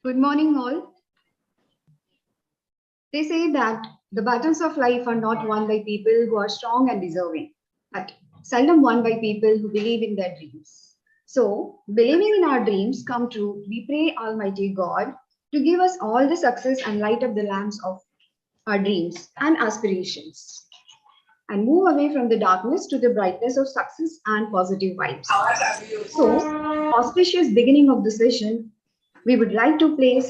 Good morning, all. They say that the battles of life are not won by people who are strong and deserving, but seldom won by people who believe in their dreams. So, believing in our dreams come true, we pray Almighty God to give us all the success and light up the lamps of our dreams and aspirations, and move away from the darkness to the brightness of success and positive vibes. So, auspicious beginning of the session, we would like to play.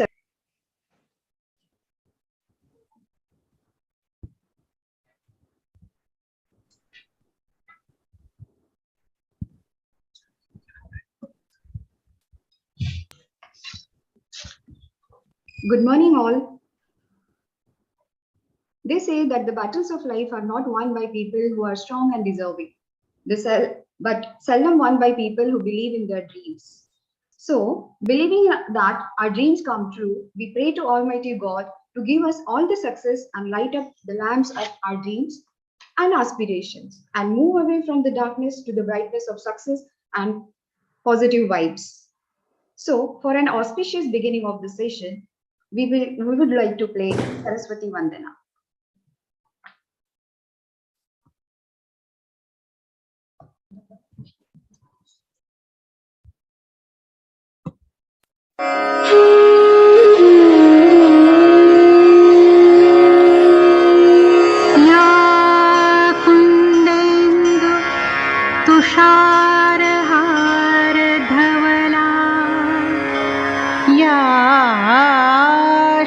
Good morning, all. They say that the battles of life are not won by people who are strong and deserving, but seldom won by people who believe in their dreams. So, believing that our dreams come true, we pray to Almighty God to give us all the success and light up the lamps of our dreams and aspirations, and move away from the darkness to the brightness of success and positive vibes. So, for an auspicious beginning of the session, we would like to play Saraswati Vandana. तुषारहार धवला या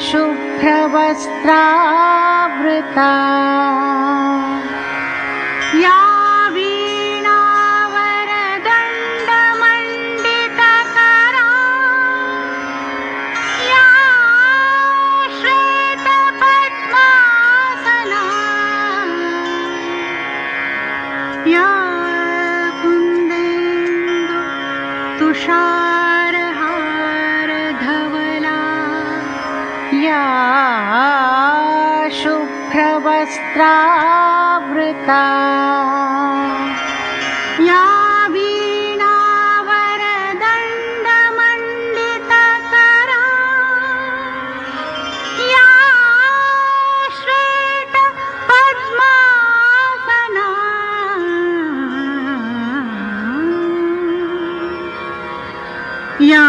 शुभ्रवस्त्रावृता या वीणावरदण्डमण्डितकरा या श्वेतपद्मासना या कुन्देन्दु तुषारहार धवला या शुभ्रवस्त्रावृता या वीणावरदण्डमण्डितकरा या श्वेतपद्मासना या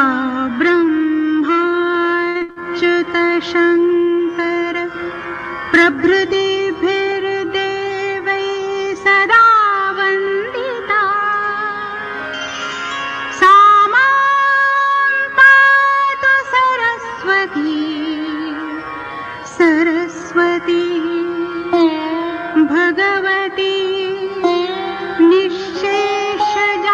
ब्रह्माच्युतशङ्कर प्रभृतिभिर्देवैः सदा वन्दिता सा मां पातु Saraswati Saraswati Bhagwati निःशेषजाड्यापहा।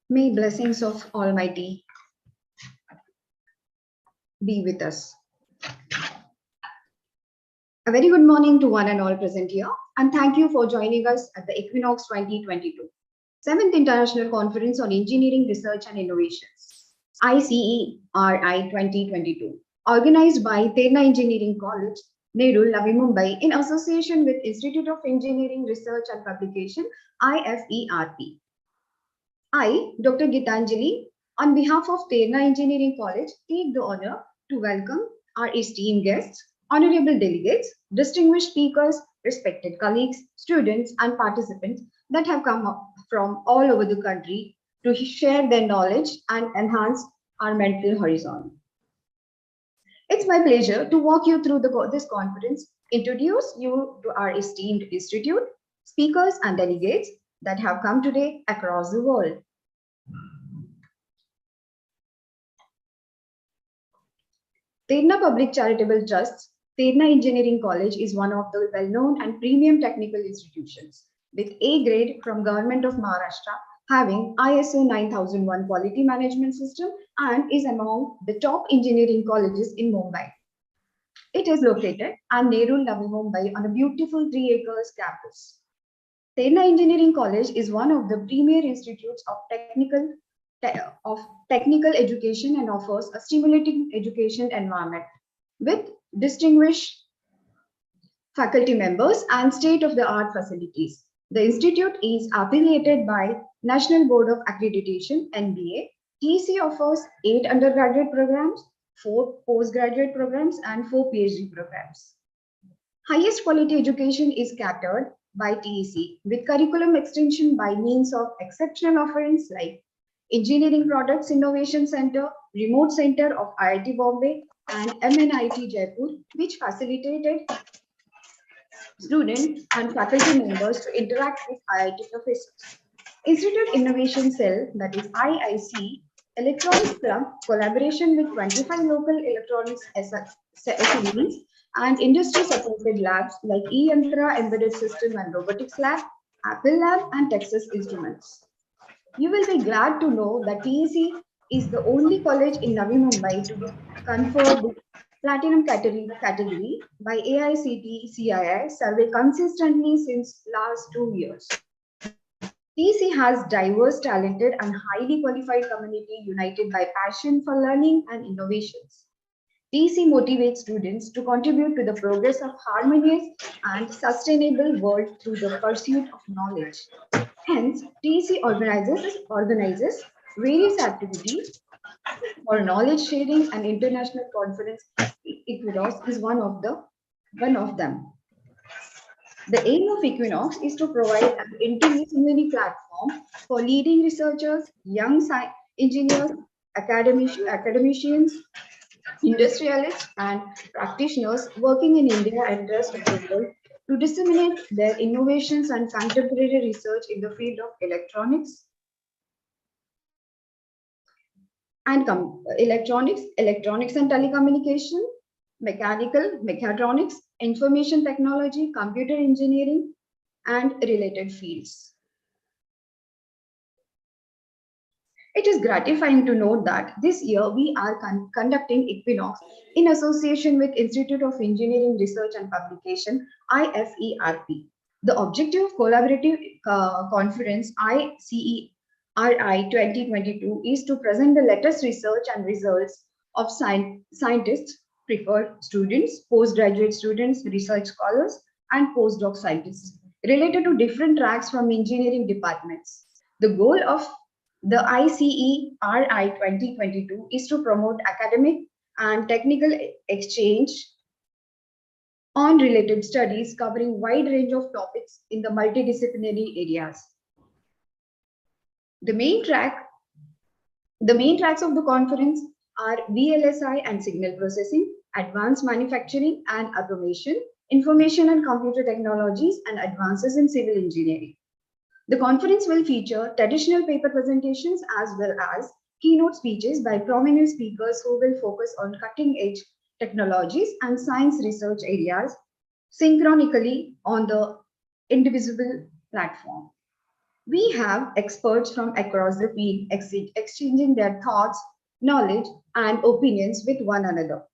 May blessings of Almighty be with us. A very good morning to one and all present here, and thank you for joining us at the Equinox 2022, 7th International Conference on Engineering Research and Innovations, ICERI 2022, organized by Terna Engineering College, Nehru, Navi Mumbai, in association with Institute of Engineering Research and Publication, IFERP. I, Dr. Gitanjali, on behalf of Terna Engineering College, take the honor to welcome our esteemed guests, honorable delegates, distinguished speakers, respected colleagues, students, and participants that have come up from all over the country to share their knowledge and enhance our mental horizon. It's my pleasure to walk you through this conference, introduce you to our esteemed institute, speakers, and delegates that have come today across the world. Terna Public Charitable Trust's Terna Engineering College is one of the well-known and premium technical institutions with A grade from Government of Maharashtra having ISO 9001 quality management system and is among the top engineering colleges in Mumbai. It is located at Nehru Navi Mumbai on a beautiful 3 acres campus. Terna Engineering College is one of the premier institutes of technical education and offers a stimulating education environment with distinguished faculty members and state-of-the-art facilities. The institute is affiliated by National Board of Accreditation (NBA). TEC offers 8 undergraduate programs, 4 postgraduate programs, and 4 PhD programs. Highest quality education is catered by TEC with curriculum extension by means of exceptional offerings like Engineering Products Innovation Center, Remote Center of IIT Bombay, and MNIT Jaipur, which facilitated students and faculty members to interact with IIT professors. Institute Innovation Cell, that is IIC, Electronics Club, collaboration with 25 local electronics SMEs and industry-supported labs like eYantra Embedded System and Robotics Lab, Apple Lab, and Texas Instruments. You will be glad to know that TEC is the only college in Navi Mumbai to be conferred with Platinum category by AICTE CII survey consistently since last 2 years. TEC has diverse, talented, and highly qualified community united by passion for learning and innovations. TEC motivates students to contribute to the progress of harmonious and sustainable world through the pursuit of knowledge. Hence, TEC organizes various activities for knowledge sharing and international conference. Equinox is one of them. The aim of Equinox is to provide an interdisciplinary platform for leading researchers, young engineers, academicians, industrialists, and practitioners working in India and rest of the world to disseminate their innovations and contemporary research in the field of electronics and electronics and telecommunication, mechatronics, information technology, computer engineering, and related fields. It is gratifying to note that this year we are conducting Equinox in association with Institute of Engineering Research and Publication, IFERP. The objective of collaborative conference ICERI-2022 is to present the latest research and results of scientists, preferred students, postgraduate students, research scholars, and postdoc scientists related to different tracks from engineering departments. The goal of the ICERI 2022 is to promote academic and technical exchange on related studies covering wide range of topics in the multidisciplinary areas. The main tracks of the conference are VLSI and signal processing, advanced manufacturing and automation, information and computer technologies, and advances in civil engineering. The conference will feature traditional paper presentations as well as keynote speeches by prominent speakers who will focus on cutting-edge technologies and science research areas synchronically on the indivisible platform. We have experts from across the field exchanging their thoughts, knowledge, and opinions with one another.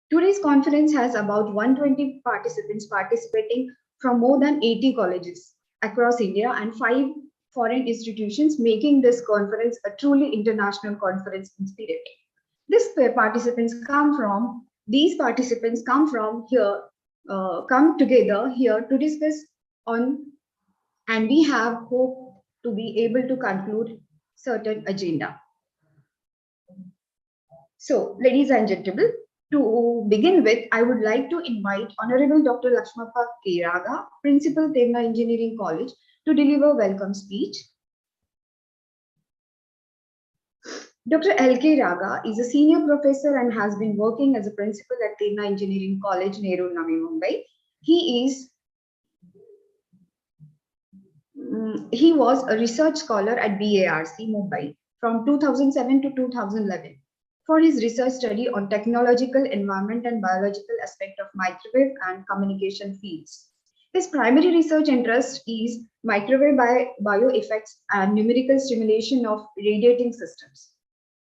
Today's conference has about 120 participants participating from more than 80 colleges across India and 5 foreign institutions, making this conference a truly international conference in spirit. These participants come together here to discuss on, and we have hope to be able to conclude certain agenda. So, ladies and gentlemen, to begin with, I would like to invite Honorable Dr. Lakshmappa K. Raga, Principal, Terna Engineering College, to deliver welcome speech. Dr. L.K. Raga is a senior professor and has been working as a principal at Terna Engineering College, Nehru Navi Mumbai. He was a research scholar at BARC Mumbai from 2007 to 2011 for his research study on technological, environment, and biological aspect of microwave and communication fields. His primary research interest is microwave bioeffects and numerical stimulation of radiating systems.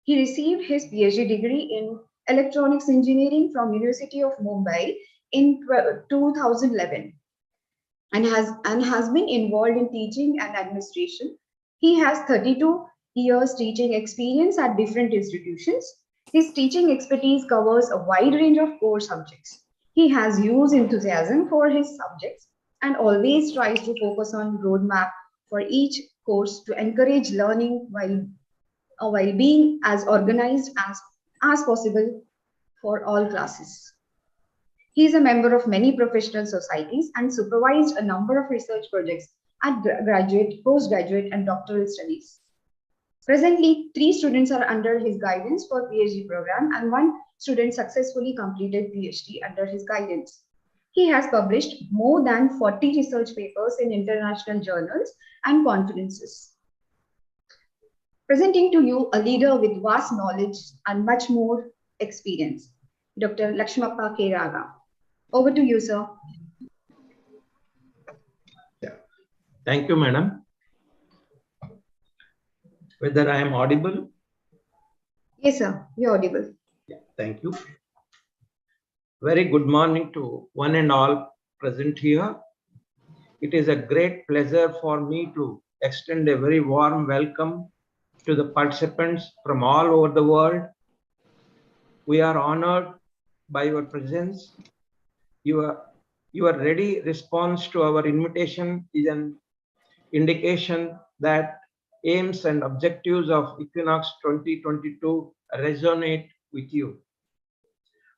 He received his PhD degree in electronics engineering from University of Mumbai in 2011 and has been involved in teaching and administration. He has 32 years teaching experience at different institutions. His teaching expertise covers a wide range of core subjects. He has huge enthusiasm for his subjects and always tries to focus on roadmap for each course to encourage learning while being as organized as possible for all classes. He is a member of many professional societies and supervised a number of research projects at graduate, postgraduate, and doctoral studies. Presently, 3 students are under his guidance for PhD program and 1 student successfully completed PhD under his guidance. He has published more than 40 research papers in international journals and conferences. Presenting to you a leader with vast knowledge and much more experience, Dr. Lakshmappa K. Raga. Over to you, sir. Yeah. Thank you, madam. Whether I am audible? Yes, sir. You're audible. Yeah, thank you. Very good morning to one and all present here. It is a great pleasure for me to extend a very warm welcome to the participants from all over the world. We are honored by your presence. Your ready response to our invitation is an indication that aims and objectives of Equinox 2022 resonate with you.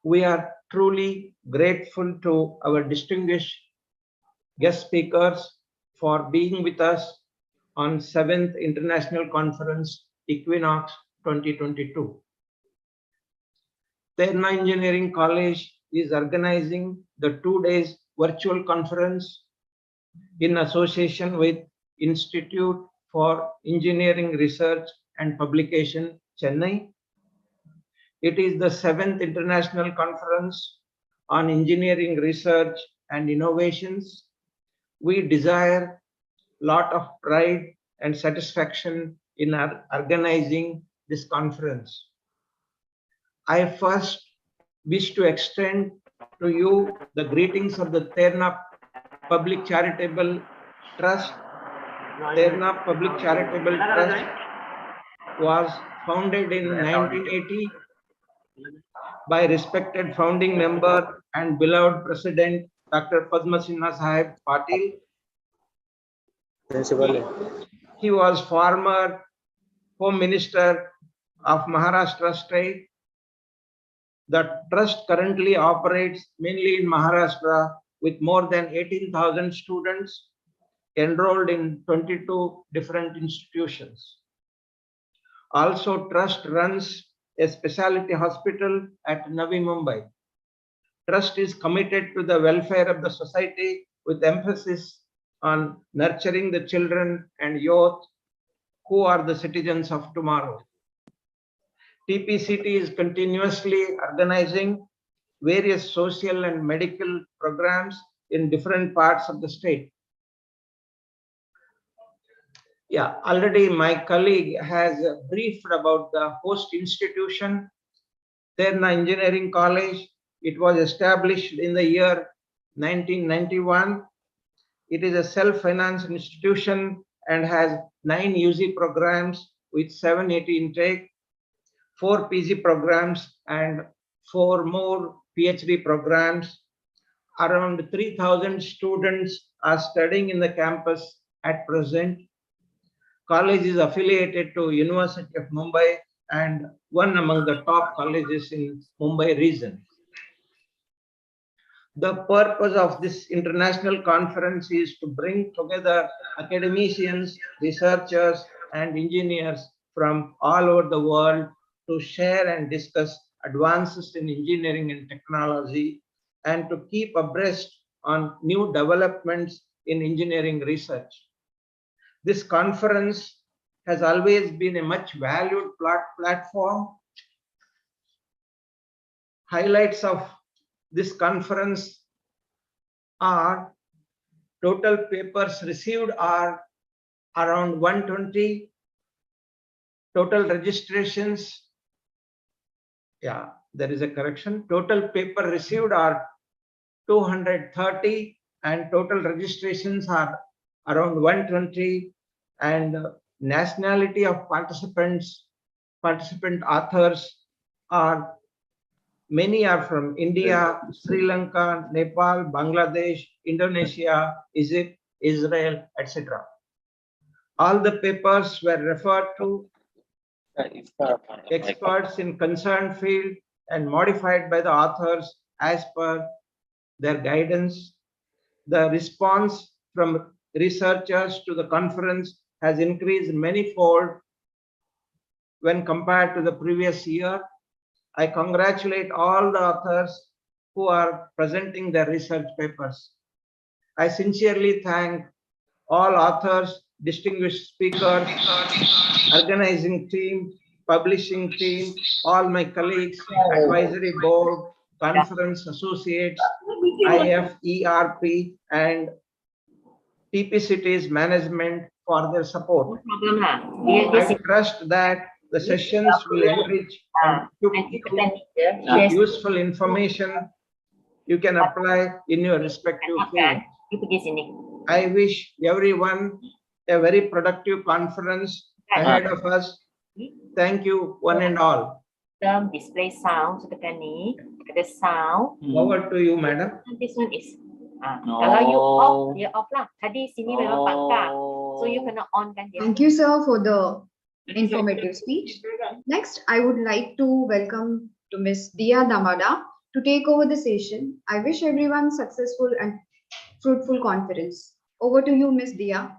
We are truly grateful to our distinguished guest speakers for being with us on 7th International Conference Equinox 2022. Terna Engineering College is organizing the 2 days virtual conference in association with Institute for Engineering Research and Publication, Chennai. It is the 7th International Conference on Engineering Research and Innovations. We desire a lot of pride and satisfaction in organizing this conference. I first wish to extend to you the greetings of the Terna Public Charitable Trust. Terna Public Charitable Trust was founded in 1980 by respected founding member and beloved President Dr. Padma Sinha Sahib Patil. He was former Home Minister of Maharashtra State. The trust currently operates mainly in Maharashtra with more than 18,000 students enrolled in 22 different institutions. Also, trust runs a specialty hospital at Navi Mumbai. Trust is committed to the welfare of the society with emphasis on nurturing the children and youth who are the citizens of tomorrow. TPCT is continuously organizing various social and medical programs in different parts of the state. Yeah, already my colleague has briefed about the host institution, Terna Engineering College. It was established in the year 1991. It is a self-financed institution and has 9 UG programs with 780 intake, 4 PG programs and 4 more PhD programs. Around 3,000 students are studying in the campus at present. College is affiliated to University of Mumbai and one among the top colleges in Mumbai region. The purpose of this international conference is to bring together academicians, researchers, and engineers from all over the world to share and discuss advances in engineering and technology and to keep abreast on new developments in engineering research. This conference has always been a much valued platform. Highlights of this conference are Total papers received are around 120. Total registrations, yeah, there is a correction. Total paper received are 230 and total registrations are around 120, and nationality of participant authors are many are from India, Sri Lanka, Nepal, Bangladesh, Indonesia, Egypt, Israel, etc. All the papers were referred to experts in concerned field and modified by the authors as per their guidance. The response from researchers to the conference has increased many-fold when compared to the previous year. I congratulate all the authors who are presenting their research papers. I sincerely thank all authors, distinguished speakers, organizing team, publishing team, all my colleagues, advisory board, conference associates, IFERP, and TP-Cities management for their support. I trust that the sessions will enrich and give useful information you can apply in your respective field. I wish everyone a very productive conference ahead of us. Thank you, one and all. Display sound seperti ni, ada sound. Over to you, madam. This one is, kalau you off, dia off lah. Tadi sini memang pangkat, so you kena on kan dia. Thank you, sir, for the informative speech. Next, I would like to welcome to Ms. Dia Damada to take over the session. I wish everyone successful and fruitful conference. Over to you, Ms. Dia.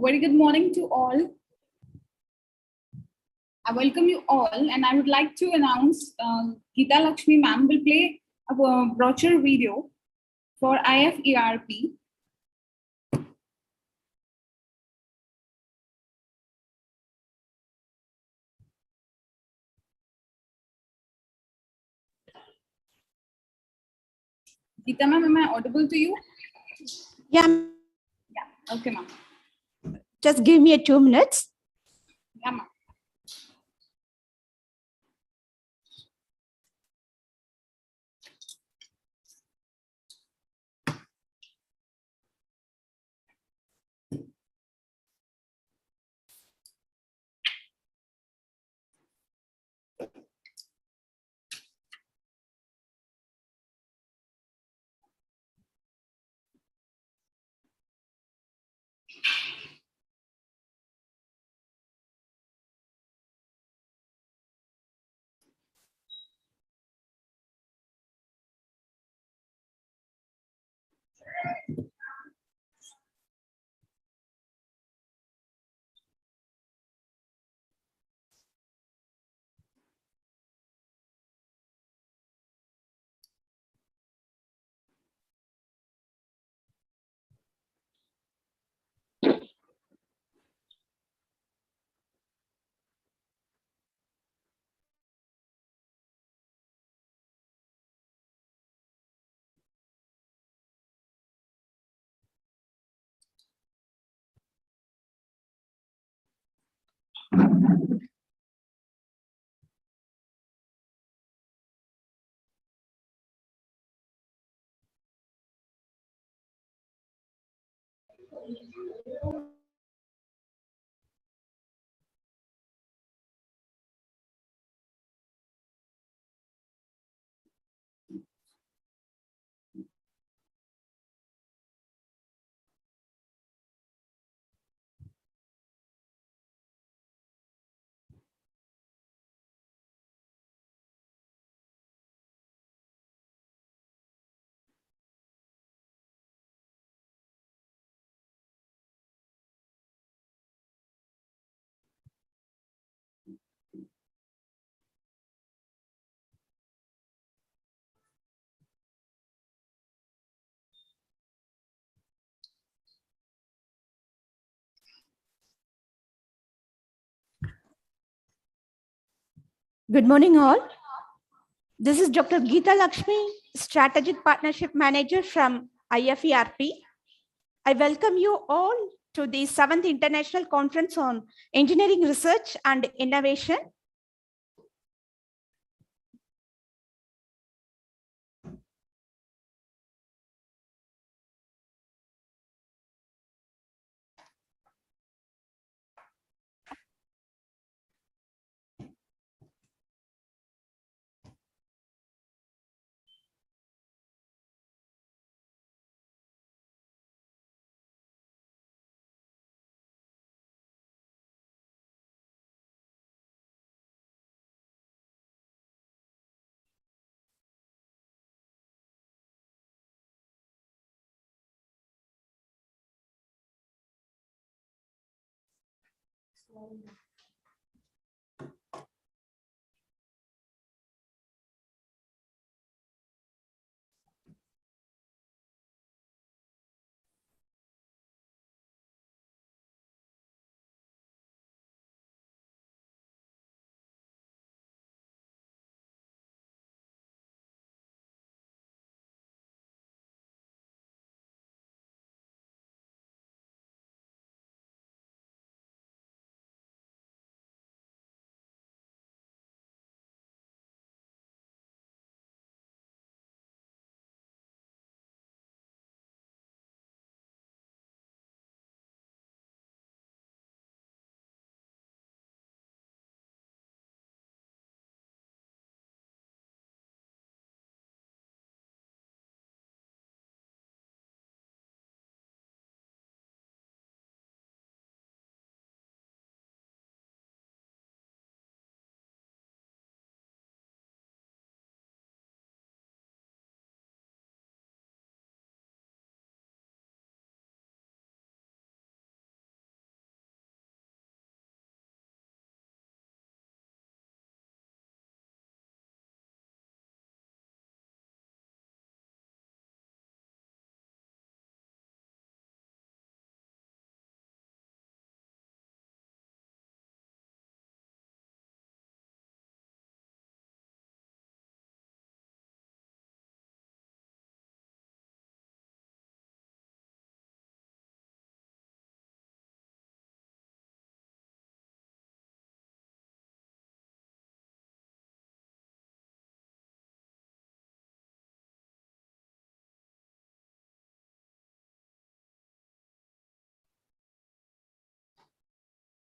Very good morning to all. I welcome you all, and I would like to announce Geeta Lakshmi ma'am will play a brochure video for IFERP. Geeta ma'am, am I audible to you? Yeah, Yeah. Okay, ma'am. just give me 2 minutes. Yeah, ma'am. Good morning, all. This is Dr. Geeta Lakshmi, Strategic Partnership Manager from IFERP. I welcome you all to the 7th International Conference on Engineering Research and Innovation.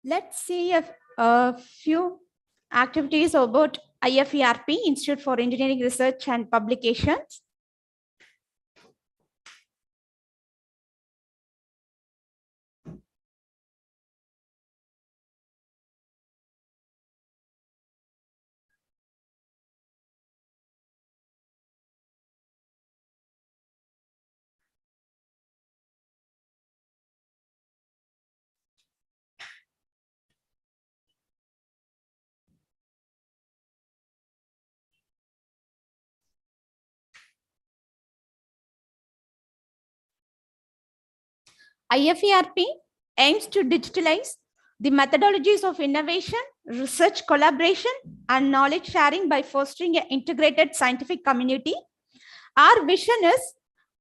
Let's see a few activities about IFERP, Institute for Engineering Research and Publications. IFERP aims to digitalize the methodologies of innovation, research collaboration, and knowledge sharing by fostering an integrated scientific community. Our vision is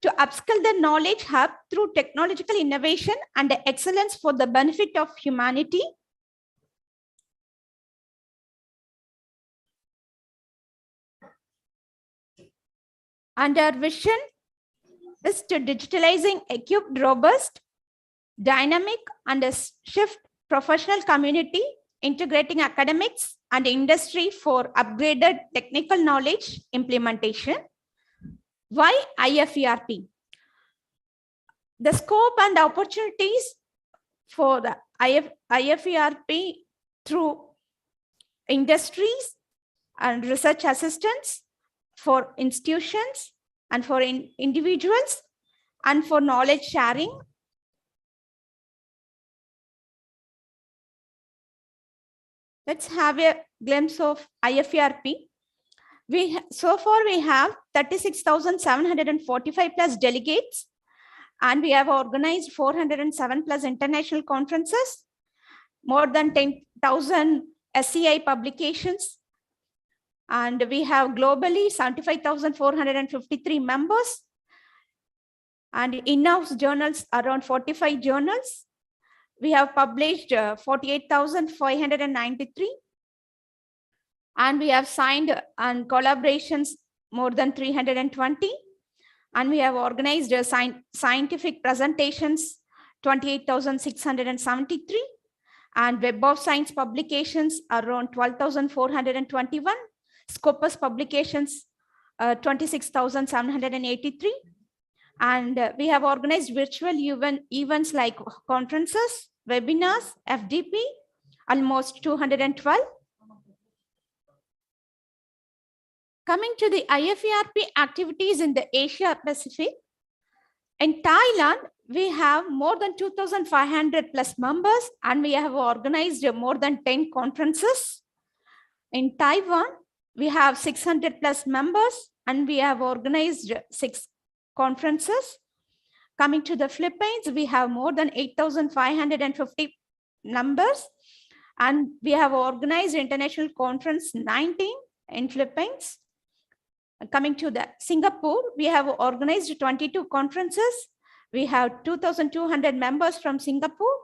to upskill the knowledge hub through technological innovation and excellence for the benefit of humanity. And our vision is to digitalizing equipped, robust, dynamic, and a shift professional community, integrating academics and industry for upgraded technical knowledge implementation. Why IFERP? The scope and opportunities for the IFERP through industries and research assistants, for institutions and for individuals, and for knowledge sharing. Let's have a glimpse of IFERP. So far we have 36,745 plus delegates, and we have organized 407 plus international conferences, more than 10,000 SCI publications, and we have globally 75,453 members, and in-house journals around 45 journals. We have published 48,593, and we have signed and collaborations more than 320, and we have organized scientific presentations 28,673, and Web of Science publications around 12,421, Scopus publications 26,783, and we have organized virtual events like conferences, webinars, FDP, almost 212. Coming to the IFERP activities in the Asia Pacific, in Thailand, we have more than 2,500 plus members, and we have organized more than 10 conferences. In Taiwan, we have 600 plus members, and we have organized 6 conferences. Coming to the Philippines, we have more than 8,550 members, and we have organized international conference 19 in Philippines. Coming to the Singapore, we have organized 22 conferences. We have 2,200 members from Singapore.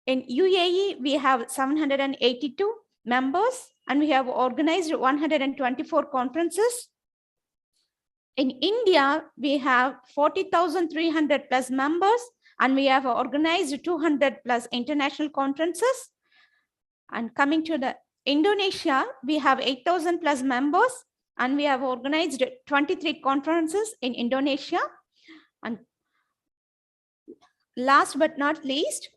In UAE, we have 782 members, and we have organized 124 conferences. In India, we have 40,300 plus members, and we have organized 200 plus international conferences. And coming to the Indonesia, we have 8,000 plus members, and we have organized 23 conferences in Indonesia. And last but not least,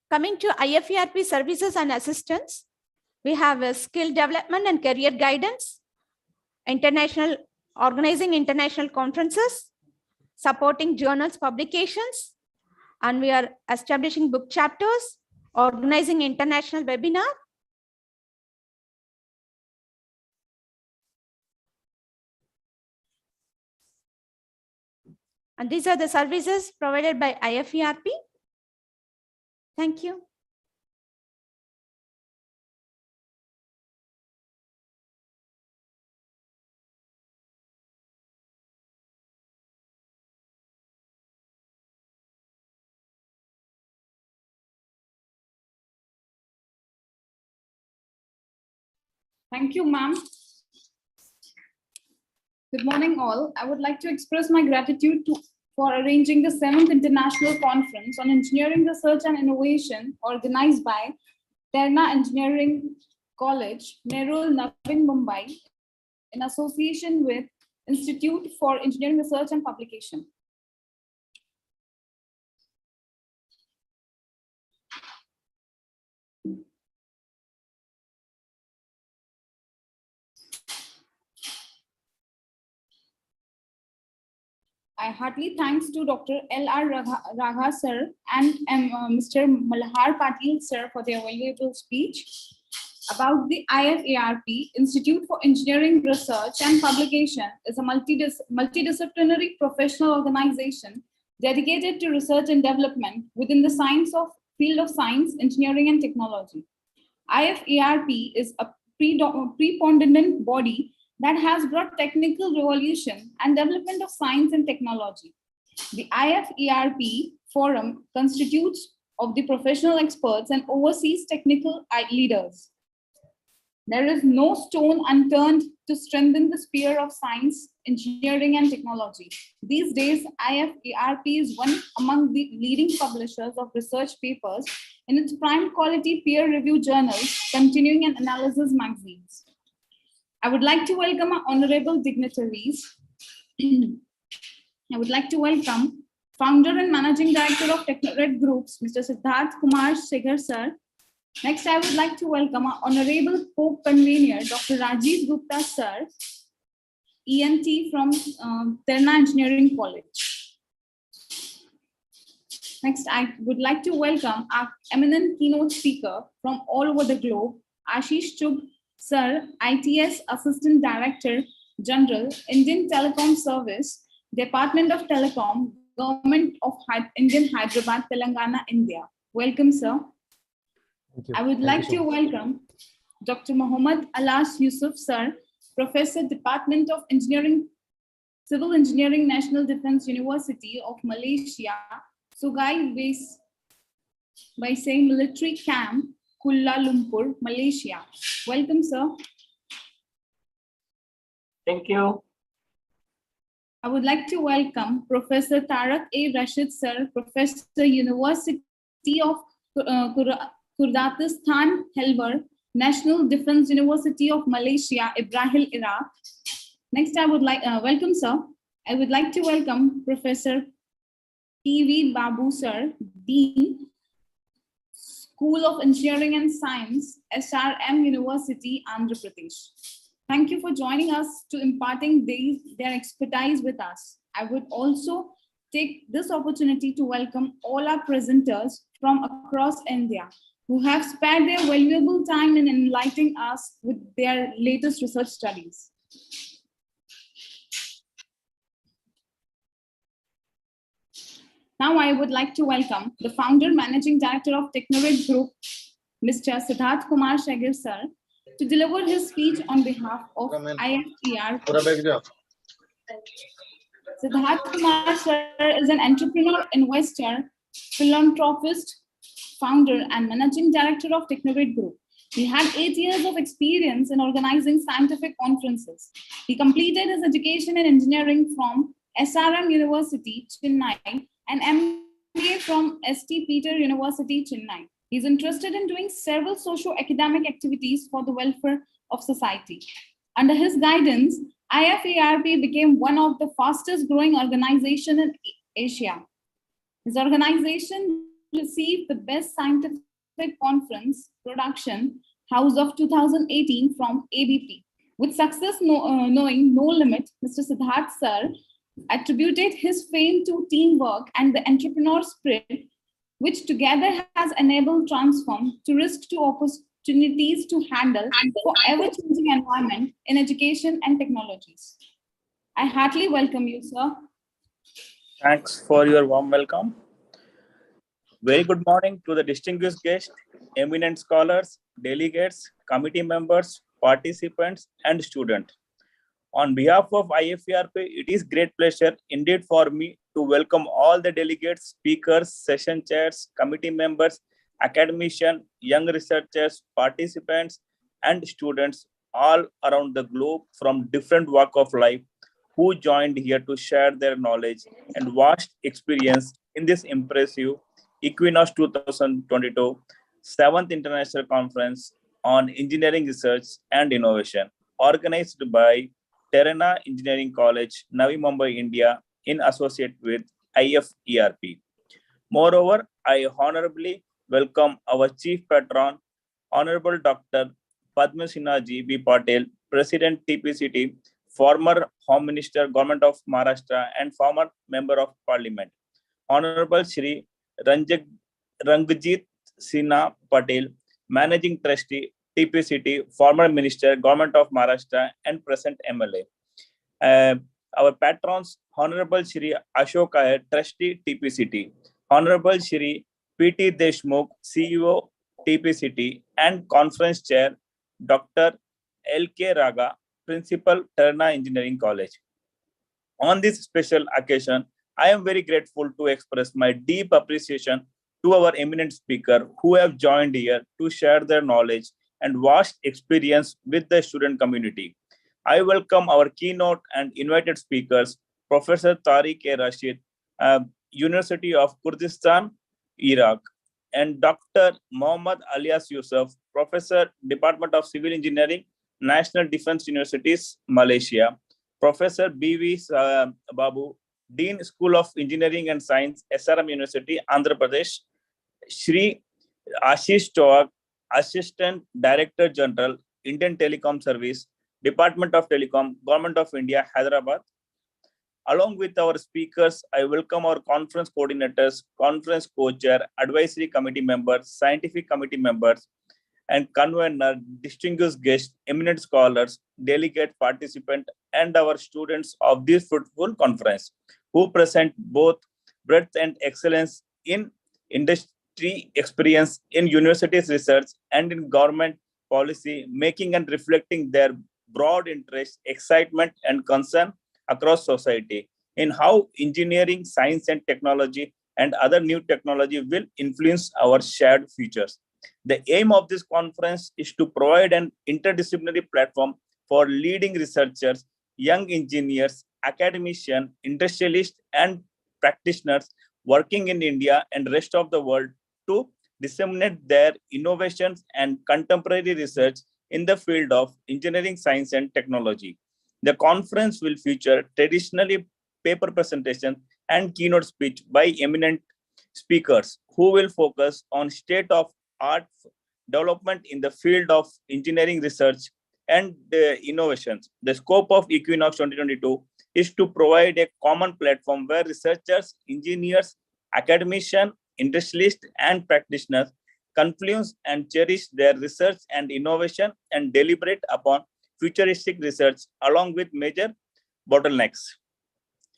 coming to IFERP services and assistance, we have a skill development and career guidance, organizing international conferences, supporting journals publications, and we are establishing book chapters, organizing international webinar. And these are the services provided by IFERP. Thank you. Thank you, ma'am. Good morning, all. I would like to express my gratitude to for arranging the 7th International Conference on Engineering Research and Innovation organized by Terna Engineering College, Nerul, Navi Mumbai, in association with Institute for Engineering Research and Publication. I heartily thanks to Dr. L.R. Ragha sir and Mr. Malhar Patil sir for their valuable speech about the IFERP, Institute for Engineering Research and Publication, is a multidisciplinary professional organization dedicated to research and development within the field of science, engineering, and technology. IFERP is a preponderant body that has brought technical revolution and development of science and technology. The IFERP forum constitutes of the professional experts and oversees technical leaders. There is no stone unturned to strengthen the sphere of science, engineering, and technology. These days, IFERP is one among the leading publishers of research papers in its prime quality peer-reviewed journals, continuing and analysis magazines. I would like to welcome our honorable dignitaries. I would like to welcome Founder and Managing Director of Technovate Groups, Mr. Siddharth Kumar Segar sir. Next, I would like to welcome our honorable co-convener, Dr. Rajiv Gupta sir, ENT from Terna Engineering College. Next, I would like to welcome our eminent keynote speaker from all over the globe, Ashish Chugh sir, ITS Assistant Director General, Indian Telecom Service, Department of Telecom, Government of Indian Hyderabad, Telangana, India. Welcome, sir. Thank you. I would like to welcome Dr. Muhammad Alas Yusuf, sir, Professor, Department of Engineering, Civil Engineering, National Defense University of Malaysia, Sungai Baising Military Camp, Kuala Lumpur, Malaysia. Welcome, sir. Thank you. I would like to welcome Professor Tarak A. Rashid, sir, Professor, University of Kurdistan, Helber, National Defense University of Malaysia, Ibrahim, Iraq. Next, I would like, welcome, sir. I would like to welcome Professor P.V. Babu, sir, Dean, School of Engineering and Science, SRM University, Andhra Pradesh. Thank you for joining us to imparting their expertise with us. I would also take this opportunity to welcome all our presenters from across India who have spared their valuable time in enlightening us with their latest research studies. Now I would like to welcome the founder, managing director of Technovate Group, Mr. Siddharth Kumar Segar sir, to deliver his speech on behalf of IFERP. Siddharth Kumar sir is an entrepreneur, investor, philanthropist, founder, and managing director of Technovate Group. He had 8 years of experience in organizing scientific conferences. He completed his education in engineering from SRM University, Chennai, and MBA from St. Peter University, Chennai. He's interested in doing several socio-academic activities for the welfare of society. Under his guidance, IFERP became one of the fastest growing organizations in Asia. His organization received the Best Scientific Conference Production House of 2018 from ABP. With success knowing no limit, Mr. Siddharth sir attributed his fame to teamwork and the entrepreneur spirit, which together has enabled transform to risk to opportunities to handle for ever-changing environment in education and technologies. I heartily welcome you, sir. Thanks for your warm welcome. Very good morning to the distinguished guests, eminent scholars, delegates, committee members, participants, and students. On behalf of IFERP, it is great pleasure indeed for me to welcome all the delegates, speakers, session chairs, committee members, academicians, young researchers, participants, and students all around the globe from different walks of life who joined here to share their knowledge and vast experience in this impressive Equinox 2022 7th International Conference on Engineering Research and Innovation, organized by Terna Engineering College, Navi Mumbai, India, in associate with IFERP. Moreover, I honorably welcome our Chief Patron, Honorable Dr. Padma Sinha Ji B. Patel, President TPCT, former Home Minister, Government of Maharashtra, and former Member of Parliament. Honorable Shri Rangjit Sinha Patel, Managing Trustee, TPCT, former Minister, Government of Maharashtra, and present MLA. Our patrons, Honorable Shri Ashok Iyer, Trustee, TPCT, Honorable Shri P.T. Deshmukh, CEO, TPCT, and Conference Chair, Dr. L.K. Raga, Principal, Terna Engineering College. On this special occasion, I am very grateful to express my deep appreciation to our eminent speaker who have joined here to share their knowledge and vast experience with the student community. I welcome our keynote and invited speakers, Professor Tariq A. Rashid, University of Kurdistan, Iraq, and Dr. Mohammad Alias Yusuf, Professor, Department of Civil Engineering, National Defense Universities, Malaysia, Professor B.V. Babu, Dean, School of Engineering and Science, SRM University, Andhra Pradesh, Shri Ashish Chowak, Assistant Director General, Indian Telecom Service, Department of Telecom, Government of India, Hyderabad. Along with our speakers, I welcome our conference coordinators, conference co-chair, advisory committee members, scientific committee members, and convener, distinguished guests, eminent scholars, delegate participants, and our students of this fruitful conference, who present both breadth and excellence in industry experience, in universities research, and in government policy, making and reflecting their broad interest, excitement, and concern across society in how engineering, science, and technology and other new technology will influence our shared futures. The aim of this conference is to provide an interdisciplinary platform for leading researchers, young engineers, academicians, industrialists, and practitioners working in India and rest of the world to disseminate their innovations and contemporary research in the field of engineering, science, and technology. The conference will feature traditionally paper presentation and keynote speech by eminent speakers who will focus on state-of-art development in the field of engineering research and innovations. The scope of Equinox 2022 is to provide a common platform where researchers, engineers, academicians, industrialists, and practitioners confluence and cherish their research and innovation and deliberate upon futuristic research along with major bottlenecks.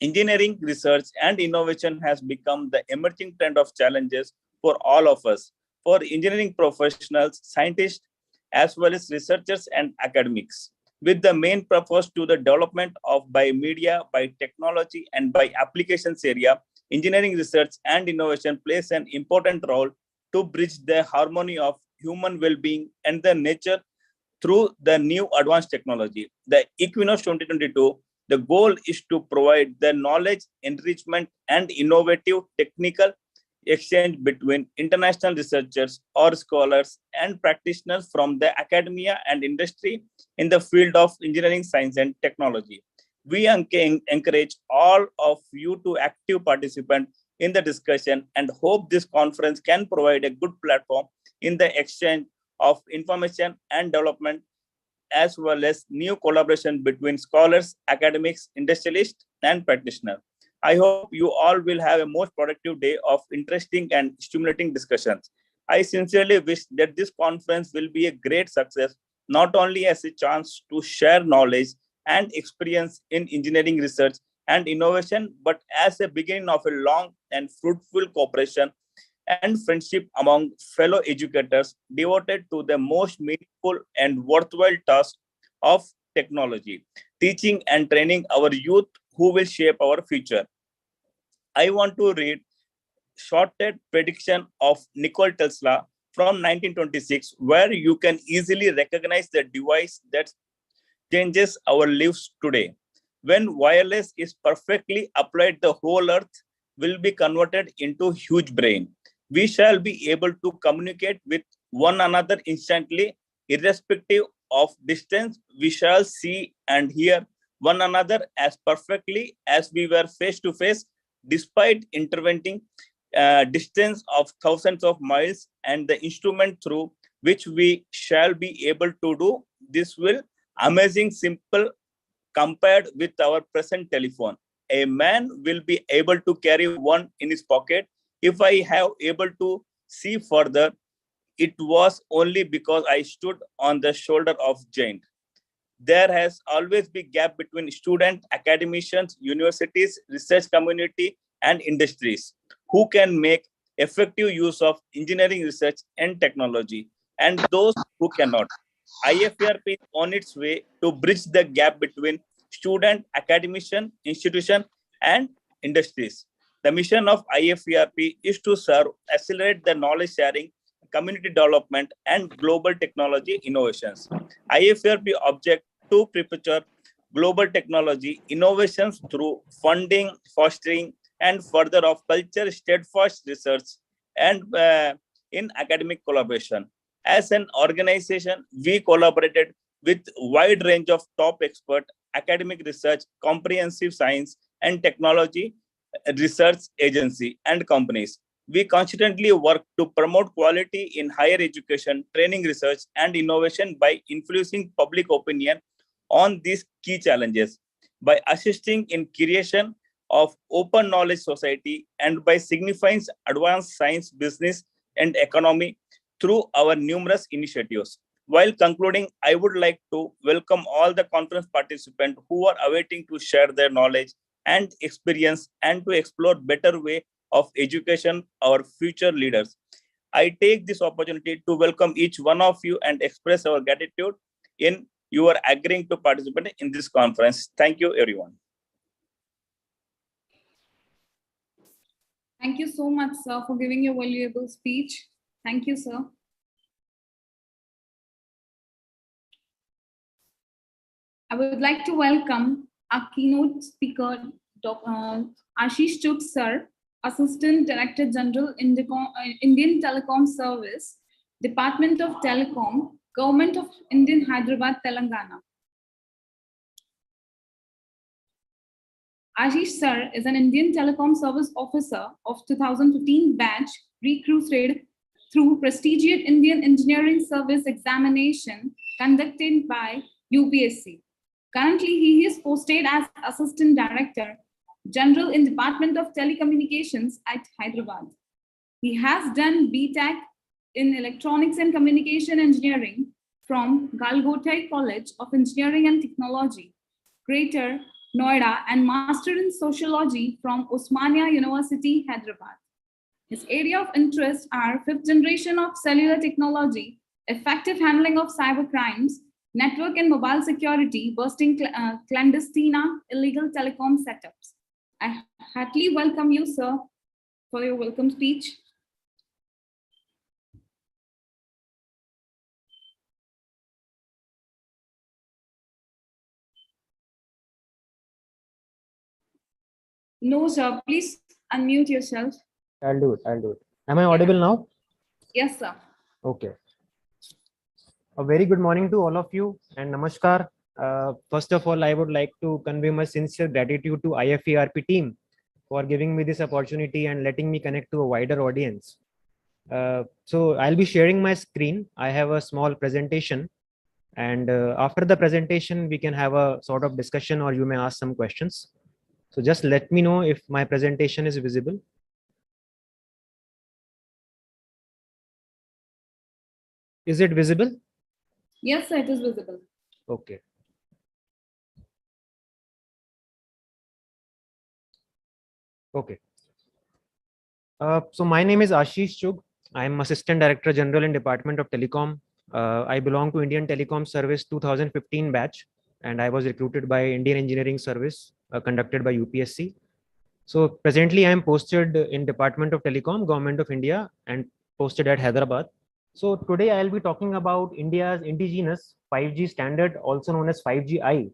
Engineering research and innovation has become the emerging trend of challenges for all of us, for engineering professionals, scientists, as well as researchers and academics, with the main purpose to the development of by media, by technology, and by applications area. Engineering research and innovation plays an important role to bridge the harmony of human well-being and the nature through the new advanced technology. The Equinox 2022, the goal is to provide the knowledge, enrichment, and innovative technical exchange between international researchers or scholars and practitioners from the academia and industry in the field of engineering, science, and technology. We encourage all of you to active participate in the discussion and hope this conference can provide a good platform in the exchange of information and development, as well as new collaboration between scholars, academics, industrialists, and practitioners. I hope you all will have a most productive day of interesting and stimulating discussions. I sincerely wish that this conference will be a great success, not only as a chance to share knowledge and experience in engineering research and innovation, but as a beginning of a long and fruitful cooperation and friendship among fellow educators devoted to the most meaningful and worthwhile task of technology, teaching and training our youth who will shape our future. I want to read shorted prediction of Nikola Tesla from 1926, where you can easily recognize the device that changes our lives today. When wireless is perfectly applied, the whole earth will be converted into huge brain. We shall be able to communicate with one another instantly, irrespective of distance. We shall see and hear one another as perfectly as we were face to face, despite intervening distance of thousands of miles, and the instrument through which we shall be able to do this will amazing simple compared with our present telephone. A man will be able to carry one in his pocket. If I have able to see further, it was only because I stood on the shoulder of giant. There has always been gap between student, academicians, universities, research community, and industries who can make effective use of engineering research and technology, and those who cannot. IFERP is on its way to bridge the gap between student, academician, institution, and industries. The mission of IFERP is to serve, accelerate the knowledge sharing, community development, and global technology innovations. IFERP object to prepare global technology innovations through funding, fostering, and further of culture, steadfast research, and in academic collaboration. As an organization, we collaborated with wide range of top expert, academic research, comprehensive science and technology research agency and companies. We constantly work to promote quality in higher education, training, research, and innovation by influencing public opinion on these key challenges, by assisting in creation of open knowledge society, and by signifying advanced science, business, and economy through our numerous initiatives. While concluding, I would like to welcome all the conference participants who are awaiting to share their knowledge and experience and to explore better way of education our future leaders. I take this opportunity to welcome each one of you and express our gratitude in your agreeing to participate in this conference. Thank you, everyone. Thank you so much, sir, for giving your valuable speech. Thank you, sir. I would like to welcome our keynote speaker, Ashish Chugh, sir, Assistant Director General, Indian Telecom Service, Department of Telecom, Government of Indian Hyderabad, Telangana. Ashish sir is an Indian Telecom Service Officer of 2015 batch, recruited through prestigious Indian Engineering Service examination conducted by UPSC. Currently, he is posted as Assistant Director General in Department of Telecommunications at Hyderabad. He has done BTech in Electronics and Communication Engineering from Galgotai College of Engineering and Technology, Greater Noida, and Master in Sociology from Osmania University, Hyderabad. His area of interest are fifth generation of cellular technology, effective handling of cyber crimes, network and mobile security, bursting clandestine illegal telecom setups. I heartily welcome you, sir, for your welcome speech. No, sir, please unmute yourself. I'll do it. Am I audible now? Yes, sir. Okay. A very good morning to all of you and namaskar. First of all, I would like to convey my sincere gratitude to IFERP team for giving me this opportunity and letting me connect to a wider audience. So I'll be sharing my screen. I have a small presentation, and after the presentation, we can have a sort of discussion or you may ask some questions. So just let me know if my presentation is visible. Is it visible? Yes, sir, it is visible. Okay. Okay. So my name is Ashish Chugh. I am Assistant Director General in Department of Telecom. I belong to Indian Telecom Service 2015 batch, and I was recruited by Indian Engineering Service conducted by UPSC. So presently I am posted in Department of Telecom, Government of India, and posted at Hyderabad. So today I will be talking about India's indigenous 5G standard, also known as 5G-I,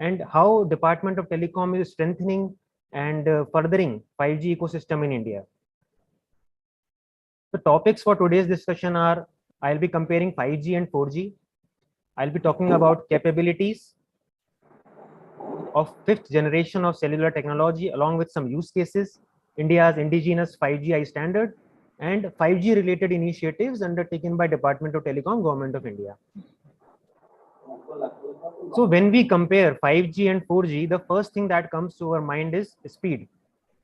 and how Department of Telecom is strengthening and furthering 5G ecosystem in India. The topics for today's discussion are, I'll be comparing 5G and 4G. I'll be talking about capabilities of 5th generation of cellular technology along with some use cases, India's indigenous 5G standard, and 5G related initiatives undertaken by Department of Telecom, Government of India. So when we compare 5G and 4G, the first thing that comes to our mind is speed.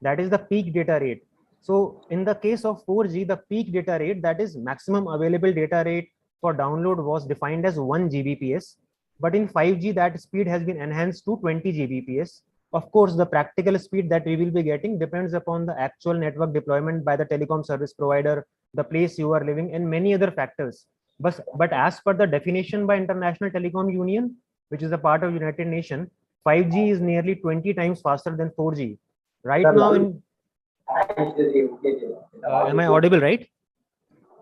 That is the peak data rate. So in the case of 4G, the peak data rate, that is maximum available data rate for download, was defined as 1 Gbps. But in 5G, that speed has been enhanced to 20 Gbps. Of course, the practical speed that we will be getting depends upon the actual network deployment by the telecom service provider, the place you are living, and many other factors. But as per the definition by International Telecom Union, which is a part of United Nations, 5G is nearly 20 times faster than 4G. Right now, am I audible, right?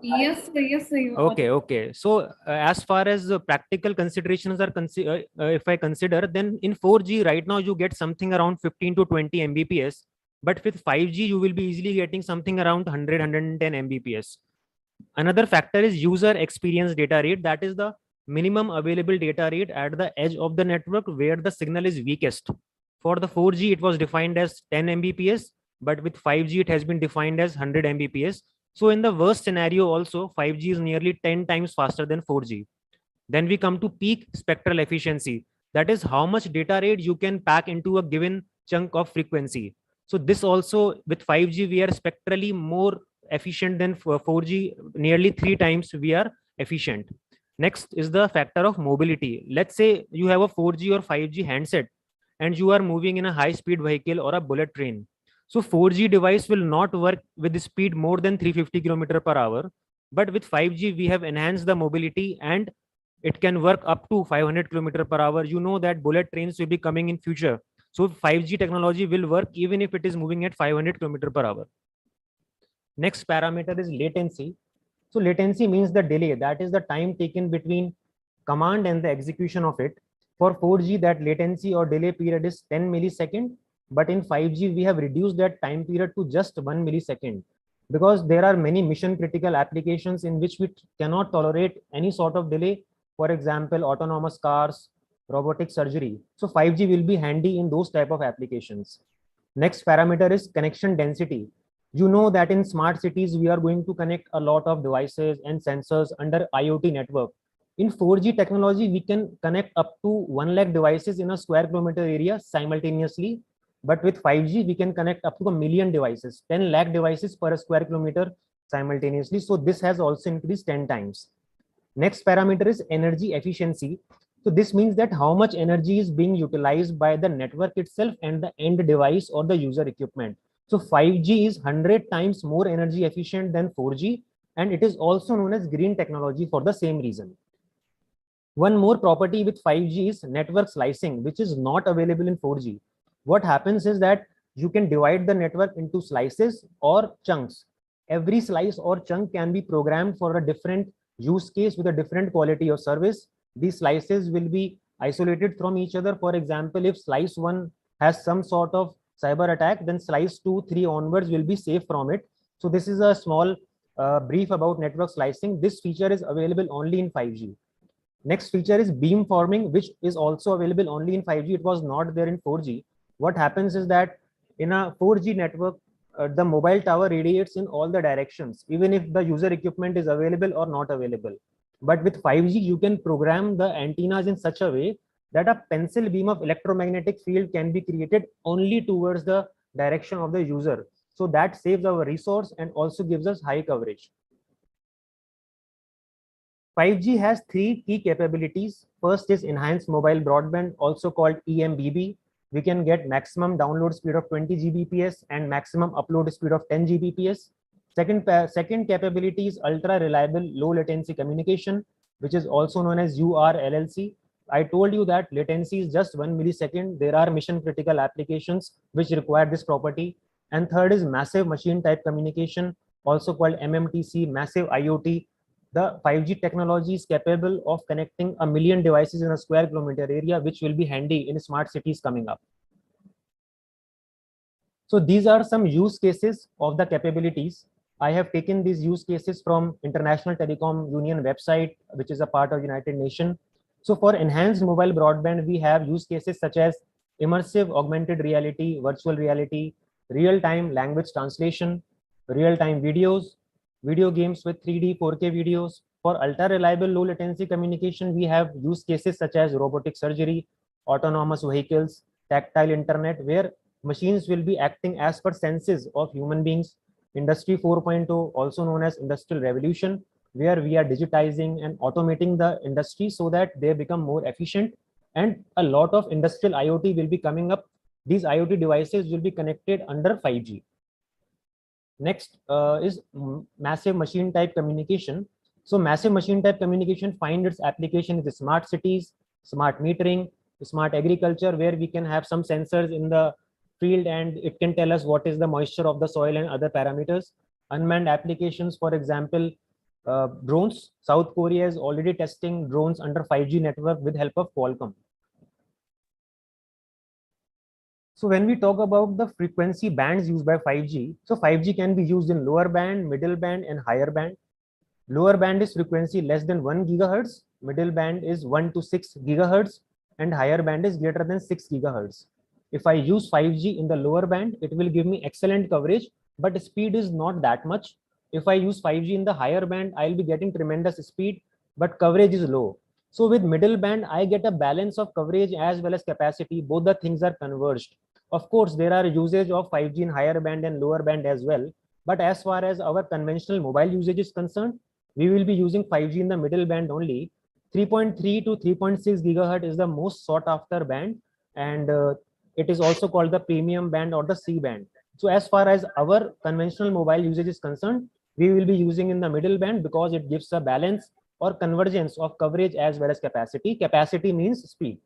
Yes, sir, yes, sir. Okay. So as far as practical considerations are if I consider, then in 4G right now you get something around 15 to 20 Mbps, but with 5G you will be easily getting something around 110 Mbps. Another factor is user experience data rate. That is the minimum available data rate at the edge of the network where the signal is weakest. For the 4G, it was defined as 10 Mbps, but with 5G, it has been defined as 100 Mbps. So in the worst scenario also, 5G is nearly 10 times faster than 4G. Then we come to peak spectral efficiency. That is how much data rate you can pack into a given chunk of frequency. So this also, with 5G, we are spectrally more efficient than 4G, nearly 3 times we are efficient. Next is the factor of mobility. Let's say you have a 4G or 5G handset and you are moving in a high speed vehicle or a bullet train. So 4G device will not work with the speed more than 350 km per hour. But with 5G, we have enhanced the mobility and it can work up to 500 km per hour. You know that bullet trains will be coming in future. So 5G technology will work even if it is moving at 500 km per hour. Next parameter is latency. So latency means the delay. That is the time taken between command and the execution of it. For 4G, that latency or delay period is 10 milliseconds. But in 5G, we have reduced that time period to just 1 millisecond because there are many mission critical applications in which we cannot tolerate any sort of delay. For example, autonomous cars, robotic surgery. So 5G will be handy in those type of applications. Next parameter is connection density. You know that in smart cities, we are going to connect a lot of devices and sensors under IoT network. In 4G technology, we can connect up to 1 lakh devices in a square kilometer area simultaneously. But with 5G, we can connect up to 1 million devices, 10 lakh devices per square kilometer simultaneously. So this has also increased 10 times. Next parameter is energy efficiency. So this means that how much energy is being utilized by the network itself and the end device or the user equipment. So 5G is 100 times more energy efficient than 4G, and it is also known as green technology for the same reason. One more property with 5G is network slicing, which is not available in 4G. What happens is that you can divide the network into slices or chunks. Every slice or chunk can be programmed for a different use case with a different quality of service. These slices will be isolated from each other. For example, if slice 1 has some sort of cyber attack, then slice 2, 3 onwards will be safe from it. So this is a small brief about network slicing. This feature is available only in 5G. Next feature is beamforming, which is also available only in 5G. It was not there in 4G. What happens is that in a 4G network, the mobile tower radiates in all the directions, even if the user equipment is available or not available. But with 5G, you can program the antennas in such a way that a pencil beam of electromagnetic field can be created only towards the direction of the user. So that saves our resource and also gives us high coverage. 5G has 3 key capabilities. First is enhanced mobile broadband, also called EMBB. We can get maximum download speed of 20 Gbps and maximum upload speed of 10 Gbps. Second capability is ultra reliable low latency communication, which is also known as URLLC. I told you that latency is just 1 millisecond. There are mission critical applications which require this property. And third is massive machine type communication, also called MMTC, massive IoT. the 5G technology is capable of connecting 1 million devices in a square kilometer area, which will be handy in smart cities coming up. So these are some use cases of the capabilities. I have taken these use cases from International Telecom Union website, which is a part of United Nations. So for enhanced mobile broadband, we have use cases such as immersive augmented reality, virtual reality, real-time language translation, real-time videos, video games with 3D, 4K videos. For ultra-reliable low latency communication, we have use cases such as robotic surgery, autonomous vehicles, tactile internet, where machines will be acting as per senses of human beings. Industry 4.0, also known as Industrial Revolution, where we are digitizing and automating the industry so that they become more efficient, and a lot of industrial IoT will be coming up. These IoT devices will be connected under 5G. Next is massive machine type communication. So massive machine type communication find its application in the smart cities, smart metering, smart agriculture, where we can have some sensors in the field and it can tell us what is the moisture of the soil and other parameters. Unmanned applications, for example, drones. South Korea is already testing drones under 5G network with help of Qualcomm. So when we talk about the frequency bands used by 5G, so 5G can be used in lower band, middle band, and higher band. Lower band is frequency less than 1 gigahertz, middle band is 1 to 6 gigahertz, and higher band is greater than 6 gigahertz. If I use 5G in the lower band, it will give me excellent coverage, but speed is not that much. If I use 5G in the higher band, I'll be getting tremendous speed, but coverage is low. So with middle band, I get a balance of coverage as well as capacity. Both the things are converged. Of course, there are usage of 5G in higher band and lower band as well. But as far as our conventional mobile usage is concerned, we will be using 5G in the middle band only. 3.3 to 3.6 gigahertz is the most sought after band, and it is also called the premium band or the C band. So as far as our conventional mobile usage is concerned, we will be using in the middle band because it gives a balance or convergence of coverage as well as capacity. Capacity means speed.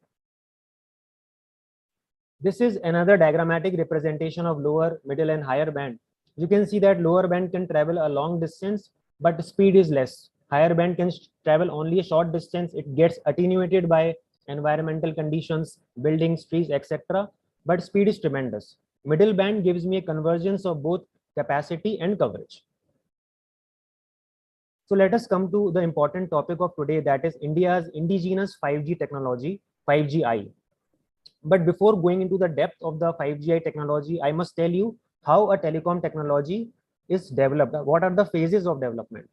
This is another diagrammatic representation of lower, middle, and higher band. You can see that lower band can travel a long distance, but speed is less. Higher band can travel only a short distance. It gets attenuated by environmental conditions, buildings, trees, etc. But speed is tremendous. Middle band gives me a convergence of both capacity and coverage. So let us come to the important topic of today, that is India's indigenous 5G technology, 5Gi. But before going into the depth of the 5Gi technology, I must tell you how a telecom technology is developed. What are the phases of development?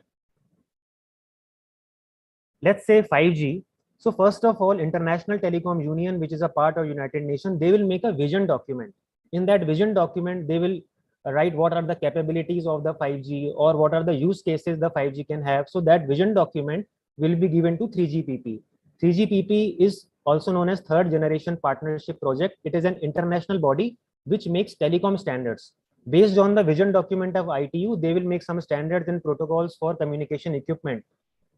Let's say 5G. So first of all, International Telecom Union, which is a part of United Nations, they will make a vision document. In that vision document, they will write what are the capabilities of the 5G or what are the use cases the 5G can have. So that vision document will be given to 3GPP. 3GPP is also known as Third Generation Partnership Project. It is an international body which makes telecom standards. Based on the vision document of ITU, they will make some standards and protocols for communication equipment.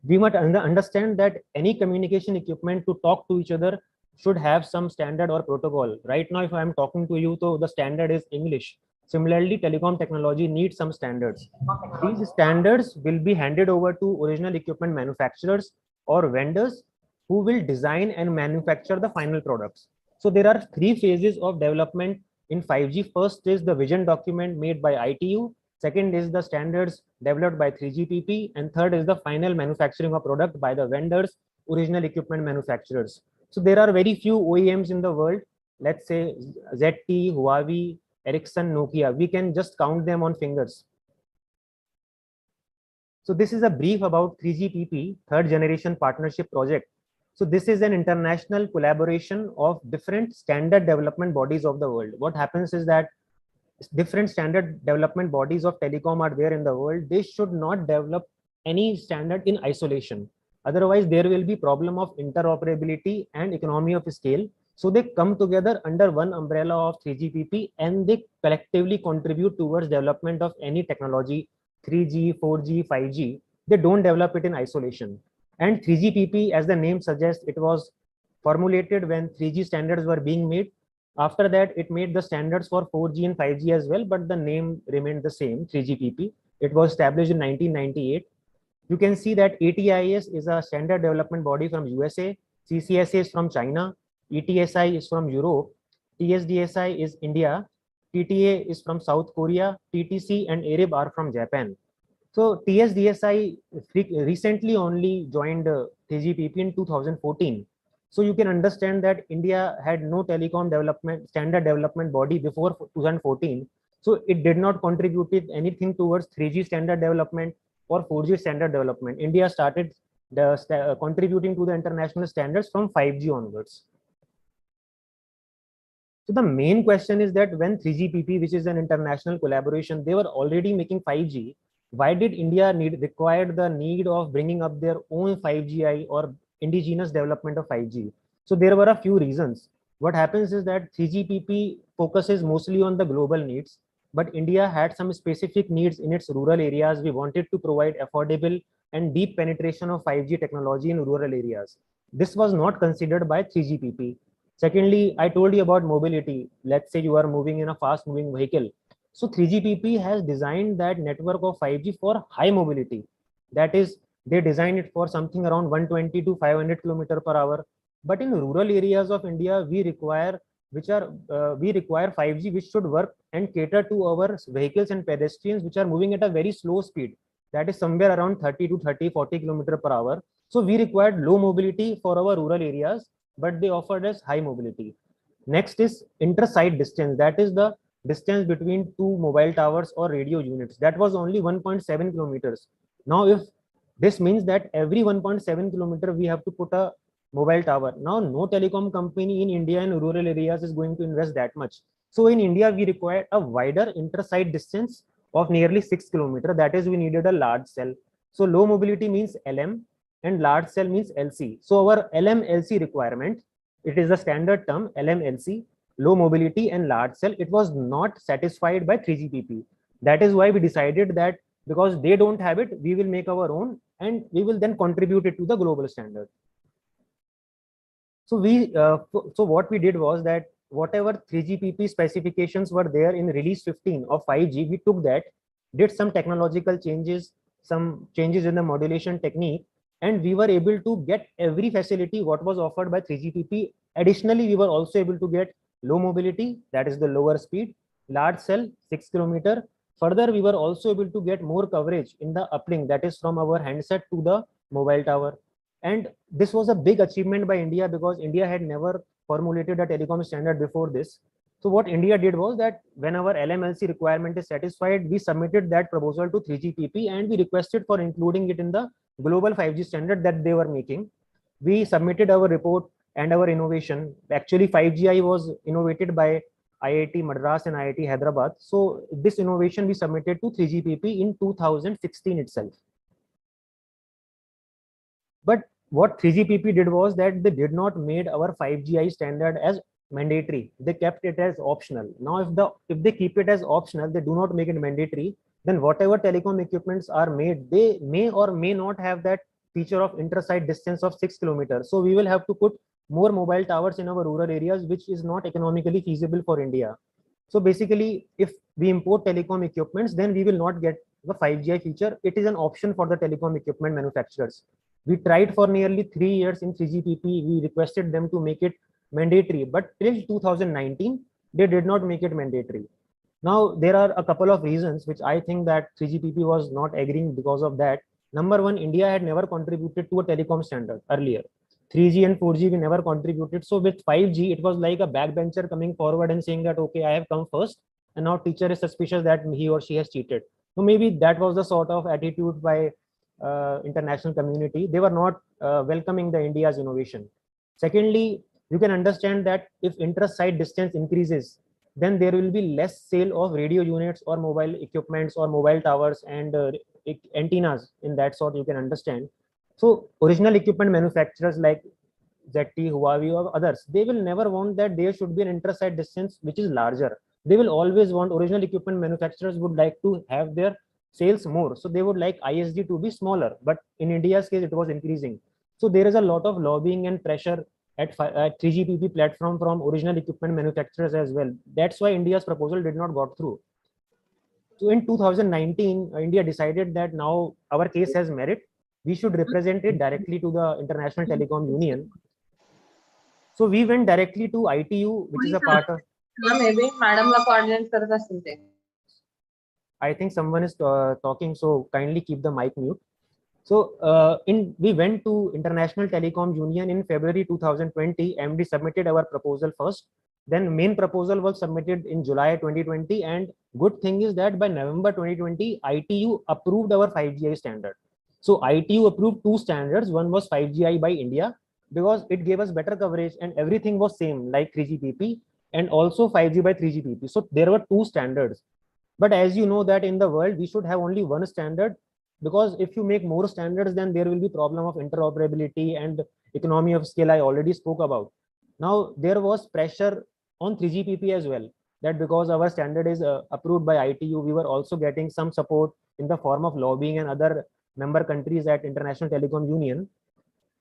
We must understand that any communication equipment to talk to each other should have some standard or protocol. Right now, if I am talking to you, so the standard is English. Similarly, telecom technology needs some standards. These standards will be handed over to original equipment manufacturers or vendors who will design and manufacture the final products. So there are three phases of development in 5G. First is the vision document made by ITU. Second is the standards developed by 3GPP. And third is the final manufacturing of product by the vendors, original equipment manufacturers. So there are very few OEMs in the world. Let's say ZTE, Huawei, Ericsson, Nokia. We can just count them on fingers. So this is a brief about 3GPP, Third Generation Partnership Project. So this is an international collaboration of different standard development bodies of the world. What happens is that different standard development bodies of telecom are there in the world. They should not develop any standard in isolation. Otherwise, there will be problem of interoperability and economy of scale. So they come together under one umbrella of 3GPP and they collectively contribute towards development of any technology, 3G, 4G, 5G. They don't develop it in isolation. And 3GPP, as the name suggests, it was formulated when 3G standards were being made. After that, it made the standards for 4G and 5G as well, but the name remained the same, 3GPP. It was established in 1998. You can see that ATIS is a standard development body from USA, CCSA is from China, ETSI is from Europe, TSDSI is India, TTA is from South Korea, TTC and ARIB are from Japan. So TSDSI recently only joined 3GPP in 2014. So you can understand that India had no telecom development standard development body before 2014. So it did not contribute anything towards 3G standard development or 4G standard development. India started contributing to the international standards from 5G onwards. So the main question is that when 3GPP, which is an international collaboration, they were already making 5G, why did India require the need of bringing up their own 5Gi or indigenous development of 5G? So there were a few reasons. What happens is that 3GPP focuses mostly on the global needs, but India had some specific needs in its rural areas. We wanted to provide affordable and deep penetration of 5G technology in rural areas. This was not considered by 3GPP. Secondly, I told you about mobility. Let's say you are moving in a fast moving vehicle. So 3GPP has designed that network of 5G for high mobility. That is, they designed it for something around 120 to 500 km/h. But in rural areas of India, we require 5G which should work and cater to our vehicles and pedestrians which are moving at a very slow speed. That is somewhere around 30 to 40 km/h. So we required low mobility for our rural areas, but they offered us high mobility. Next is inter-site distance. That is the distance between two mobile towers or radio units. That was only 1.7 kilometers. Now, if this means that every 1.7 kilometer we have to put a mobile tower. Now, no telecom company in India and rural areas is going to invest that much. So in India, we required a wider inter-site distance of nearly 6 kilometers. That is, we needed a large cell. So low mobility means LM and large cell means LC. So our LM-LC requirement, it is a standard term, LM-LC, low mobility and large cell, it was not satisfied by 3GPP. That is why we decided that because they don't have it, we will make our own and we will then contribute it to the global standard. So what we did was that whatever 3GPP specifications were there in release 15 of 5G, we took that, did some technological changes, some changes in the modulation technique, and we were able to get every facility what was offered by 3GPP. Additionally, we were also able to get low mobility, that is the lower speed, large cell 6 kilometer. Further, we were also able to get more coverage in the uplink, that is from our handset to the mobile tower. And this was a big achievement by India because India had never formulated a telecom standard before this. So what India did was that when our LMLC requirement is satisfied, we submitted that proposal to 3GPP and we requested for including it in the global 5G standard that they were making. We submitted our report and our innovation. Actually, 5GI was innovated by IIT Madras and IIT Hyderabad. So this innovation we submitted to 3GPP in 2016 itself. But what 3GPP did was that they did not made our 5GI standard as mandatory. They kept it as optional. Now, if they keep it as optional, they do not make it mandatory, then whatever telecom equipments are made, they may or may not have that feature of inter-site distance of 6 kilometers. So we will have to put more mobile towers in our rural areas, which is not economically feasible for India. So basically, if we import telecom equipments, then we will not get the 5GI feature. It is an option for the telecom equipment manufacturers. We tried for nearly 3 years in 3GPP. We requested them to make it mandatory, but till 2019, they did not make it mandatory. Now, there are a couple of reasons which I think that 3GPP was not agreeing because of that. Number one, India had never contributed to a telecom standard earlier. 3G and 4G we never contributed. So with 5G, it was like a backbencher coming forward and saying that, okay, I have come first, and now teacher is suspicious that he or she has cheated. So maybe that was the sort of attitude by international community. They were not welcoming the India's innovation. Secondly, you can understand that if inter-site distance increases, then there will be less sale of radio units or mobile equipments or mobile towers and antennas in that sort, you can understand. So original equipment manufacturers like ZTE, Huawei or others, they will never want that there should be an inter-site distance which is larger. They will always want, original equipment manufacturers would like to have their sales more. So they would like ISD to be smaller, but in India's case, it was increasing. So there is a lot of lobbying and pressure at 3GPP platform from original equipment manufacturers as well. That's why India's proposal did not go through. So in 2019, India decided that now our case has merit we should represent it directly to the International Telecom Union. So we went directly to ITU, which is a part of. I think someone is talking, so kindly keep the mic mute. So we went to International Telecom Union in February 2020, and we submitted our proposal first. Then main proposal was submitted in July 2020, and good thing is that by November 2020, ITU approved our 5GI standard. So ITU approved two standards. One was 5GI by India, because it gave us better coverage and everything was same like 3GPP, and also 5G by 3GPP. So there were two standards. But as you know that in the world, we should have only one standard, because if you make more standards, then there will be problem of interoperability and economy of scale I already spoke about. Now there was pressure on 3GPP as well, that because our standard is approved by ITU, we were also getting some support in the form of lobbying and other member countries at International Telecom Union.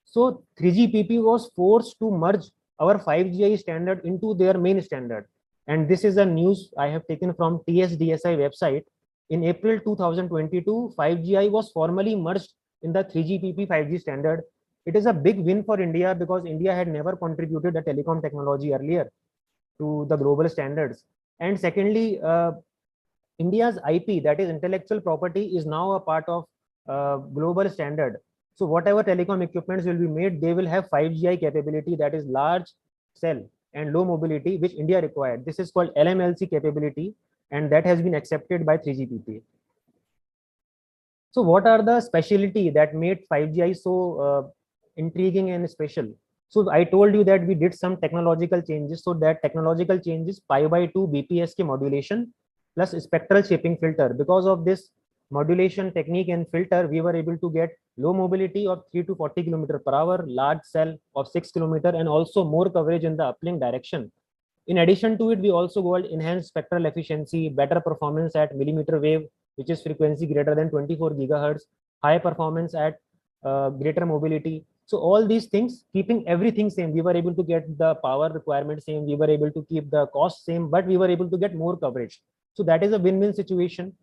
So 3GPP was forced to merge our 5GI standard into their main standard. And this is a news I have taken from TSDSI website. In April 2022, 5GI was formally merged in the 3GPP 5G standard. It is a big win for India, because India had never contributed a telecom technology earlier to the global standards. And secondly, India's IP, that is intellectual property, is now a part of global standard. So whatever telecom equipments will be made, they will have 5GI capability, that is large cell and low mobility, which India required. This is called LMLC capability, and that has been accepted by 3GPP. So what are the specialty that made 5GI so intriguing and special? So I told you that we did some technological changes. So that technological changes pi/2 BPSK modulation plus spectral shaping filter. Because of this modulation technique and filter, we were able to get low mobility of 3 to 40 km/h, large cell of 6 km, and also more coverage in the uplink direction. In addition to it, we also got enhanced spectral efficiency, better performance at millimeter wave, which is frequency greater than 24 GHz, high performance at greater mobility. So all these things, keeping everything same, we were able to get the power requirement same, we were able to keep the cost same, but we were able to get more coverage. So that is a win-win situation.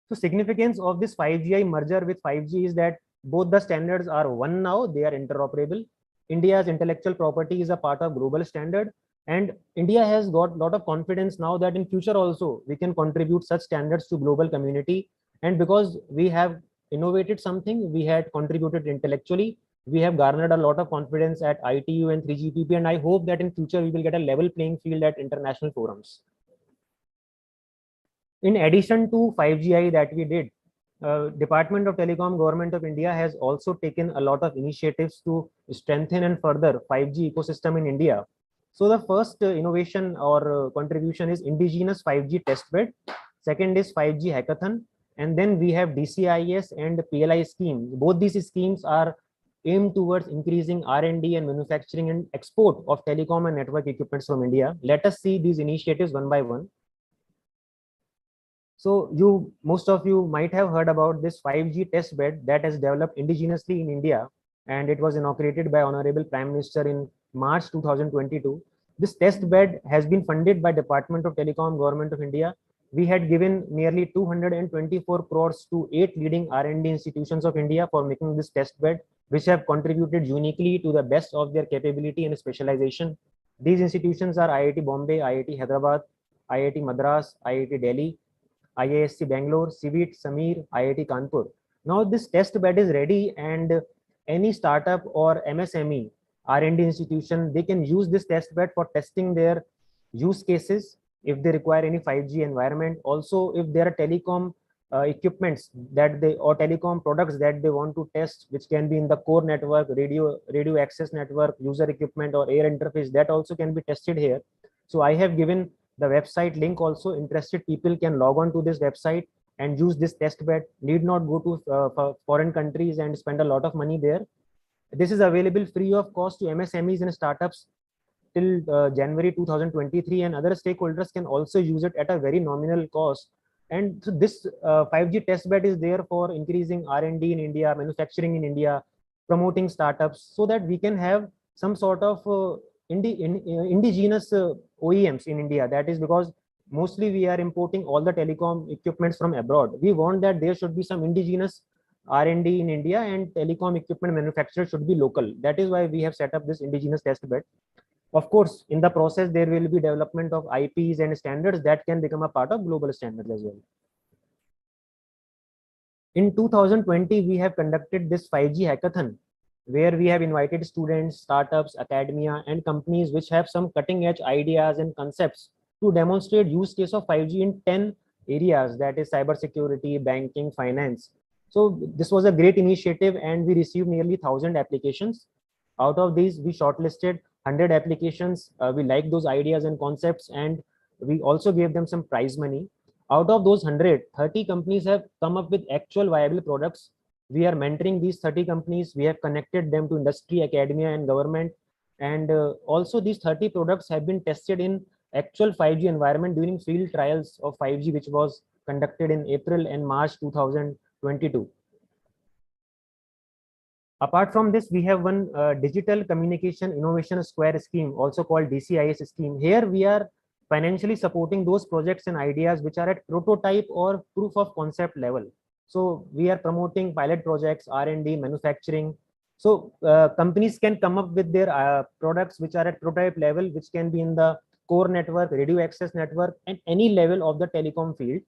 So significance of this 5GI merger with 5G is that both the standards are one now, they are interoperable. India's intellectual property is a part of global standard, and India has got a lot of confidence now that in future also we can contribute such standards to global community. And because we have innovated something, we had contributed intellectually, we have garnered a lot of confidence at ITU and 3GPP, and I hope that in future we will get a level playing field at international forums. In addition to 5GI that we did, Department of Telecom, Government of India has also taken a lot of initiatives to strengthen and further 5G ecosystem in India. So the first innovation or contribution is indigenous 5G testbed. Second is 5G hackathon. And then we have DCIS and PLI scheme. Both these schemes are aimed towards increasing R&D and manufacturing and export of telecom and network equipments from India. Let us see these initiatives one by one. So most of you might have heard about this 5G test bed that has developed indigenously in India, and it was inaugurated by Honorable Prime Minister in March 2022. This test bed has been funded by Department of Telecom, Government of India. We had given nearly 224 crores to 8 leading R&D institutions of India for making this test bed, which have contributed uniquely to the best of their capability and specialization. These institutions are IIT Bombay, IIT Hyderabad, IIT Madras, IIT Delhi, IISc Bangalore, CVIT, Samir, IIT Kanpur. Now this test bed is ready, and any startup or MSME R&D institution, they can use this test bed for testing their use cases if they require any 5G environment. Also, if there are telecom equipments that or telecom products that they want to test, which can be in the core network, radio access network, user equipment, or air interface, that also can be tested here. So I have given the website link also. Interested people can log on to this website and use this test bed. Need not go to foreign countries and spend a lot of money there. This is available free of cost to MSMEs and startups till January 2023, and other stakeholders can also use it at a very nominal cost. And so this 5G test bed is there for increasing R&D in India, manufacturing in India, promoting startups, so that we can have some sort of indigenous OEMs in India. That is because mostly we are importing all the telecom equipments from abroad. We want that there should be some indigenous R&D in India, and telecom equipment manufacturer should be local. That is why we have set up this indigenous test bed. Of course, in the process, there will be development of IPs and standards that can become a part of global standards as well. In 2020, we have conducted this 5G hackathon, where we have invited students, startups, academia, and companies which have some cutting edge ideas and concepts to demonstrate use case of 5G in 10 areas, that is cybersecurity, banking, finance. So this was a great initiative, and we received nearly 1,000 applications. Out of these, we shortlisted 100 applications. We liked those ideas and concepts, and we also gave them some prize money. Out of those 100, 30 companies have come up with actual viable products. We are mentoring these 30 companies. We have connected them to industry, academia, and government. And also these 30 products have been tested in actual 5G environment during field trials of 5G, which was conducted in April and March 2022. Apart from this, we have one Digital Communication Innovation Square scheme, also called DCIS scheme. Here we are financially supporting those projects and ideas which are at prototype or proof of concept level. So we are promoting pilot projects, R&D, manufacturing. So companies can come up with their products which are at prototype level, which can be in the core network, radio access network, and any level of the telecom field.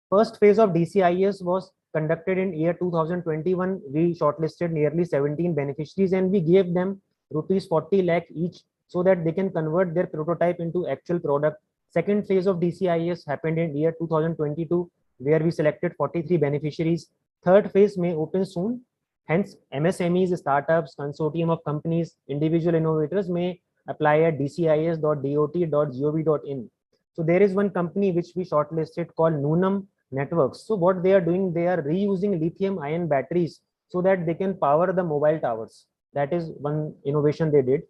First phase of DCIS was conducted in year 2021. We shortlisted nearly 17 beneficiaries, and we gave them rupees 40 lakh each, so that they can convert their prototype into actual product. Second phase of DCIS happened in year 2022, where we selected 43 beneficiaries. Third phase may open soon. Hence, MSMEs, startups, consortium of companies, individual innovators may apply at dcis.dot.gov.in. So there is one company which we shortlisted called Noonam Networks. So what they are doing, they are reusing lithium ion batteries so that they can power the mobile towers. That is one innovation they did.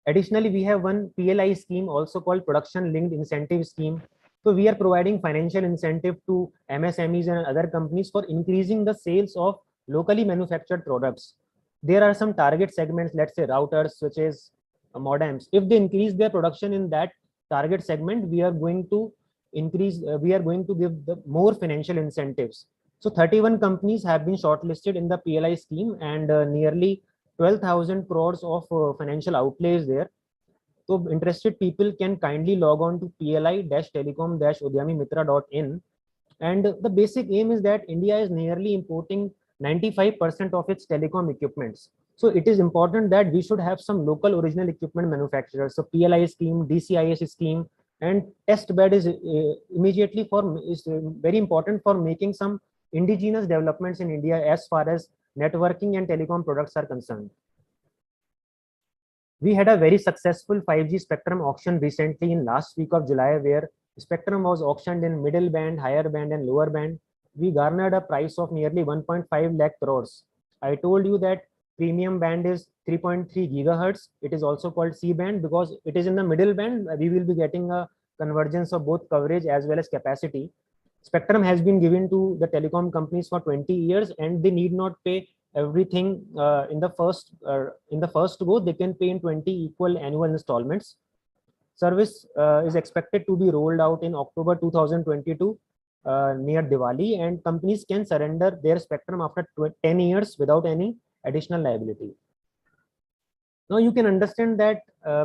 Additionally, we have one PLI scheme, also called Production Linked Incentive Scheme. So we are providing financial incentive to MSMEs and other companies for increasing the sales of locally manufactured products. There are some target segments, let's say routers, switches, modems. If they increase their production in that target segment, we are going to increase, we are going to give the more financial incentives. So 31 companies have been shortlisted in the PLI scheme, and nearly 12,000 crores of financial outlays there. So interested people can kindly log on to pli-telecom-udyamimitra.in. And the basic aim is that India is nearly importing 95% of its telecom equipments. So it is important that we should have some local original equipment manufacturers. So PLI scheme, DCIS scheme, and test bed is immediately is very important for making some indigenous developments in India as far as networking and telecom products are concerned. We had a very successful 5G spectrum auction recently in last week of July, where spectrum was auctioned in middle band, higher band, and lower band. We garnered a price of nearly 1.5 lakh crores. I told you that premium band is 3.3 gigahertz. It is also called C band because it is in the middle band. We will be getting a convergence of both coverage as well as capacity. Spectrum has been given to the telecom companies for 20 years, and they need not pay everything in the first go. They can pay in 20 equal annual installments. Service is expected to be rolled out in October 2022 near Diwali, and companies can surrender their spectrum after 10 years without any additional liability. Now you can understand that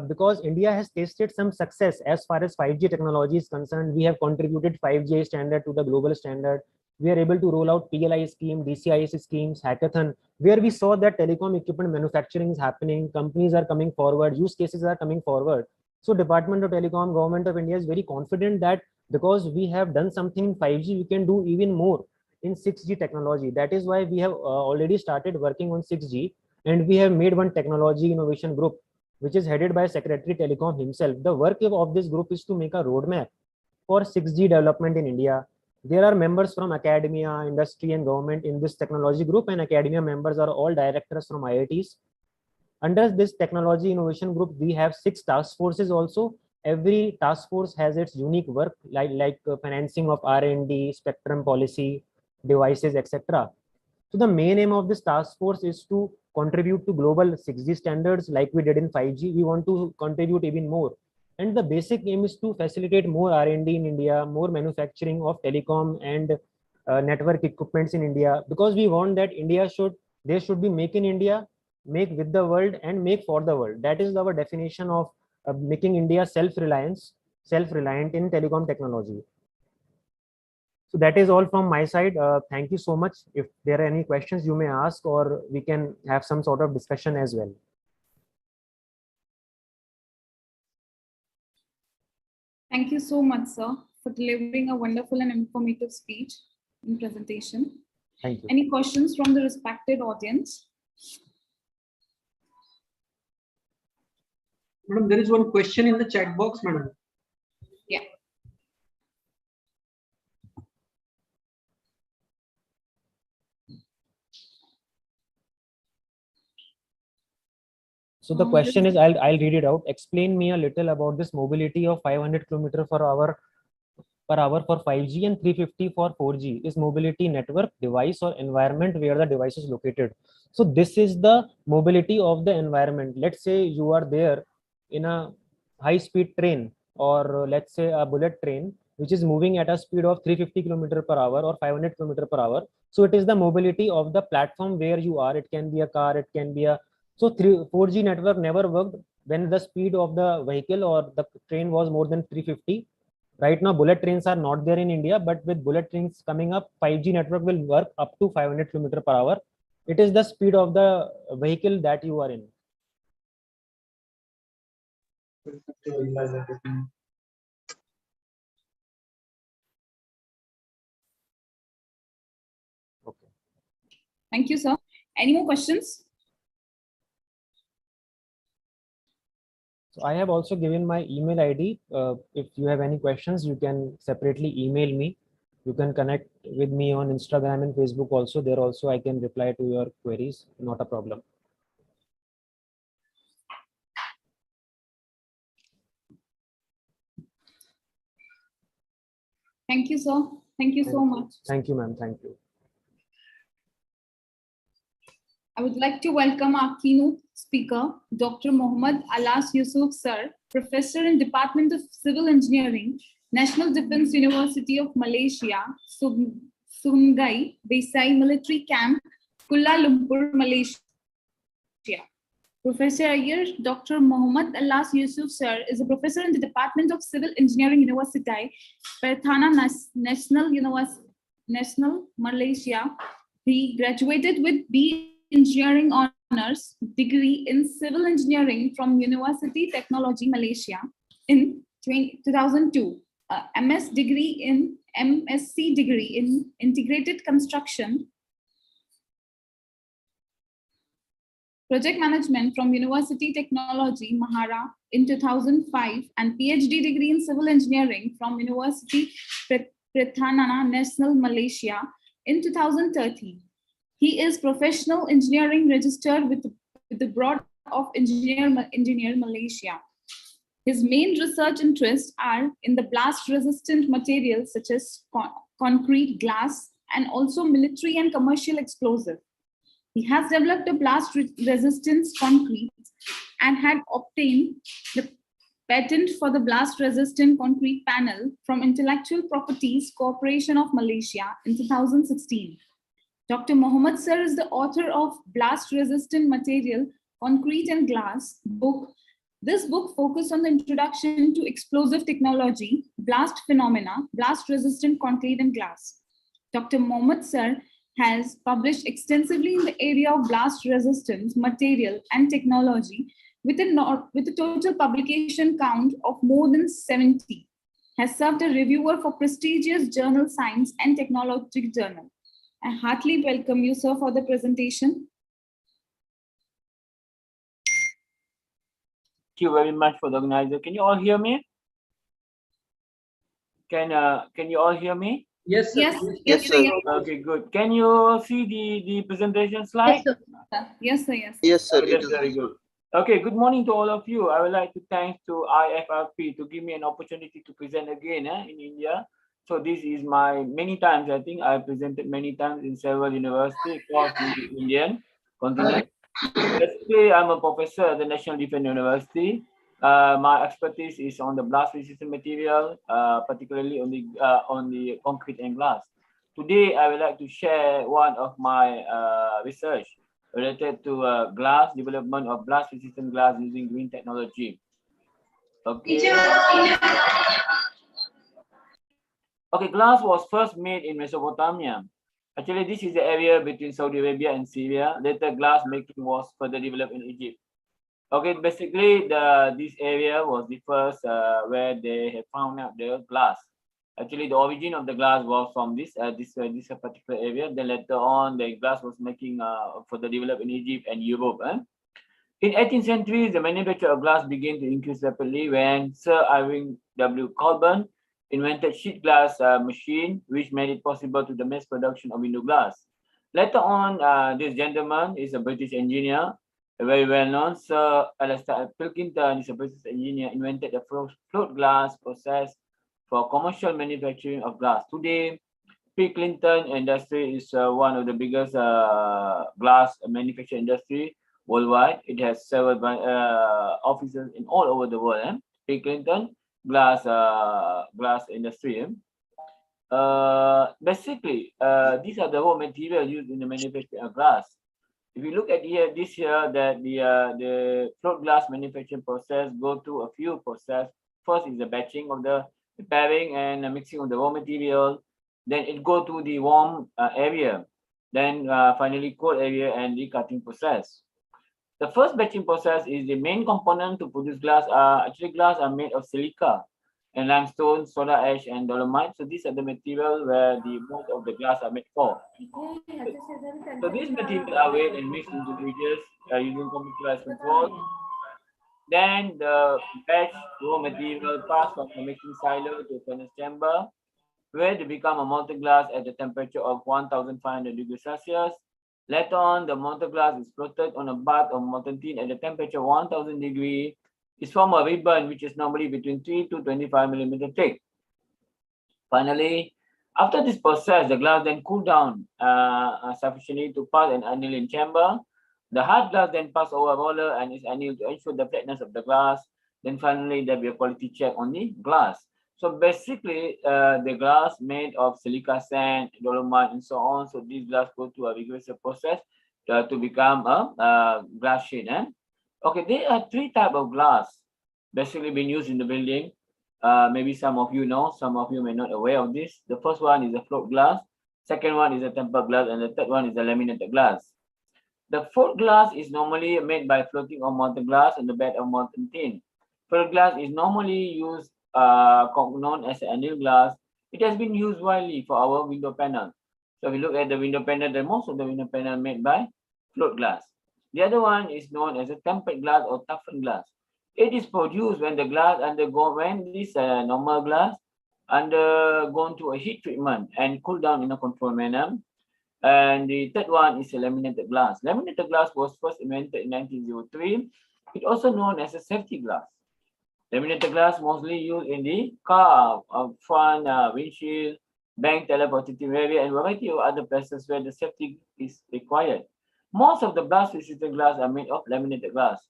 because India has tasted some success as far as 5G technology is concerned, we have contributed 5G standard to the global standard. We are able to roll out PLI scheme, DCIS schemes, hackathon, where we saw that telecom equipment manufacturing is happening, companies are coming forward, use cases are coming forward. So Department of Telecom, Government of India is very confident that because we have done something in 5G, we can do even more in 6G technology. That is why we have already started working on 6G, and we have made one technology innovation group, which is headed by Secretary Telecom himself. The work of this group is to make a roadmap for 6G development in India. There are members from academia, industry, and government in this technology group, and academia members are all directors from IITs. Under this technology innovation group, we have 6 task forces also. Every task force has its unique work, like financing of R&D, spectrum policy, devices, etc. So the main aim of this task force is to contribute to global 6G standards like we did in 5G. We want to contribute even more. And the basic aim is to facilitate more R&D in India, more manufacturing of telecom and network equipments in India, because we want that there should be make in India, make with the world, and make for the world. That is our definition of making India self-reliant in telecom technology. So that is all from my side. Thank you so much. If there are any questions, you may ask, or we can have some sort of discussion as well. Thank you so much, sir, for delivering a wonderful and informative speech and presentation. Thank you. Any questions from the respected audience? Madam, there is one question in the chat box, madam. Yeah. So the question is, I'll read it out. Explain me a little about this mobility of 500 km per hour for 5G and 350 for 4G. Is mobility network, device, or environment where the device is located? So this is the mobility of the environment. Let's say you are there in a high-speed train, or let's say a bullet train, which is moving at a speed of 350 km per hour or 500 km per hour. So it is the mobility of the platform where you are. It can be a car, it can be a 4G network never worked when the speed of the vehicle or the train was more than 350. Right now, bullet trains are not there in India, but with bullet trains coming up, 5G network will work up to 500 km per hour. It is the speed of the vehicle that you are in. Okay. Thank you, sir. Any more questions? So I have also given my email ID. If you have any questions, you can separately email me. You can connect with me on Instagram and Facebook also. There also I can reply to your queries. Not a problem. Thank you, sir. Thank you so much. Thank you, ma'am. Thank you. I would like to welcome our keynote speaker, Dr. Mohammad Alas Yusuf, sir, Professor in Department of Civil Engineering, National Defense University of Malaysia, Sungai Besai Military Camp, Kuala Lumpur, Malaysia. Professor Ayer, Dr. Mohammad Alas Yusuf, sir, is a professor in the Department of Civil Engineering University, Terna National, Malaysia. He graduated with B Engineering Honors degree in Civil Engineering from University Technology Malaysia in 2002. MSc degree in Integrated Construction Project Management from University Technology Mahara in 2005, and PhD degree in Civil Engineering from University Terna National Malaysia in 2013. He is professional engineering registered with the Board of Engineer Malaysia. His main research interests are in the blast-resistant materials such as concrete, glass, and also military and commercial explosive. He has developed a blast-resistance concrete and had obtained the patent for the blast-resistant concrete panel from Intellectual Properties Corporation of Malaysia in 2016. Dr. Mohammad sir is the author of Blast-Resistant Material, Concrete and Glass book. This book focuses on the introduction to explosive technology, blast phenomena, blast-resistant concrete and glass. Dr. Mohammad sir has published extensively in the area of blast-resistant material and technology with a total publication count of more than 70. Has served a reviewer for prestigious journal Science and Technology Journal. I heartily welcome you, sir, for the presentation. Thank you very much for the organizer. Can you all hear me? Can you all hear me? Yes, sir. Yes, sir. Okay, good. Can you see the presentation slide? Yes, sir. Yes, sir. Yes, sir. Okay, that's very good. Okay, good morning to all of you. I would like to thank to IFERP to give me an opportunity to present again in India. So this is my many times, I think I presented many times in several universities across the Indian continent. Basically, I'm a professor at the National Defense University. My expertise is on the blast resistant material, particularly on the concrete and glass. Today, I would like to share one of my research related to glass development of blast resistant glass using green technology. Okay. Okay, glass was first made in Mesopotamia. Actually, this is the area between Saudi Arabia and Syria. Later, glass making was further developed in Egypt. Okay, basically, this area was the first where they have found out the glass. Actually, the origin of the glass was from this particular area. Then later on, the glass was making further developed in Egypt and Europe. In 18th century, the manufacture of glass began to increase rapidly when Sir Irving W. Colburn invented sheet glass machine, which made it possible to the mass production of window glass. Later on, this gentleman is a British engineer, very well known. Sir Alistair Pilkington is a British engineer, invented the float glass process for commercial manufacturing of glass. Today, Pilkington industry is one of the biggest glass manufacturing industry worldwide. It has several offices in all over the world. Pilkington glass industry. Basically, these are the raw material used in the manufacturing of glass. If you look at here, that the float glass manufacturing process go through a few processes. First is the batching of the preparing and the mixing of the raw material. Then it go to the warm area. Then finally cold area and the cutting process. The first batching process is the main component to produce glass. Actually, glass are made of silica and limestone, soda ash, and dolomite. So these are the material where the most of the glass are made for. So these materials are weighed and mixed into bridges using computerized control. Then the batch raw material pass from the mixing silo to furnace chamber, where they become a molten glass at the temperature of 1,500 degrees Celsius. Later on, the molten glass is floated on a bath of molten tin at the temperature 1,000 degrees. It's from a ribbon, which is normally between 3 to 25 millimeter thick. Finally, after this process, the glass then cool down sufficiently to pass an annealing chamber. The hard glass then pass over a roller and is annealed to ensure the flatness of the glass. Then finally, there will be a quality check on the glass. So basically, the glass made of silica sand, dolomite, and so on. So these glass go through a rigorous process to become a glass sheet. Okay, there are three types of glass basically being used in the building. Maybe some of you know, some of you may not aware of this. The first one is a float glass. Second one is a tempered glass, and the third one is a laminated glass. The float glass is normally made by floating on molten glass on the bed of molten tin. Float glass is normally used known as annealed glass. It has been used widely for our window panel. So we look at the window panel, then most of the window panel made by float glass. The other one is known as a tempered glass or toughened glass. It is produced when the glass when this normal glass undergone to a heat treatment and cool down in a controlled manner. And the third one is a laminated glass. Laminated glass was first invented in 1903. It's also known as a safety glass. Laminated glass mostly used in the car, front windshield, bank, teleportative area, and variety of other places where the safety is required. Most of the blast resistant glass are made of laminated glass.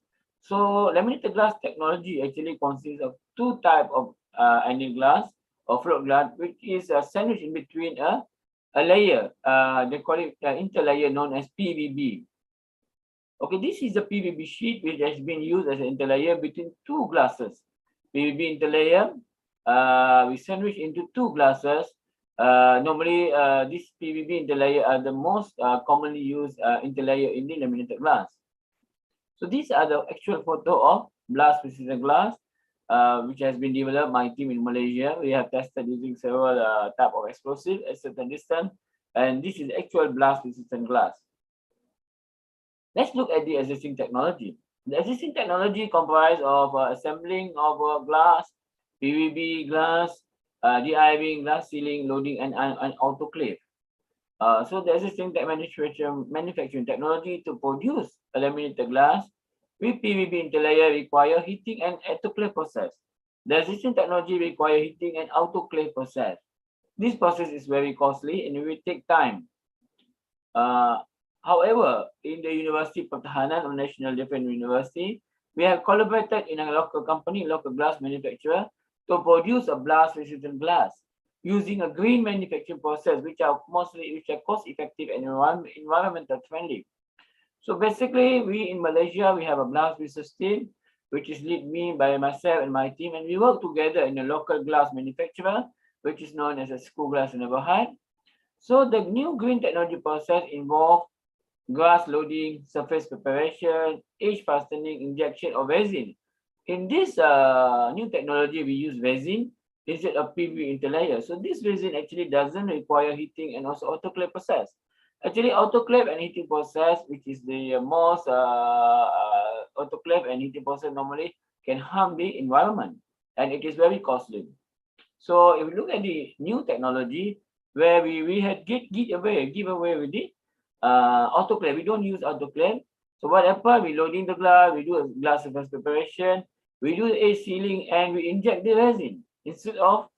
So laminated glass technology actually consists of two types of annealed glass or float glass, which is sandwiched in between a layer. They call it interlayer known as PVB. Okay, this is the PVB sheet which has been used as an interlayer between two glasses. PVB interlayer, we sandwich into two glasses. Normally, this PVB interlayer are the most commonly used interlayer in the laminated glass. So these are the actual photo of blast resistant glass, which has been developed by my team in Malaysia. We have tested using several type of explosive at certain distance, and this is actual blast resistant glass. Let's look at the existing technology. The existing technology comprises of assembling of glass, PVB glass, de-ironing, glass sealing, loading, and autoclave. So the existing manufacturing technology to produce a laminated glass with PVB interlayer require heating and autoclave process. The existing technology require heating and autoclave process. This process is very costly and it will take time. However, in the University Pertahanan of National Defence University, we have collaborated in a local company, local glass manufacturer, to produce a blast-resistant glass using a green manufacturing process, which are cost-effective and environmental friendly. So basically, we in Malaysia, we have a blast research team, which is led by myself and my team, and we work together in a local glass manufacturer, which is known as a School Glass Neighborhood. So the new green technology process involves glass loading, surface preparation, edge fastening, injection of resin. In this new technology, we use resin instead of PV interlayer. So this resin actually doesn't require heating and also autoclave process. Actually, autoclave and heating process, which is the most autoclave and heating process normally can harm the environment, and it is very costly. So if you look at the new technology, where we had give away with the autoclave. We don't use autoclave. So what happens? We loading the glass, we do a glass surface preparation, we do edge sealing, and we inject the resin instead of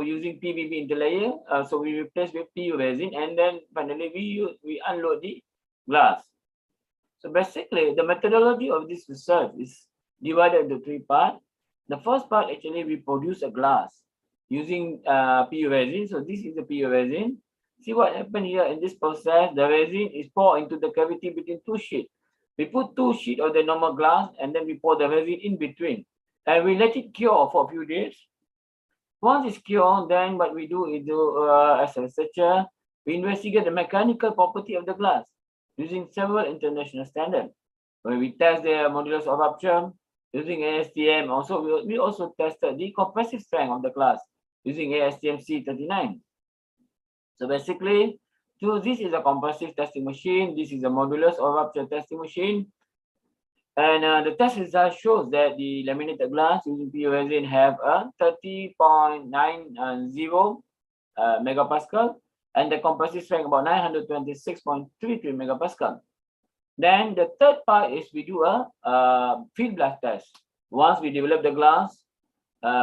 using PVB interlayer. So we replace with PU resin, and then finally we unload the glass. So basically, the methodology of this research is divided into three parts. The first part, actually, we produce a glass using PU resin. So this is the PU resin. See what happened here in this process. The resin is poured into the cavity between two sheets. We put two sheets of the normal glass, and then we pour the resin in between, and we let it cure for a few days. Once it's cured, then what we do is as a researcher, we investigate the mechanical property of the glass using several international standards. When we test the modulus of rupture using ASTM, we also tested the compressive strength of the glass using ASTM C39. So basically, this is a compressive testing machine. This is a modulus of rupture testing machine. And the test result shows that the laminated glass using PU resin have a 30.90 megapascal, and the compressive strength about 926.33 megapascal. Then the third part is we do a field blast test. Once we develop the glass,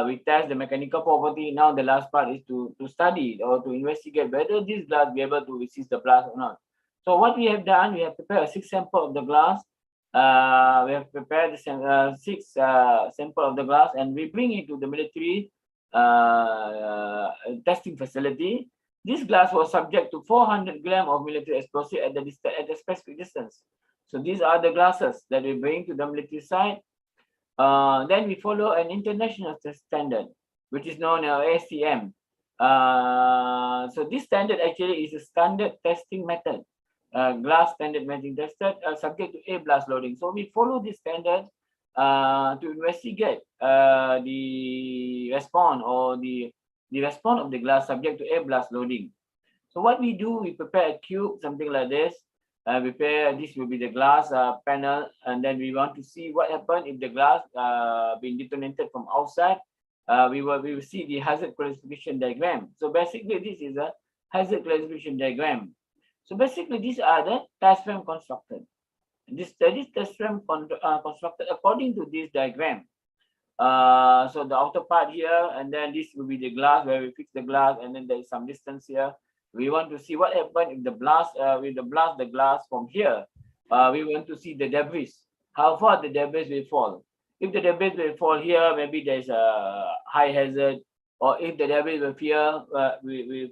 we test the mechanical property. Now the last part is to study or to investigate whether this glass be able to resist the blast or not. So what we have done, we have prepared a 6 sample of the glass. We have prepared the 6 sample of the glass, and we bring it to the military testing facility. This glass was subject to 400 grams of military explosive at the specific distance. So these are the glasses that we bring to the military site. Then we follow an international standard, which is known as ASTM. So this standard actually is a standard testing method. Glass standard measuring tested subject to air blast loading. So we follow this standard to investigate the response or the response of the glass subject to air blast loading. So what we do, we prepare a cube, something like this. This will be the glass panel, and then we want to see what happens if the glass being detonated from outside. We will see the hazard classification diagram. So basically, this is a hazard classification diagram. So basically, these are the test frame constructed. This test frame constructed according to this diagram. So the outer part here, and then this will be the glass where we fix the glass, and then there is some distance here. We want to see what happens if the blast, the glass from here. We want to see the debris, how far the debris will fall. If the debris will fall here, maybe there's a high hazard, or if the debris will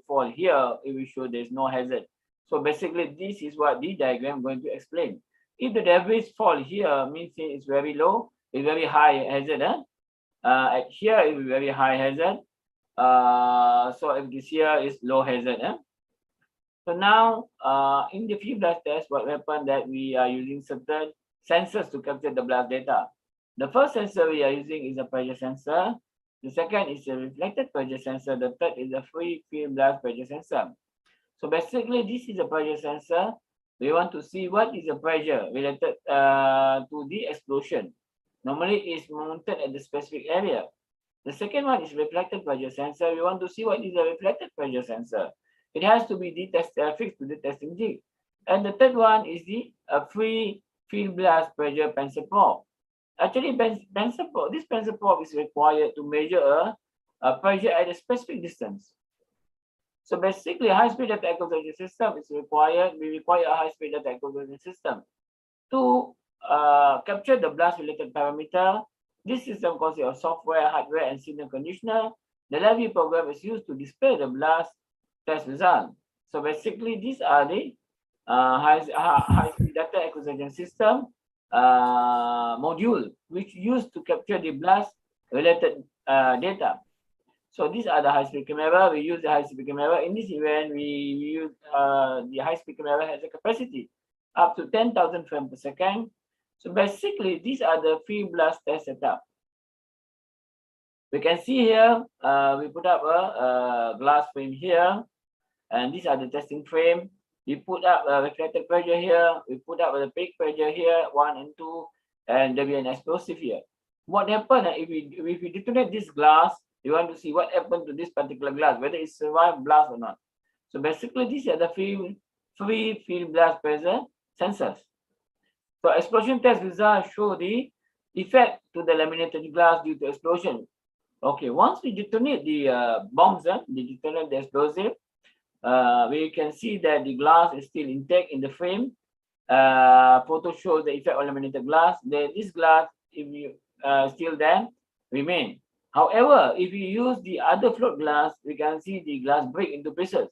fall here, it will show there's no hazard. So basically, this is what the diagram is going to explain. If the debris fall here, means it's very low, it's very high hazard. At here, it will be very high hazard. So if this here is low hazard. So now, in the field blast test, what happened that we are using certain sensors to capture the blast data. The first sensor we are using is a pressure sensor. The second is a reflected pressure sensor. The third is a free field blast pressure sensor. So basically, this is a pressure sensor. We want to see what is the pressure related to the explosion. Normally, it's mounted at the specific area. The second one is reflected pressure sensor. We want to see what is the reflected pressure sensor. It has to be fixed to the testing jig. And the third one is the free field blast pressure pencil probe. Actually, this pencil probe is required to measure a pressure at a specific distance. So basically, a high-speed data acquisition system is required. We require a high-speed data acquisition system to capture the blast related parameter. This system consists of software, hardware, and signal conditioner. The Levy program is used to display the blast test result. So basically, these are the high-speed data acquisition system module, which used to capture the blast related data. So these are the high-speed camera. We use the high-speed camera. In this event, we use the high-speed camera has a capacity up to 10,000 frames per second. So basically, these are the free blast test setup. We can see here, we put up a glass frame here, and these are the testing frame. We put up a reflected pressure here. We put up a peak pressure here, 1 and 2, and there will be an explosive here. What happened if we detonate this glass? You want to see what happened to this particular glass, whether it survived blast or not. So basically, these are the free field blast pressure sensors. So explosion test results show the effect to the laminated glass due to explosion. Okay, once we detonate the bombs, we detonate the explosive, we can see that the glass is still intact in the frame. Photo shows the effect on laminated glass. This glass, if you still there, remain. However, if you use the other float glass, we can see the glass break into pieces.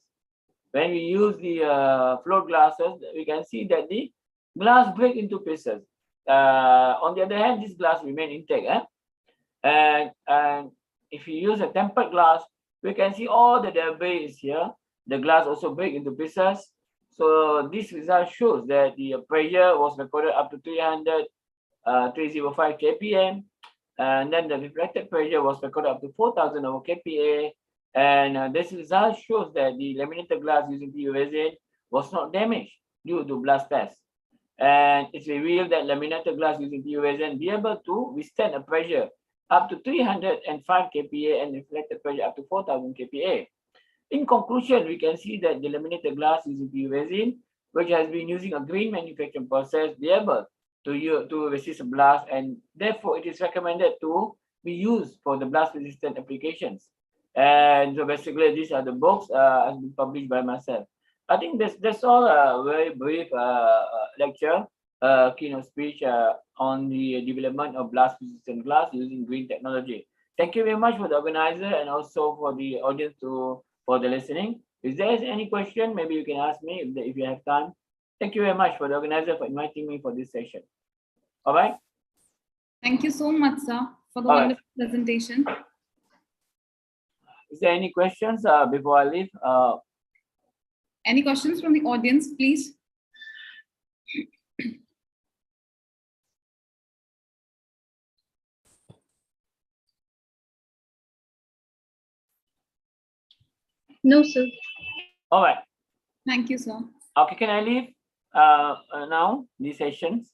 When we use the float glasses, we can see that the glass break into pieces. On the other hand, this glass remain intact. And if you use a tempered glass, we can see all the debris is here. The glass also break into pieces. So this result shows that the pressure was recorded up to 305 kPa. And then the reflected pressure was recorded up to 4,000 over kPa. And this result shows that the laminated glass using PU resin was not damaged due to blast test. And it's revealed that laminated glass using PU resin be able to withstand a pressure up to 305 kPa and reflected pressure up to 4,000 kPa. In conclusion, we can see that the laminated glass using PU resin, which has been using a green manufacturing process, be able to resist a blast, and therefore it is recommended to be used for the blast resistant applications. And so basically, these are the books has been published by myself. I think that's all a very brief lecture, keynote speech on the development of blast resistant glass using green technology. Thank you very much for the organizer and also for the audience for the listening. If there is any question, maybe you can ask me if you have time. Thank you very much for the organizer for inviting me for this session. All right. Thank you so much, sir, for the wonderful presentation. Is there any questions before I leave? Any questions from the audience, please? No, sir. All right. Thank you, sir. Okay, can I leave now these sessions?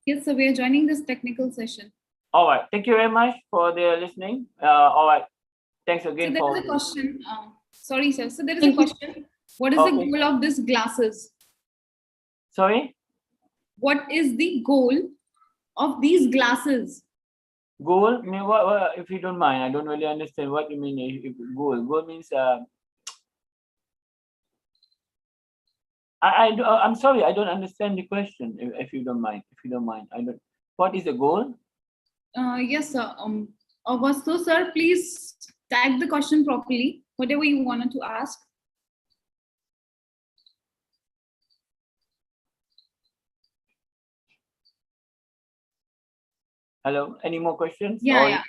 Yes, sir, we are joining this technical session. All right. Thank you very much for the listening. All right. Thanks again. So there is a question. Sorry, sir. So there is a question. What is the goal of these glasses? Sorry? What is the goal of these glasses? Goal? I mean, what, if you don't mind, I don't really understand what you mean. If goal. Goal means I'm sorry, I don't understand the question. If you don't mind, I don't. What is the goal? Yes, sir. So, sir, please tag the question properly. Whatever you wanted to ask. Hello. Any more questions? Yeah.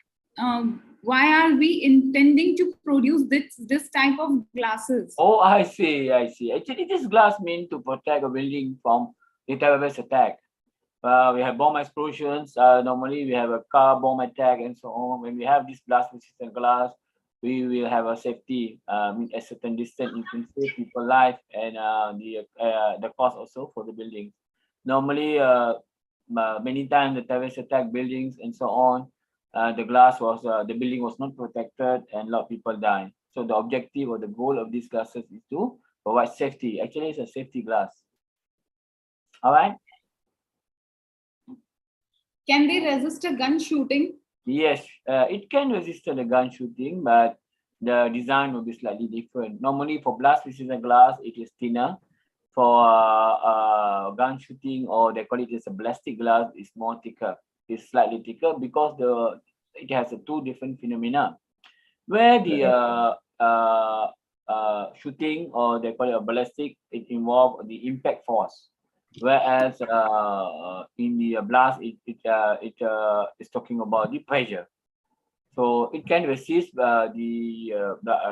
Why are we intending to produce this type of glasses? Oh, I see. Actually, this glass meant to protect a building from the terrorist attack. We have bomb explosions. Normally, we have a car bomb attack and so on. When we have this blast-resistant glass, we will have a safety. At a certain distance, you can save people's life and the cost also for the building. Normally, many times the terrorists attack buildings and so on. The building was not protected and a lot of people died. So the objective or the goal of these glasses is to provide safety. Actually, it's a safety glass. All right. Can they resist a gun shooting? Yes, it can resist the gun shooting, but the design will be slightly different. Normally for blast resistant glass, it is thinner. for gun shooting, or they call it as a ballistic glass, is more thicker. It's slightly thicker because it has two different phenomena. Where the shooting, or they call it a ballistic, it involves the impact force. Whereas in the blast, it is talking about the pressure. So it can resist the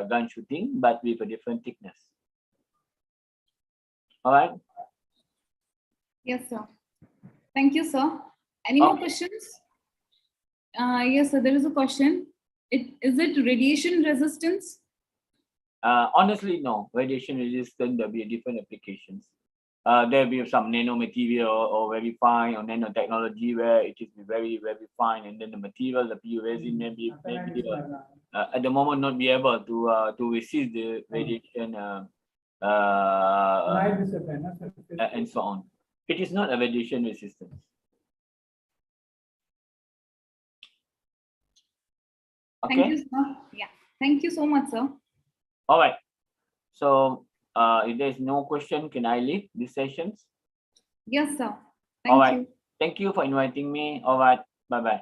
gun shooting, but with a different thickness. All right. Yes, sir. Thank you, sir. Any more questions? Yes, sir. There is a question. Is it radiation resistance? Honestly, no. Radiation resistant, there'll be different applications. There'll be some nanomaterial or very fine, or nanotechnology where it is very, very fine, and then the material, the PU resin, maybe at the moment not be able to resist the radiation and so on. It is not a radiation resistance. Okay. Thank you, sir. Yeah. Thank you so much, sir. All right. So if there's no question, can I leave these sessions? Yes, sir. All right. You. Thank you for inviting me. All right. Bye-bye.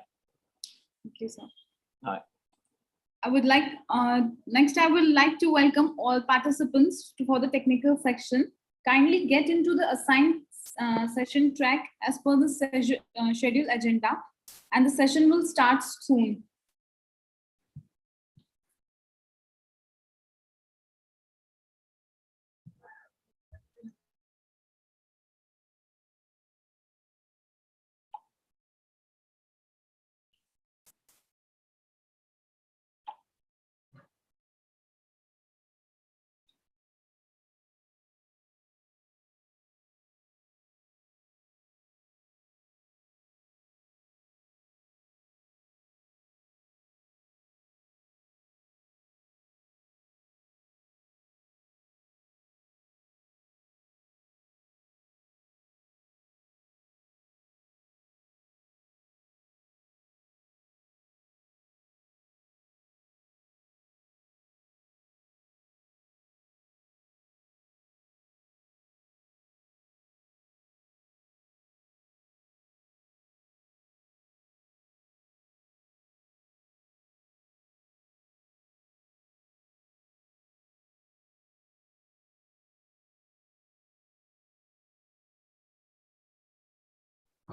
Thank you, sir. All right. I would like, next I would like to welcome all participants for the technical section. Kindly get into the assigned session track as per the schedule agenda, and the session will start soon.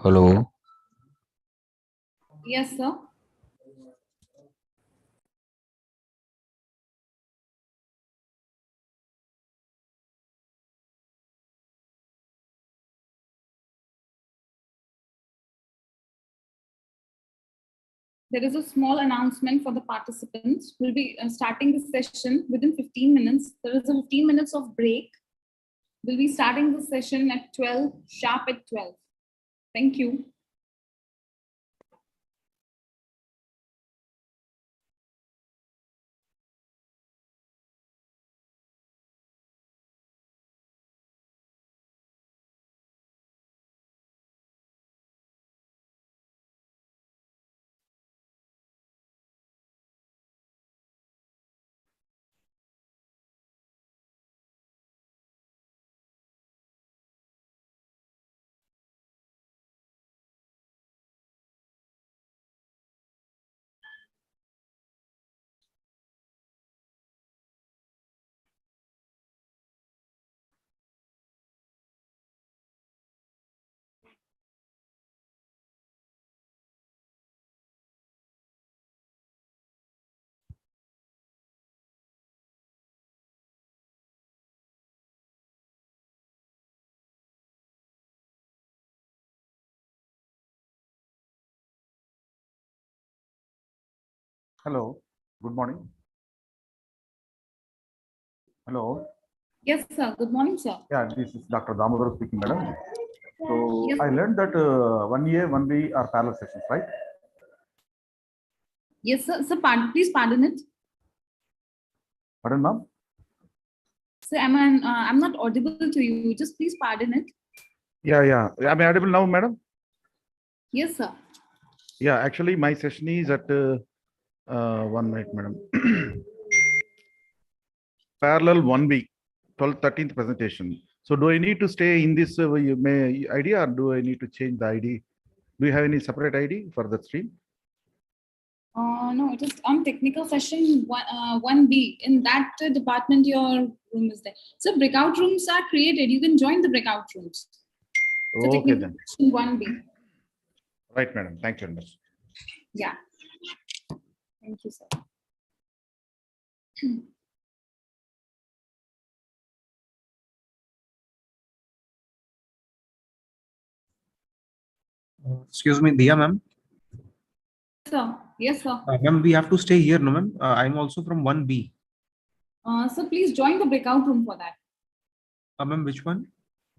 Hello. Yes, sir. There is a small announcement for the participants. We'll be starting the session within 15 minutes. There is a 15 minutes of break. We'll be starting the session at 12, sharp at 12. Thank you. Hello, good morning. Hello. Yes, sir. Good morning, sir. Yeah, this is Dr. Damodar speaking, madam. So Yes. I learned that 1A, 1B are parallel sessions, right? Yes, sir. Sir, please pardon it. Pardon, ma'am? Sir, I'm not audible to you. Just please pardon it. Yeah. Am I audible now, madam? Yes, sir. Yeah, actually, my session is at 1 minute, madam. Parallel 1B, 13th presentation. So do I need to stay in this ID, or do I need to change the ID? Do you have any separate ID for the stream? No, it is on technical session 1B. In that department, your room is there. So breakout rooms are created. You can join the breakout rooms. So Okay technical then. session 1B. Right, madam. Thank you very much. Yeah. Thank you, sir. Excuse me, Diya ma'am. Sir, yes, sir. Ma'am, we have to stay here, no ma'am. I'm also from 1B. So please join the breakout room for that. Ma'am, which one?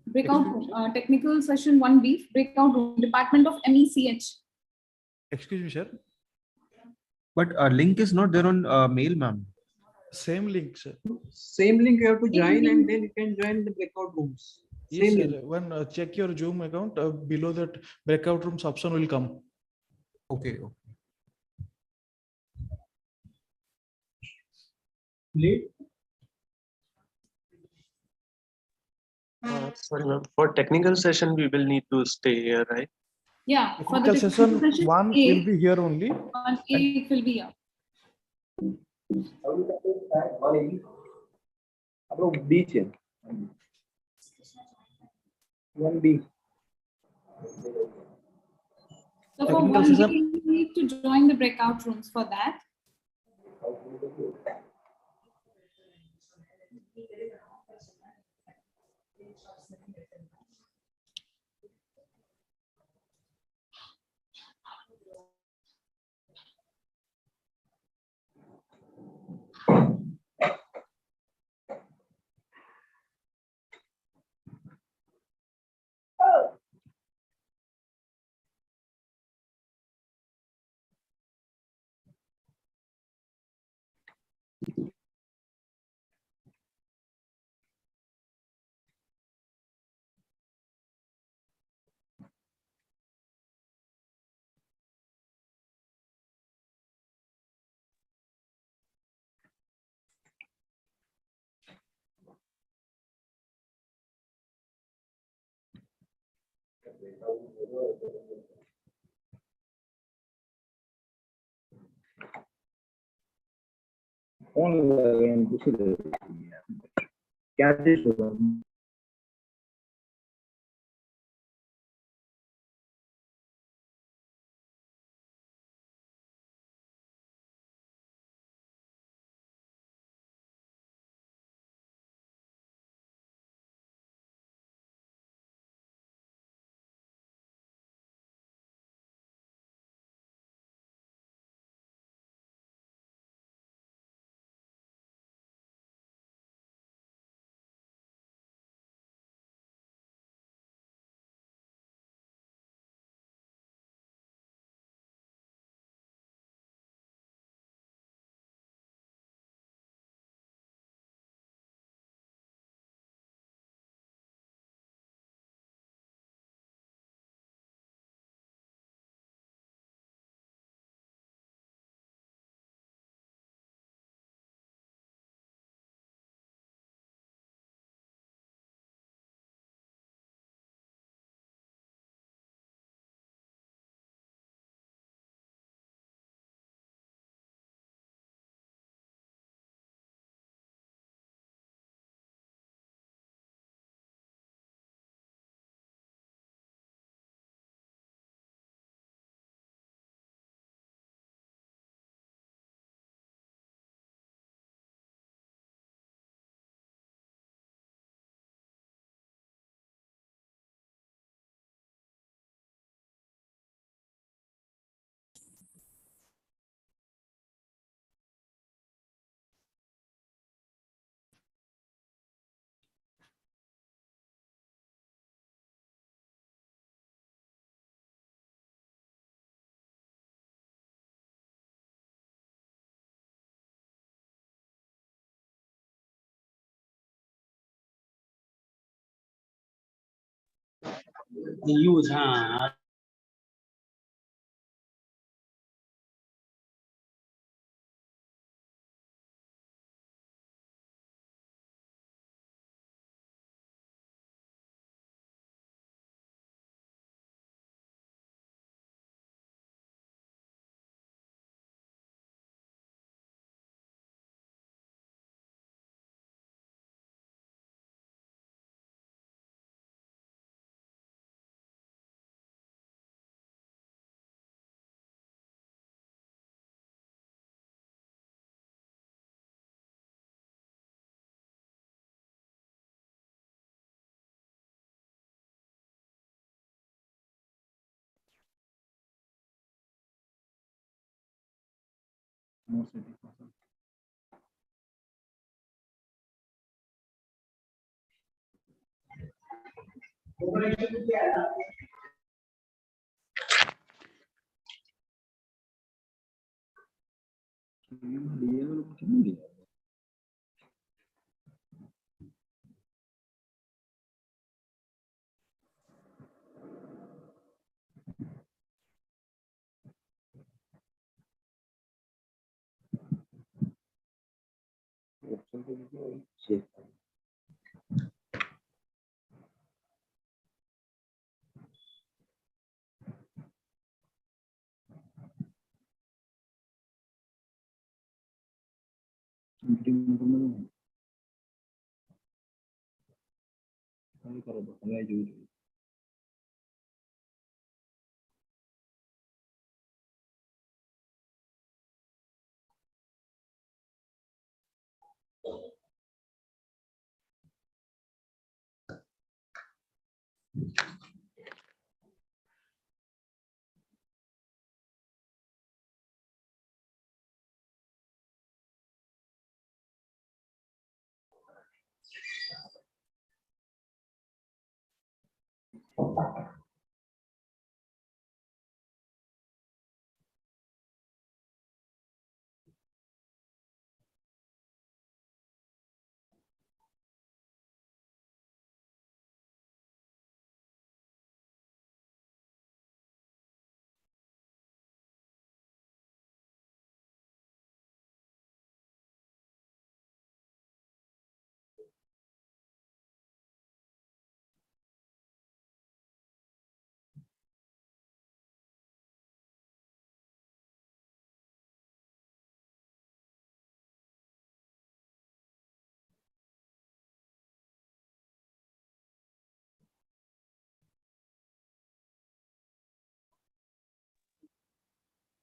Breakout room, technical session 1B, breakout room, Department of MECH. Excuse me, sir. But link is not there on mail, ma'am. Same link, sir. Same link you have to join, and then you can join the breakout rooms. Yes, Same sir. link. When check your Zoom account, below that breakout rooms option will come. Okay. Sorry, ma'am. For technical session, we will need to stay here, right? Yeah, for the Technical technical session session 1 A, will be here only. on A it will be here. So for Technical 1B, session. you need to join the breakout rooms for that. use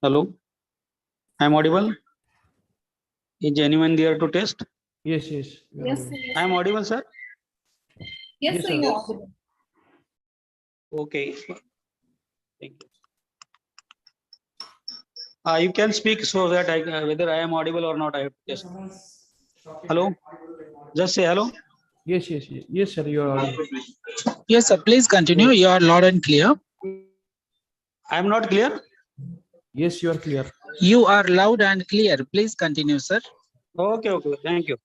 Hello, I'm audible. Is anyone there to test? Yes, yes. Yes, sir. Yes, I'm sir. audible, sir. Yes, sir, you are audible. Okay. Thank you. You can speak so that whether I am audible or not, I have to test. Hello. Just say hello. Yes, yes, yes, yes, sir. You are audible. Yes, sir. Please continue. You are loud and clear. I am not clear. Yes, you are clear. You are loud and clear. Please continue, sir. Okay, okay. Thank you.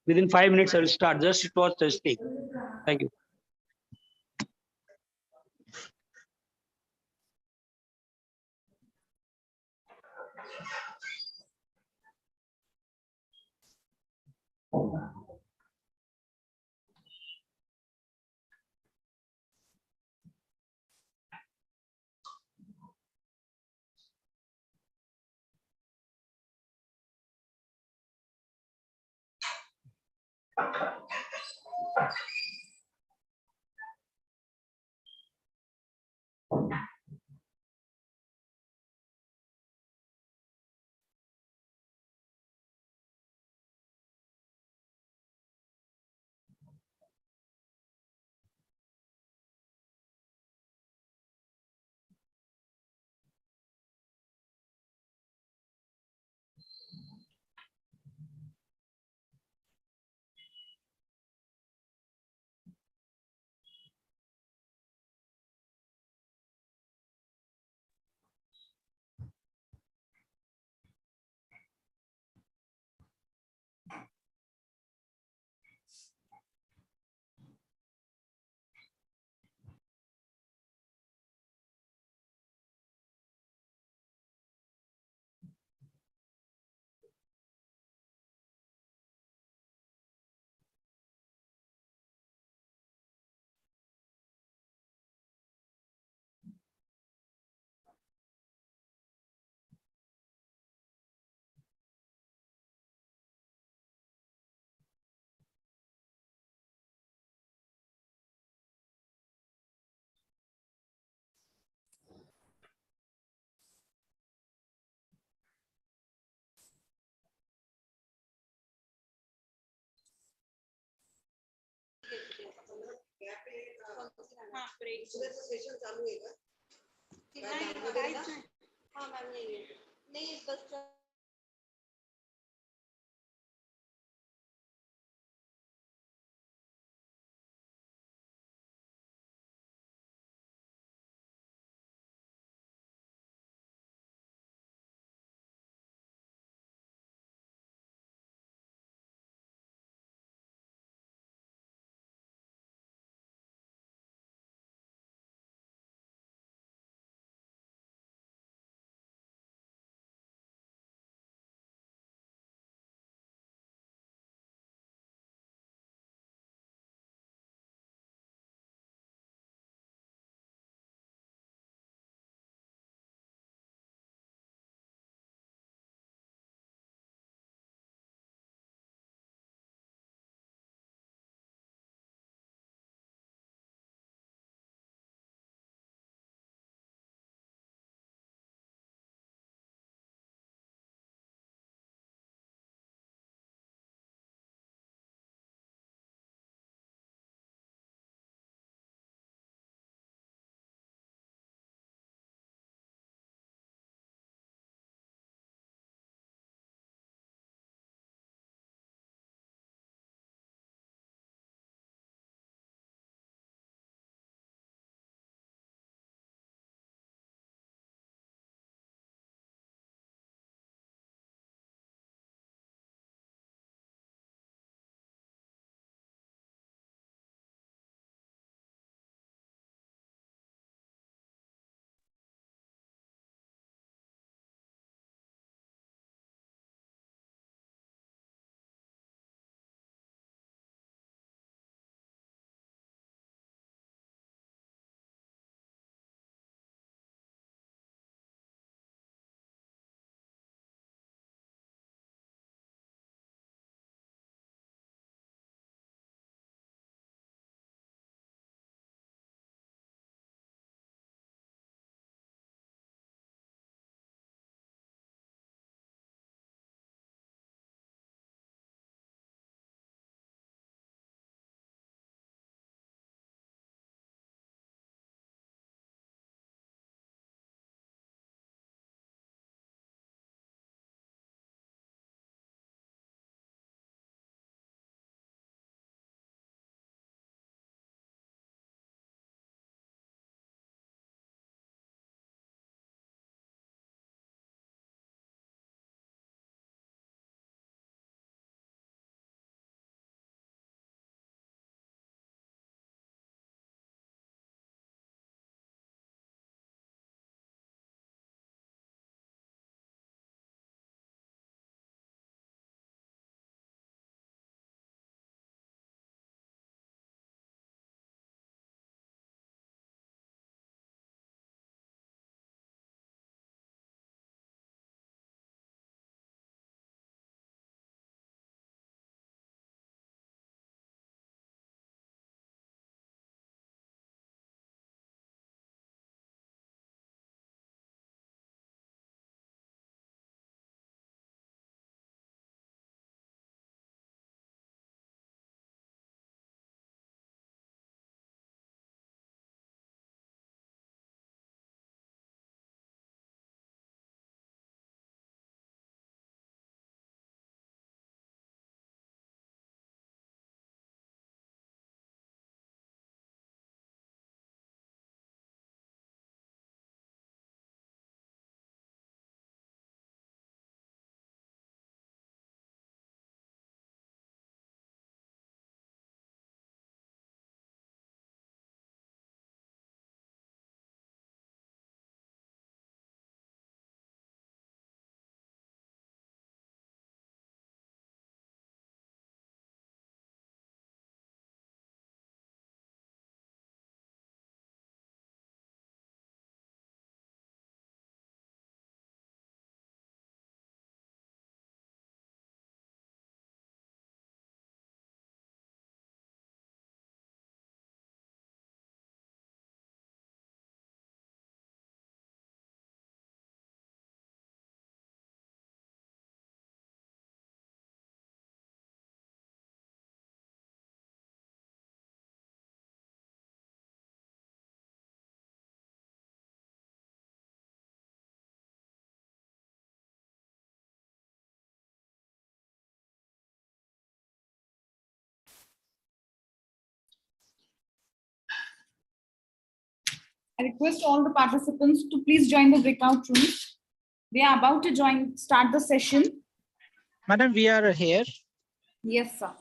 Within 5 minutes, I will start. Just it was testing. Thank you. I request all the participants to please join the breakout room. We are about to start the session. Madam, we are here. Yes, sir.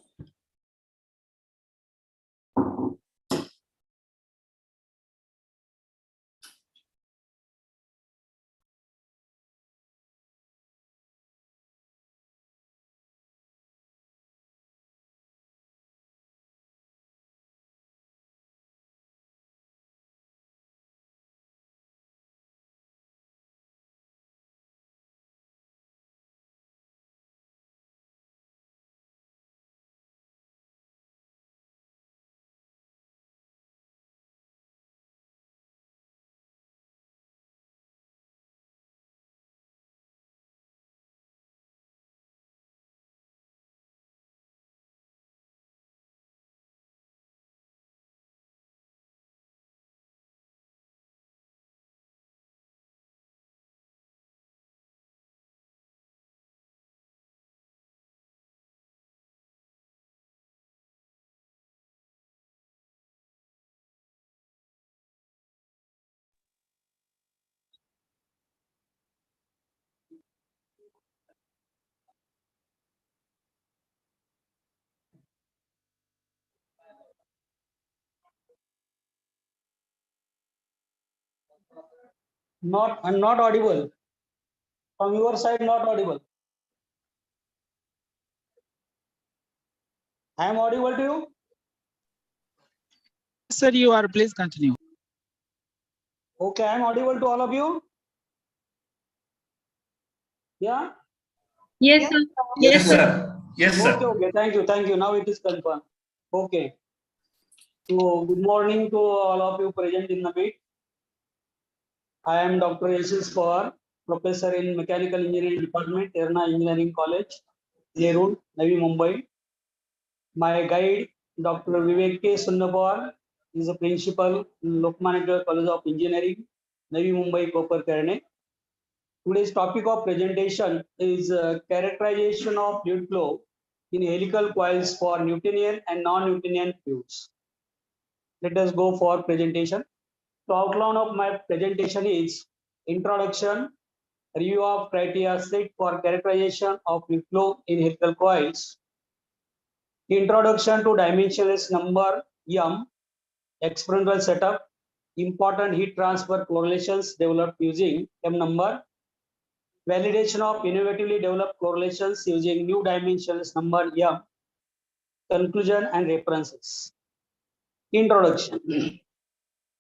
I'm not audible. From your side, not audible. I am audible to you? Sir, you are. Please continue. Okay, I am audible to all of you? Yeah? Yes, sir. Yes, sir. Yes, sir. Okay, thank you. Now it is confirmed. Okay. So, good morning to all of you present in the meet. I am Dr. Yashis Pawar, Professor in Mechanical Engineering Department, Terna Engineering College, Nerul, Navi Mumbai. My guide, Dr. Vivek K. Sundapawar, is a principal in Lokmanya College of Engineering, Navi Mumbai, Koperkarne. Today's topic of presentation is characterization of fluid flow in helical coils for Newtonian and non-Newtonian fluids. Let us go for presentation. The outline of my presentation is introduction, review of criteria set for characterization of fluid flow in helical coils, introduction to dimensionless number M, experimental setup, important heat transfer correlations developed using M number, validation of innovatively developed correlations using new dimensionless number M, conclusion and references. Introduction.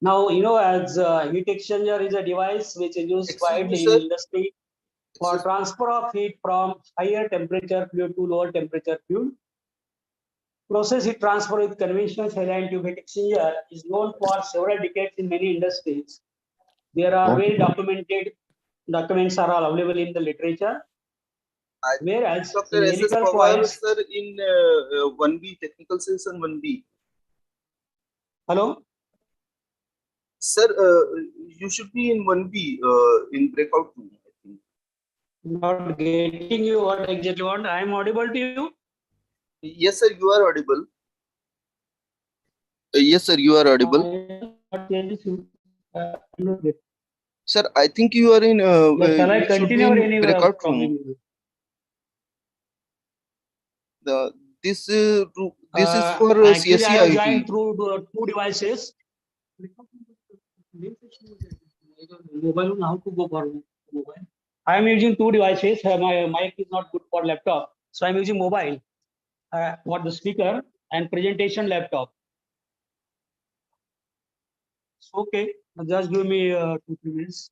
Now, as heat exchanger is a device which is used widely in industry for transfer of heat from higher temperature fluid to lower temperature fluid. Process heat transfer with conventional saline tube heat exchanger is known for several decades in many industries. There are very documented documents are all available in the literature. Whereas Dr. in S.S. helical Pawar, coils, sir, in 1B, technical session 1B. Hello? Sir, you should be in 1B in breakout room, I think. Not getting you what exactly want. I am audible to you? Yes, sir, you are audible. Yes, sir, you are audible. Sir, I think you are in. Shall I you should be continue or in any breakout problem? room. This is for Actually, I have CSE joined through two devices. Mobile, how to go for mobile? I am using two devices. My mic is not good for laptop, so I am using mobile for the speaker and presentation laptop. Okay, just give me 2-3 minutes.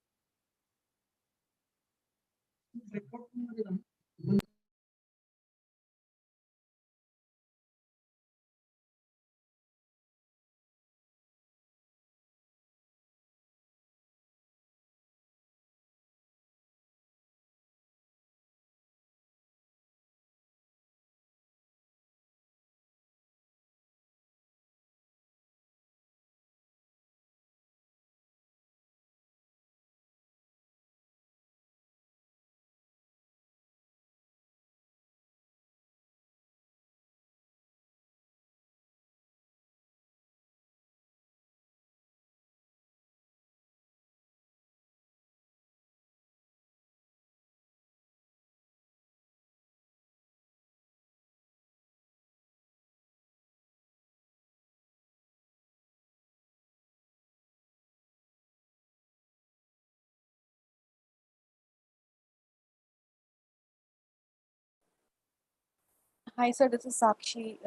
Hi, sir. This is Sakshi.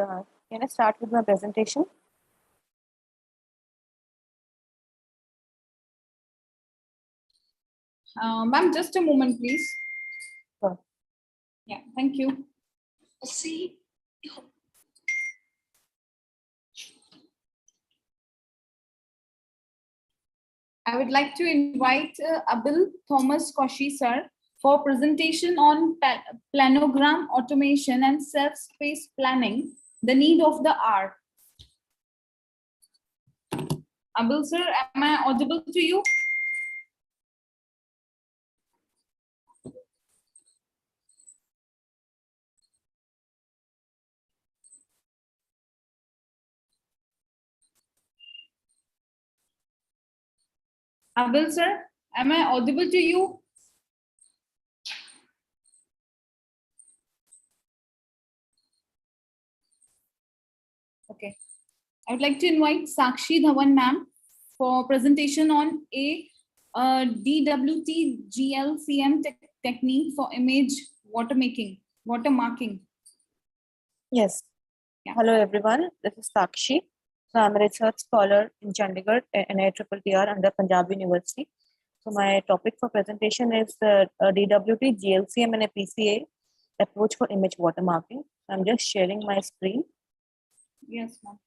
Can I start with my presentation? Ma'am, just a moment, please. Sure. Yeah, thank you. See. I would like to invite Abil Thomas Koshi, sir, for presentation on planogram automation and self-space planning, the need of the hour. Abil, sir, am I audible to you? Abil, sir, am I audible to you? Okay. I would like to invite Sakshi Dhawan ma'am for presentation on a DWT GLCM technique for image watermarking. Yes. Yeah. Hello, everyone. This is Sakshi. So I'm a research scholar in Chandigarh and IITR under Punjab University. So my topic for presentation is DWT, GLCM and a PCA approach for image watermarking. I'm just sharing my screen. Yes, ma'am.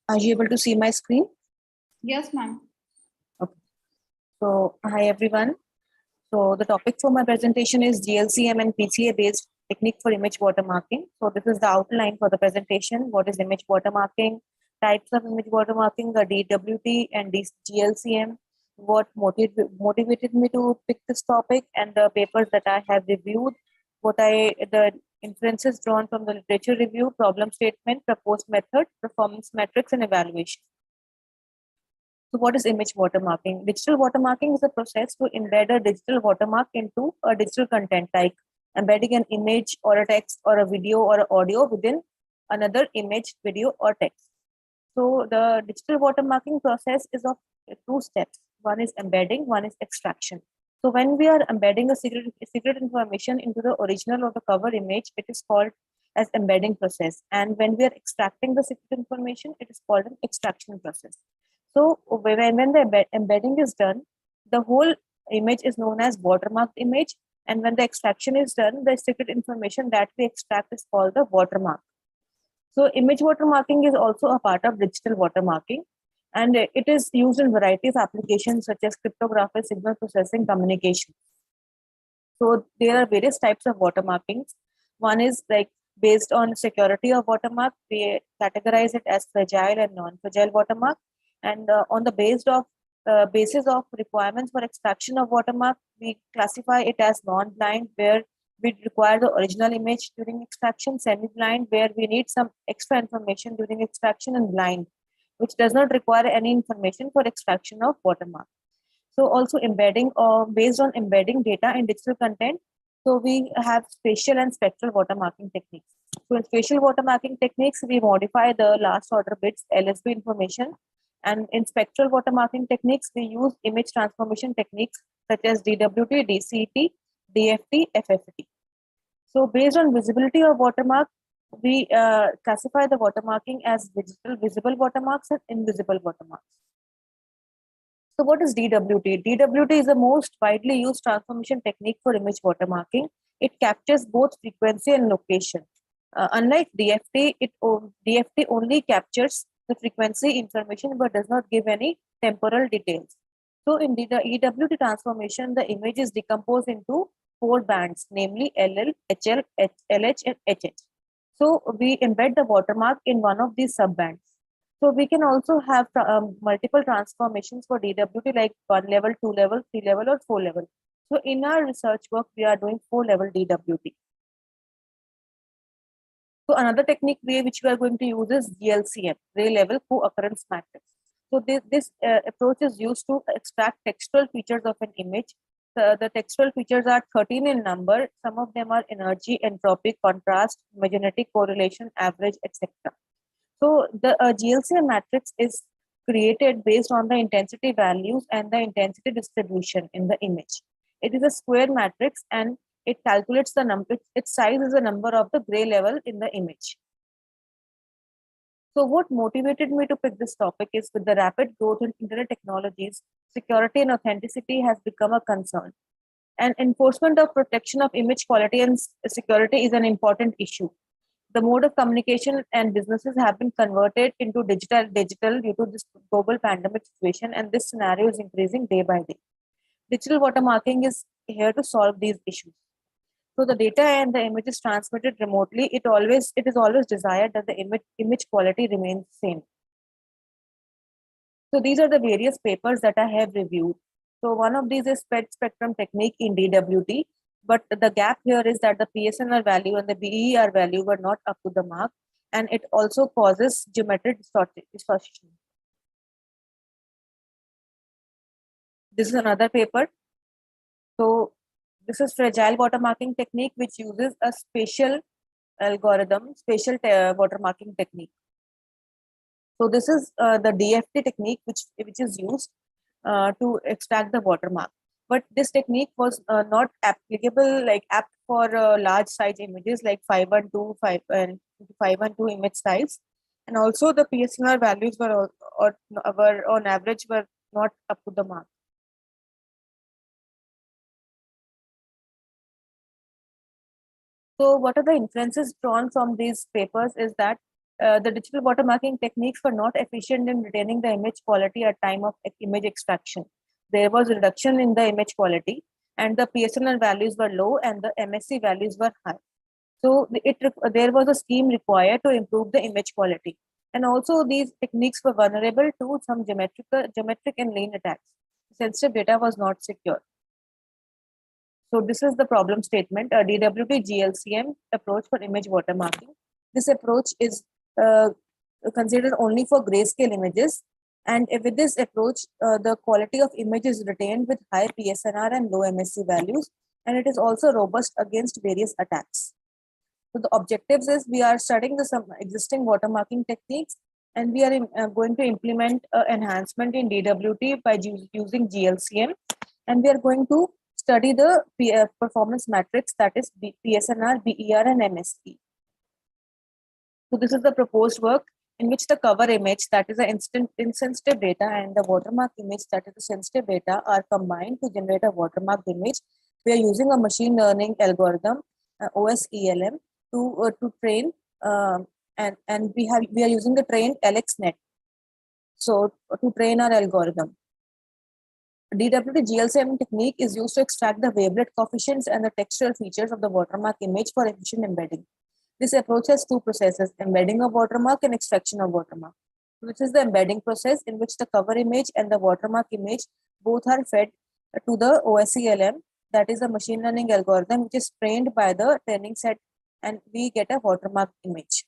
Are you able to see my screen? Yes, ma'am. Okay. So hi, everyone. So the topic for my presentation is GLCM and PCA based technique for image watermarking. So this is the outline for the presentation. What is image watermarking? Types of image watermarking, the DWT and GLCM. What motivated me to pick this topic, and the papers that I have reviewed. The inferences drawn from the literature review, problem statement, proposed method, performance metrics, and evaluation. So what is image watermarking? Digital watermarking is a process to embed a digital watermark into a digital content, like embedding an image or a text or a video or an audio within another image, video, or text. So the digital watermarking process is of two steps. One is embedding, one is extraction. So when we are embedding a secret information into the original or the cover image, it is called as embedding process. And when we are extracting the secret information, it is called an extraction process. So when the embedding is done, the whole image is known as watermarked image. And when the extraction is done, the secret information that we extract is called the watermark. So image watermarking is also a part of digital watermarking. And it is used in variety of applications such as cryptography, signal processing, communication. So there are various types of watermarkings. One is like based on security of watermark, we categorize it as fragile and non-fragile watermark. And on the basis of requirements for extraction of watermark, we classify it as non-blind, where we require the original image during extraction, semi-blind, where we need some extra information during extraction, and blind, which does not require any information for extraction of watermark. So also embedding or based on embedding data in digital content. So we have spatial and spectral watermarking techniques. So in spatial watermarking techniques, we modify the last order bits LSB information. And in spectral watermarking techniques, we use image transformation techniques such as DWT, DCT, DFT, FFT. So based on visibility of watermark, we classify the watermarking as visible watermarks and invisible watermarks. So what is DWT? DWT is the most widely used transformation technique for image watermarking. It captures both frequency and location. Unlike DFT, DFT only captures the frequency information but does not give any temporal details. So in the EWT transformation, the image is decomposed into 4 bands, namely LL, HL, LH, and HH. So we embed the watermark in one of these subbands. So we can also have multiple transformations for DWT, like 1 level, 2 level, 3 level, or 4 level. So in our research work, we are doing 4 level DWT. So another technique which we are going to use is GLCM, ray level co-occurrence matrix. So this approach is used to extract textual features of an image the textual features are 13 in number. Some of them are energy, entropy, contrast, magnetic correlation, average, etc. So the GLCM matrix is created based on the intensity values and the intensity distribution in the image. It is a square matrix and it calculates the number, its size is the number of the gray level in the image. So what motivated me to pick this topic is with the rapid growth in internet technologies, security and authenticity has become a concern. And enforcement of protection of image quality and security is an important issue. The mode of communication and businesses have been converted into digital due to this global pandemic situation, and this scenario is increasing day by day. Digital watermarking is here to solve these issues. So the data and the image is transmitted remotely. It is always desired that the image quality remains same. So these are the various papers that I have reviewed. So one of these is spectrum technique in DWT, but the gap here is that the PSNR value and the BER value were not up to the mark, and it also causes geometric distortion. This is another paper. So this is fragile watermarking technique, which uses a spatial algorithm, spatial watermarking technique. So this is the DFT technique, which is used to extract the watermark. But this technique was not applicable, apt for large size images like 512 image size, and also the PSNR values were on average were not up to the mark. So what are the inferences drawn from these papers is that the digital watermarking techniques were not efficient in retaining the image quality at time of image extraction. There was a reduction in the image quality, and the PSNR values were low and the MSC values were high. So there was a scheme required to improve the image quality. And also these techniques were vulnerable to some geometric and lane attacks. Sensitive data was not secure. So this is the problem statement, a DWT GLCM approach for image watermarking. This approach is considered only for grayscale images. And with this approach, the quality of image is retained with high PSNR and low MSC values. And it is also robust against various attacks. So the objectives is we are studying some existing watermarking techniques, and we are going to implement enhancement in DWT by using GLCM. And we are going to study the performance matrix, that is PSNR, BER, and MSE. So this is the proposed work in which the cover image, that is the insensitive data, and the watermark image, that is the sensitive data, are combined to generate a watermark image. We are using a machine learning algorithm, OSELM, to train, and we are using the trained LXNet. So to train our algorithm. DWT GLCM technique is used to extract the wavelet coefficients and the textual features of the watermark image for efficient embedding. This approach has two processes, embedding of watermark and extraction of watermark. Which is the embedding process, in which the cover image and the watermark image both are fed to the OSELM, that is a machine learning algorithm which is trained by the training set, and we get a watermark image.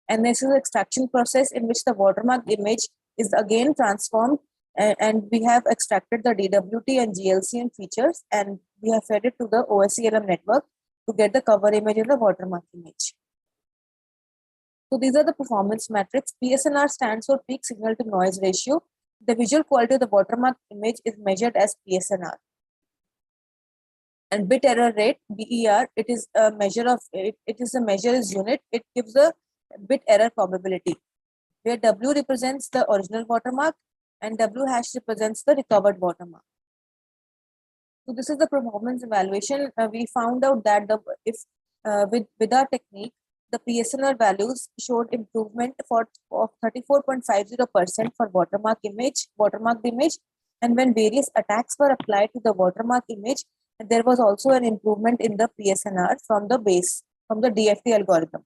And this is the extraction process, in which the watermark image is again transformed, and we have extracted the DWT and GLCM features, and we have fed it to the OSELM network to get the cover image and the watermark image. So these are the performance metrics. PSNR stands for peak signal to noise ratio. The visual quality of the watermark image is measured as PSNR. And bit error rate, BER, it is a measure of it is a measure is unit. It gives a bit error probability, where W represents the original watermark and W hash represents the recovered watermark. So this is the performance evaluation. We found out that with our technique, the PSNR values showed improvement of 34.50% for watermarked image, and when various attacks were applied to the watermark image, there was also an improvement in the PSNR from the DFT algorithm.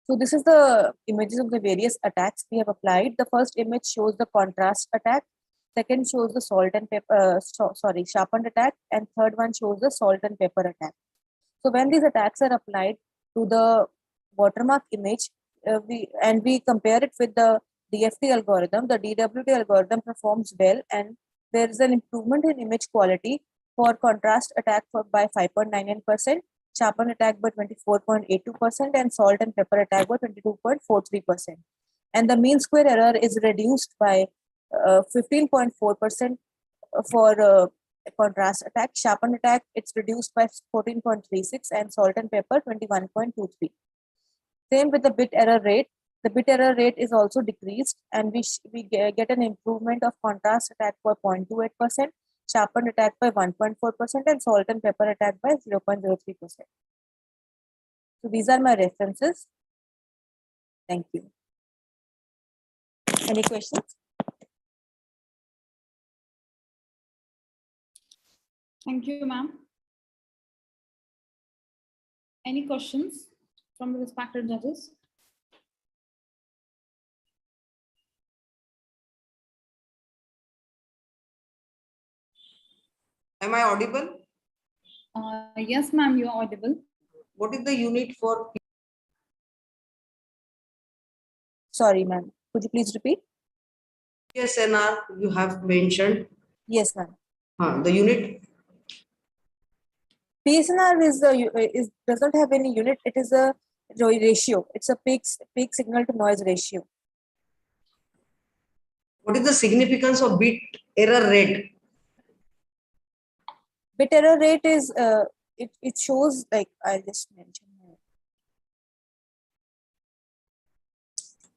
So this is the images of the various attacks we have applied. The first image shows the contrast attack. Second shows the sharpened attack, and third one shows the salt and pepper attack. So when these attacks are applied to the watermark image, we compare it with the DFT algorithm, the DWT algorithm performs well, and there is an improvement in image quality for contrast attack by 5.99%, sharpen attack by 24.82%, and salt and pepper attack by 22.43%. And the mean square error is reduced by 15.4% for contrast attack. Sharpen attack, it's reduced by 14.36, and salt and pepper 21.23. Same with the bit error rate. The bit error rate is also decreased, and we get an improvement of contrast attack by 0.28%, sharpen attack by 1.4%, and salt and pepper attack by 0.03%. So these are my references. Thank you. Any questions? Thank you, ma'am. Any questions from the respected judges? Am I audible? Yes, ma'am, you are audible. What is the unit for? Sorry, ma'am. Could you please repeat? PSNR you have mentioned. Yes, ma'am. The unit? PSNR does not have any unit. It is a ratio. It's a peak signal to noise ratio. What is the significance of bit error rate? Bit error rate is it shows, like I'll just mention.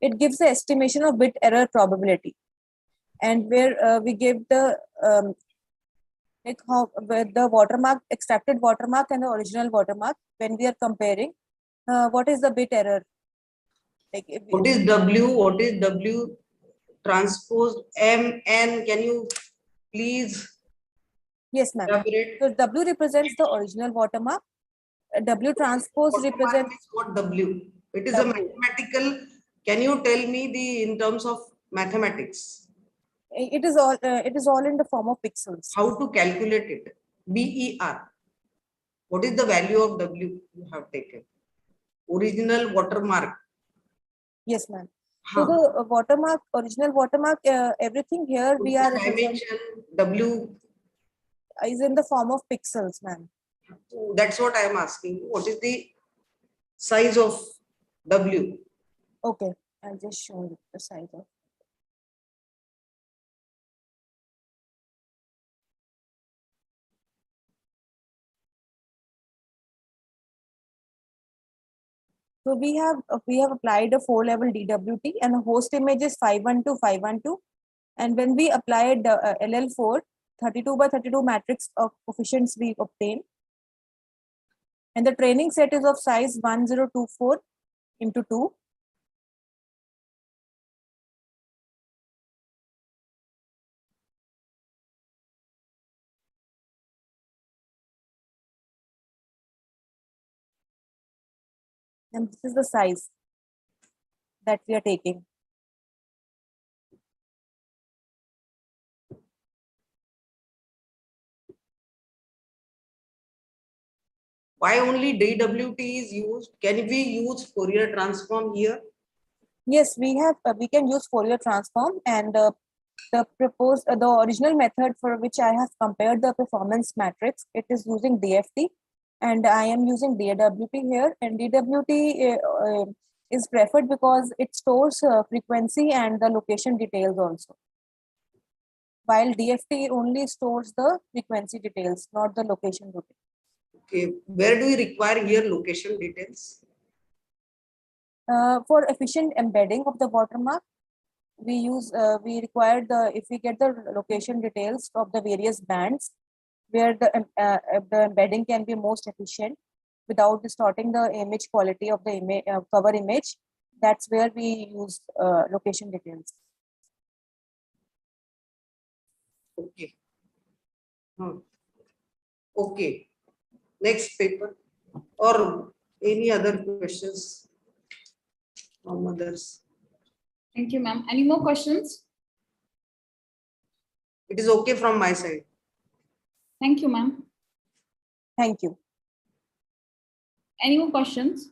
It gives the estimation of bit error probability, and where we give the where the watermark, extracted watermark, and the original watermark. When we are comparing, what is the bit error? Like what is W? What is W transpose MN? Can you please? Yes, ma'am. So W represents the original watermark. W transpose represents what W? It is a mathematical. Can you tell me in terms of mathematics? It is all in the form of pixels. How to calculate it? BER. What is the value of W you have taken? Original watermark. Yes, ma'am. So the watermark, original watermark, everything here we are dimension W is in the form of pixels, ma'am. That's what I am asking. What is the size of W? Okay, I'll just show you the size of. So we have applied a 4-level DWT, and the host image is 512, 512. And when we applied LL4, 32 by 32 matrix of coefficients we obtain. And the training set is of size 1024 into 2. And this is the size that we are taking. Why only DWT is used? Can we use Fourier transform here? Yes, we can use Fourier transform, and the original method for which I have compared the performance matrix, it is using DFT, and I am using DWT here. And DWT is preferred because it stores frequency and the location details also, while DFT only stores the frequency details, not the location details. Okay, where do we require here location details? For efficient embedding of the watermark, we require if we get the location details of the various bands where the embedding can be most efficient without distorting the image quality of the cover image. That's where we use location details. Okay. Okay. Next paper, or any other questions from others? Thank you, ma'am. Any more questions? It is okay from my side. Thank you, ma'am. Thank you. Any more questions?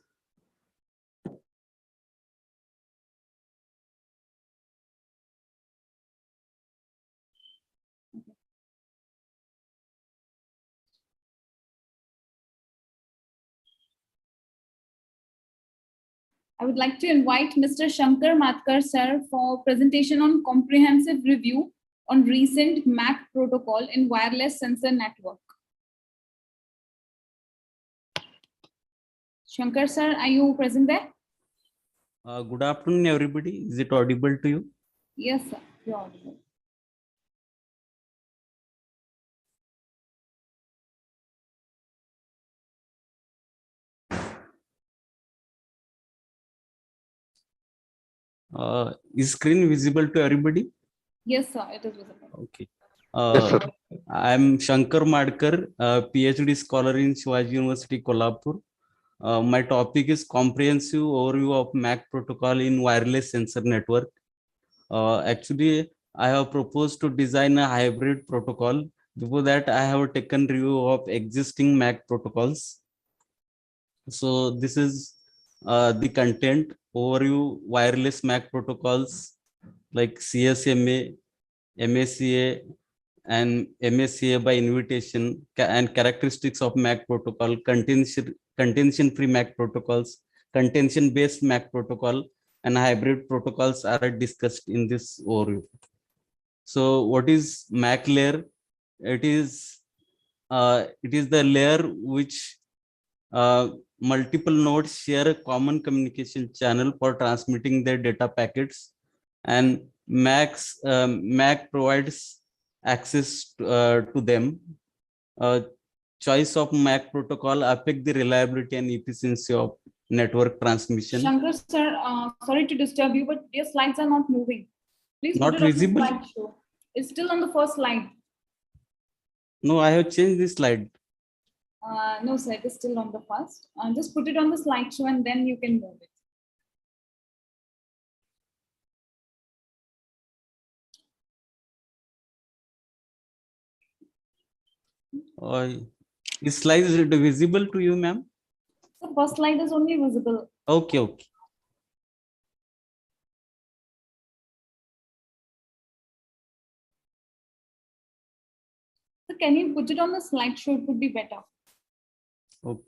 I would like to invite Mr. Shankar Matkar, sir, for presentation on comprehensive review on recent MAC protocol in wireless sensor network. Shankar, sir, are you present there? Good afternoon, everybody. Is it audible to you? Yes, sir. You're audible. Is screen visible to everybody? Yes, sir. It is visible. Okay. I'm Shankar Madkar, PhD scholar in Shivaji University, Kolhapur. My topic is comprehensive overview of MAC protocol in wireless sensor network. Actually, I have proposed to design a hybrid protocol. Before that, I have taken review of existing MAC protocols. So this is the content overview wireless MAC protocols like CSMA, MACA, and MACA by invitation, and characteristics of MAC protocol, contention-free MAC protocols, contention-based MAC protocol, and hybrid protocols are discussed in this overview. So what is MAC layer? It is the layer which multiple nodes share a common communication channel for transmitting their data packets, and MAC provides access to them. Choice of MAC protocol affect the reliability and efficiency of network transmission. Shankar, sir, sorry to disturb you, but your slides are not moving. Please Not put it visible? on the slideshow. It's still on the first slide. No, I have changed the slide. No, sir, it is still on the first. Just put it on the slideshow and then you can move it. This slide is visible to you, ma'am? The first slide is only visible. Okay, okay. So can you put it on the slideshow? It would be better. Okay.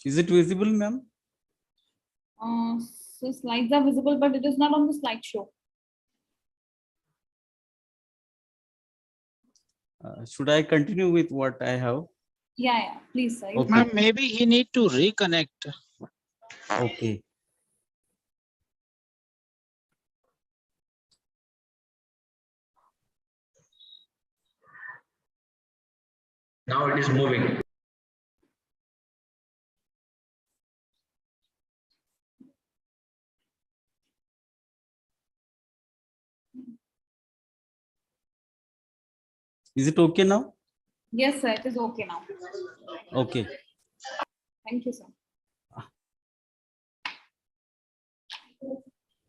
Is it visible, ma'am? So slides are visible, but it is not on the slideshow. Should I continue with what I have? Yeah, please, sir. Okay. Ma'am, maybe he need to reconnect. Okay. Now it is moving. Is it okay now? Yes, sir. It is okay now. Okay. Thank you, sir.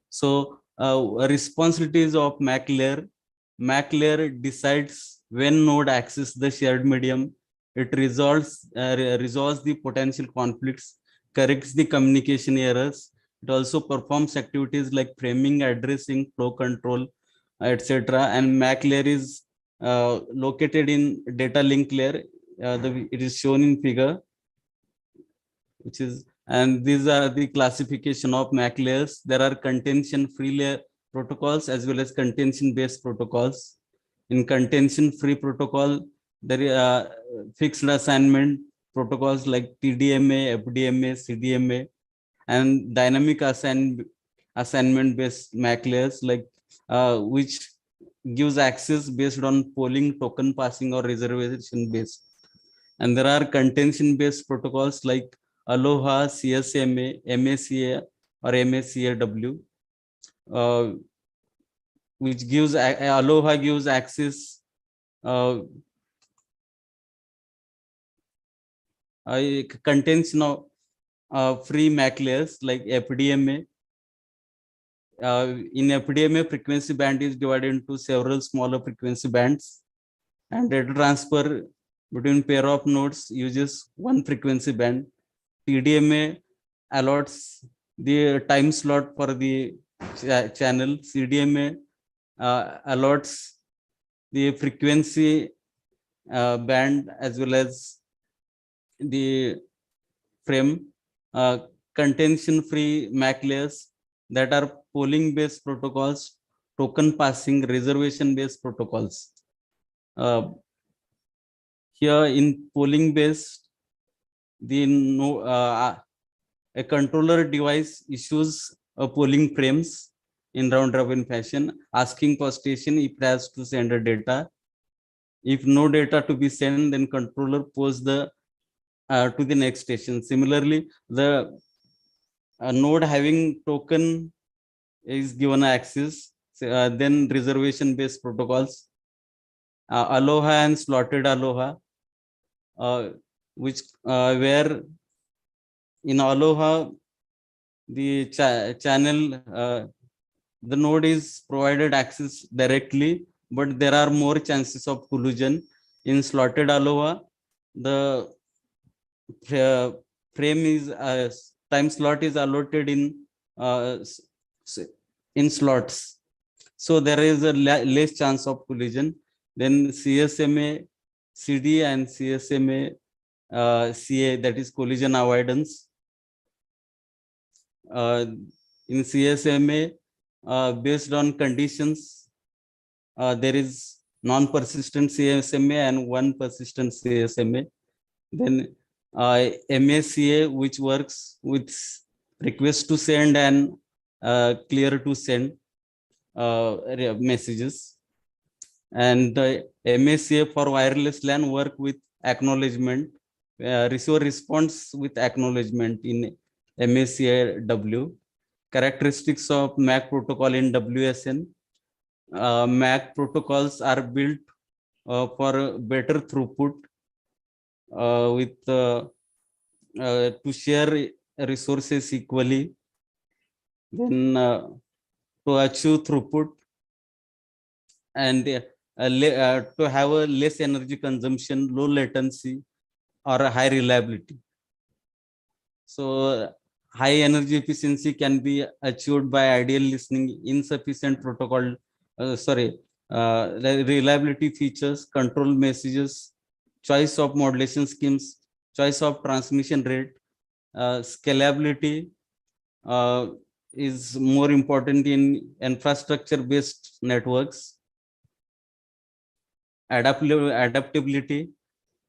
So responsibilities of MAC layer. MAC layer decides when node access the shared medium. It resolves the potential conflicts, corrects the communication errors. It also performs activities like framing, addressing, flow control, etc. And MAC layer is located in data link layer. It is shown in figure, which is, and these are the classification of MAC layers. There are contention-free layer protocols as well as contention-based protocols. In contention-free protocol, there are fixed assignment protocols like TDMA, FDMA, CDMA, and dynamic assignment-based MAC layers, like which gives access based on polling, token passing, or reservation based. And there are contention-based protocols like Aloha, CSMA, MACA, or MACAW, which gives Aloha gives access contention of free MAC layers like FDMA. In FDMA, frequency band is divided into several smaller frequency bands, and data transfer between pair of nodes uses one frequency band. TDMA allots the time slot for the channel. CDMA allots the frequency band as well as the frame. Contention-free MAC layers that are polling-based protocols, token passing, reservation-based protocols. Here in polling-based, a controller device issues a polling frames in round-robin fashion, asking for station if it has to send a data. If no data to be sent, then controller posts the to the next station. Similarly, the node having token is given access. Then reservation-based protocols, Aloha and slotted Aloha, which where in Aloha the channel the node is provided access directly, but there are more chances of collision. In slotted Aloha, the frame is time slot is allotted in slots, so there is a less chance of collision. Then CSMA CD and CSMA CA, that is collision avoidance. In CSMA, based on conditions, there is non-persistent CSMA and one persistent CSMA. Then MACA, which works with request to send and clear to send messages. And MACA for wireless LAN work with acknowledgement, receiver response with acknowledgement in MACA W. Characteristics of MAC protocol in WSN. MAC protocols are built for better throughput with to share resources equally, then to achieve throughput and to have a less energy consumption, low latency, or a high reliability. So high energy efficiency can be achieved by ideal listening, insufficient protocol, reliability features, control messages, choice of modulation schemes, choice of transmission rate, scalability is more important in infrastructure-based networks. Adaptability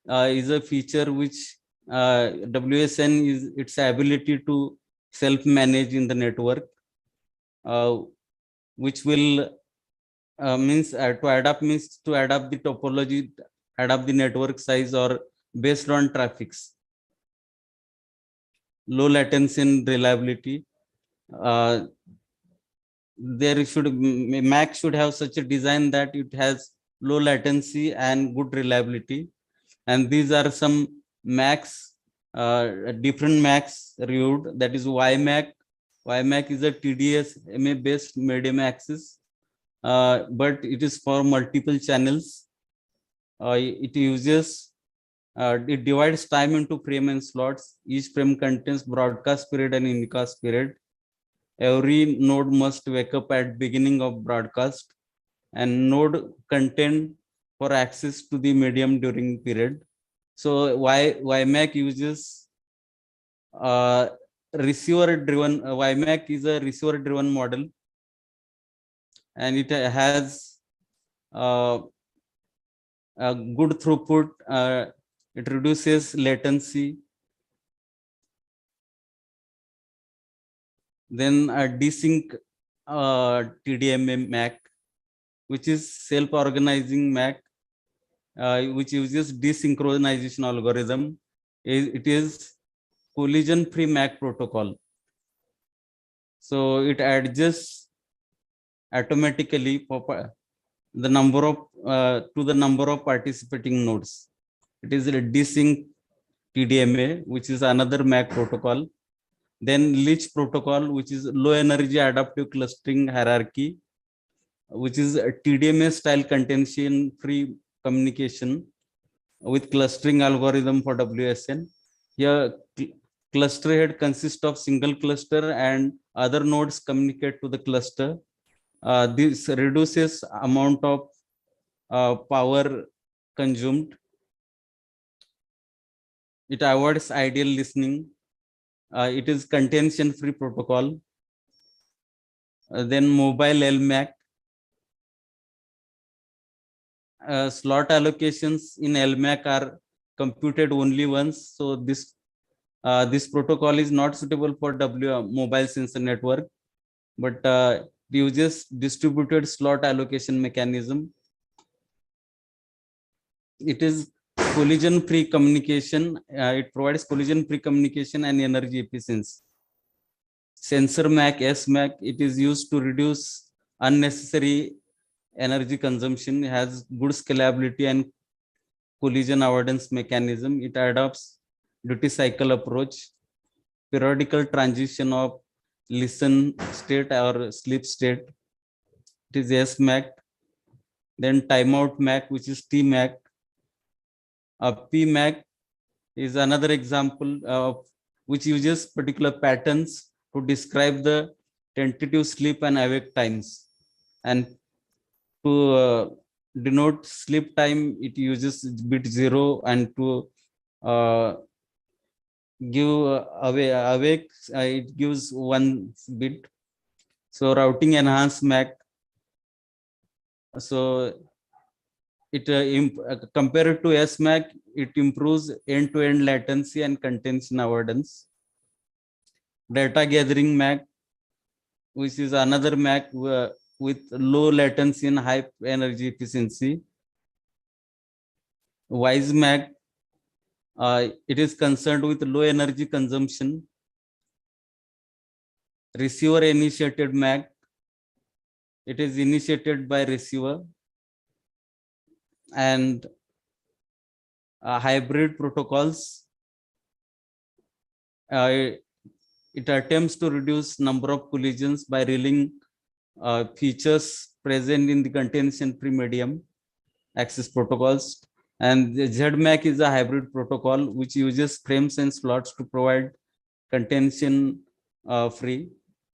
is a feature which WSN is its ability to self-manage in the network, which will means to adapt means to adapt the topology, adapt the network size or based on traffics. Low latency and reliability. MAC should have such a design that it has low latency and good reliability. And these are some MACs, different MACs reviewed. That is YMAC. YMAC is a TDS-MA based medium access, but it is for multiple channels. It divides time into frame and slots. Each frame contains broadcast period and unicast period. Every node must wake up at beginning of broadcast, and node content for access to the medium during period. So YMAC uses receiver driven. YMAC is a receiver driven model, and it has a good throughput. It reduces latency. Then a desync TDMA MAC, which is self-organizing MAC, which uses desynchronization algorithm. It is collision-free MAC protocol. So it adjusts automatically for the number of to the number of participating nodes. It is a desync TDMA, which is another MAC protocol. Then Leech protocol, which is low energy adaptive clustering hierarchy, which is a TDMA style contention free communication with clustering algorithm for WSN. Here cluster head consists of single cluster and other nodes communicate to the cluster. This reduces amount of power consumed. It avoids ideal listening. It is contention-free protocol. Then mobile LMAC. Slot allocations in LMAC are computed only once. So this protocol is not suitable for mobile sensor network, but uses distributed slot allocation mechanism. It is collision-free communication. It provides collision-free communication and energy efficiency. Sensor MAC, SMAC, it is used to reduce unnecessary energy consumption, has good scalability and collision avoidance mechanism. It adopts duty cycle approach, periodical transition of listen state or sleep state. It is SMAC. Then timeout MAC, which is TMAC. PMAC is another example of which uses particular patterns to describe the tentative sleep and awake times. And to denote sleep time, it uses bit 0, and to give awake, it gives 1 bit. So routing enhanced MAC. So it compared to SMAC, it improves end-to-end latency and contention avoidance. Data gathering MAC, which is another MAC with low latency and high energy efficiency. WISE MAC, it is concerned with low energy consumption. Receiver initiated MAC, it is initiated by receiver. And hybrid protocols, it attempts to reduce number of collisions by reeling features present in the contention-free medium access protocols. And the ZMAC is a hybrid protocol which uses frames and slots to provide contention free.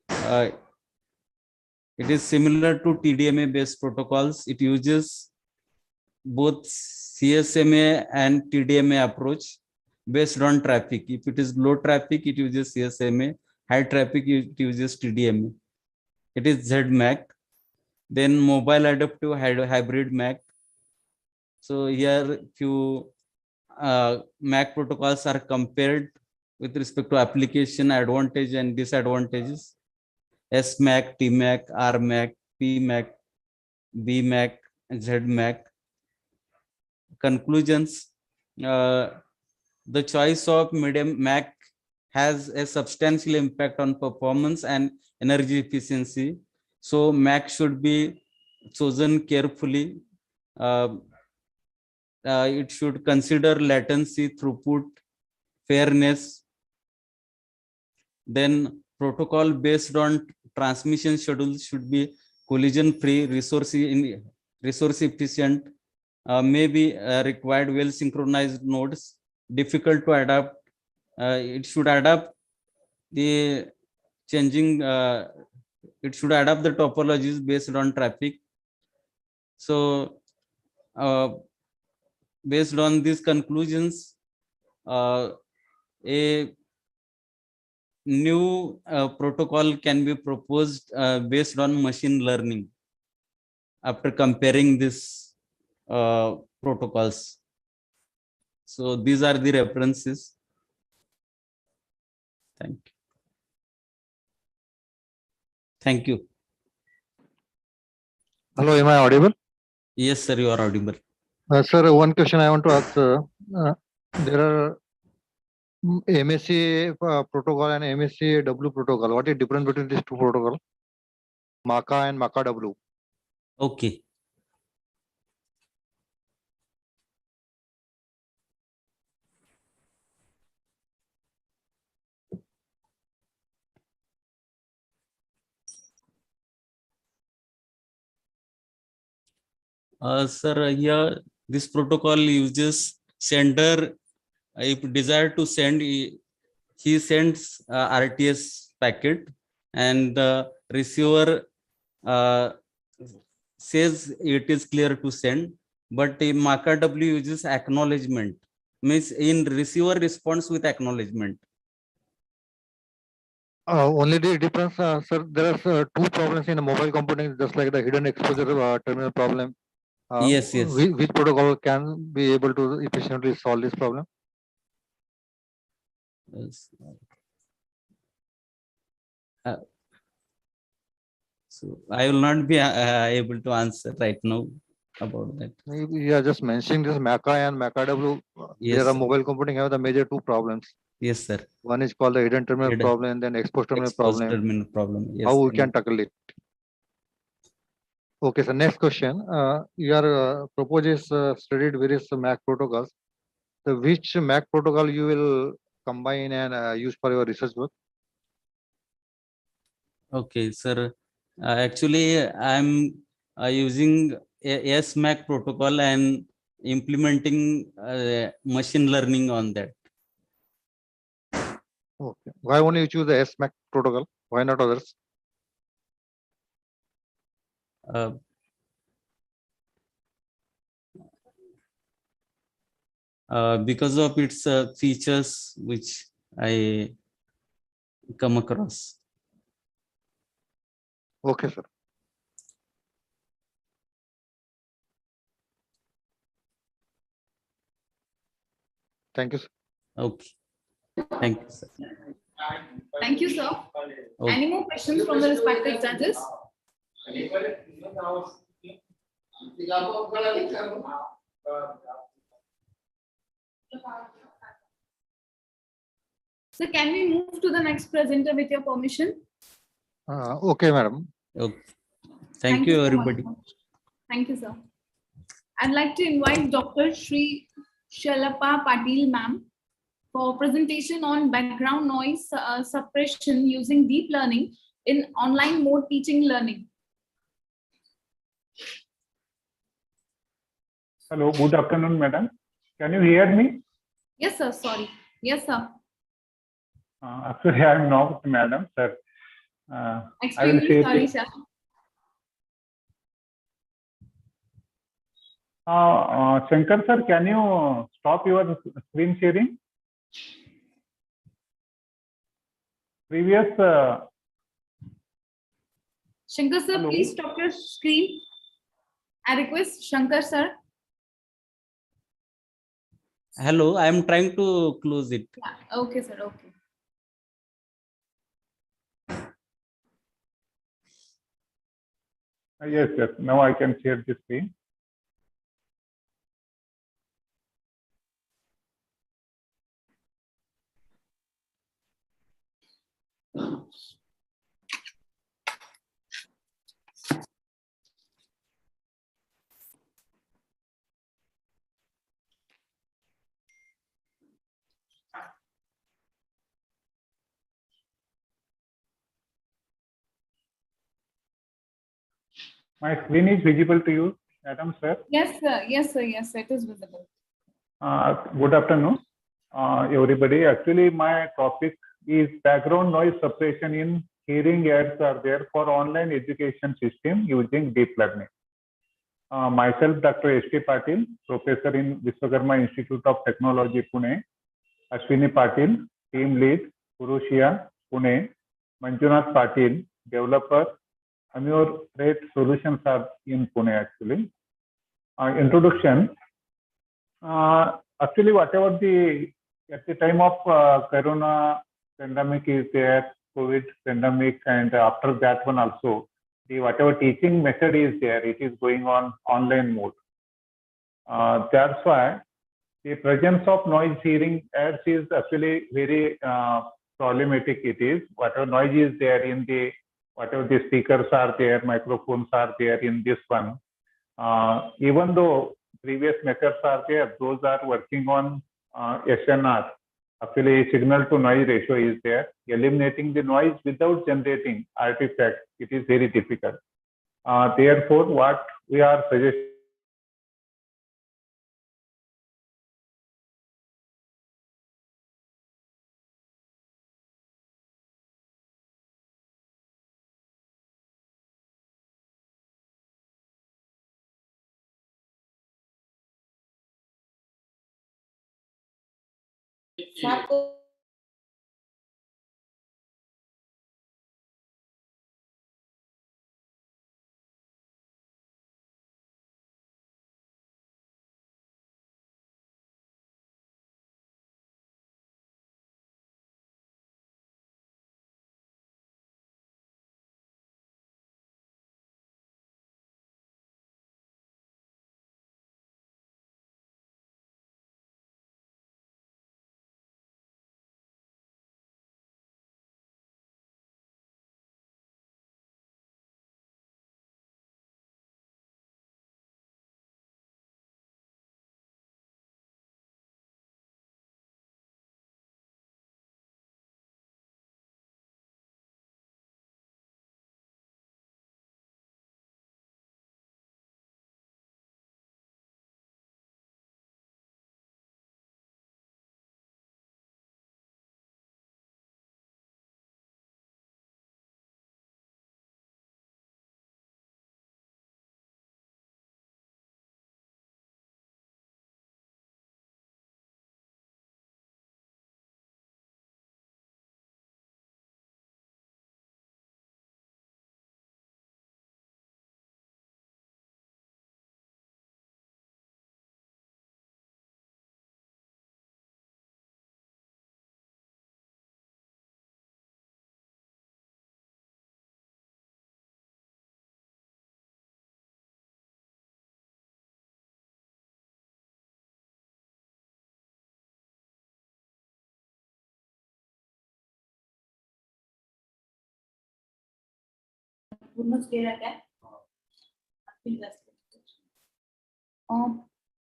It is similar to TDMA based protocols. It uses both CSMA and TDMA approach based on traffic. If it is low traffic, it uses CSMA. High traffic, it uses TDMA. It is ZMAC. Then mobile adaptive hybrid MAC. So here few MAC protocols are compared with respect to application advantage and disadvantages. SMAC, TMAC, RMAC, PMAC, BMAC, ZMAC. Conclusions. The choice of medium MAC has a substantial impact on performance and energy efficiency. So MAC should be chosen carefully. It should consider latency, throughput, fairness. Then protocol based on transmission schedules should be collision free, resource efficient, may be required well synchronized nodes, difficult to adapt. It should adapt the changing, it should adapt the topologies based on traffic. So based on these conclusions, a new protocol can be proposed based on machine learning after comparing these protocols. So these are the references. Thank you. Thank you. Hello, am I audible? Yes, sir, you are audible. Sir, one question I want to ask. There are MSC protocol and MSC W protocol. What is the difference between these two protocols? MACA and MACA W. Okay. Sir, here this protocol uses sender. If desire to send he sends RTS packet, and the receiver says it is clear to send, but a Maka W uses acknowledgement, means in receiver response with acknowledgement. Only the difference, sir, there are two problems in mobile computing, just like the hidden exposure terminal problem. Yes. Which protocol can be able to efficiently solve this problem? Yes. So I will not be able to answer right now about that. You are just mentioning this Maca and Maca W. Yes, There are sir. mobile computing have the major two problems. Yes, sir. One is called the hidden terminal problem, and then exposed terminal problem. Yes, How we can tackle it? Okay, so next question. Your proposes studied various MAC protocols. So which MAC protocol you will combine and use for your research work? Okay, sir. Actually, I'm using SMAC protocol and implementing machine learning on that. Okay. Why only you choose the SMAC protocol? Why not others? Because of its features which I come across. Okay, sir. Thank you, sir. Okay. Thank you, sir. Thank you, sir. Okay. Any more questions from the respective judges? So can we move to the next presenter with your permission? Okay, madam. Okay. Thank you, so everybody. much. Thank you, sir. I'd like to invite Dr. Shri Shalapa Patil, ma'am, for presentation on background noise suppression using deep learning in online mode teaching learning. Hello, good afternoon, madam. Can you hear me? Yes, sir. Sorry. Yes, sir. Actually, I am not madam, sir. I will Extremely share sorry, this. sir. Shankar sir, can you stop your screen sharing? Previous. Shankar sir, Hello. please stop your screen. I request Shankar sir. Hello, I am trying to close it. Yeah. Okay, sir. Okay. Yes, yes. Now I can share the screen. My screen is visible to you, madam, sir. Yes, sir. Yes, sir. Yes, sir. It is visible. Good afternoon, everybody. Actually, my topic is background noise suppression in hearing aids are there for online education system using deep learning. Myself, Dr. S.T. Patil, professor in Vishwakarma Institute of Technology, Pune. Ashwini Patil, team lead, Purushia, Pune. Manjunath Patil, developer. Amure Solutions are in Pune actually. Introduction. Actually, whatever at the time of Corona pandemic is there, COVID pandemic, and after that one also, whatever teaching method is there, it is going on online mode. That's why the presence of noise hearing aids is actually very problematic. It is whatever noise is there in whatever the speakers are there, microphones are there in this one. Even though previous methods are there, those are working on SNR. Actually, signal to noise ratio is there. Eliminating the noise without generating artifacts, it is very difficult. Therefore, what we are suggesting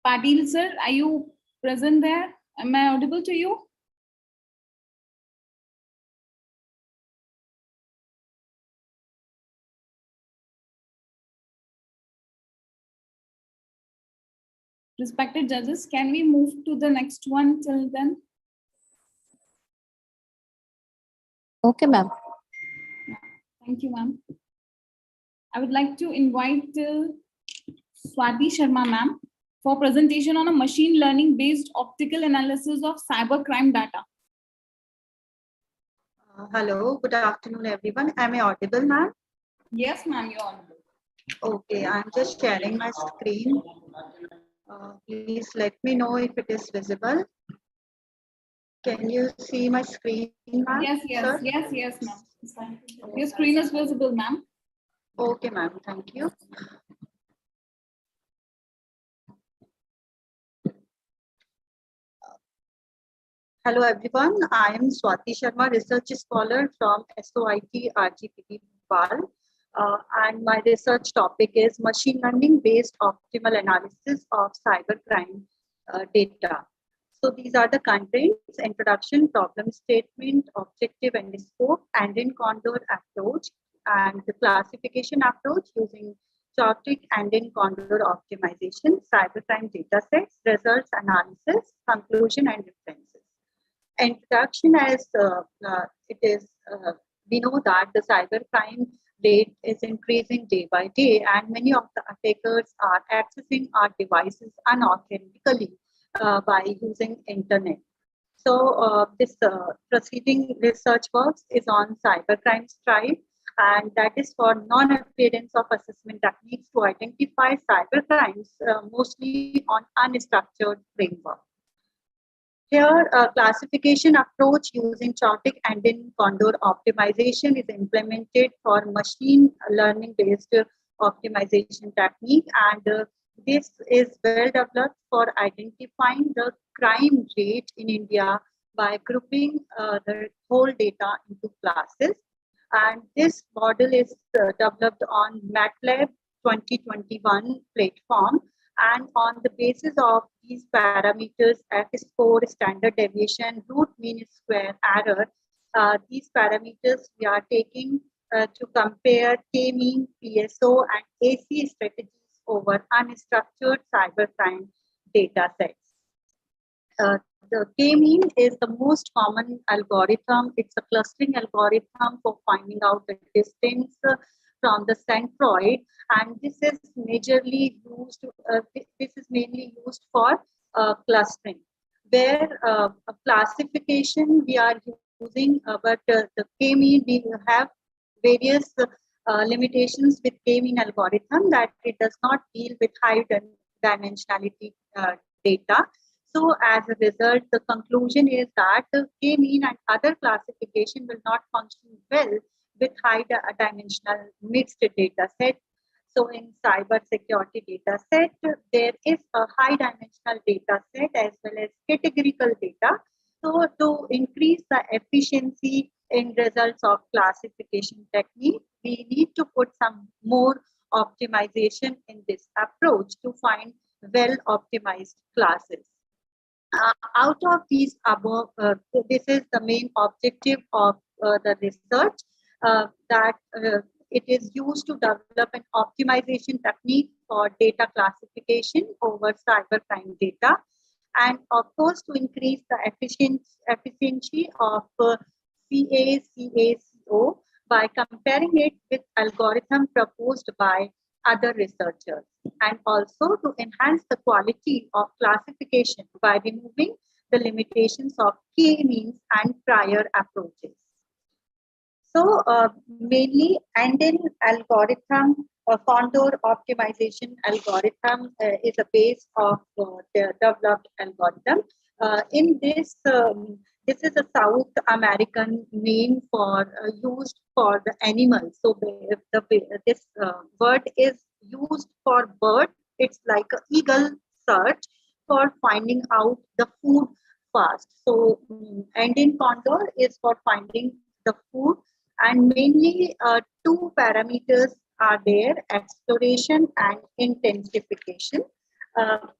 Patil sir, are you present there? Am I audible to you? Respected judges, can we move to the next one till then? Okay, ma'am. Thank you, ma'am. I would like to invite Swati Sharma, ma'am, for presentation on a machine learning based optical analysis of cybercrime data. Hello, good afternoon, everyone. Am I audible, ma'am? Yes, ma'am, you're audible. Okay, I'm just sharing my screen. Please let me know if it is visible. Can you see my screen, ma'am? Yes, ma'am. Your screen is visible, ma'am. Okay, ma'am. Thank you. Hello, everyone. I am Swati Sharma, research scholar from SOIT RGPT BAL. And my research topic is machine learning based optimal analysis of cybercrime data. So these are the contents: introduction, problem statement, objective and scope, and in condor approach, and the classification approach using chaotic and in condor optimization, cybercrime datasets, results analysis, conclusion and references. Introduction, as we know that the cybercrime rate is increasing day by day, and many of the attackers are accessing our devices unauthentically by using internet. So this proceeding research work is on cybercrime stripe, and that is for non-appearance of assessment techniques to identify cybercrimes, mostly on unstructured framework. Here, a classification approach using chaotic and in condor optimization is implemented for machine learning based optimization technique, and this is well developed for identifying the crime rate in India by grouping the whole data into classes. And this model is developed on MATLAB 2021 platform. And on the basis of these parameters, F-score, standard deviation, root mean square error, these parameters we are taking to compare K-mean, PSO, and AC strategies over unstructured cybercrime data sets. The K-mean is the most common algorithm. It's a clustering algorithm for finding out the distance from the centroid, and this is majorly used. This is mainly used for clustering. where a classification we are using, but the K-mean, we have various limitations with K-mean algorithm that it does not deal with high dimensionality data. So as a result, the conclusion is that K-mean and other classification will not function well with high dimensional mixed data set. So in cyber security data set, there is a high dimensional data set as well as categorical data. So to increase the efficiency in results of classification technique, we need to put some more optimization in this approach to find well optimized classes. Out of these above, this is the main objective of the research, that it is used to develop an optimization technique for data classification over cybercrime data, and of course to increase the efficiency of CACACO by comparing it with algorithm proposed by other researchers, and also to enhance the quality of classification by removing the limitations of K-means and prior approaches. So mainly Anden algorithm, Condor optimization algorithm is a base of the developed algorithm. In this, this is a South American name for used for the animals. So this word is used for bird. It's like an eagle search for finding out the food fast. So Anden Condor is for finding the food, and mainly two parameters are there: exploration and intensification.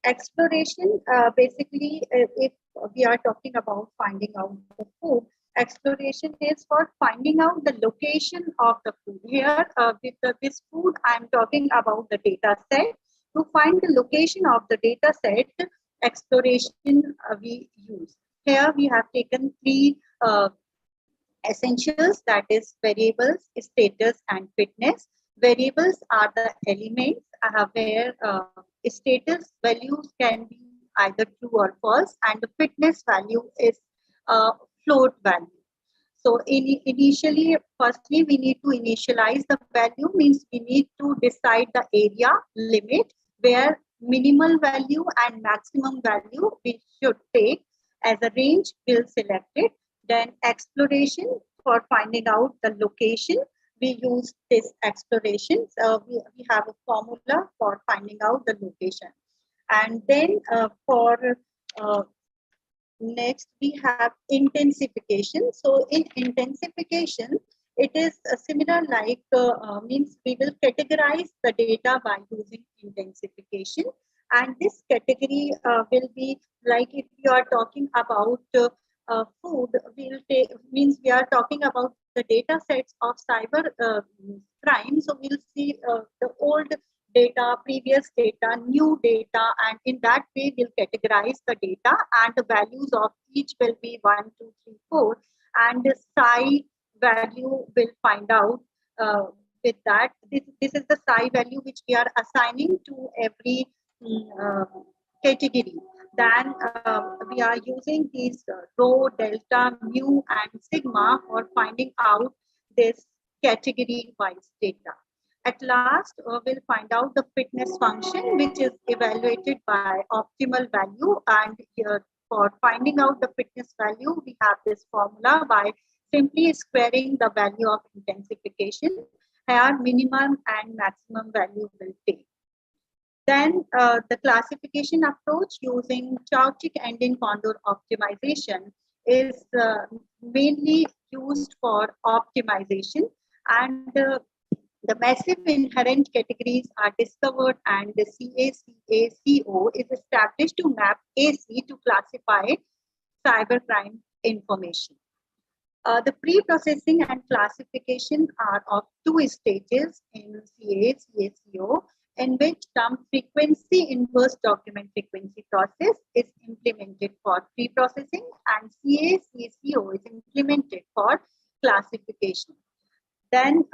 Exploration, basically, if we are talking about finding out the food, exploration is for finding out the location of the food. Here, with this food, I'm talking about the data set. To find the location of the data set, exploration we use. Here, we have taken three essentials, that is variables, status, and fitness. Variables are the elements where status values can be either true or false, and the fitness value is float value. So initially, firstly, we need to initialize the value, means we need to decide the area limit where minimal value and maximum value we should take. As a range, we'll select it. Then exploration, for finding out the location, we use this exploration. We have a formula for finding out the location. And then for next, we have intensification. So in intensification, it is similar like, means we will categorize the data by using intensification. And this category will be like, if you are talking about food, we'll take, means we are talking about the data sets of cyber crime. So we'll see the old data, previous data, new data, and in that way we'll categorize the data, and the values of each will be 1, 2, 3, 4, and the psi value will find out with that. This is the psi value which we are assigning to every category. Then we are using these rho, delta, mu, and sigma for finding out this category-wise data. At last, we'll find out the fitness function, which is evaluated by optimal value. And here, for finding out the fitness value, we have this formula by simply squaring the value of intensification. Here, minimum and maximum value will take. Then the classification approach using chaotic Anden Condor optimization is mainly used for optimization, and the massive inherent categories are discovered, and the CACACO is established to map AC to classify cybercrime information. The pre-processing and classification are of two stages in CACACO, in which some frequency inverse document frequency process is implemented for pre-processing, and CACACO is implemented for classification. Then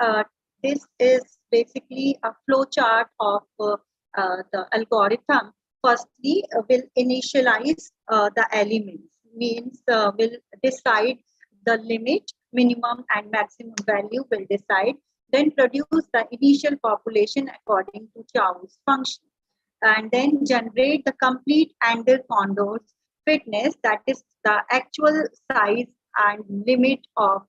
this is basically a flow chart of the algorithm. Firstly, will initialize the elements, means will decide the limit, minimum and maximum value will decide, then produce the initial population according to Chow's function, and then generate the complete angle condors fitness, that is the actual size and limit of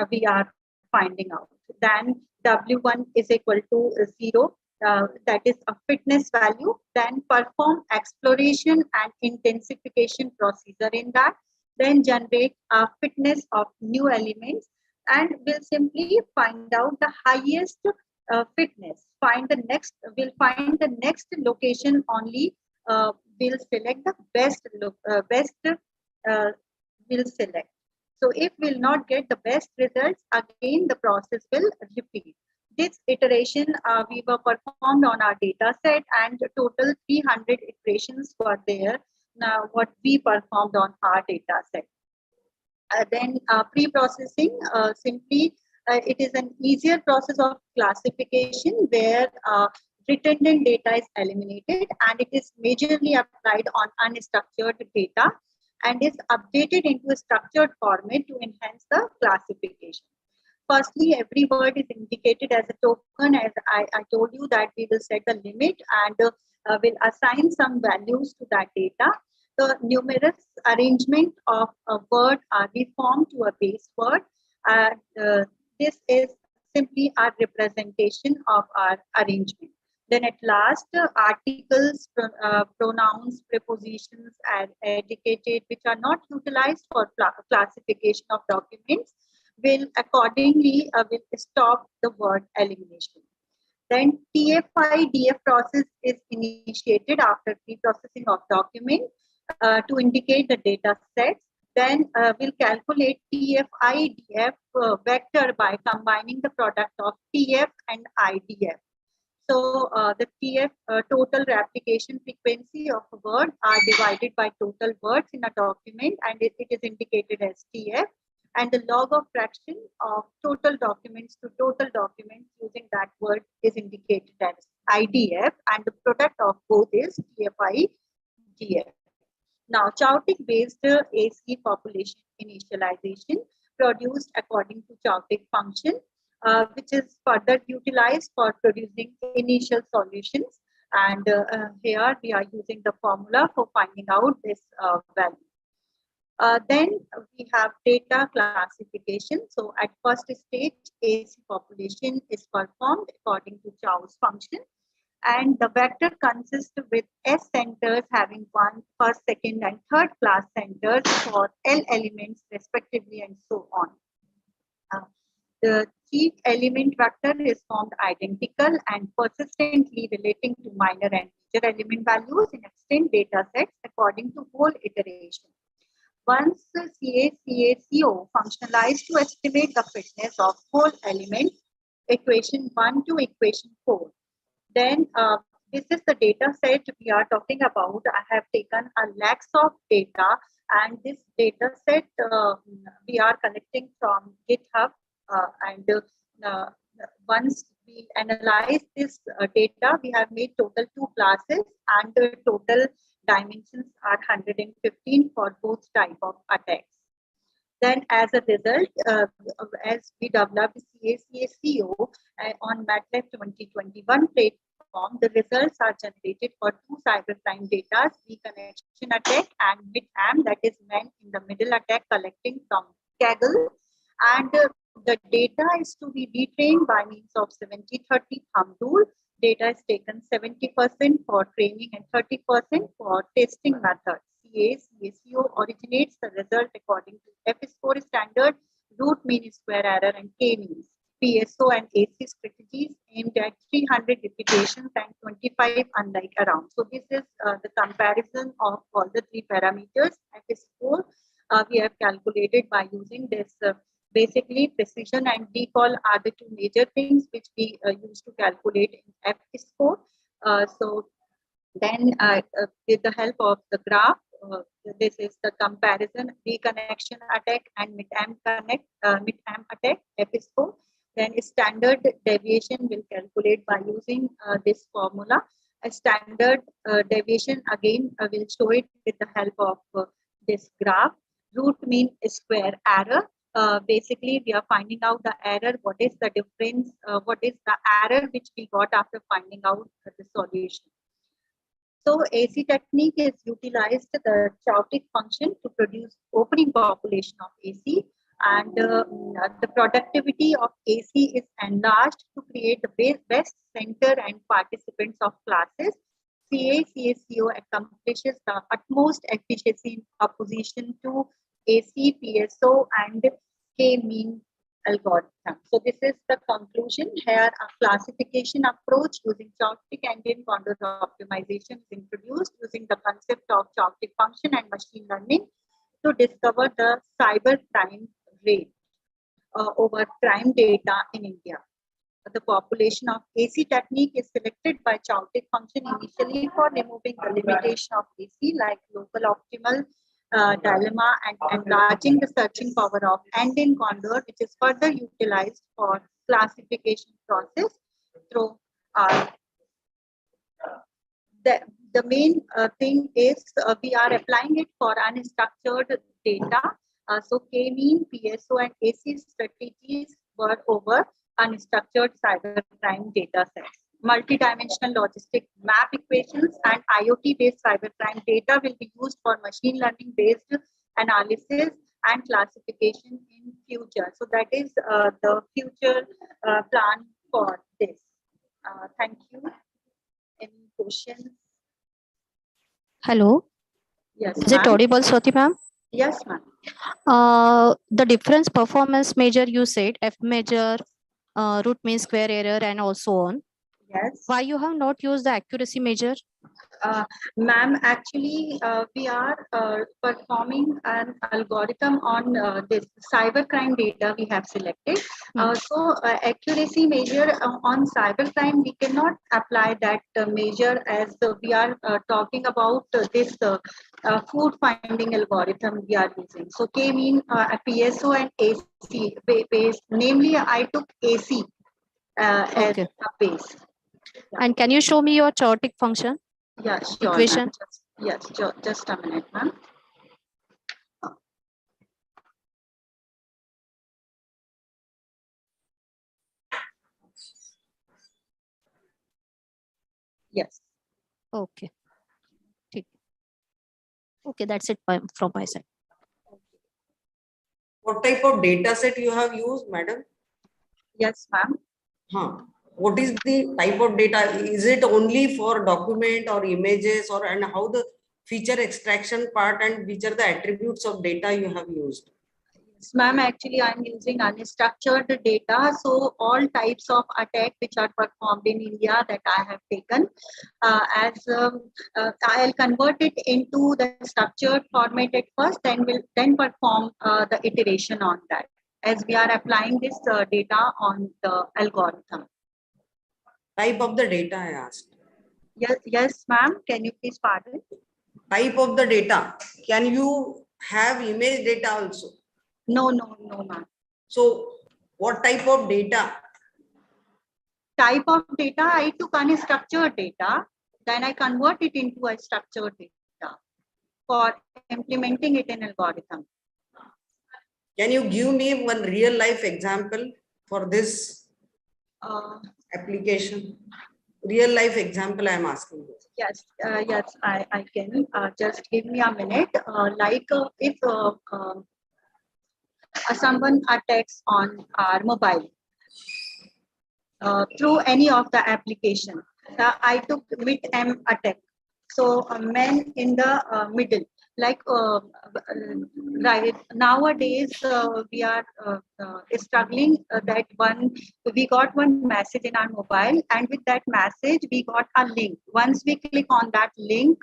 we are finding out. Then W1 is equal to 0, that is a fitness value, then perform exploration and intensification procedure in that, then generate a fitness of new elements, and will simply find out the highest fitness. Will find the next location only. Will select the best will select. So if we'll not get the best results, again the process will repeat. This iteration we were performed on our data set, and total 300 iterations were there. Now what we performed on our data set. Then pre-processing, simply it is an easier process of classification where redundant data is eliminated and it is majorly applied on unstructured data and is updated into a structured format to enhance the classification. Firstly, every word is indicated as a token. As I told you that we will set a limit and will assign some values to that data. The numerous arrangement of a word are reformed to a base word. This is simply a representation of our arrangement. Then at last, articles, pronouns, prepositions are indicated, which are not utilized for classification of documents, will accordingly will stop the word elimination. Then TF-IDF process is initiated after pre-processing of document to indicate the data sets. Then we'll calculate TF-IDF vector by combining the product of TF and IDF. So the TF total replication frequency of a word are divided by total words in a document, and it is indicated as TF. And the log of fraction of total documents to total documents using that word is indicated as IDF, and the product of both is TF-IDF. Now, Chowtic-based AC population initialization produced according to Chowtic function, which is further utilized for producing initial solutions. And here we are using the formula for finding out this value. Then we have data classification. So at first stage, AC population is performed according to Chow's function. And the vector consists with S centers having 1, first, second, and third class centers for L elements respectively, and so on. The chief element vector is formed identical and persistently relating to minor and major element values in extent data sets according to whole iteration. Once CA-CA-CO functionalized to estimate the fitness of whole element, equation 1 to equation 4. Then this is the data set we are talking about. I have taken a lakhs of data, and this data set we are collecting from GitHub. Once we analyze this data, we have made total 2 classes, and the total dimensions are 115 for both type of attacks. Then as a result, as we developed CA-CA-CO on MATLAB 2021 platform, the results are generated for 2 cybercrime data, reconnection attack and mid-am, that is man in the middle attack collecting from Kaggle. And the data is to be retrained by means of 70-30 thumb rule. Data is taken 70% for training and 30% for testing methods. CA-CA-CO originates the result according to F-score standard, root mean square error, and K-means. PSO and AC strategies aimed at 300 repetitions and 25 unlike around. So this is the comparison of all the 3 parameters. F-score we have calculated by using this. Basically, precision and recall are the 2 major things which we use to calculate in F-score. So then with the help of the graph, this is the comparison reconnection attack and mid-am attack F-score. Then standard deviation will calculate by using this formula. a standard deviation. Again, I will show it with the help of this graph. Root mean square error. Basically, we are finding out the error. What is the difference? What is the error which we got after finding out the solution? So AC technique is utilized the Chautic function to produce opening population of AC, and the productivity of AC is enlarged to create the best center and participants of classes. CA-CSCO accomplishes the utmost efficiency in opposition to AC, PSO, and K-mean algorithm. So this is the conclusion. Here a classification approach using Chautic engine contour optimization is introduced using the concept of Chautic function and machine learning to discover the cybercrime rate over crime data in India. The population of AC technique is selected by Chautic function initially for removing the limitation of AC like local optimal dilemma and enlarging the searching power of end-in contour, which is further utilized for classification process through the main thing is we are applying it for unstructured data. So K-mean, PSO, and AC strategies were over unstructured cybercrime data sets. Multidimensional logistic map equations and IoT-based cybercrime data will be used for machine learning-based analysis and classification in future. So that is the future plan for this. Thank you. Any questions? Hello. Yes. Is it audible, Swati ma'am? Yes, ma'am. The difference performance measure you said, F measure, root mean square error, and also on. Yes. Why you have not used the accuracy measure? Ma'am, actually, we are performing an algorithm on this cybercrime data we have selected. So accuracy measure on cybercrime, we cannot apply that measure as we are talking about this food finding algorithm we are using. So K-mean, PSO, and AC base. Namely, I took AC as a base. And can you show me your Chautic function? Yeah, sure. Equation. Yes, just a minute, ma'am. Yes. Okay. Okay, that's it from my side. What type of data set you have used, madam? Yes, ma'am. What is the type of data? Is it only for document or images, or and how the feature extraction part, and which are the attributes of data you have used? Yes, ma'am, actually I'm using unstructured data. So all types of attack which are performed in India that I have taken I'll convert it into the structured format at first, and will then perform the iteration on that as we are applying this data on the algorithm. Type of the data I asked. Yes, ma'am. Can you please pardon? Type of the data. Can you have image data also? No, ma'am. So what type of data? Type of data, I took unstructured data, then I convert it into a structured data for implementing it in algorithm. Can you give me one real life example for this application? Real life example I am asking you. Yes, I can. Just give me a minute. If someone attacks on our mobile through any of the application, I took mid-M attack. So man in the middle. Like right nowadays we are struggling that we got one message in our mobile, and with that message we got a link. Once we click on that link,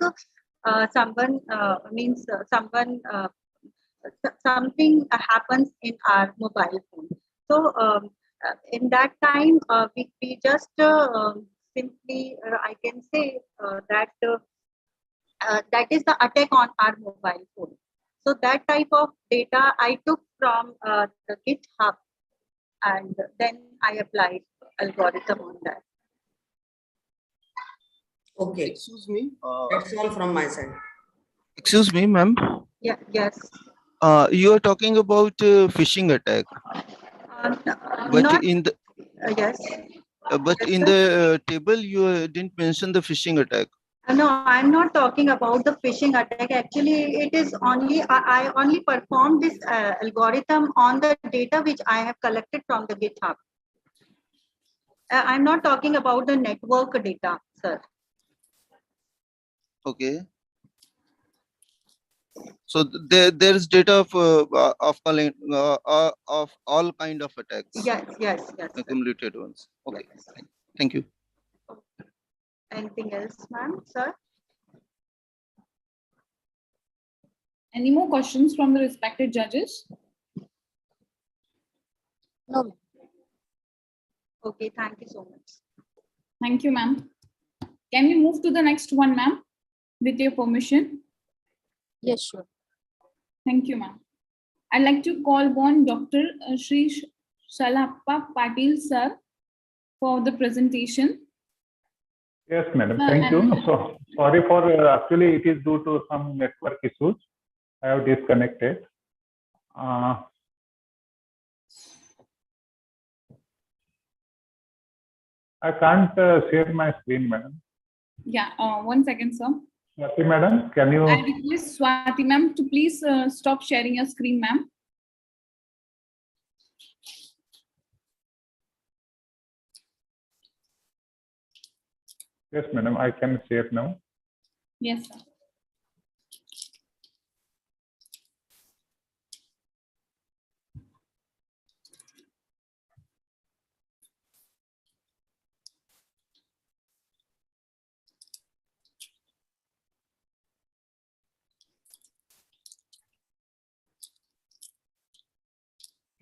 something happens in our mobile phone. So in that time we just simply I can say that is the attack on our mobile phone. So that type of data I took from the GitHub, and then I applied algorithm on that. Okay. Excuse me. That's all from my side. Excuse me, ma'am. Yeah, yes. You are talking about phishing attack, but Not, in the yes. but Yes, in sir. the table you didn't mention the phishing attack. No, I'm not talking about the phishing attack. Actually, it is only, I only performed this algorithm on the data which I have collected from the GitHub. I'm not talking about the network data, sir. Okay. So there's data of all kind of attacks. Yes, yes, yes. Accumulated ones. Okay. Thank you. Anything else, ma'am, sir? Any more questions from the respected judges? No. Okay, thank you so much. Thank you, ma'am. Can we move to the next one, ma'am, with your permission? Yes, sure. Thank you, ma'am. I'd like to call upon Dr. Shri Shalappa Patil, sir, for the presentation. Yes, madam. Thank you. So sorry for actually it is due to some network issues. I have disconnected. I can't share my screen, madam. Yeah, 1 second, sir. Swati, madam, can you? I request Swati, ma'am, to please stop sharing your screen, ma'am. Yes, madam, I can share now. Yes, sir.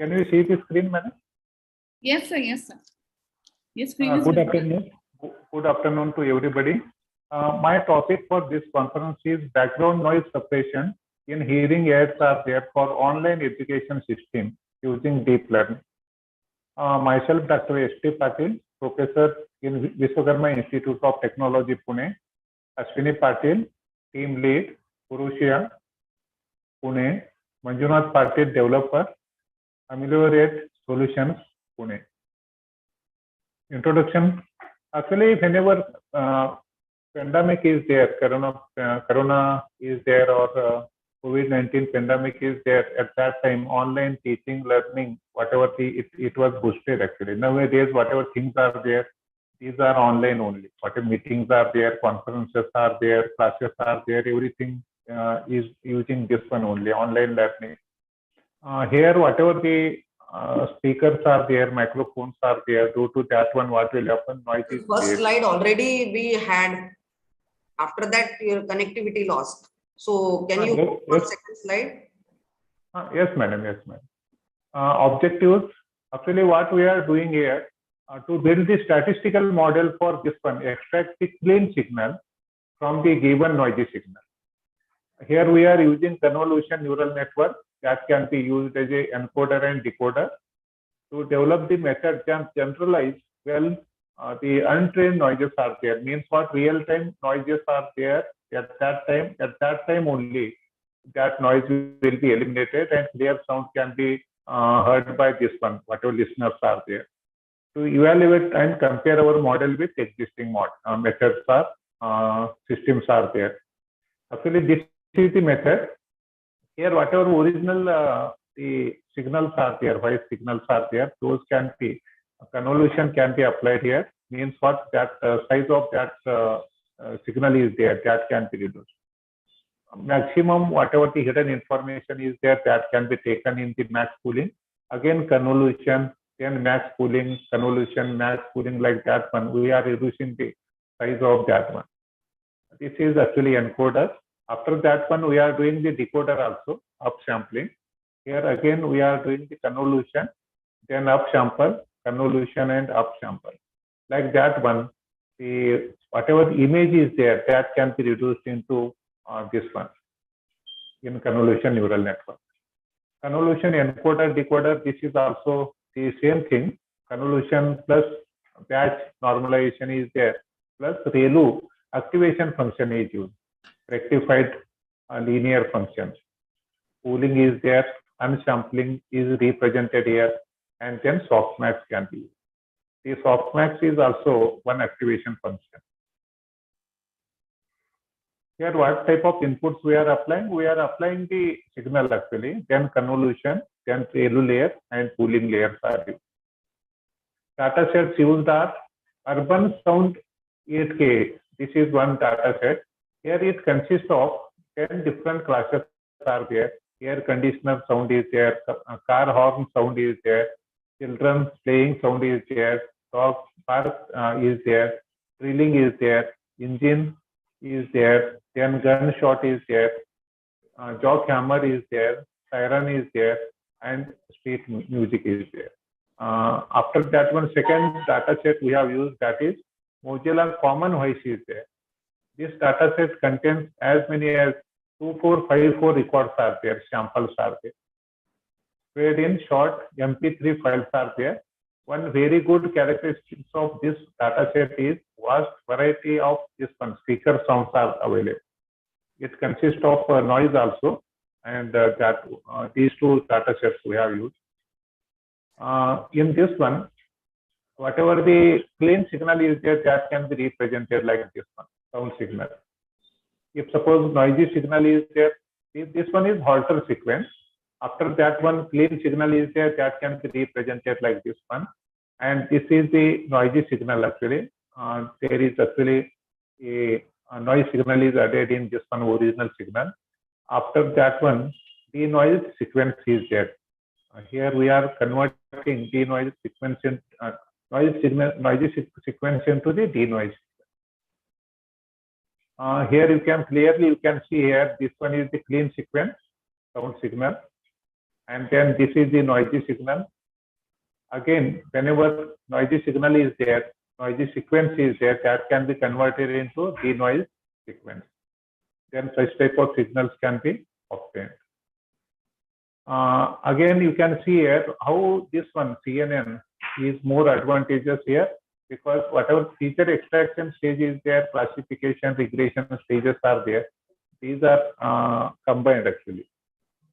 Can you see the screen, madam? Yes, sir. Yes, sir. Yes, screen is Good visible. afternoon. Good afternoon to everybody. My topic for this conference is background noise suppression in hearing aids are there for online education system using deep learning. Myself, Dr. S.T. Patil, professor in Vishwakarma Institute of Technology, Pune. Ashwini Patil, team lead, Purusha, Pune. Manjunath Patil, developer, Ameliorate Solutions, Pune. Introduction. Actually, whenever pandemic is there, corona is there, or COVID-19 pandemic is there, at that time, online teaching, learning, whatever it was boosted actually. Nowadays, whatever things are there, these are online only. Whatever meetings are there, conferences are there, classes are there, everything is using this one only, online learning. Here, whatever the speakers are there, microphones are there, due to that one, what will happen? Noise is First there. slide already we had. After that, your connectivity lost. So can you go for second slide? Yes, madam. Yes, madam. Objectives. Actually, what we are doing here to build the statistical model for this one, extract the clean signal from the given noisy signal. Here we are using convolution neural network that can be used as a encoder and decoder to develop the method can generalize well the untrained noises are there. Means what real-time noises are there at that time only that noise will be eliminated and clear sound can be heard by this one, whatever listeners are there. To evaluate and compare our model with existing methods or systems are there. Actually, this is the method. Here, whatever original the signals are there, voice signals are there, those can be, convolution can be applied here. Means what that size of that signal is there, that can be reduced. Maximum, whatever the hidden information is there, that can be taken in the max pooling. Again, convolution, then max pooling, convolution, max pooling, like that one. We are reducing the size of that one. This is actually encoder. After that one, we are doing the decoder also, upsampling. Here again, we are doing the convolution, then upsample, convolution and upsample. Like that one, the whatever image is there, that can be reduced into this one in convolution neural network. Convolution encoder, decoder, this is also the same thing. Convolution plus batch normalization is there, plus ReLU activation function is used, rectified linear functions. Pooling is there, unsampling is represented here, and then softmax can be used. The softmax is also one activation function. Here, what type of inputs we are applying? We are applying the signal actually, then convolution, then ReLU layer, and pooling layers are used. Data sets used are urban sound 8K. This is one data set. Here it consists of 10 different classes are there. Air conditioner sound is there, car horn sound is there, children playing sound is there, dog bark is there, drilling is there, engine is there, then gunshot is there, jackhammer is there, siren is there, and street music is there. After that one, second data set we have used, that is Mozilla common voice is there. This data set contains as many as 2454 records are there, samples are there. Wherein short MP3 files are there. One very good characteristic of this data set is vast variety of this one speaker sounds are available. It consists of noise also, and these two data sets we have used. In this one, whatever the clean signal is there, that can be represented like this one, sound signal. If suppose noisy signal is there, if this one is halter sequence. After that one, clean signal is there, that can be represented like this one. And this is the noisy signal actually. There is actually a noise signal is added in this one original signal. After that one, the noise sequence is there. Here we are converting the noise sequence in noisy sequence into the denoise. Here you can clearly see here, this one is the clean sequence, sound signal, and then this is the noisy signal. Again, whenever noisy signal is there, noisy sequence is there, that can be converted into denoise sequence. Then such type of signals can be obtained. Again, you can see here how this one CNN is more advantageous here, because whatever feature extraction stage is there, classification, regression stages are there. These are combined actually.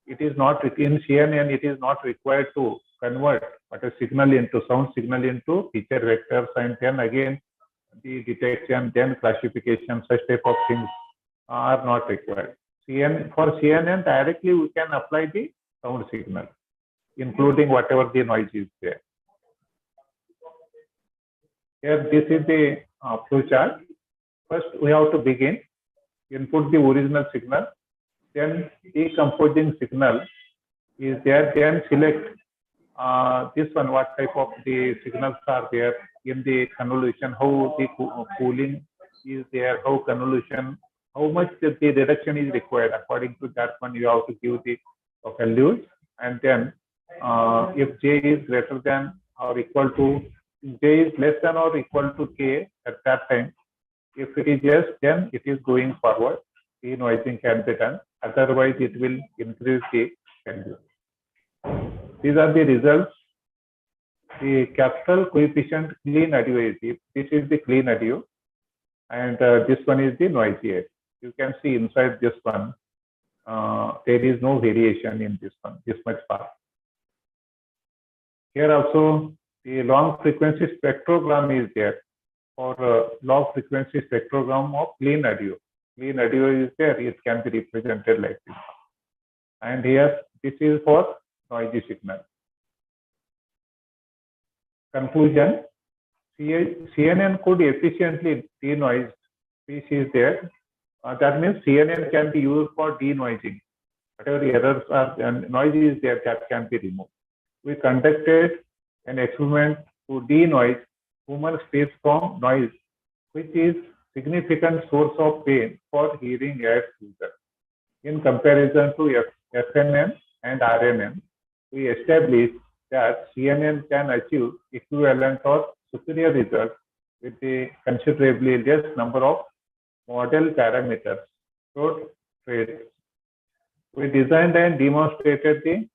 It is not in CNN, it is not required to convert a signal into sound signal into feature vectors, and then again the detection, then classification, such type of things are not required. For CNN directly we can apply the sound signal, including whatever the noise is there. Here, this is the flow chart. First, we have to begin, input the original signal, then decomposing signal is there, then select this one, what type of the signals are there in the convolution, how the pooling is there, how convolution, how much the reduction is required. According to that one, you have to give the values, and then if J is greater than or equal to, J is less than or equal to K at that time. If it is yes, then it is going forward. Denoising can be done. Otherwise, it will increase the value. These are the results. The capital coefficient clean audio is this is the clean audio, and this one is the noisy audio. You can see inside this one, there is no variation in this one, this much part. Here also, the long frequency spectrogram is there for long frequency spectrogram of clean audio. Clean audio is there, it can be represented like this. And here, this is for noisy signal. Conclusion, CNN could efficiently denoise. This is there. That means CNN can be used for denoising. Whatever errors are and noise is there, that can be removed. We conducted an experiment to denoise human speech from noise, which is significant source of pain for hearing aids users. In comparison to FNN and RNN, we established that CNN can achieve equivalent or superior results with a considerably less number of model parameters. So, we designed and demonstrated the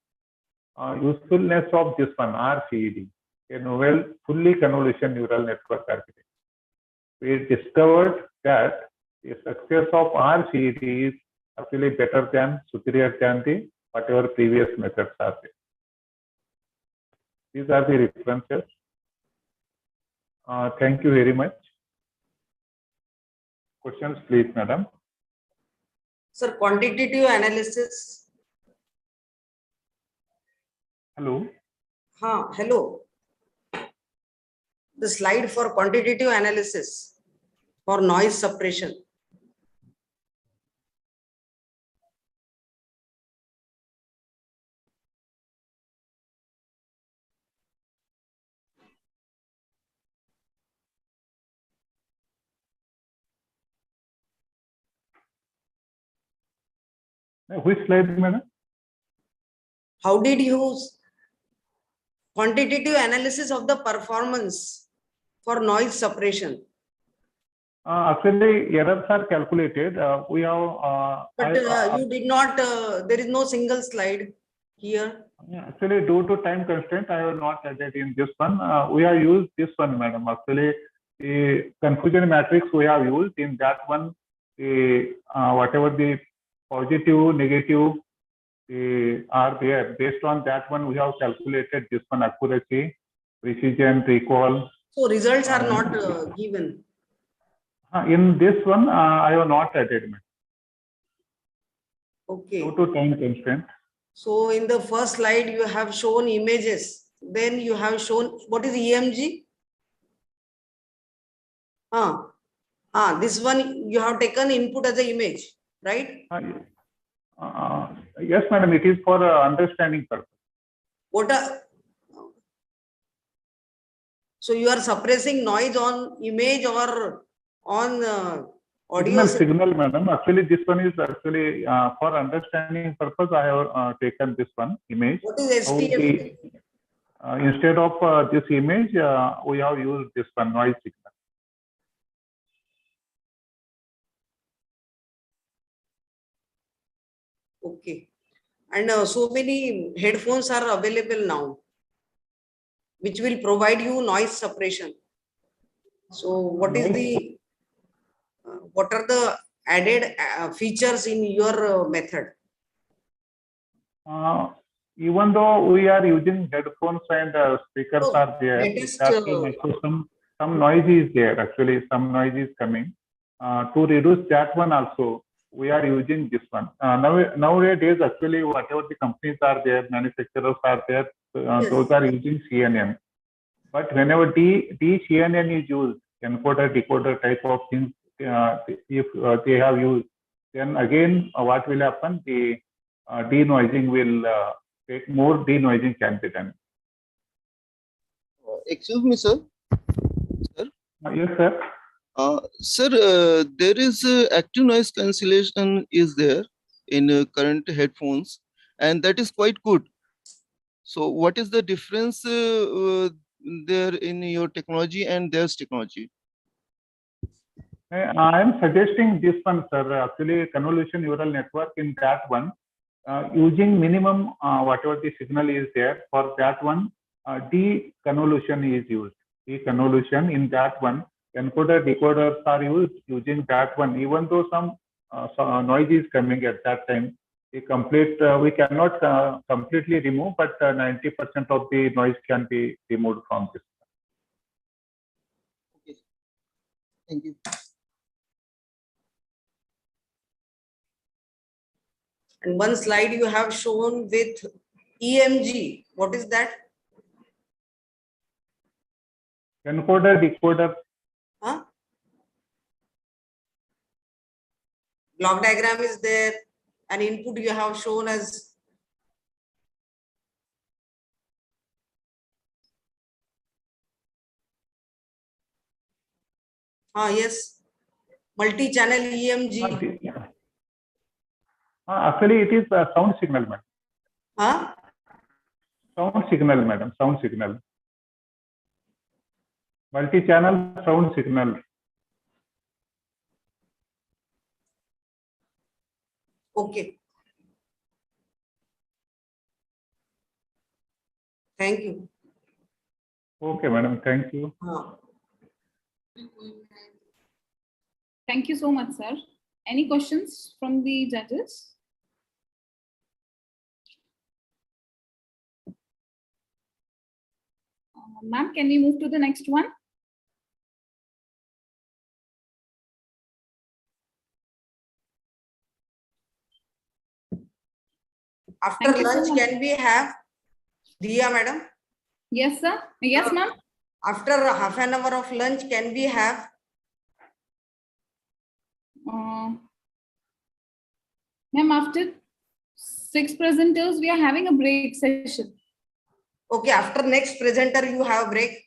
usefulness of this one, RCED, a novel fully convolution neural network architecture. We discovered that the success of our CET is actually better than, superior than the whatever previous methods are there. These are the references. Thank you very much. Questions, please, madam. Sir, quantitative analysis. Hello. Hello. The slide for quantitative analysis for noise suppression. Which slide, madam? How did you quantitative analysis of the performance for noise suppression? Actually, errors are calculated. We have. You did not. There is no single slide here. Actually, due to time constraint, I have not added in this one. We have used this one, madam. Actually, the confusion matrix we have used in that one. Whatever the positive, negative are there. Based on that one, we have calculated this one: accuracy, precision, recall. So results are not given. In this one, I have not added. Okay. Due to time constraint. So in the first slide, you have shown images. Then you have shown what is EMG? This one you have taken input as an image, right? Yes, madam. It is for understanding purpose. So you are suppressing noise on image or on audio? Signal, madam. Actually, this one is actually for understanding purpose. I have taken this one image. What is SPF? Instead of this image, we have used this one noise signal. Okay. And so many headphones are available now, which will provide you noise suppression. So what is the what are the added features in your method? Even though we are using headphones and speakers are there, some noise is there. Actually, some noise is coming. To reduce that one also, we are using this one. Nowadays, actually, whatever the companies are there, manufacturers are there, those are using CNN. But whenever CNN is used, encoder, decoder type of things, if they have used, then again, what will happen? The denoising will take more denoising can be done. Excuse me, sir. Sir? Yes, sir. Sir, there is active noise cancellation is there in current headphones, and that is quite good. So what is the difference there in your technology and theirs technology? I am suggesting this one, sir. Actually, convolution neural network in that one, using minimum whatever the signal is there, for that one, deconvolution is used. Deconvolution in that one, encoder, decoders are used using that one. Even though some noise is coming at that time, we cannot completely remove, but 90% of the noise can be removed from this. Okay. Thank you. And one slide you have shown with EMG. What is that? Encoder, decoder. Block diagram is there. An input you have shown as yes, multi-channel EMG. Actually, it is a sound signal, madam. Sound signal, madam. Sound signal. Multi-channel sound signal. Okay. Thank you. Okay, madam. Thank you. Thank you so much, sir. Any questions from the judges? Ma'am, can we move to the next one? After lunch, can we have Diya, madam? Yes, sir. Yes, ma'am. After half an hour of lunch, can we have? Ma'am, after 6 presenters, we are having a break session. Okay, after next presenter, you have break.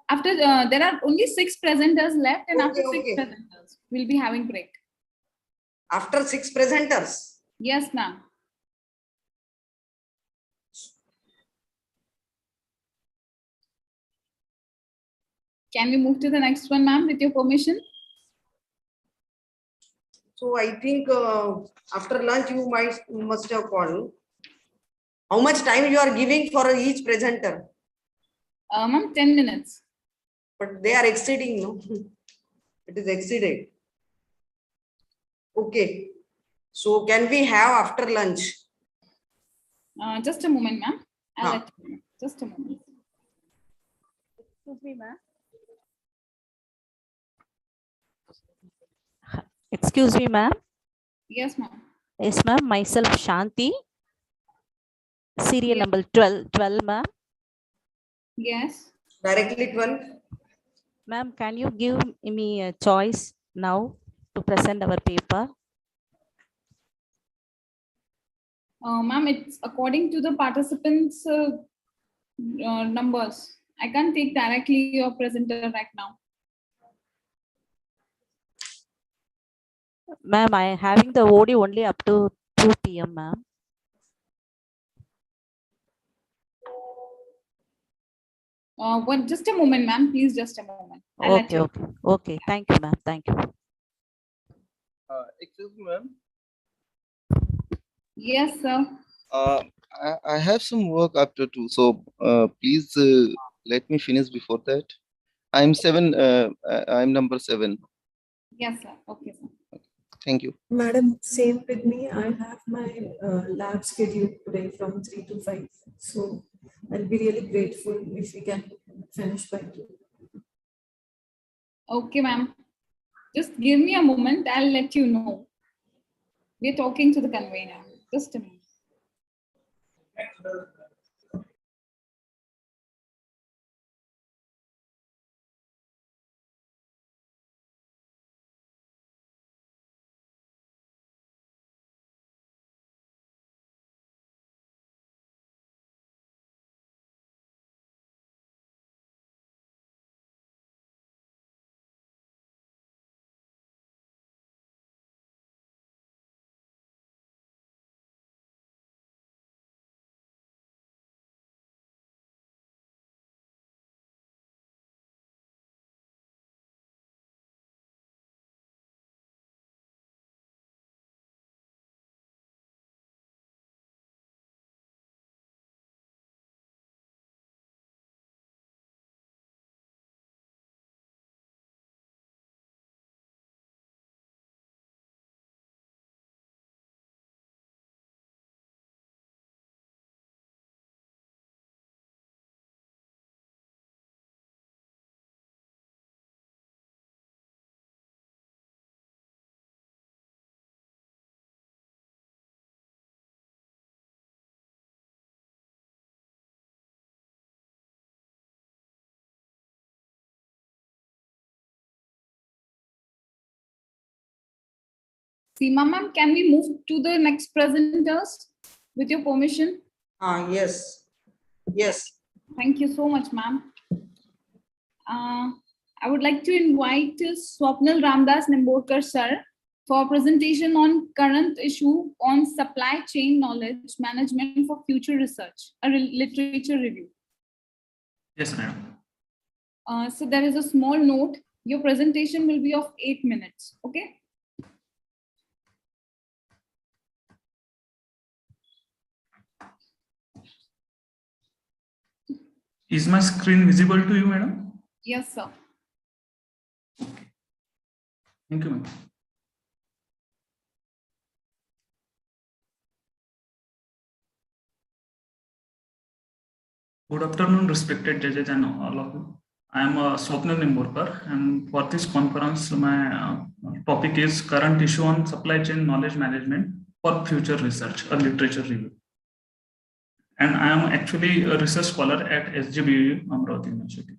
After there are only 6 presenters left, and Okay, after 6 okay. presenters, we'll be having break. After 6 presenters? Yes, ma'am. Can we move to the next one, ma'am, with your permission? So I think after lunch, you must have called. How much time you are giving for each presenter? Ma'am, 10 minutes. But they are exceeding, no? It is exceeded. Okay. So can we have after lunch? Just a moment, ma'am. I'll let you know. Just a moment. Excuse me, ma'am. Excuse me, ma'am. Yes, ma'am. Yes, ma'am. Myself, Shanti. Serial number 12, ma'am. Yes. Directly 12. Ma'am, can you give me a choice now to present our paper? Ma'am, it's according to the participants' numbers. I can't take directly your presenter right now. Ma'am, I am having the OD only up to 2 p.m., ma'am. Just a moment, ma'am. Please, just a moment. I'll let you. Okay. Thank you, ma'am. Thank you. Excuse me, ma'am. Yes, sir. I have some work after 2, so please let me finish before that. I'm number 7. Yes, sir. Okay, sir. Thank you. Madam, same with me. I have my lab schedule today from 3 to 5. So I'll be really grateful if we can finish by 2. Okay, ma'am. Just give me a moment. I'll let you know. We're talking to the convener. Just a minute. Seema ma'am, can we move to the next presenters with your permission? Yes. Yes. Thank you so much, ma'am. I would like to invite Swapnil Ramdas Nimborkar sir for a presentation on current issue on supply chain knowledge management for future research, a literature review. Yes, madam. So there is a small note. Your presentation will be of 8 minutes. Okay. Is my screen visible to you, madam? Yes, sir. Thank you, ma'am. Good afternoon, respected judges and all of you. I am Swapnil Nimborkar, and for this conference, my topic is current issue on supply chain knowledge management for future research, a literature review. And I am actually a research scholar at SGBU, Amravati University.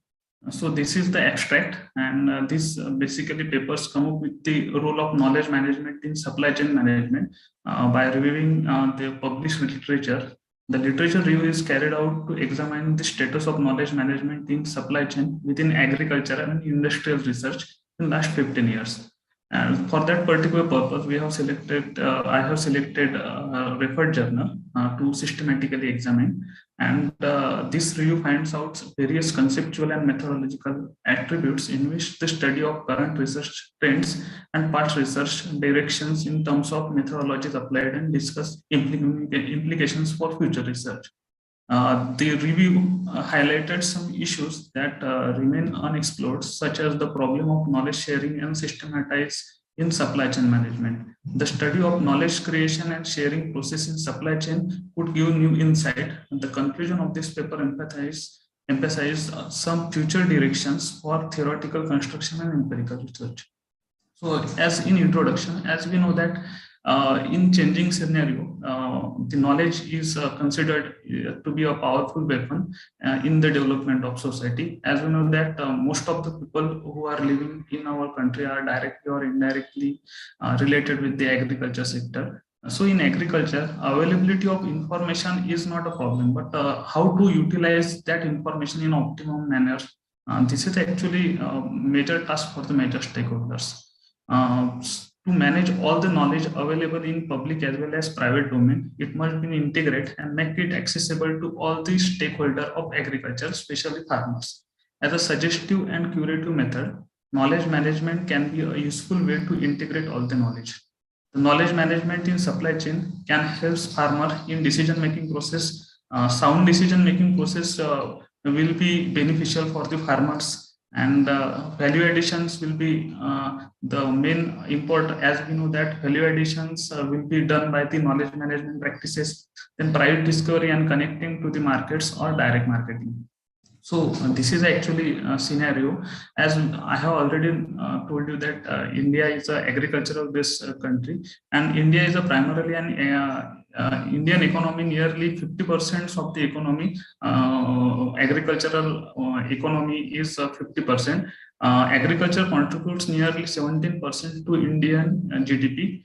So this is the abstract, and this basically papers come up with the role of knowledge management in supply chain management by reviewing the published literature. The literature review is carried out to examine the status of knowledge management in supply chain within agriculture and industrial research in the last 15 years. And for that particular purpose, we have selected, I have selected a referred journal to systematically examine. And this review finds out various conceptual and methodological attributes in which the study of current research trends and past research directions in terms of methodologies applied and discuss implications for future research. The review highlighted some issues that remain unexplored, such as the problem of knowledge sharing and systematized in supply chain management. The study of knowledge creation and sharing process in supply chain could give new insight. The conclusion of this paper emphasized some future directions for theoretical construction and empirical research. So as in introduction, as we know that in changing scenario, the knowledge is considered to be a powerful weapon in the development of society. As we know that most of the people who are living in our country are directly or indirectly related with the agriculture sector. So in agriculture, availability of information is not a problem, but how to utilize that information in optimum manner, this is actually a major task for the major stakeholders. To manage all the knowledge available in public as well as private domain, it must be integrated and make it accessible to all the stakeholders of agriculture, especially farmers. As a suggestive and curative method, knowledge management can be a useful way to integrate all the knowledge. The knowledge management in supply chain can help farmer in decision-making process. Sound decision-making process will be beneficial for the farmers, and value additions will be the main import. As we know that value additions will be done by the knowledge management practices, then price discovery and connecting to the markets or direct marketing. So this is actually a scenario. As I have already told you that India is an agricultural based country, and India is a primarily an Indian economy. Nearly 50% of the economy, agricultural economy is 50%. Agriculture contributes nearly 17% to Indian GDP.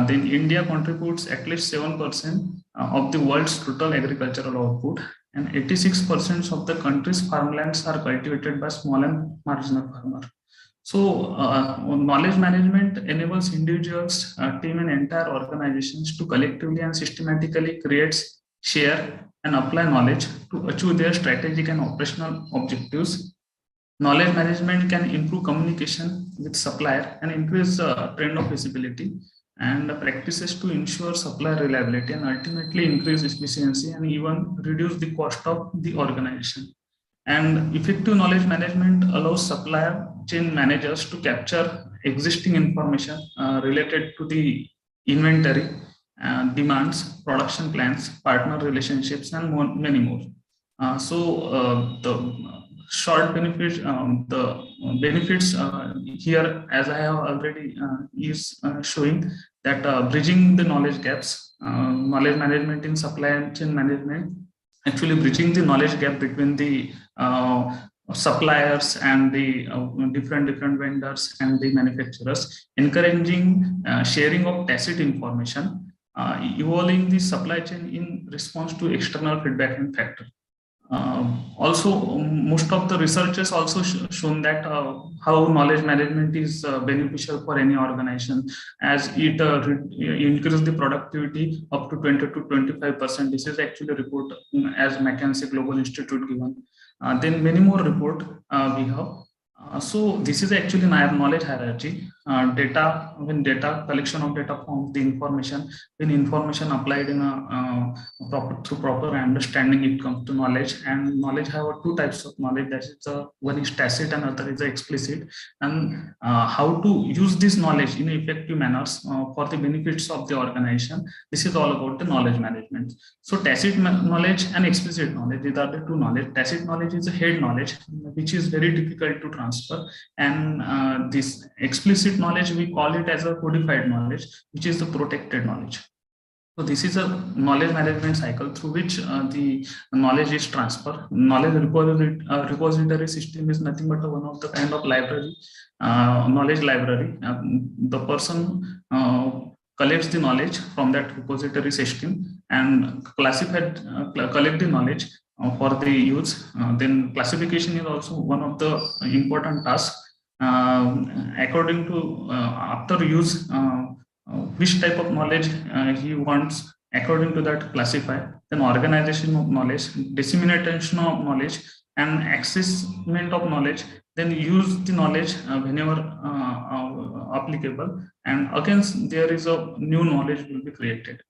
Then India contributes at least 7% of the world's total agricultural output, and 86% of the country's farmlands are cultivated by small and marginal farmers. So knowledge management enables individuals, team and entire organizations to collectively and systematically create, share and apply knowledge to achieve their strategic and operational objectives. Knowledge management can improve communication with supplier and increase trend of visibility, and practices to ensure supply reliability and ultimately increase efficiency and even reduce the cost of the organization. And effective knowledge management allows supply chain managers to capture existing information related to the inventory, demands, production plans, partner relationships, and many more. The short benefits, the benefits here, as I have already is showing that bridging the knowledge gaps, knowledge management in supply chain management, actually bridging the knowledge gap between the suppliers and the different vendors and the manufacturers, encouraging sharing of tacit information, evolving the supply chain in response to external feedback and factor. Also, most of the research has also shown that how knowledge management is beneficial for any organization, as it increases the productivity up to 20 to 25%. This is actually a report as McKinsey Global Institute given. Then many more report we have. So this is actually knowledge hierarchy. When data collection of data forms the information, when information applied in a through proper understanding, it comes to knowledge. And knowledge have two types of knowledge. That is one is tacit and other is explicit. And how to use this knowledge in effective manners for the benefits of the organization. This is all about the knowledge management. So tacit knowledge and explicit knowledge, these are the two knowledge. Tacit knowledge is a head knowledge, which is very difficult to transfer. And this explicit knowledge, we call it as a codified knowledge, which is the protected knowledge. So this is a knowledge management cycle through which the knowledge is transferred. Knowledge repository system is nothing but one of the kind of library, knowledge library. The person collects the knowledge from that repository system and collect the knowledge for the use. Then classification is also one of the important tasks. According to after use, which type of knowledge he wants, according to that classify. Then organization of knowledge, dissemination of knowledge, and accessment of knowledge. Then use the knowledge whenever applicable. And again, there is a new knowledge will be created.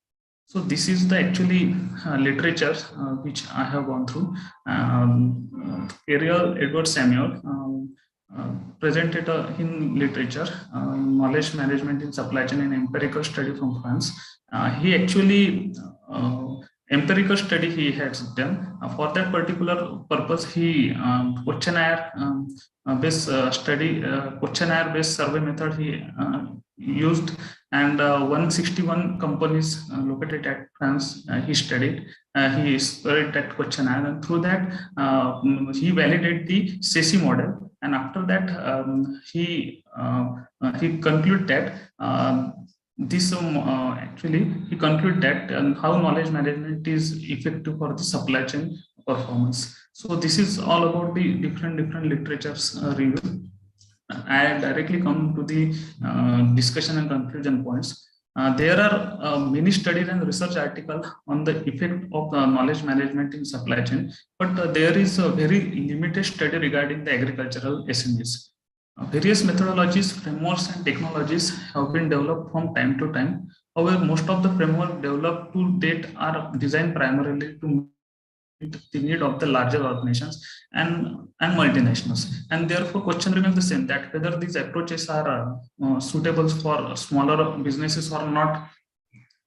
So this is the actually literature which I have gone through. Ariel Edward Samuel presented in literature, knowledge management in supply chain, an empirical study from France. He actually empirical study he has done. For that particular purpose, he questionnaire based study, questionnaire based survey method he used, and 161 companies located at France he studied. He studied that questionnaire, and through that he validated the CECI model. And after that, he concluded that he concluded that how knowledge management is effective for the supply chain performance. So this is all about the different literatures review. I directly come to the discussion and conclusion points. There are many studies and research articles on the effect of knowledge management in supply chain, but there is a very limited study regarding the agricultural SMEs. Various methodologies, frameworks, and technologies have been developed from time to time. However, most of the frameworks developed to date are designed primarily to meet the need of the larger organizations and multinationals. And therefore, question remains the same, that whether these approaches are suitable for smaller businesses or not.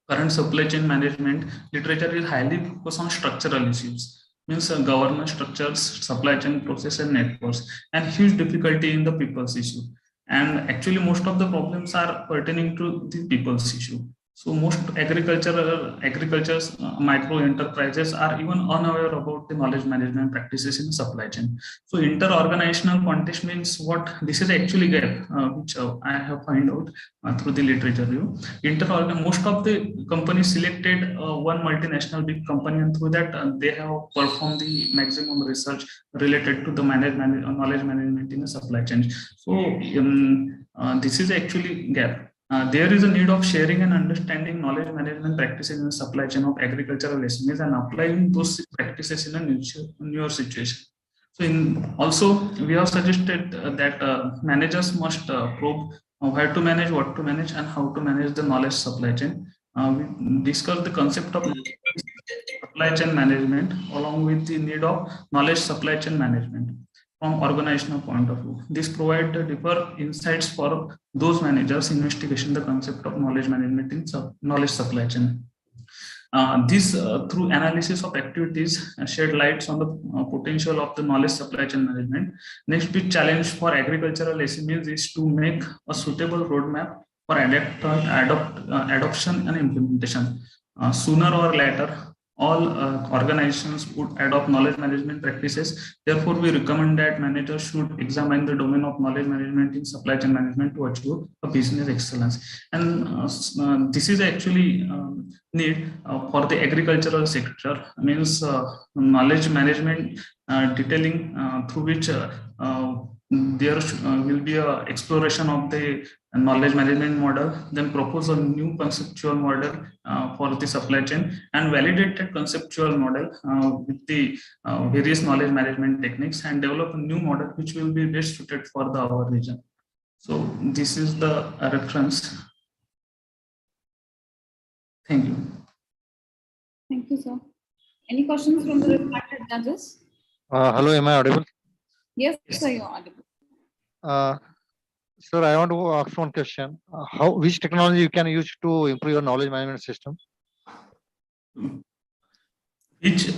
Current supply chain management literature is highly focused on structural issues. Means governance structures, supply chain process and networks, and huge difficulty in the people's issue. And actually most of the problems are pertaining to the people's issue. So most agriculture's micro enterprises are even unaware about the knowledge management practices in the supply chain. So inter-organizational context means what? This is actually gap which I have found out through the literature review. Most of the companies selected one multinational big company, and through that they have performed the maximum research related to the knowledge management in the supply chain. So this is actually gap. There is a need of sharing and understanding knowledge management practices in the supply chain of agricultural SMEs and applying those practices in a newer situation. So also we have suggested that managers must probe where to manage, what to manage, and how to manage the knowledge supply chain. We discussed the concept of supply chain management along with the need of knowledge supply chain management from organizational point of view. This provides deeper insights for those managers investigation the concept of knowledge management in knowledge supply chain. This through analysis of activities shed lights on the potential of the knowledge supply chain management. Next big challenge for agricultural SMEs is to make a suitable roadmap for adoption and implementation. Sooner or later, all organizations would adopt knowledge management practices. Therefore, we recommend that managers should examine the domain of knowledge management in supply chain management to achieve a business excellence. And this is actually need for the agricultural sector. Means knowledge management detailing through which there will be a exploration of the knowledge management model, then propose a new conceptual model for the supply chain, and validate that conceptual model with the various knowledge management techniques, and develop a new model which will be best suited for our region. So this is the reference. Thank you. Thank you, sir. Any questions from the respected judges? Hello, am I audible? Yes, sir, you're audible. Sir, I want to ask one question. Which technology you can use to improve your knowledge management system? Which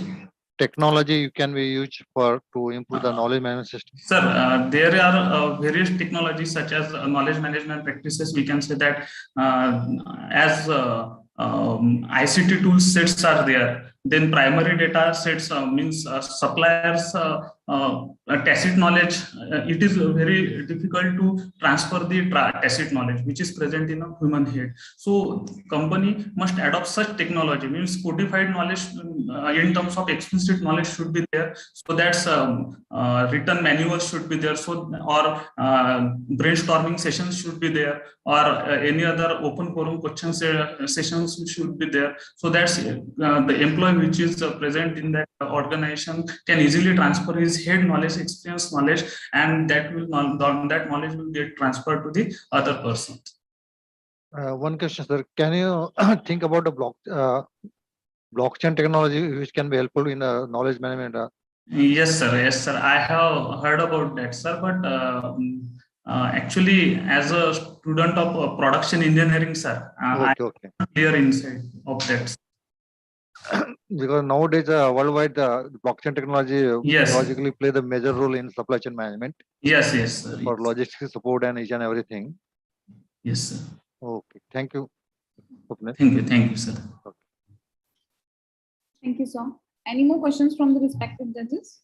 technology you can be used to improve the knowledge management system? Sir, there are various technologies such as knowledge management practices. We can say that as ICT tool sets are there, then primary data sets means suppliers tacit knowledge. It is very difficult to transfer the tacit knowledge which is present in a human head. So company must adopt such technology, means codified knowledge in terms of explicit knowledge should be there. So that's written manuals should be there. So or brainstorming sessions should be there, or any other open forum question sessions should be there. So that's the employee which is present in that organization can easily transfer his head knowledge, experience knowledge, and that knowledge will get transferred to the other person. One question, sir. Can you think about the blockchain technology which can be helpful in knowledge management? Yes, sir. Yes, sir. I have heard about that, sir. But actually, as a student of production engineering, sir, I am clear inside of that. Because nowadays, worldwide, the blockchain technology Yes, logically play the major role in supply chain management. Yes, yes, sir. For logistics support and each and everything. Yes, sir. Okay, thank you. Thank you, sir. Okay. Thank you, sir. Any more questions from the respective judges?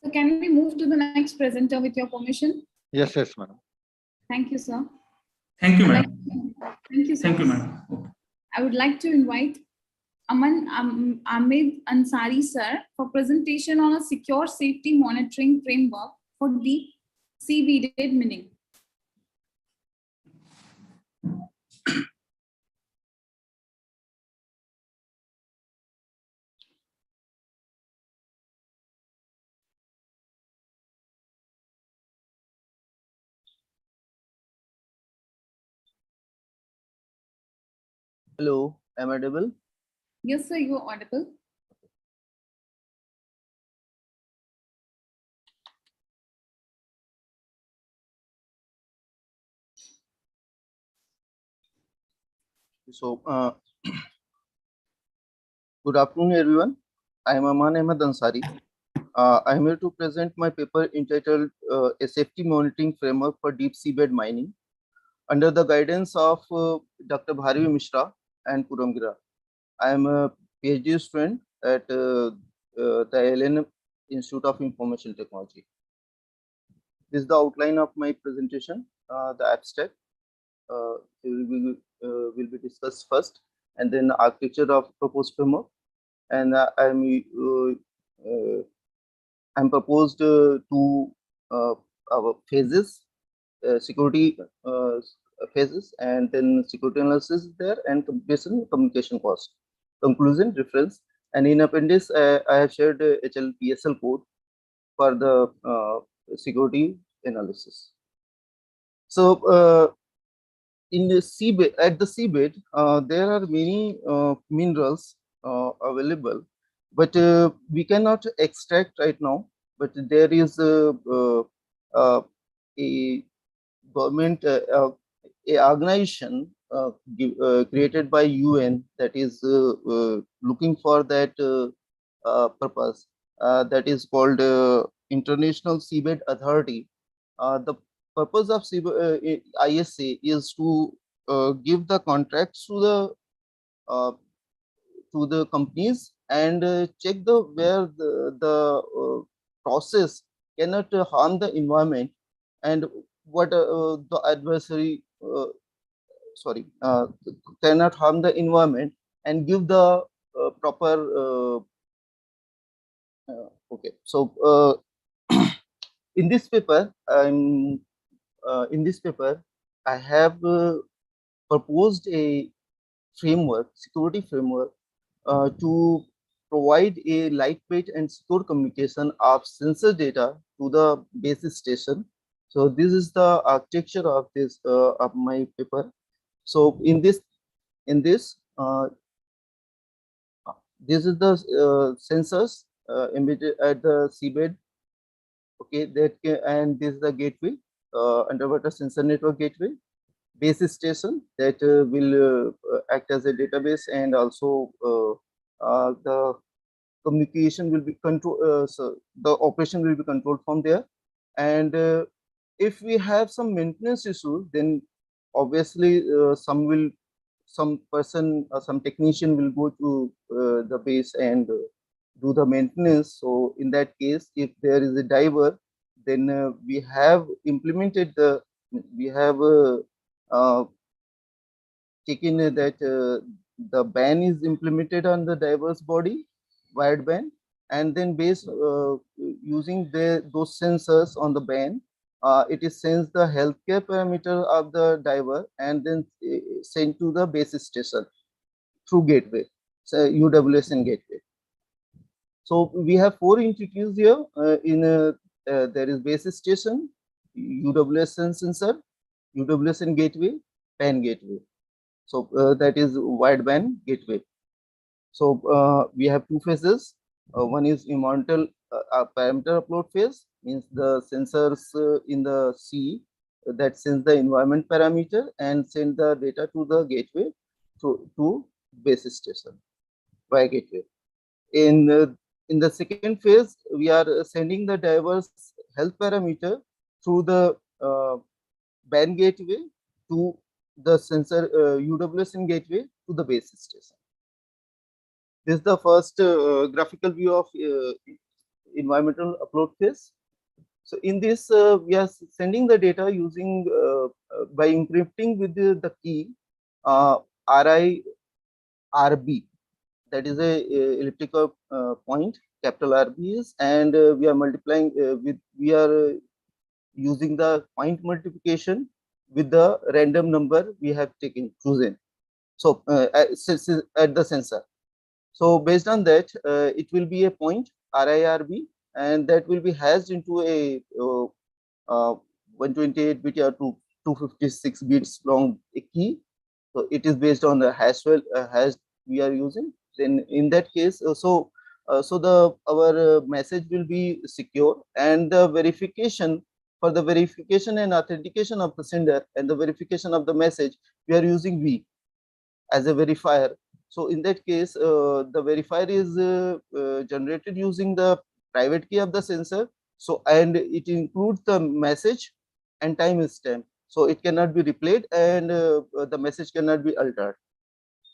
So can we move to the next presenter with your permission? Yes, yes, madam. Thank you, sir. Thank you, madam. Thank you, sir. Thank you, madam. I would like to invite Ahmed Ansari, sir, for presentation on a secure safety monitoring framework for deep sea beaded mining. Hello, am I audible? Yes, sir, you are audible. So, good afternoon, everyone. I am Aman Ahmed Ansari. I am here to present my paper entitled A Safety Monitoring Framework for Deep Seabed Mining under the guidance of Dr. Bharvi Mishra and Puram Gira. I am a PhD student at the LN Institute of Information Technology. This is the outline of my presentation. The abstract will be discussed first, and then the architecture of proposed framework. And I'm proposed two phases, security phases, and then security analysis there, and based on communication cost, conclusion, reference, and in appendix I have shared HLPSL code for the security analysis. So in the seabed, at the seabed, there are many minerals available, but we cannot extract right now. But there is a government, a organization created by UN that is looking for that purpose. That is called International Seabed Authority. The purpose of ISA is to give the contracts to the companies and check where the process cannot harm the environment, and what the adversary cannot harm the environment, and give the proper. Okay, so in this paper, I have proposed a framework, security framework, to provide a lightweight and secure communication of sensor data to the base station. So this is the architecture of this of my paper. So in this, this is the sensors embedded at the seabed. Okay, and this is the gateway, underwater sensor network gateway, base station that will act as a database, and also the communication will be controlled. So the operation will be controlled from there. And if we have some maintenance issues, then obviously some technician will go to the base and do the maintenance. So in that case, if there is a diver, then we have implemented taken that the ban is implemented on the diver's body, wired ban, and then based using those sensors on the ban, it is sends the healthcare parameter of the diver and then sent to the base station through gateway, so UWSN gateway. So we have 4 entities here. There is base station, UWSN sensor, UWSN gateway, PAN gateway. So that is wideband gateway. So we have 2 phases. One is environmental parameter upload phase, means the sensors in the sea that sends the environment parameter and send the data to the gateway to base station via gateway. In the second phase, we are sending the diverse health parameter through the band gateway to the sensor UWSN gateway to the base station. This is the first graphical view of environmental upload phase. So in this, we are sending the data using by encrypting with the key RIRB. That is a elliptical point, capital RB is, and we are multiplying we are using the point multiplication with the random number we have chosen. So at the sensor. So based on that, it will be a point RIRB, and that will be hashed into a 128-bit or 256 bits long key. So it is based on the hash we are using. Then in that case, our message will be secure, and the verification for the verification and authentication of the sender and the verification of the message, we are using V as a verifier. So in that case, the verifier is generated using the private key of the sensor. So and it includes the message and timestamp. So it cannot be replayed, and the message cannot be altered.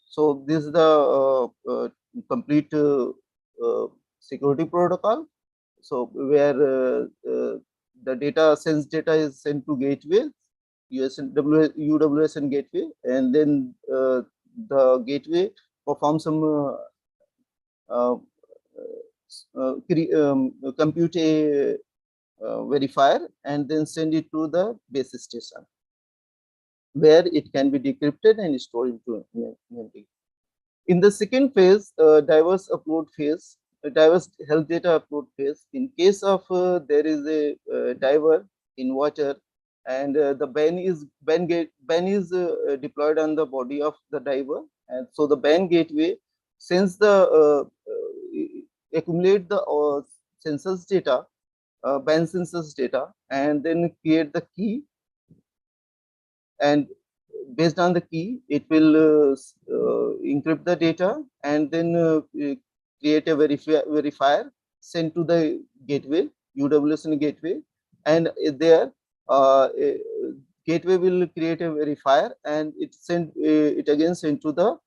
So this is the complete security protocol. So where the data is sent to gateway, UWSN gateway, and then the gateway performs some compute a verifier and then send it to the base station, where it can be decrypted and stored into memory. In the second phase, diverse upload phase, diverse health data upload phase, in case of there is a diver in water, and the ban is deployed on the body of the diver, and so the ban gateway sends the accumulate the sensors data, ban sensors data, and then create the key, and based on the key, it will encrypt the data and then create a verifier sent to the gateway, UWSN gateway, and there gateway will create a verifier and it again sent to the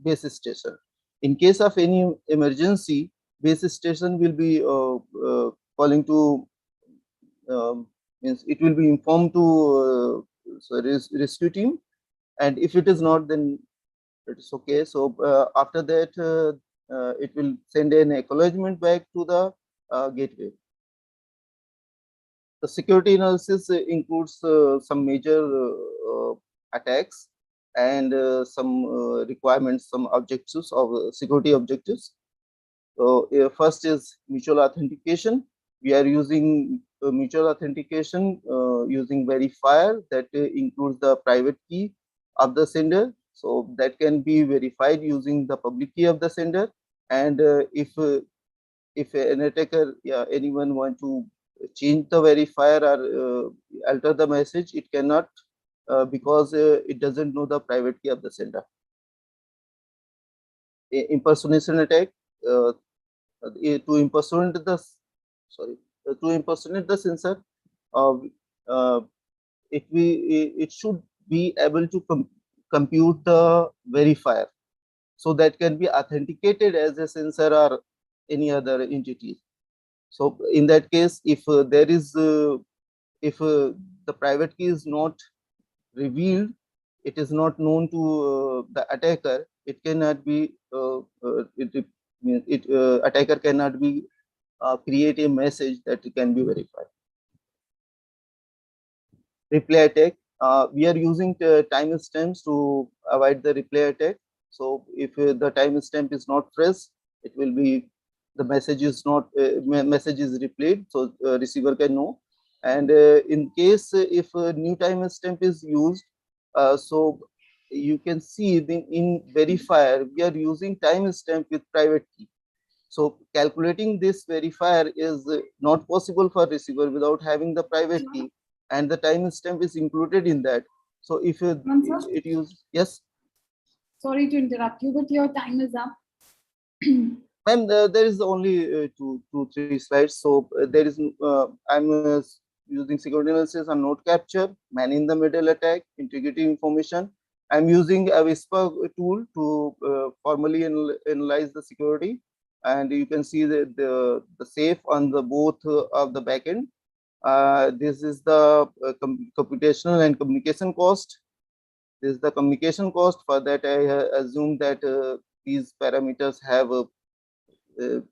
base station. In case of any emergency, base station will be calling to means it will be informed to rescue team, and if it is not, then it is okay. So after that, it will send an acknowledgement back to the gateway. The security analysis includes some major attacks and some requirements, some objectives of security objectives. So first is mutual authentication. We are using mutual authentication using verifier that includes the private key of the sender. So that can be verified using the public key of the sender. And if an attacker, anyone want to change the verifier or alter the message, it cannot because it doesn't know the private key of the sender. Impersonation attack, to impersonate the sensor, it should be able to compute the verifier, so that can be authenticated as a sensor or any other entity. So in that case, if there is if the private key is not revealed, it is not known to the attacker, it cannot be attacker cannot be create a message that can be verified. Replay attack, we are using timestamps to avoid the replay attack. So if the timestamp is not fresh, it will be the message is not message is replayed, so receiver can know. And in case if a new timestamp is used, so you can see in verifier we are using timestamp with private key. So calculating this verifier is not possible for receiver without having the private key, and the timestamp is included in that. So if it use, yes. Sorry to interrupt you, but your time is up. Ma'am, there is only two, three slides. So there is I'm using security analysis and node capture, man in the middle attack, integrity information. I'm using a Whisper tool to formally analyze the security, and you can see the safe on the both of the backend. This is the computational and communication cost. This is the communication cost. For that, I assume that these parameters have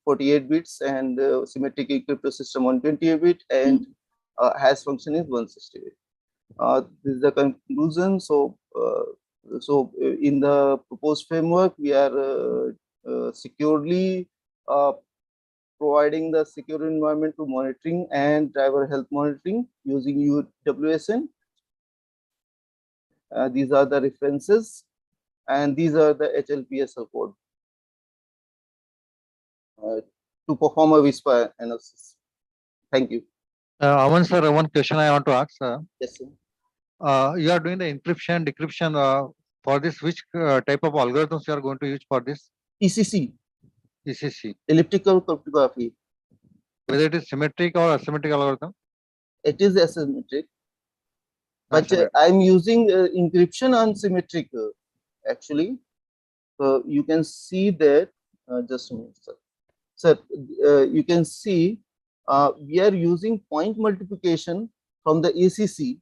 48 bits and symmetric encrypted system 128 bit, and hash function is 168. This is the conclusion. So in the proposed framework, we are securely providing the secure environment to monitoring and driver health monitoring using UWSN. These are the references, and these are the HLPSL code to perform a Whisper analysis. Thank you. Aman sir, one question I want to ask. Yes, sir. You are doing the encryption, decryption for this. Which type of algorithms you are going to use for this? ECC. ECC. Elliptical cryptography. Whether it is symmetric or asymmetric algorithm? It is asymmetric. But I'm using encryption on symmetric actually. So you can see that, just a minute, sir. Sir, you can see we are using point multiplication from the ACC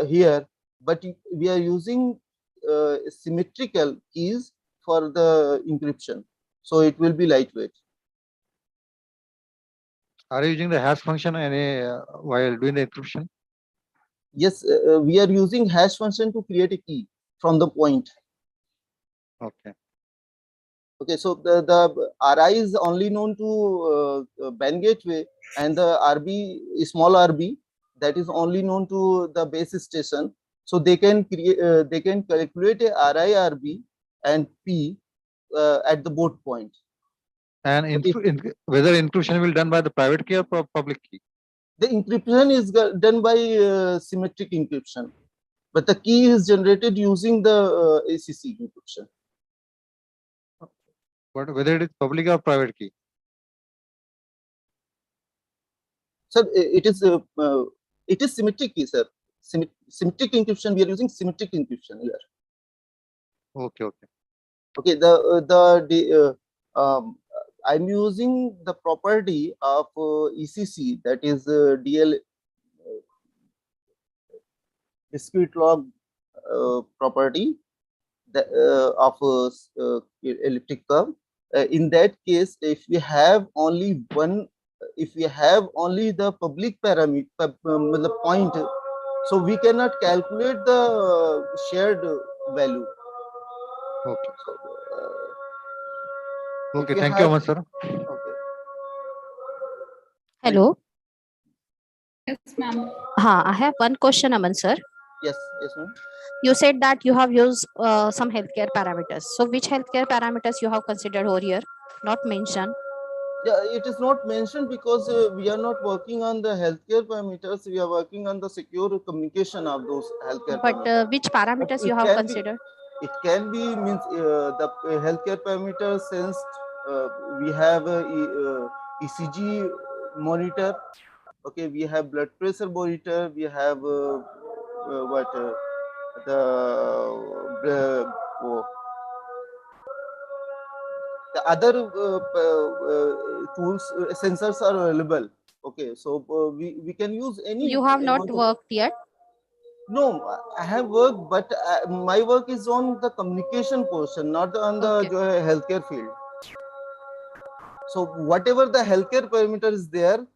here, but we are using symmetrical keys for the encryption. So it will be lightweight. Are you using the hash function while doing the encryption? Yes, we are using hash function to create a key from the point. Okay. Okay, so the RI is only known to band gateway, and the RB, small RB, that is only known to the base station. So they can create, they can calculate a RI, RB, and P at the both points. And whether encryption will be done by the private key or public key? The encryption is done by symmetric encryption, but the key is generated using the ACC encryption. But whether it is public or private key? Sir, it is symmetric key, sir. Symmetric encryption. We are using symmetric encryption here. Okay. Okay. Okay. I'm using the property of ECC, that is DL discrete log property. of elliptic curve. In that case, if we have only the public parameter, the point, so we cannot calculate the shared value. Okay. So, Okay. if Thank you, Aman, sir. Okay. Hello. Yes, ma'am. I have one question, Aman sir. Yes, ma'am. You said that you have used some healthcare parameters. So which healthcare parameters you have considered over here? Not mentioned. Yeah, it is not mentioned because we are not working on the healthcare parameters. We are working on the secure communication of those healthcare But parameters. which parameters you have considered? It can be means the healthcare parameters since we have ECG monitor. Okay, we have blood pressure monitor. We have the other tools, sensors are available. Okay, so we can use any. You have not worked yet? No, I have worked, but my work is on the communication portion, not on the healthcare field. So whatever the healthcare parameter is there,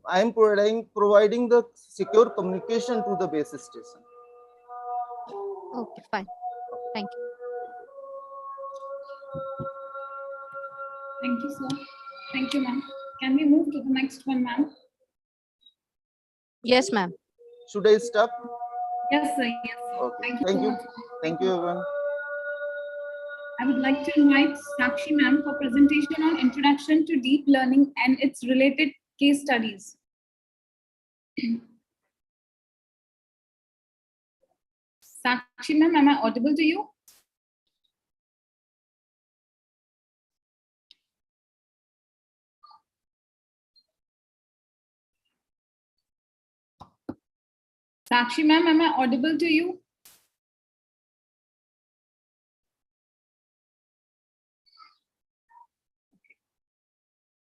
I am providing the secure communication to the base station. Okay, fine. Thank you. Thank you, sir. Thank you, ma'am. Can we move to the next one, ma'am? Yes, ma'am. Should I stop? Yes, sir. Yes. Okay. Thank you so much. Thank you, everyone. I would like to invite Sakshi ma'am for presentation on introduction to deep learning and its related case studies. Sakshi ma'am, am I audible to you? Sakshi ma'am, am I audible to you?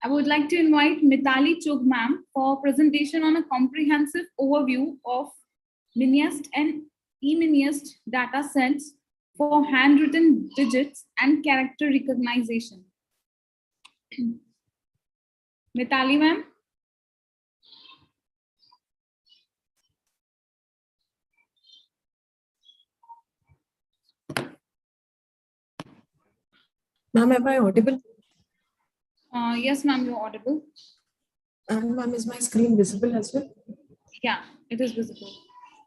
I would like to invite Mitali Chugh ma'am for presentation on a comprehensive overview of miniest and e-miniest data sets for handwritten digits and character recognition. Mitali ma'am. Ma'am, am I audible? Yes, ma'am, you're audible. And ma'am, is my screen visible as well? Yeah, it is visible.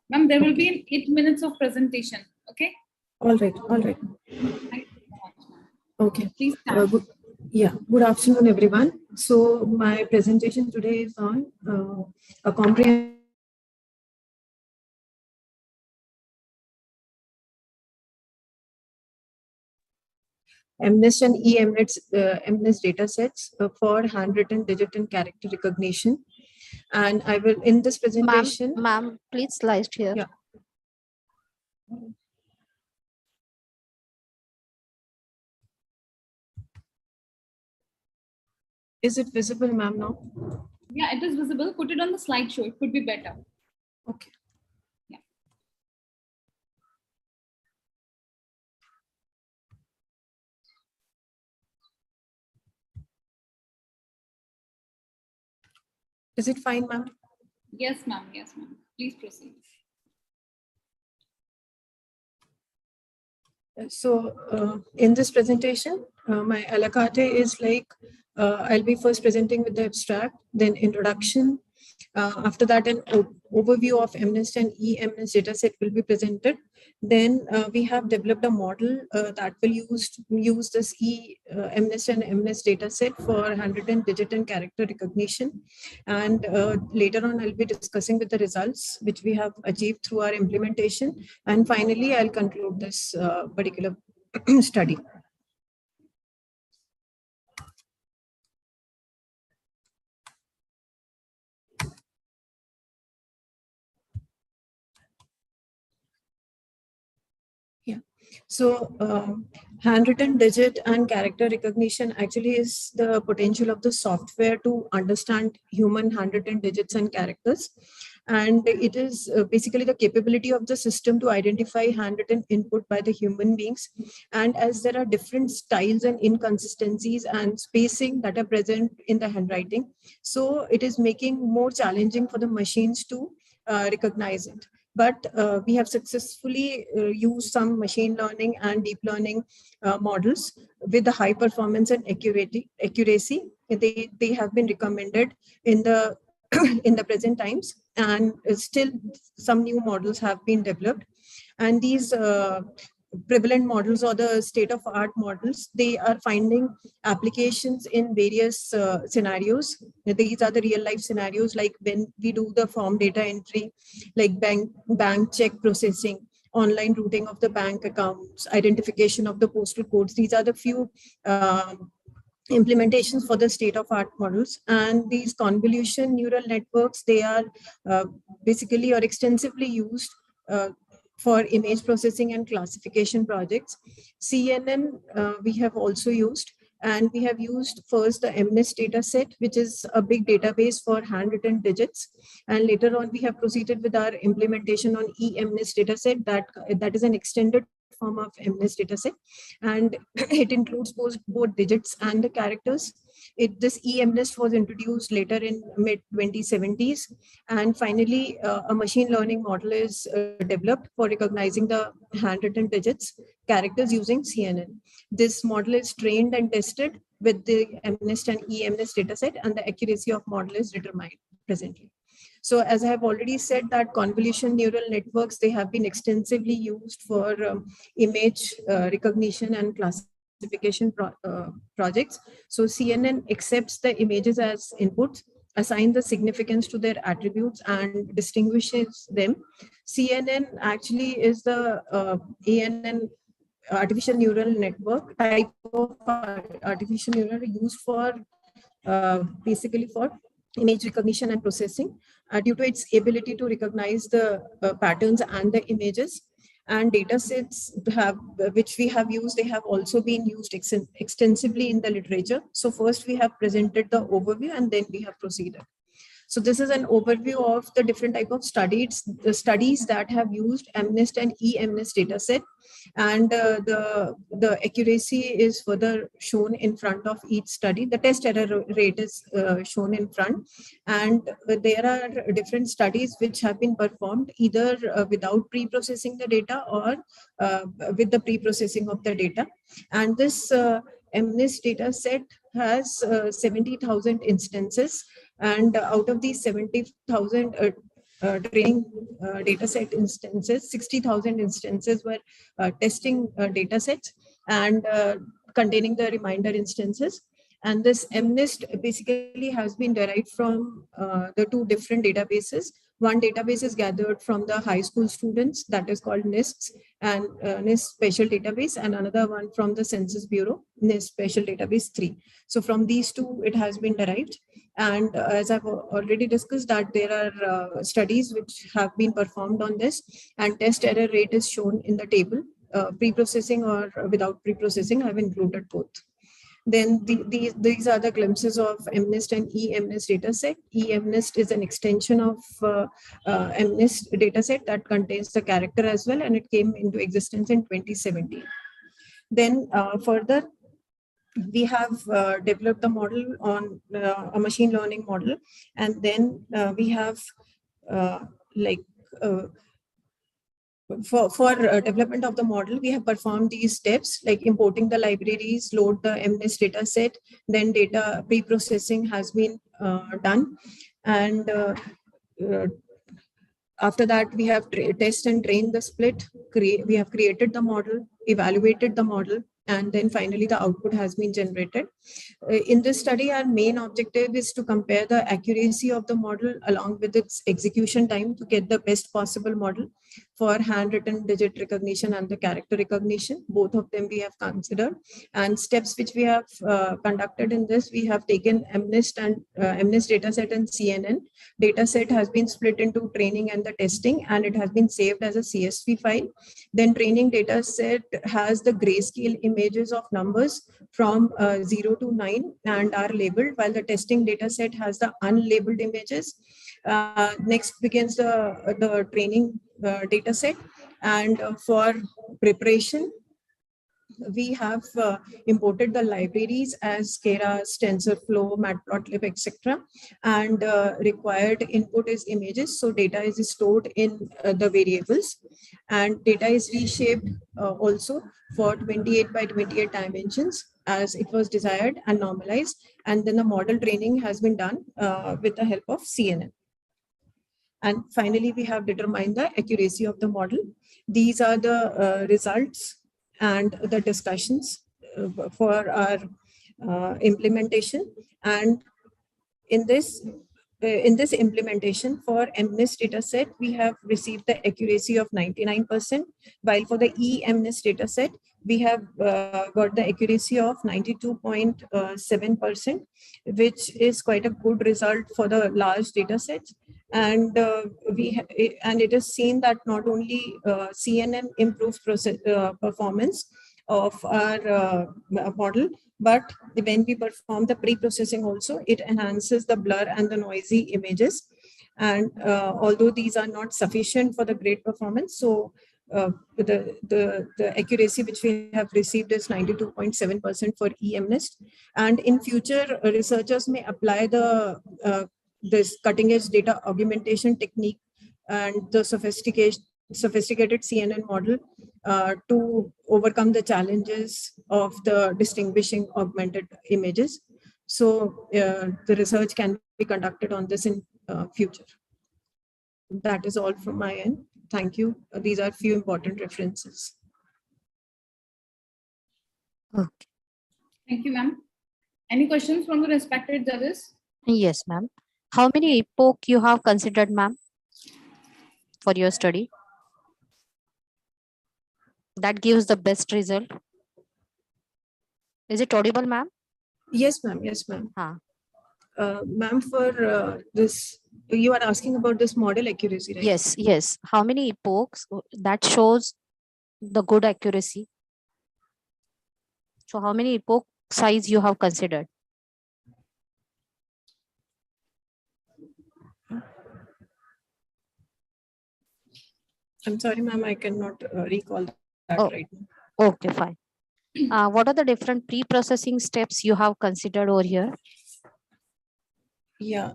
Ma'am, there will be 8 minutes of presentation. Okay. All right. Thank you so much, ma'am. Okay. Please start. Good afternoon, everyone. So my presentation today is on a comprehensive eminent and eminent data sets for handwritten, digit, and character recognition. And I will, in this presentation. Ma'am, please slide here. Yeah. Is it visible, ma'am, now? Yeah, it is visible. Put it on the slideshow. It could be better. Okay. Yeah. Is it fine, ma'am? Yes, ma'am. Yes, ma'am. Please proceed. So in this presentation, my a la carte is like, I'll be first presenting with the abstract, then introduction. After that, an overview of eminent and e-eminent data set will be presented. Then we have developed a model that will use this eminent and eminent data set for handwritten, digit, and character recognition. And later on, I'll be discussing with the results which we have achieved through our implementation. And finally, I'll conclude this particular study. So handwritten digit and character recognition actually is the potential of the software to understand human handwritten digits and characters. And it is basically the capability of the system to identify handwritten input by the human beings. And as there are different styles and inconsistencies and spacing that are present in the handwriting, so it is making more challenging for the machines to recognize it. But we have successfully used some machine learning and deep learning models with the high performance and accuracy. They have been recommended in the in the present times, and still some new models have been developed. And these prevalent models or the state-of-art models, they are finding applications in various scenarios. These are the real-life scenarios, like when we do the form data entry, like bank check processing, online routing of the bank accounts, identification of the postal codes. These are the few implementations for the state-of-art models. And these convolution neural networks, they are basically or extensively used for image processing and classification projects. CNN we have also used, and we have used first the MNIST data set, which is a big database for handwritten digits. And later on, we have proceeded with our implementation on eMNIST data set, that is an extended form of MNIST dataset, and it includes both digits and the characters. This eMNIST was introduced later in mid-2070s, and finally a machine learning model is developed for recognizing the handwritten digits characters using CNN. This model is trained and tested with the MNIST and eMNIST dataset, and the accuracy of model is determined presently. So as I have already said, that convolution neural networks, they have been extensively used for image recognition and classification projects. So CNN accepts the images as inputs, assigns the significance to their attributes, and distinguishes them. CNN actually is the ANN artificial neural network type of artificial neural used for basically for image recognition and processing due to its ability to recognize the patterns and the images. And data sets which we have used, they have also been used extensively in the literature. So first we have presented the overview, and then we have proceeded. So this is an overview of the different type of studies that have used MNIST and eMNIST dataset, and the accuracy is further shown in front of each study. The test error rate is shown in front, and there are different studies which have been performed either without pre-processing the data or with the pre-processing of the data. And this MNIST data set has 70,000 instances, and out of these 70,000 training data set instances, 60,000 instances were testing data sets and containing the reminder instances. And this MNIST basically has been derived from the two different databases. One database is gathered from the high school students, that is called NIST, and NIST Special Database, and another one from the Census Bureau, NIST Special Database 3. So from these two, it has been derived. And as I've already discussed, that there are studies which have been performed on this, and test error rate is shown in the table. Pre-processing or without pre-processing, I've included both. Then these are the glimpses of MNIST and eMNIST dataset. eMNIST is an extension of MNIST dataset that contains the character as well, and it came into existence in 2017. Then further, we have developed a model on a machine learning model, and then we have for development of the model, we have performed these steps like importing the libraries, load the MNIST data set, then data pre-processing has been done. And after that, we have test and train the split. We have created the model, evaluated the model, and then finally the output has been generated. In this study, our main objective is to compare the accuracy of the model along with its execution time to get the best possible model. for handwritten digit recognition and the character recognition. Both of them we have considered. And steps which we have conducted in this, we have taken MNIST and MNIST dataset and CNN. Dataset has been split into training and the testing, and it has been saved as a CSV file. Then training dataset has the grayscale images of numbers from 0 to 9 and are labeled, while the testing dataset has the unlabeled images. Next begins the training dataset, and for preparation, we have imported the libraries as Keras, TensorFlow, Matplotlib, etc. And required input is images. So data is stored in the variables, and data is reshaped also for 28 by 28 dimensions as it was desired and normalized. And then the model training has been done with the help of CNN. And finally, we have determined the accuracy of the model. These are the results and the discussions for our implementation. And in this implementation for MNIST dataset, we have received the accuracy of 99%, while for the eMNIST dataset, we have got the accuracy of 92.7%, which is quite a good result for the large datasets. And and it is seen that not only CNN improves performance of our model, but when we perform the pre-processing also, it enhances the blur and the noisy images. And although these are not sufficient for the great performance, so the accuracy which we have received is 92.7% for eMNIST. And in future, researchers may apply the this cutting-edge data augmentation technique and the sophisticated CNN model to overcome the challenges of the distinguishing augmented images. So the research can be conducted on this in future. That is all from my end. Thank you. These are few important references. Okay. Thank you, ma'am. Any questions from the respected judges? Yes, ma'am. How many epoch you have considered, ma'am, for your study? That gives the best result. Is it audible, ma'am? Yes, ma'am. Yes, ma'am. Ma'am, for this, you are asking about this model accuracy, right? Yes, yes. How many epochs that shows the good accuracy? So how many epoch size you have considered? I'm sorry, ma'am, I cannot recall that right now. Okay, fine. What are the different pre-processing steps you have considered over here? Yeah,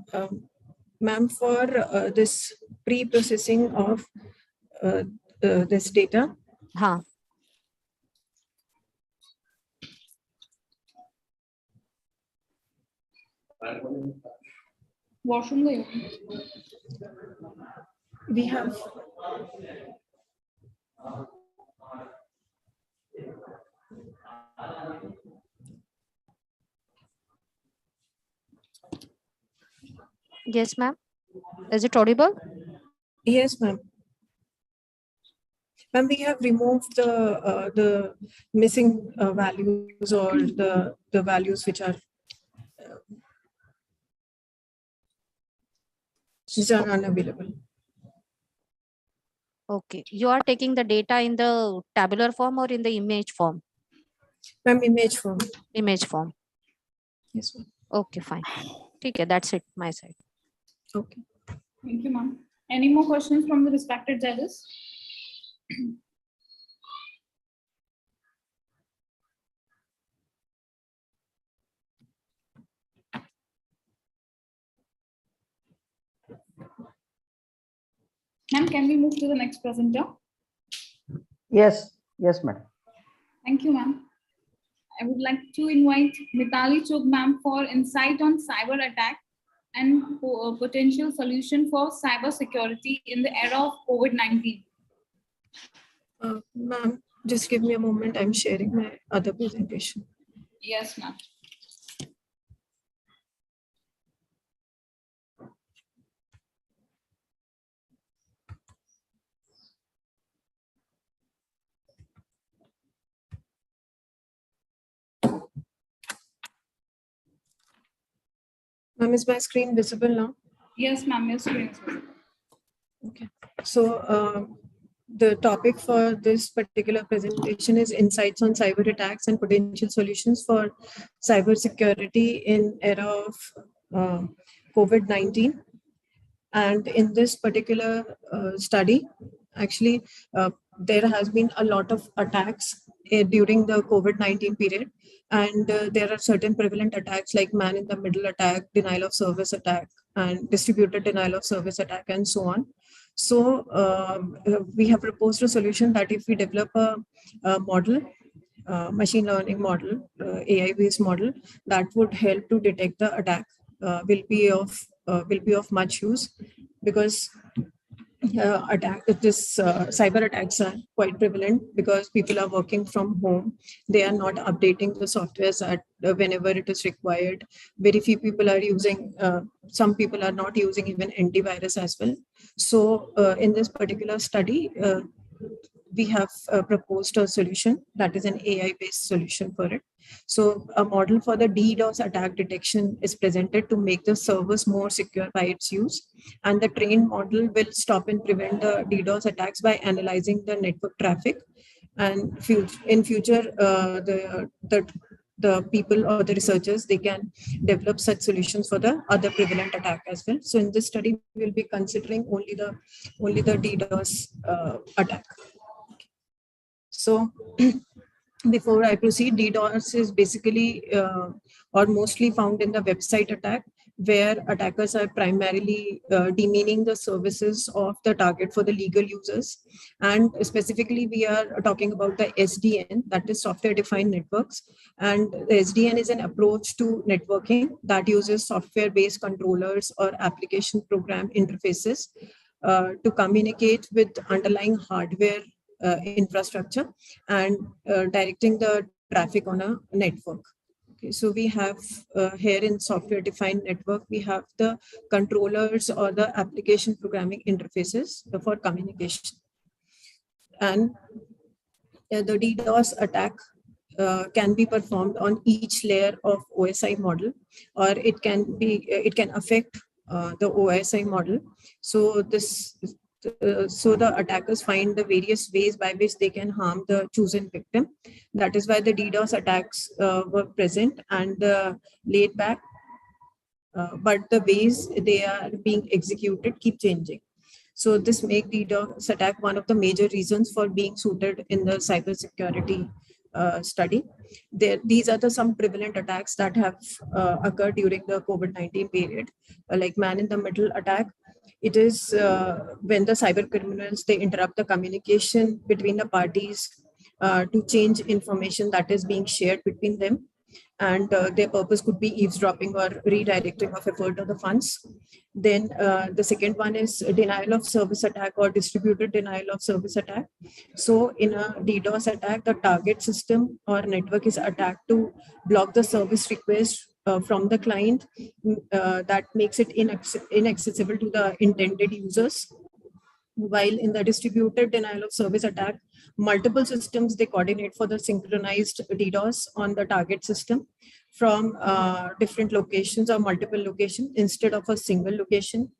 ma'am, for this pre-processing of this data. Washroom गई हो? We have Yes, ma'am. Is it audible? Yes, ma'am. Ma'am, we have removed the missing values or the values which are unavailable. Okay. You are taking the data in the tabular form or in the image form? Ma'am, image form. Image form. Yes, ma'am. Okay, fine. Okay, that's it, my side. Okay. Thank you, ma'am. Any more questions from the respected judges? Ma'am, can we move to the next presenter? Yes, yes, madam. Thank you, ma'am. I would like to invite Mitali Chugh, ma'am, for insight on cyber attack and potential solution for cyber security in the era of COVID-19. Ma'am, just give me a moment. I'm sharing my other presentation. Yes, ma'am. Ma'am, is my screen visible now? Yes, ma'am, your screen is visible. Okay. So the topic for this particular presentation is insights on cyber attacks and potential solutions for cyber security in era of COVID-19. And in this particular study, actually, there has been a lot of attacks during the COVID-19 period. And there are certain prevalent attacks like man in the middle attack, denial of service attack, and distributed denial of service attack, and so on. So we have proposed a solution that if we develop a model, machine learning model, AI-based model, that would help to detect the attack, will be of much use, because cyber attacks are quite prevalent because people are working from home. They are not updating the softwares at whenever it is required. Very few people are using, some people are not using even antivirus as well. So in this particular study, we have proposed a solution that is an AI-based solution for it. So a model for the DDoS attack detection is presented to make the servers more secure by its use. And the trained model will stop and prevent the DDoS attacks by analyzing the network traffic. And in future, the people or the researchers, they can develop such solutions for the other prevalent attack as well. So in this study, we will be considering only the DDoS attack. So before I proceed, DDoS is basically or mostly found in the website attack, where attackers are primarily demeaning the services of the target for the legal users. And specifically, we are talking about the SDN, that is software-defined networks. And the SDN is an approach to networking that uses software-based controllers or application program interfaces to communicate with underlying hardware infrastructure and directing the traffic on a network. Okay, so we have here in software-defined network, we have the controllers or the application programming interfaces for communication. And the DDoS attack can be performed on each layer of OSI model, or it can affect the OSI model. So so the attackers find the various ways by which they can harm the chosen victim. That is why the DDoS attacks were present and laid back, but the ways they are being executed keep changing. So this makes DDoS attack one of the major reasons for being suited in the cybersecurity study. These are some prevalent attacks that have occurred during the COVID-19 period, like man in the middle attack. It is when the cyber criminals, they interrupt the communication between the parties to change information that is being shared between them. And their purpose could be eavesdropping or redirecting of effort of the funds. Then the second one is denial of service attack or distributed denial of service attack. So in a DDoS attack, the target system or network is attacked to block the service request from the client that makes it inaccessible to the intended users. While in the distributed denial of service attack, multiple systems, they coordinate for the synchronized DDoS on the target system from different locations or multiple locations instead of a single location.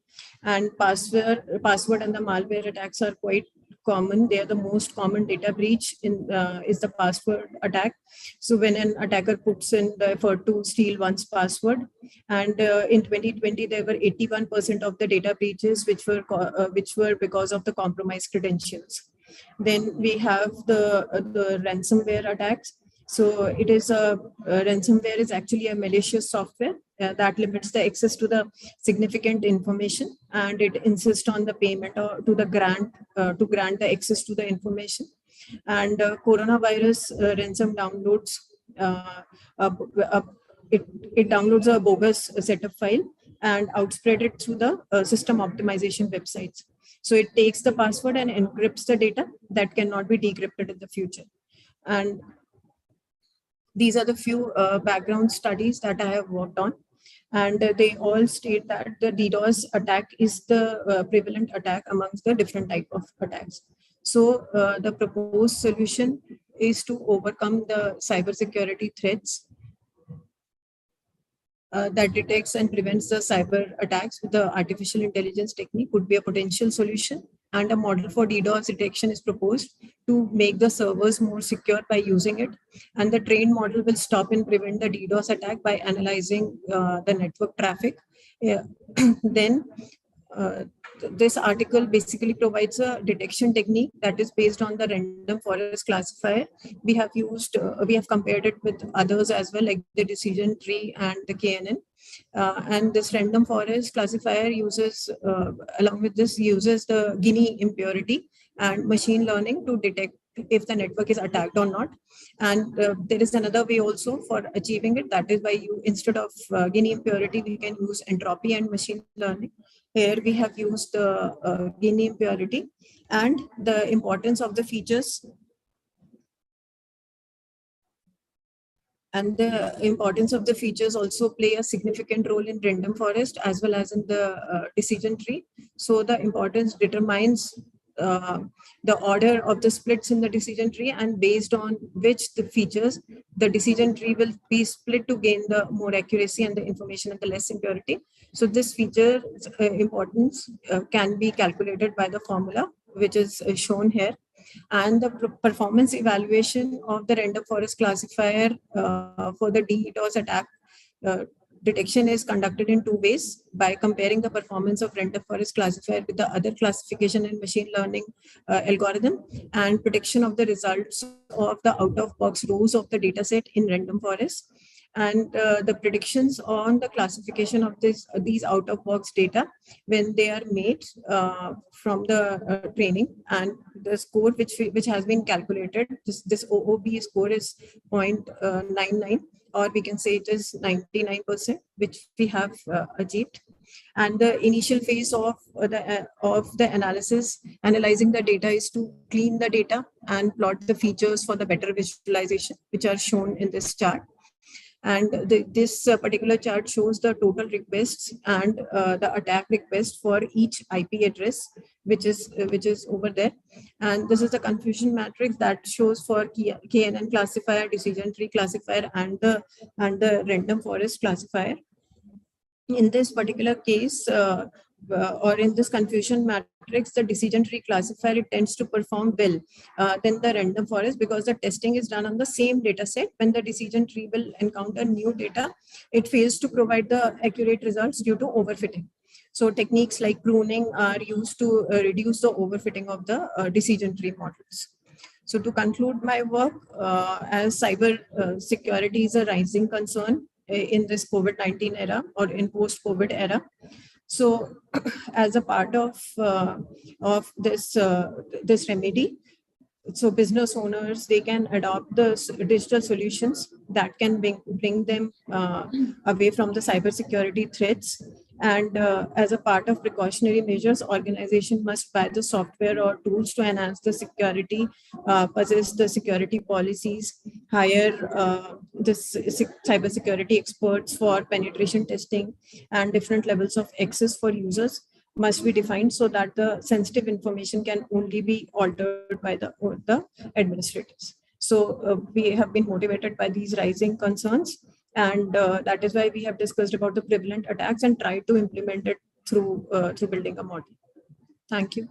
And password and the malware attacks are quite common. They are the most common data breach is the password attack. So when an attacker puts in the effort to steal one's password, and in 2020 there were 81% of the data breaches which were because of the compromised credentials. Then we have the ransomware attacks. So it is ransomware is actually a malicious software that limits the access to the significant information, and it insists on the payment or to grant the access to the information. And coronavirus ransom downloads it downloads a bogus setup file and outspread it through the system optimization websites. So it takes the password and encrypts the data that cannot be decrypted in the future. And these are the few background studies that I have worked on, and they all state that the DDoS attack is the prevalent attack amongst the different type of attacks. So the proposed solution is to overcome the cybersecurity threats that detects and prevents the cyber attacks with the artificial intelligence technique could be a potential solution. And a model for DDoS detection is proposed to make the servers more secure by using it. And the trained model will stop and prevent the DDoS attack by analyzing the network traffic. Then this article basically provides a detection technique that is based on the random forest classifier. We have compared it with others as well, like the decision tree and the KNN. And this random forest classifier uses, along with this, uses the Guinea impurity and machine learning to detect if the network is attacked or not. And there is another way also for achieving it. That is by instead of Guinea impurity, we can use entropy and machine learning. Here we have used the Guinea impurity, and the importance of the features. And the importance of the features also play a significant role in random forest as well as in the decision tree. So the importance determines the order of the splits in the decision tree, and based on which the features, the decision tree will be split to gain the more accuracy and the information and the less impurity. So this feature importance can be calculated by the formula, which is shown here. And the performance evaluation of the random forest classifier for the DDoS attack detection is conducted in two ways: by comparing the performance of random forest classifier with the other classification and machine learning algorithm, and prediction of the results of the out-of-box rows of the dataset in random forest. And the predictions on the classification of these out-of-box data when they are made from the training, and the score which has been calculated, this OOB score is 0.99, or we can say it is 99%, which we have achieved. And the initial phase of the analysis, analyzing the data, is to clean the data and plot the features for the better visualization, which are shown in this chart. And this particular chart shows the total requests and the attack request for each IP address, which is over there. And this is the confusion matrix that shows for KNN classifier, decision tree classifier, and the random forest classifier. In this particular case, or in this confusion matrix, the decision tree classifier, it tends to perform well than the random forest, because the testing is done on the same data set. When the decision tree will encounter new data, it fails to provide the accurate results due to overfitting. So techniques like pruning are used to reduce the overfitting of the decision tree models. So to conclude my work, as cyber security is a rising concern in this COVID-19 era, or in post-COVID era. So as a part of this remedy, so business owners, they can adopt the digital solutions that can bring them away from the cybersecurity threats. And as a part of precautionary measures, organization must buy the software or tools to enhance the security, possess the security policies, hire the cybersecurity experts for penetration testing, and different levels of access for users must be defined so that the sensitive information can only be altered by the administrators. So we have been motivated by these rising concerns, and that is why we have discussed about the prevalent attacks and tried to implement it through building a model. Thank you.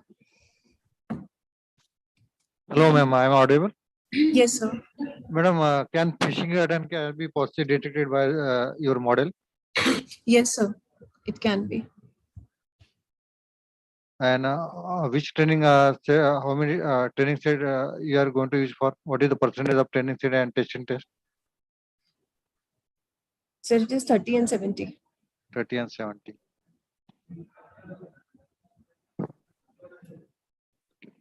Hello, ma'am. I am audible. Yes, sir. Madam, can phishing attempt can be possibly detected by your model? Yes, sir. It can be. And which training, how many training set you are going to use for? What is the percentage of training set and testing test? So it is 30 and 70. 30 and 70.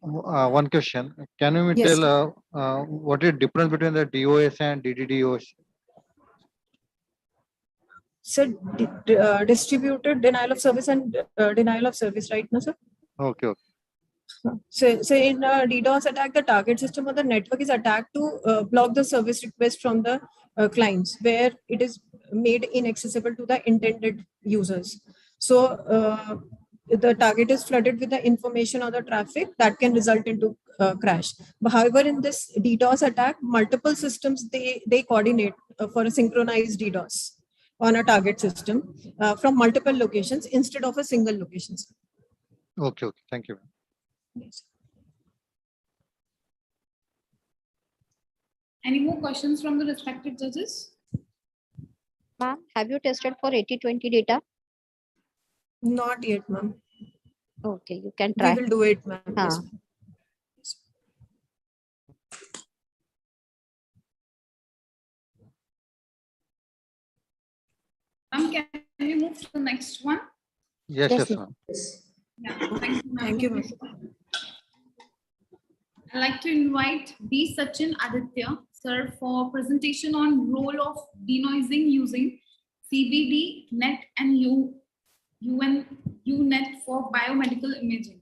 One question. Can you Yes, tell what is the difference between the DOS and DDoS? So distributed denial of service and denial of service, right now, sir? Okay. So in a DDoS attack, the target system of the network is attacked to block the service request from the clients, where it is made inaccessible to the intended users. So the target is flooded with the information or the traffic that can result into crash. But however, in this DDoS attack, multiple systems, they coordinate for a synchronized DDoS. on a target system from multiple locations instead of a single location. Okay, okay, thank you. Yes. Any more questions from the respected judges? Ma'am, have you tested for 80-20 data? Not yet, ma'am. Okay, you can We try. will do it, ma'am. Yes, ma'am. Can we move to the next one? Yes, yes, ma'am. Yeah, thank you, ma'am. Thank you, ma'am. I'd like to invite B. Sachin Aditya, sir, for presentation on role of denoising using CBD, NET, and UNET for biomedical imaging.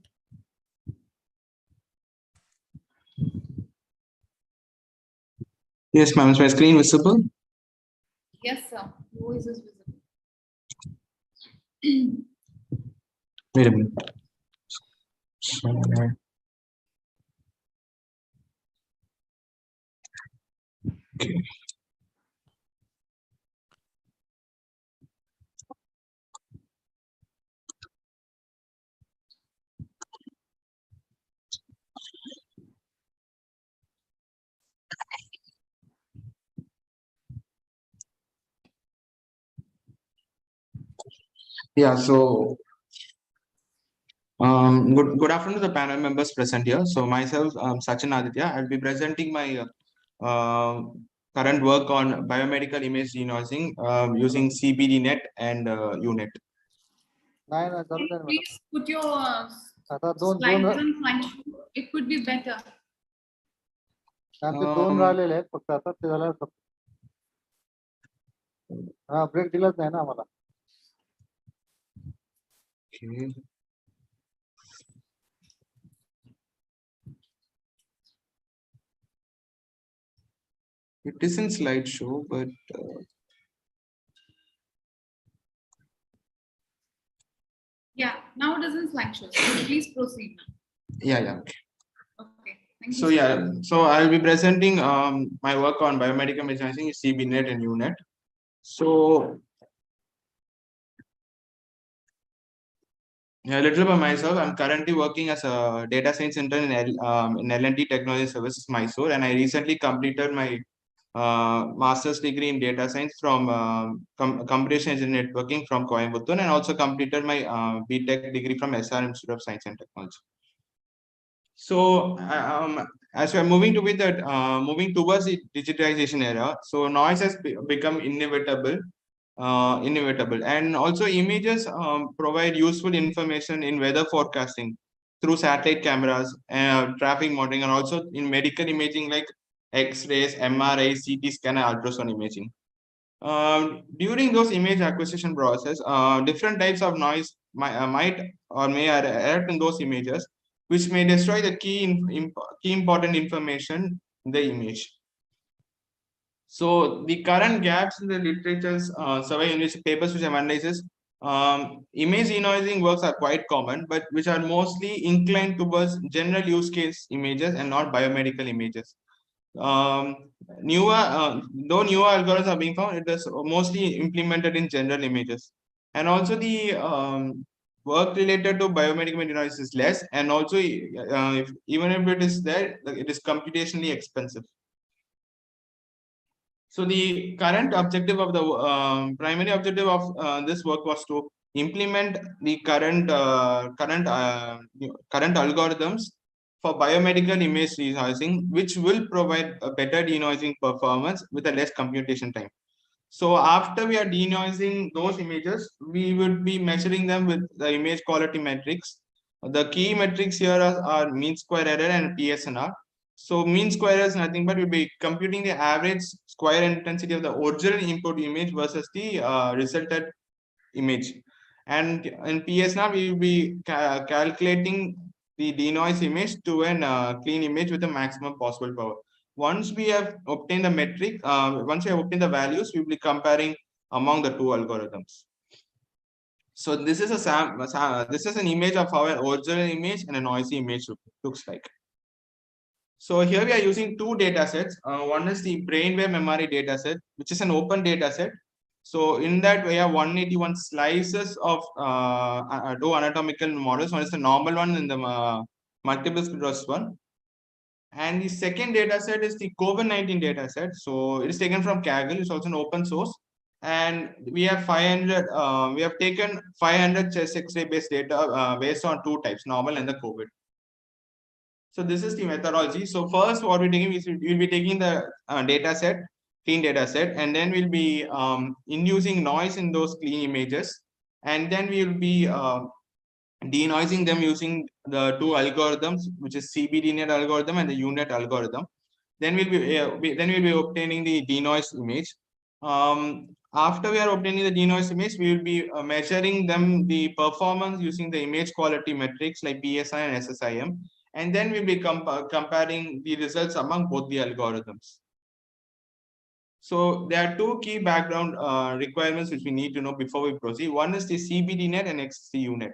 Yes, ma'am. Is my screen visible? Yes, sir. Voice is visible. Wait a minute. So, okay. Yeah, so good afternoon to the panel members present here. So myself, Sachin Aditya, I'll be presenting my current work on biomedical image denoising using CBD-NET and UNET. Please put your आता slides on slideshow. It could be better. आमचे 2 राहिलेले आहेत फक्त आता ते झालं हा break दिलाच नाही ना आम्हाला. Okay. It is in slideshow, but Yeah, now it is in slideshow. So please proceed. yeah, yeah. Okay. Okay. Thank you. So yeah, so I'll be presenting my work on biomedical imaging, CBNet and UNET. So yeah, a little about myself. I'm currently working as a data science intern in L&T Technology Services, Mysore, and I recently completed my master's degree in data science from computation engineering networking from Coimbatore, and also completed my BTech degree from SR Institute of Science and Technology. So as we're moving towards the digitization era, so noise has become inevitable, and also images provide useful information in weather forecasting through satellite cameras, traffic monitoring, and also in medical imaging like X-rays, MRI, CT scan, and ultrasound imaging. During those image acquisition process, different types of noise might or may erupt in those images, which may destroy the key important information in the image. So the current gaps in the literature's survey university papers which have analyzes image denoising works are quite common, but which are mostly inclined towards general use case images and not biomedical images. Though newer algorithms are being found, it is mostly implemented in general images, and also the work related to biomedical denoising is less, and also even if it is there, it is computationally expensive. So the current objective of the primary objective of this work was to implement the current algorithms for biomedical image denoising, which will provide a better denoising performance with a less computation time. So after we are denoising those images, we would be measuring them with the image quality metrics. The key metrics here are mean square error and PSNR. So mean square error is nothing but we'll be computing the average square intensity of the original input image versus the resulted image. And in PSNR, we will be calculating the denoise image to a clean image with the maximum possible power. Once we have obtained the metric, once we have obtained the values, we will be comparing among the two algorithms. So this is this is an image of how an original image and a noisy image looks like. So here we are using two data sets. One is the brainwave memory data set, which is an open data set. So in that we have 181 slices of two anatomical models. One is the normal one and the multiple sclerosis one. And the second data set is the COVID-19 data set. So it is taken from Kaggle. It's also an open source. And we have 500. We have taken 500 chest X-ray based data based on two types, normal and the COVID. So this is the methodology. So first, what we're taking is we'll be taking the data set, clean data set, and then we'll be inducing noise in those clean images, and then we'll be denoising them using the two algorithms, which is CBDNet algorithm and the UNet algorithm. Then we'll be obtaining the denoised image. After we are obtaining the denoised image, we will be measuring them the performance using the image quality metrics like PSI and SSIM, and then we'll be comparing the results among both the algorithms. So there are two key background requirements which we need to know before we proceed. One is the CBDNet and next is the UNet.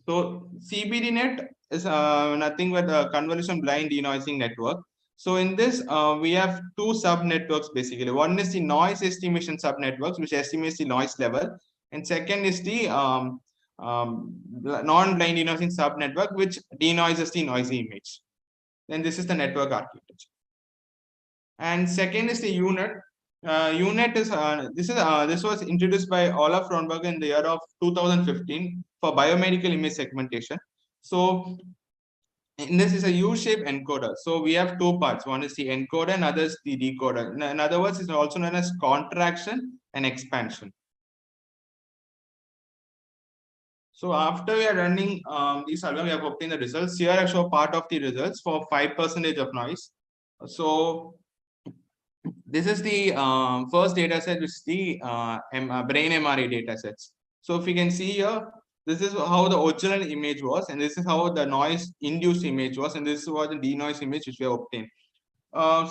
So CBDNet is nothing but a convolution blind denoising network. So in this, we have two sub-networks basically. One is the noise estimation sub-networks, which estimates the noise level. And second is the non-blind denoising sub-network, which denoises the noisy image. Then this is the network architecture. And second is the UNet. UNet is this was introduced by Olaf Ronberger in the year of 2015 for biomedical image segmentation. So in this is a U-shaped encoder. So we have two parts. One is the encoder and other is the decoder. In other words, it's also known as contraction and expansion. So after we are running these algorithms, we have obtained the results. Here I show part of the results for 5% of noise. So this is the first data set, which is the brain MRI data sets. So if you can see here, this is how the original image was, and this is how the noise induced image was, and this is what the denoised image which we have obtained.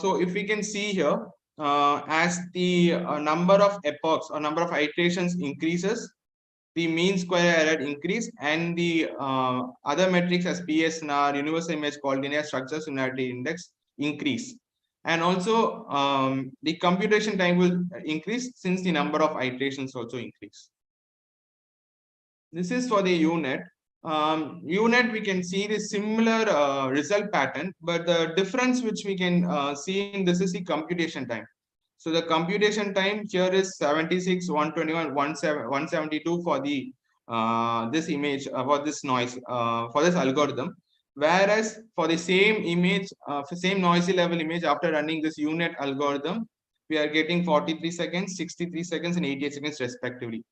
So if we can see here, as the number of epochs or number of iterations increases, the mean square error increase, and the other metrics as PSNR, universal image quality, and structure similarity index increase. And also the computation time will increase since the number of iterations also increase. This is for the UNet. UNet, we can see the similar result pattern, but the difference which we can see in this is the computation time. So the computation time here is 76, 121, 172 for the this image, for this noise, for this algorithm. Whereas for the same image, same noisy level image, after running this UNet algorithm, we are getting 43 seconds, 63 seconds, and 88 seconds respectively.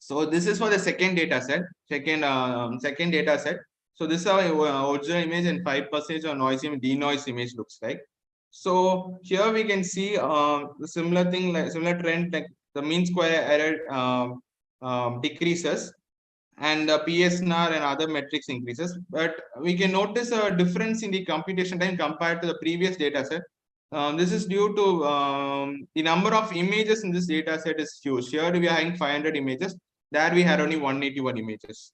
So this is for the second data set, second data set. So this is our original image and 5% of noisy denoised image looks like. So here we can see the similar thing, like similar trend, like the mean square error decreases, and the PSNR and other metrics increases. But we can notice a difference in the computation time compared to the previous data set. This is due to the number of images in this data set is huge. Here we are having 500 images. There we had only 181 images.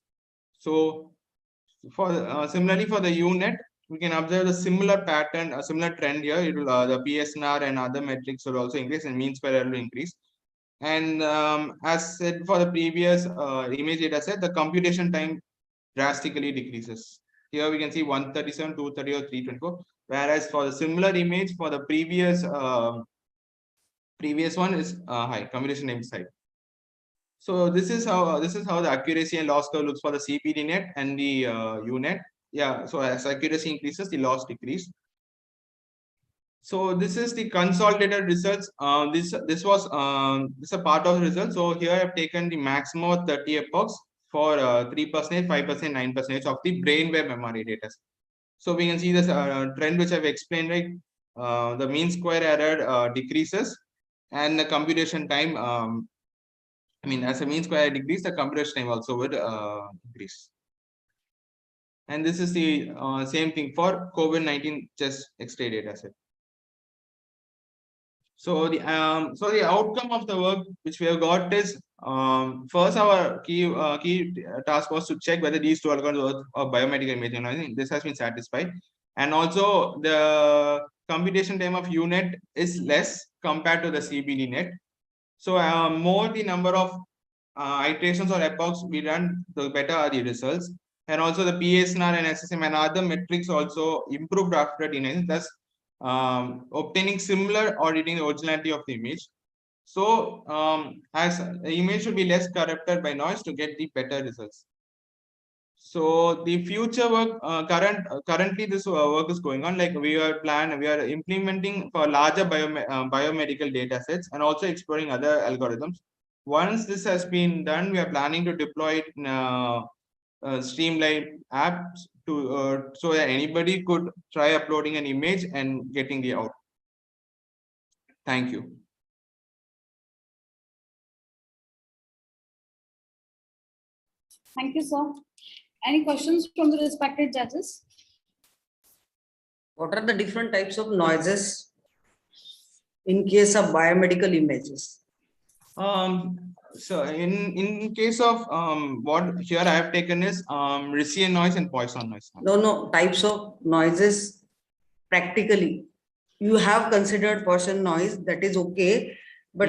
So for similarly for the UNet, we can observe the similar pattern, a similar trend here. It will, the PSNR and other metrics will also increase, and mean square error will increase. And as said for the previous image data set, the computation time drastically decreases. Here we can see 137, 230, or 324. Whereas for the similar image for the previous one is high, computation time is high. So this is how the accuracy and loss curve looks for the CBDNet and the UNet. Yeah, so as accuracy increases, the loss decrease. So this is the consolidated results. This was a part of the results. So here I have taken the maximum of 30 epochs for 3%, 5%, 9% of the brainwave MRI data. So we can see this trend which I've explained, right? The mean square error decreases, and the computation time. I mean, as a mean square error decrease, the computation time also would increase. And this is the same thing for COVID-19 chest X-ray data set. So the outcome of the work which we have got is first our key task was to check whether these two algorithms of biomedical imaging. I think this has been satisfied, and also the computation time of UNet is less compared to the CBD net. So more the number of iterations or epochs we run, the better are the results. And also the PSNR and SSM and other metrics also improved after D9, thus obtaining similar or reading the originality of the image. So as the image should be less corrupted by noise to get the better results. So the future work, currently this work is going on. Like we are implementing for larger biomedical data sets and also exploring other algorithms. Once this has been done, we are planning to deploy it in streamlined apps to so that anybody could try uploading an image and getting the out. Thank you. Thank you, sir. Any questions from the respected judges? What are the different types of noises in case of biomedical images? So in case of what here I have taken is Riccian noise and Poisson noise. No, types of noises practically. You have considered Poisson noise, that is okay, but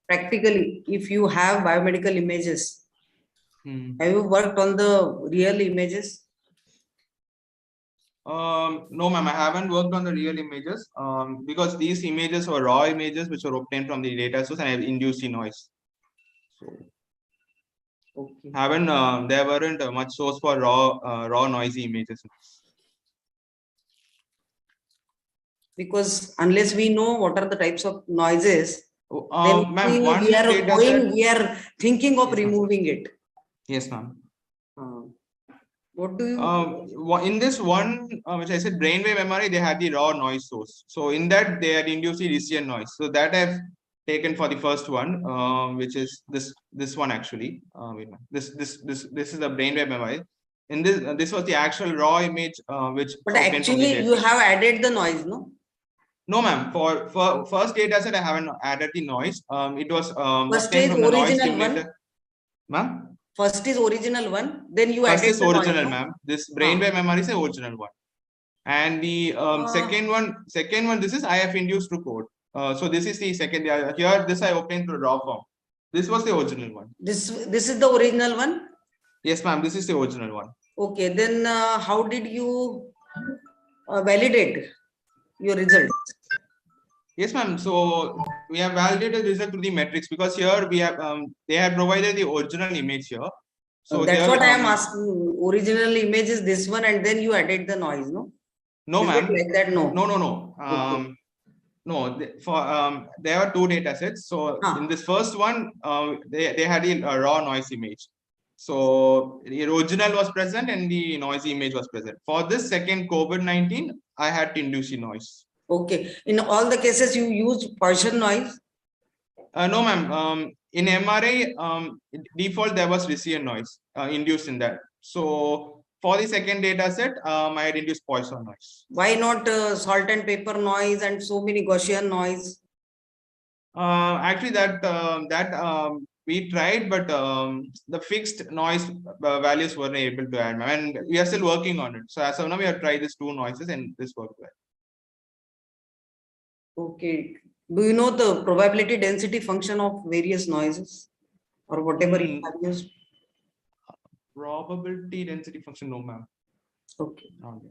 practically, if you have biomedical images, have you worked on the real images? No, ma'am, I haven't worked on the real images because these images were raw images which were obtained from the data source and I have induced the noise. So, okay. There weren't much source for raw noisy images. Because unless we know what are the types of noises, then ma'am, we are thinking of removing it. Yes, ma'am. What do you? In this one, which I said brainwave MRI, they had the raw noise source. So in that, they had induced the Riccian noise. So that I've taken for the first one, which is this one actually. This is the brainwave MRI. In this was the actual raw image, which. But actually, you have added the noise, no? No, ma'am. For first data set, I haven't added the noise. It was first is original one. Ma'am. First is original one, then you First added is the original, noise, ma'am. This brainwave MRI is the original one, and the second one. This is I have induced to code. So this is the second. Here, this I obtained through raw form. This was the original one. This is the original one. Yes, ma'am. This is the original one. Okay, then how did you validate your results? Yes, ma'am. So we have validated the result through the metrics because here we have they have provided the original image here. So that's here, what I am asking. Original image is this one, and then you added the noise, no? No, ma'am. Like that, no. No. Okay. No. There are two data sets. So in this first one, they had a raw noise image. So the original was present and the noisy image was present. For this second COVID-19, I had to induce the noise. Okay. In all the cases, you used Poisson noise? No, ma'am. In MRI, default there was Riccian noise induced in that. So for the second data set, I had induced Poisson noise. Why not salt and pepper noise and so many Gaussian noise? Actually, that we tried, but the fixed noise values weren't able to add, and we are still working on it. So as of now, we have tried these two noises, and this worked well. Okay. Do you know the probability density function of various noises or whatever you have used? Probability density function, no, ma'am. Okay. No,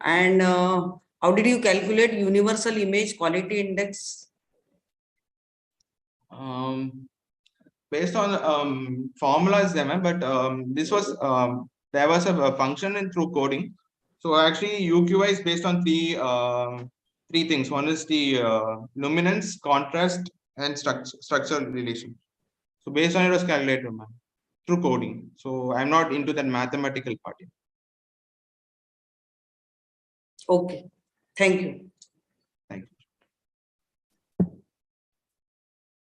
and how did you calculate universal image quality index? Based on formulas, ma'am, but this was there was a function in through coding. So actually, UQI is based on three things. One is the luminance, contrast, and structural relation. So based on it was calculated, ma'am, through coding. So I'm not into that mathematical part yet. Okay, thank you. Thank you.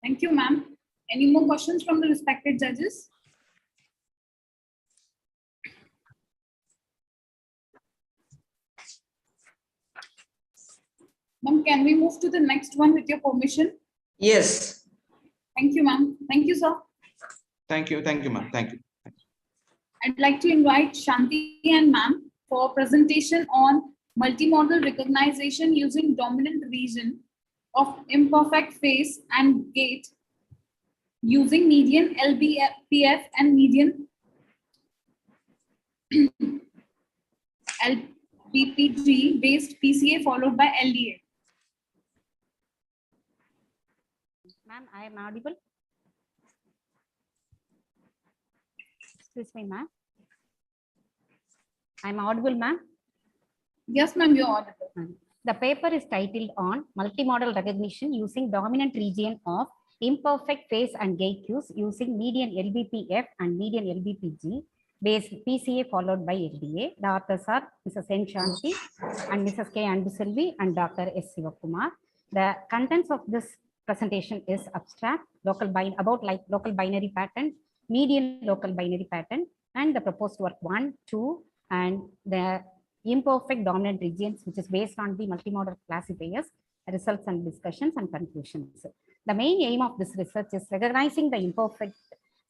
Thank you, ma'am. Any more questions from the respected judges? Ma'am, can we move to the next one with your permission? Yes. Thank you, ma'am. Thank you, sir. Thank you, ma'am. Thank you. I'd like to invite Shanti and ma'am for a presentation on multimodal recognition using dominant region of imperfect face and gait using median LBPF and median LBPG based PCA followed by LDA. Ma'am, I am audible. Excuse me, ma'am. I'm audible, ma'am. Yes, ma'am, you're audible. The paper is titled on multimodal recognition using dominant region of imperfect face and gait cues using median LBPF and median LBPG based PCA followed by LDA. The authors are Mrs. N. Shanti and Mrs. K. Anduselvi and Dr. S. Sivakumar. The contents of this presentation is abstract, local binary pattern, median local binary pattern, and the proposed work 1, 2, and the imperfect dominant regions, which is based on the multimodal classifiers, results and discussions and conclusions. The main aim of this research is recognizing the imperfect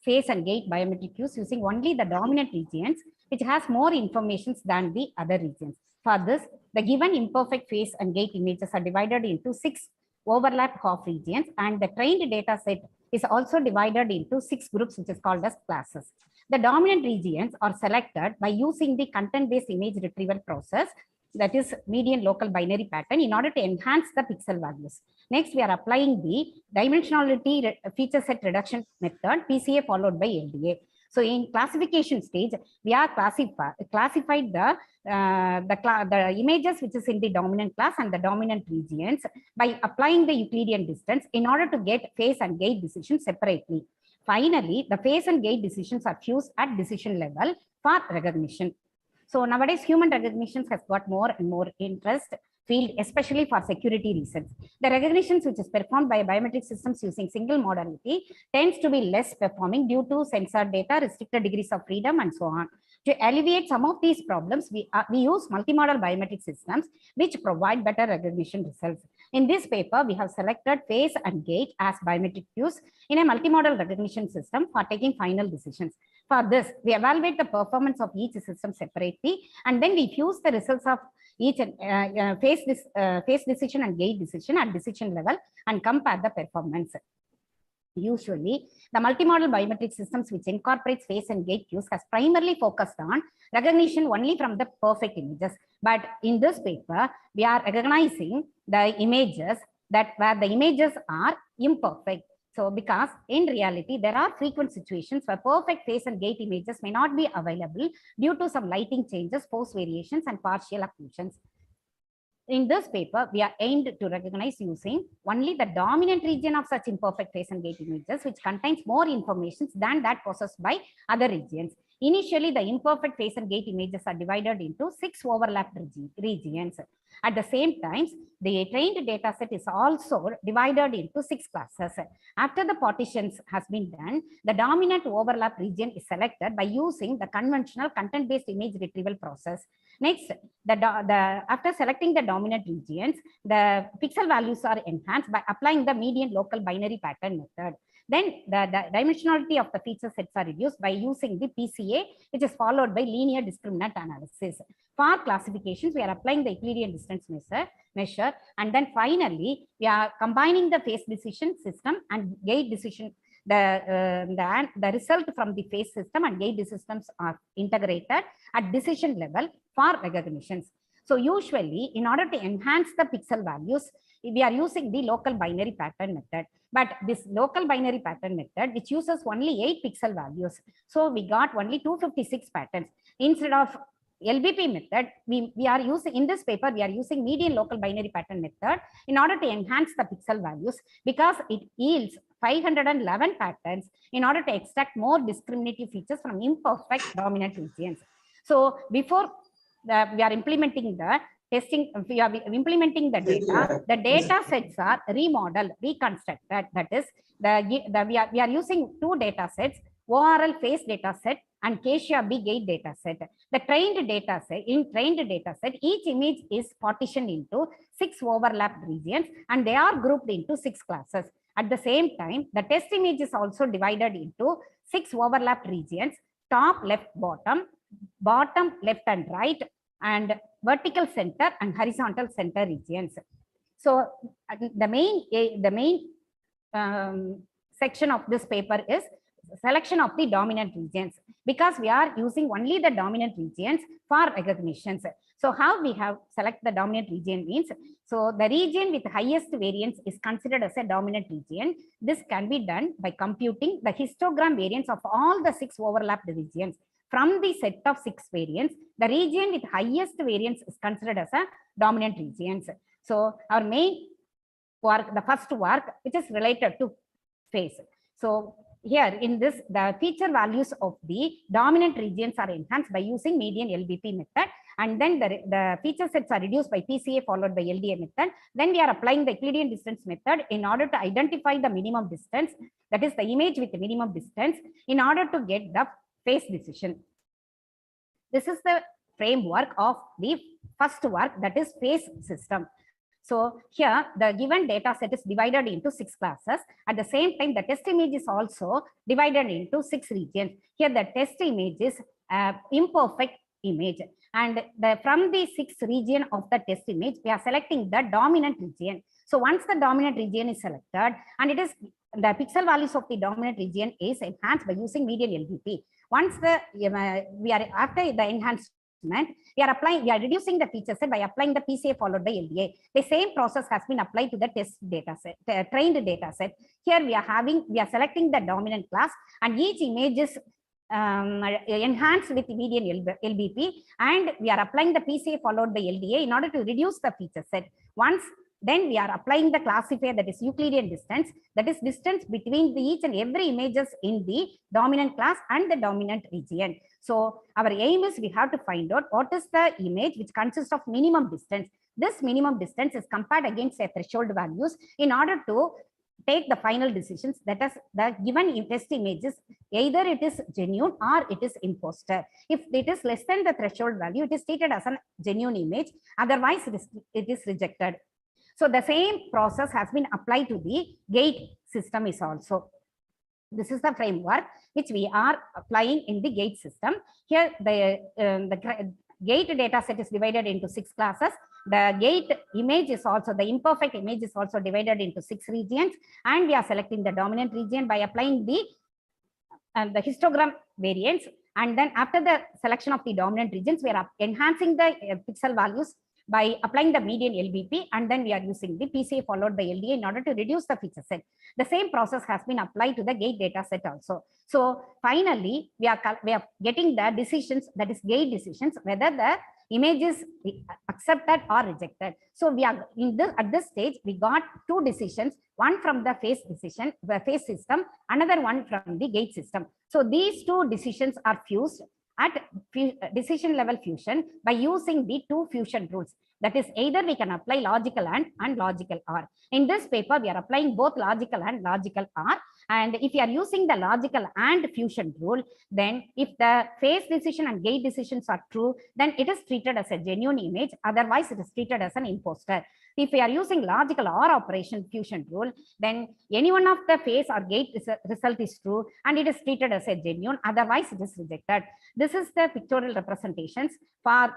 face and gait biometric cues using only the dominant regions, which has more information than the other regions. For this, the given imperfect face and gait images are divided into 6 overlap half regions, and the trained data set is also divided into 6 groups, which is called as classes. The dominant regions are selected by using the content-based image retrieval process, that is median local binary pattern, in order to enhance the pixel values. Next, we are applying the dimensionality feature set reduction method, PCA followed by LDA. So in classification stage, we are classified the images which is in the dominant class and the dominant regions by applying the Euclidean distance in order to get face and gait decisions separately. Finally, the face and gait decisions are fused at decision level for recognition. So nowadays, human recognition has got more and more interest field, especially for security reasons. The recognitions which is performed by biometric systems using single modality tends to be less performing due to sensor data, restricted degrees of freedom, and so on. To alleviate some of these problems, we use multimodal biometric systems which provide better recognition results. In this paper, we have selected face and gait as biometric cues in a multimodal recognition system for taking final decisions. For this, we evaluate the performance of each system separately, and then we fuse the results of each face decision and gait decision at decision level and compare the performance. Usually, the multimodal biometric systems which incorporates face and gait cues has primarily focused on recognition only from the perfect images. But in this paper, we are recognizing the images where the images are imperfect. So because in reality, there are frequent situations where perfect face and gait images may not be available due to some lighting changes, pose variations, and partial occlusions. In this paper, we are aimed to recognize using only the dominant region of such imperfect face and gait images, which contains more information than that possessed by other regions. Initially, the imperfect face and gait images are divided into 6 overlapped regions. At the same time, the trained data set is also divided into 6 classes. After the partitions has been done, the dominant overlap region is selected by using the conventional content-based image retrieval process. Next, after selecting the dominant regions, the pixel values are enhanced by applying the median local binary pattern method. Then the dimensionality of the feature sets are reduced by using the PCA, which is followed by linear discriminant analysis. For classifications, we are applying the Euclidean distance measure, and then finally, we are combining the face decision system and gait decision. The result from the face system and gait systems are integrated at decision level for recognitions. So usually, in order to enhance the pixel values, we are using the local binary pattern method. But this local binary pattern method, which uses only 8 pixel values. So we got only 256 patterns. Instead of LBP method, we are using, in this paper, we are using median local binary pattern method in order to enhance the pixel values, because it yields 511 patterns in order to extract more discriminative features from imperfect dominant regions. So before we are implementing the testing, we are implementing the data sets are remodeled, reconstructed. That is, we are using 2 data sets, ORL face data set and Cassia B gait data set. The trained data set, in trained data set, each image is partitioned into 6 overlapped regions, and they are grouped into 6 classes. At the same time, the test image is also divided into 6 overlapped regions: top, left, bottom left and right, and vertical center and horizontal center regions. So the main section of this paper is selection of the dominant regions, because we are using only the dominant regions for recognitions. So how we have select the dominant region means, so the region with highest variance is considered as a dominant region. This can be done by computing the histogram variance of all the 6 overlapped regions. From the set of 6 variants, the region with highest variance is considered as a dominant regions. So our main work, the first work, which is related to phase. So here in this, the feature values of the dominant regions are enhanced by using median LBP method, and then the feature sets are reduced by PCA followed by LDA method. Then we are applying the Euclidean distance method in order to identify the minimum distance, that is the image with the minimum distance, in order to get the phase decision. This is the framework of the first work, that is phase system. So here the given data set is divided into 6 classes. At the same time, the test image is also divided into 6 regions. Here the test image is imperfect image, and from the 6th region of the test image, we are selecting the dominant region. So once the dominant region is selected, and it is the pixel values of the dominant region is enhanced by using median LBP. Once the we are after the enhancement, we are reducing the feature set by applying the PCA followed by LDA. The same process has been applied to the test data set, trained data set. Here we are selecting the dominant class, and each image is enhanced with median LBP, and we are applying the PCA followed by LDA in order to reduce the feature set. Then we are applying the classifier, that is Euclidean distance, that is distance between each and every images in the dominant class and the dominant region. So our aim is we have to find out what is the image which consists of minimum distance. This minimum distance is compared against a threshold values in order to take the final decisions, that is the given test images, either it is genuine or it is imposter. If it is less than the threshold value, it is treated as a genuine image, otherwise it is rejected. So the same process has been applied to the gate system is also. This is the framework which we are applying in the gate system. Here the gate data set is divided into 6 classes. The gate image is also, the imperfect image is also divided into 6 regions, and we are selecting the dominant region by applying the histogram variance. And then after the selection of the dominant regions, we are enhancing the pixel values by applying the median LBP, and then we are using the PCA followed by LDA in order to reduce the feature set. The same process has been applied to the gate data set also. So finally, we are getting the decisions, that is gate decisions, whether the image is accepted or rejected. So we are at this stage, we got 2 decisions, one from the phase system, another one from the gate system. So these 2 decisions are fused at decision level fusion by using the 2 fusion rules. That is, either we can apply logical and logical OR. In this paper, we are applying both logical and logical OR. And if you are using the logical and fusion rule, then if the phase decision and gate decisions are true, then it is treated as a genuine image. Otherwise, it is treated as an imposter. If we are using logical OR operation fusion rule, then any one of the phase or gate result is true, and it is treated as a genuine. Otherwise, it is rejected. This is the pictorial representations for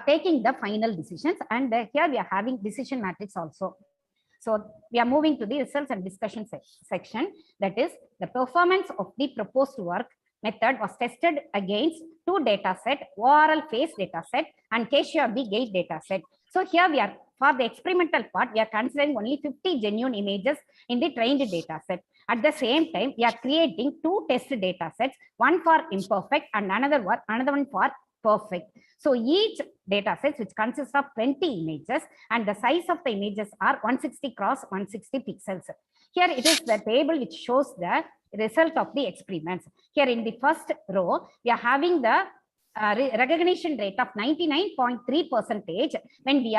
taking the final decisions, and here we are having decision matrix also. So we are moving to the results and discussion section. That is, the performance of the proposed work method was tested against 2 data set, ORL phase data set and K-Shorby gate data set. So here we are, for the experimental part, we are considering only 50 genuine images in the trained data set. At the same time, we are creating 2 test data sets, one for imperfect and another one for perfect. So each data set, which consists of 20 images, and the size of the images are 160 cross 160 pixels. Here it is the table which shows the result of the experiments. Here in the first row, we are having the recognition rate of 99.3% when we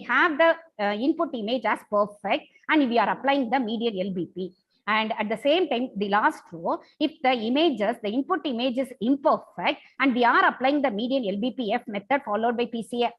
have the input image as perfect, and we are applying the median LBP. And at the same time, the last row, if the input image is imperfect, and we are applying the median LBPF method followed by PCA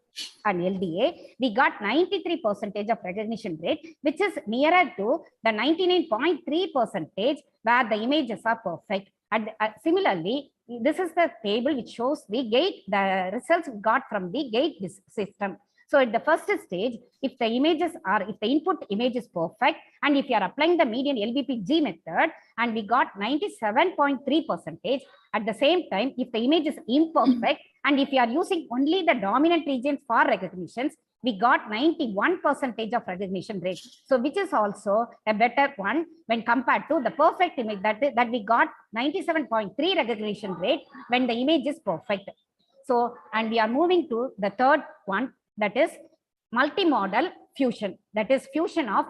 and LDA, we got 93% of recognition rate, which is nearer to the 99.3% where the images are perfect. And similarly, this is the table which shows the results we got from the gate system. So at the first stage, if the input image is perfect, and if you are applying the median LBPG method, and we got 97.3%, at the same time, if the image is imperfect, and if you are using only the dominant region for recognitions, we got 91% of recognition rate. So which is also a better one when compared to the perfect image that we got 97.3 recognition rate when the image is perfect. So, and we are moving to the third one, that is multimodal fusion. That is fusion of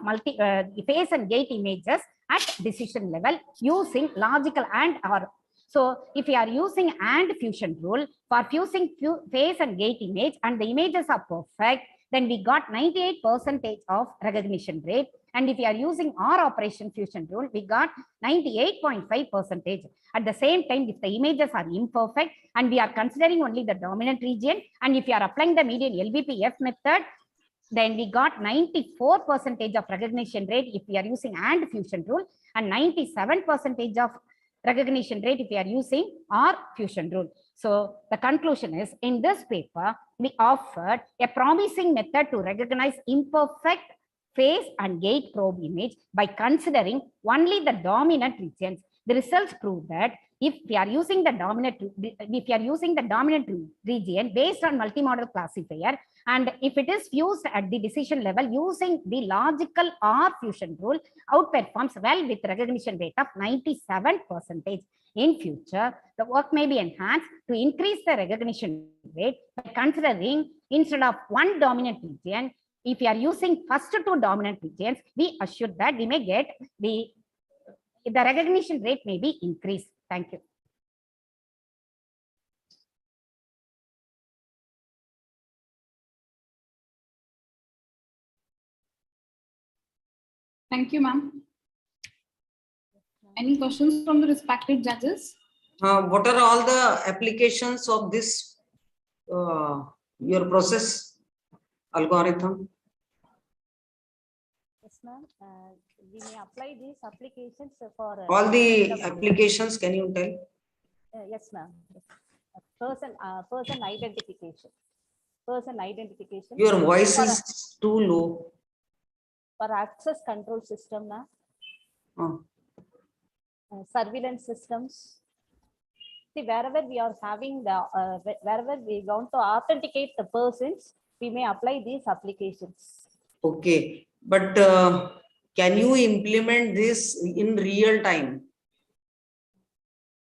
face and gait images at decision level using logical and or. So if you are using and fusion rule for fusing face and gait image and the images are perfect, then we got 98% of recognition rate. And if you are using or operation fusion rule, we got 98.5%. At the same time, if the images are imperfect and we are considering only the dominant region, and if you are applying the median LBPF method, then we got 94% of recognition rate if we are using and fusion rule, and 97% of recognition rate if we are using or fusion rule. So the conclusion is, in this paper, we offered a promising method to recognize imperfect face and gait probe image by considering only the dominant regions. The results prove that if we are using the dominant region based on multimodal classifier, and if it is fused at the decision level using the logical or fusion rule, outperforms well with recognition rate of 97%. In future, the work may be enhanced to increase the recognition rate by considering, instead of one dominant region, if you are using first two dominant regions, we assure that we may get the recognition rate may be increased. Thank you. Thank you, ma'am. Any questions from the respected judges? What are all the applications of this, your process algorithm? Yes, ma'am. We may apply these applications for All the applications, can you tell? Yes, ma'am. Person identification. Person identification. Your voice is too low. For access control system, ma'am. Surveillance systems. See, wherever we are having the wherever we want to authenticate the persons, we may apply these applications. Okay, but can you implement this in real time?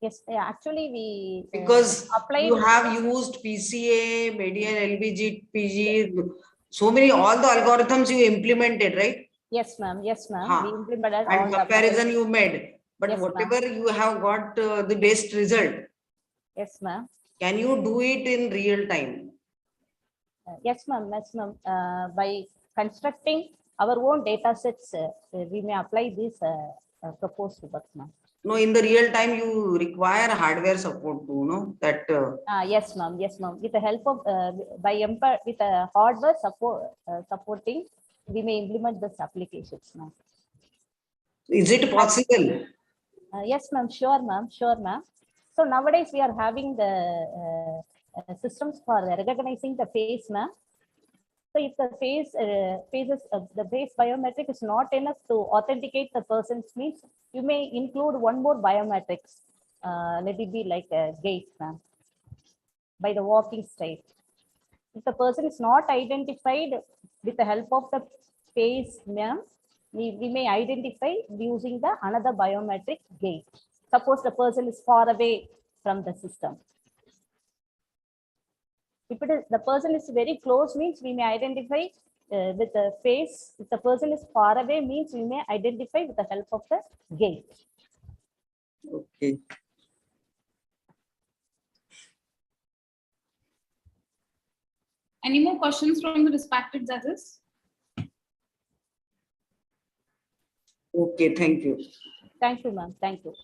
Yes, actually we because applied. You have used PCA, median LBGPG, so many, all the algorithms you implemented, right? Yes, ma'am. Yes, ma'am. We implemented and all comparison you made, but yes, whatever you have got the best result. Yes, ma'am. Can you do it in real time? Yes, ma'am. Yes, ma'am. By constructing our own data sets, we may apply these proposed works, ma'am. No, in the real time you require hardware support too, no? That. Yes, ma'am. Yes, ma'am. With the help of with a hardware supporting, we may implement this applications, ma'am. Is it possible? Yes, ma'am. Sure, ma'am. Sure, ma'am. So nowadays we are having the systems for recognizing the face, ma'am. So if the the face biometric is not enough to authenticate the person's means, you may include one more biometrics. Let it be like a gait, ma'am, by the walking style. If the person is not identified with the help of the face, ma'am, we may identify using the another biometric gait. Suppose the person is far away from the system. If it is the person is very close, means we may identify with the face. If the person is far away, means we may identify with the help of the gait. Okay. Any more questions from the respected judges? Okay, thank you. Thank you, ma'am. Thank you.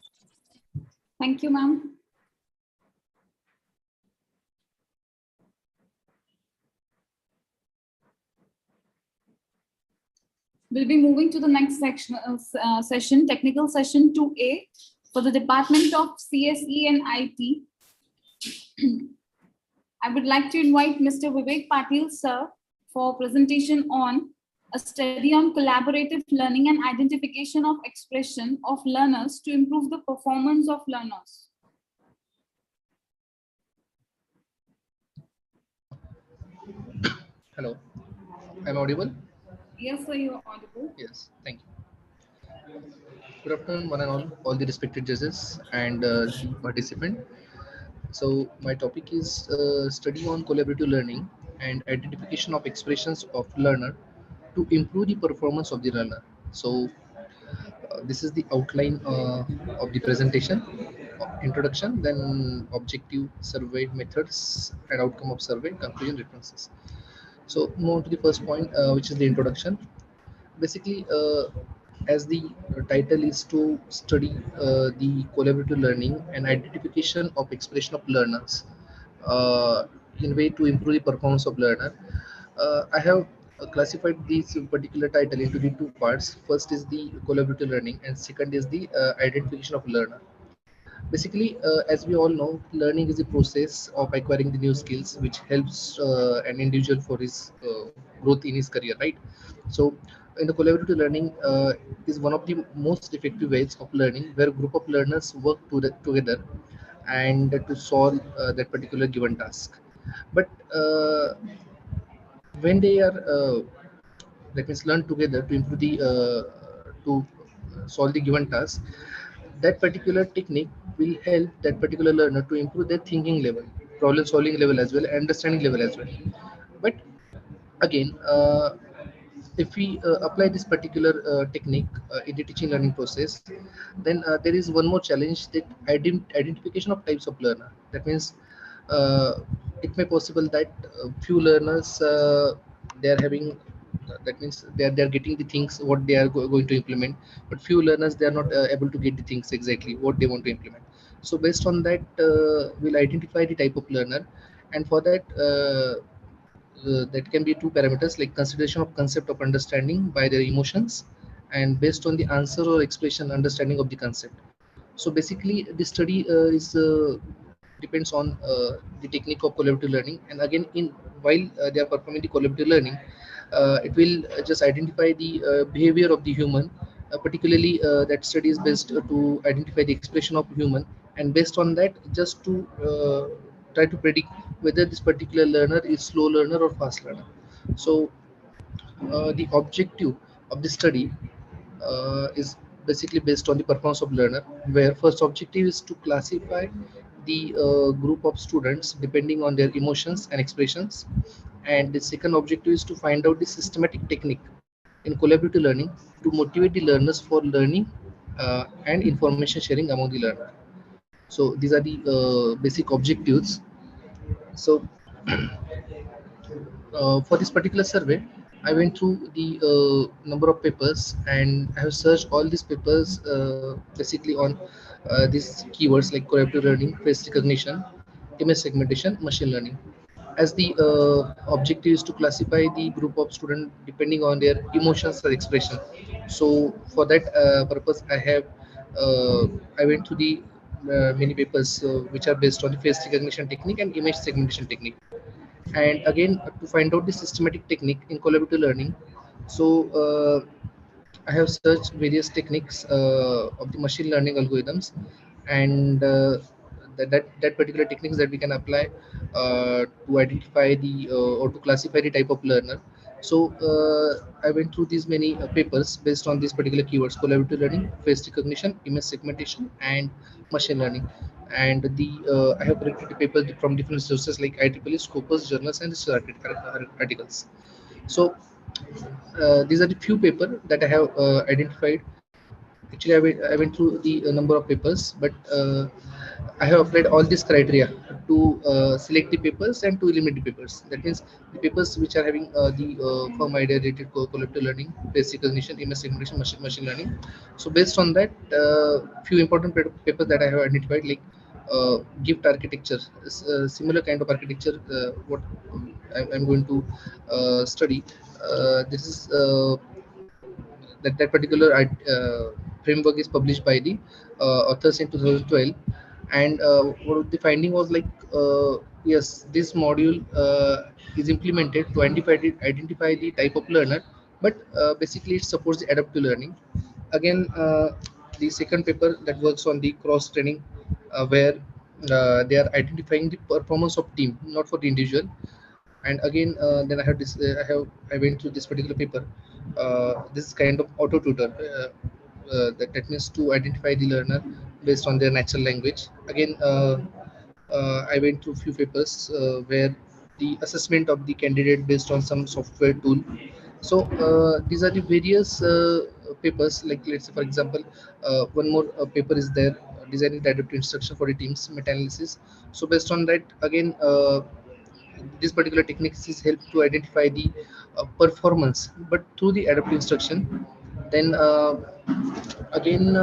Thank you, ma'am. We'll be moving to the next section, technical session 2A for the Department of CSE and IT. I would like to invite Mr. Vivek Patil, sir, for presentation on a study on collaborative learning and identification of expression of learners to improve the performance of learners. Hello, I'm audible? Yes, sir, you are audible. Yes, thank you. Good afternoon, one and all the respected judges and the participant. So my topic is study on collaborative learning and identification of expressions of learner to improve the performance of the learner. So this is the outline of the presentation, introduction, then objective, survey methods and outcome of survey, conclusion, references. So move on to the first point, which is the introduction. Basically, as the title is to study the collaborative learning and identification of expression of learners in way to improve the performance of learner. I have classified this particular title into the two parts. First is the collaborative learning and second is the identification of learner. Basically, as we all know, learning is a process of acquiring the new skills which helps an individual for his growth in his career, right? So in the collaborative learning is one of the most effective ways of learning where a group of learners work together and to solve that particular given task. But when they are that means learn together to improve the to solve the given task, that particular technique will help that particular learner to improve their thinking level, problem solving level as well, understanding level as well. But again, if we apply this particular technique in the teaching learning process, then there is one more challenge, that identification of types of learner. That means uh, it may possible that few learners they are having that means they are getting the things what they are going to implement, but few learners they are not able to get the things exactly what they want to implement. So based on that, we'll identify the type of learner, and for that that can be two parameters, like consideration of concept of understanding by their emotions and based on the answer or expression understanding of the concept. So basically the study is depends on the technique of collaborative learning, and again in while they are performing the collaborative learning, it will just identify the behavior of the human, particularly that study is based to identify the expression of human, and based on that just to try to predict whether this particular learner is slow learner or fast learner. So the objective of the study is basically based on the performance of learner, where first objective is to classify the group of students depending on their emotions and expressions, and the second objective is to find out the systematic technique in collaborative learning to motivate the learners for learning and information sharing among the learner. So these are the basic objectives. So for this particular survey, I went through the number of papers and I have searched all these papers basically on these keywords like collaborative learning, face recognition, image segmentation, machine learning. As the objective is to classify the group of students depending on their emotions or expression. So for that purpose, I went through the many papers which are based on the face recognition technique and image segmentation technique, and again to find out the systematic technique in collaborative learning. So I have searched various techniques of the machine learning algorithms, and that particular techniques that we can apply to identify the or to classify the type of learner. So I went through these many papers based on these particular keywords: collaborative learning, face recognition, image segmentation, and machine learning. And the I have collected the papers from different sources like IEEE, Scopus, journals, and research articles. So these are the few papers that I have identified. Actually, I went through the number of papers, but I have applied all these criteria to select the papers and to eliminate the papers. That means the papers which are having the firm idea related to collaborative learning, basic recognition, image segmentation, machine learning. So based on that, few important papers that I have identified, like gift architecture, similar kind of architecture what I'm going to study. This is that particular framework is published by the authors in 2012, and what the finding was like Yes, this module is implemented to identify the type of learner, but basically it supports the adaptive learning. Again, the second paper that works on the cross training, where they are identifying the performance of team, not for the individual. And again, then I have this. I went through this particular paper. This is kind of auto tutor. That means to identify the learner based on their natural language. Again, I went through few papers where the assessment of the candidate based on some software tool. So these are the various papers. Like let's say, for example, one more paper is there, designing the adaptive instruction for the teams meta-analysis. So based on that, again, this particular techniques is help to identify the performance, but through the adaptive instruction. Then again,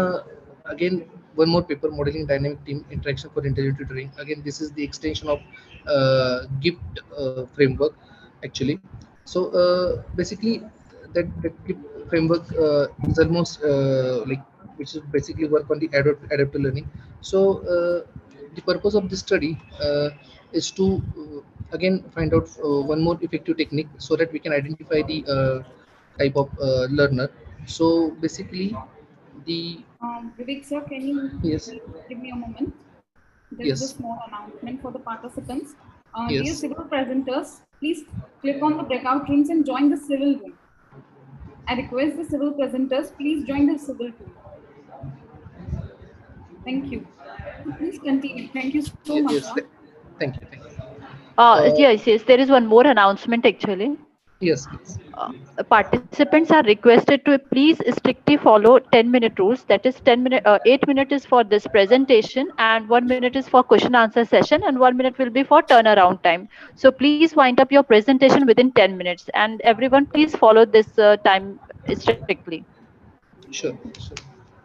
again, one more paper, modeling dynamic team interaction for intelligent tutoring. Again, this is the extension of gift framework actually. So basically that gift framework is almost like, which is basically work on the adaptive learning. So the purpose of this study is to again find out one more effective technique so that we can identify the type of learner. So basically the Vivek sir, can you yes give me a moment? There is a yes small announcement for the participants. Dear yes civil presenters, please click on the breakout rooms and join the civil room. I request the civil presenters, please join the civil room. Thank you. Please continue. Thank you so much. yes, thank you. Yes, there is one more announcement actually. Yes, yes. Participants are requested to please strictly follow 10-minute rules. That is 8 minutes is for this presentation and 1 minute is for question answer session and 1 minute will be for turnaround time. So please wind up your presentation within 10 minutes and everyone please follow this time strictly. Sure.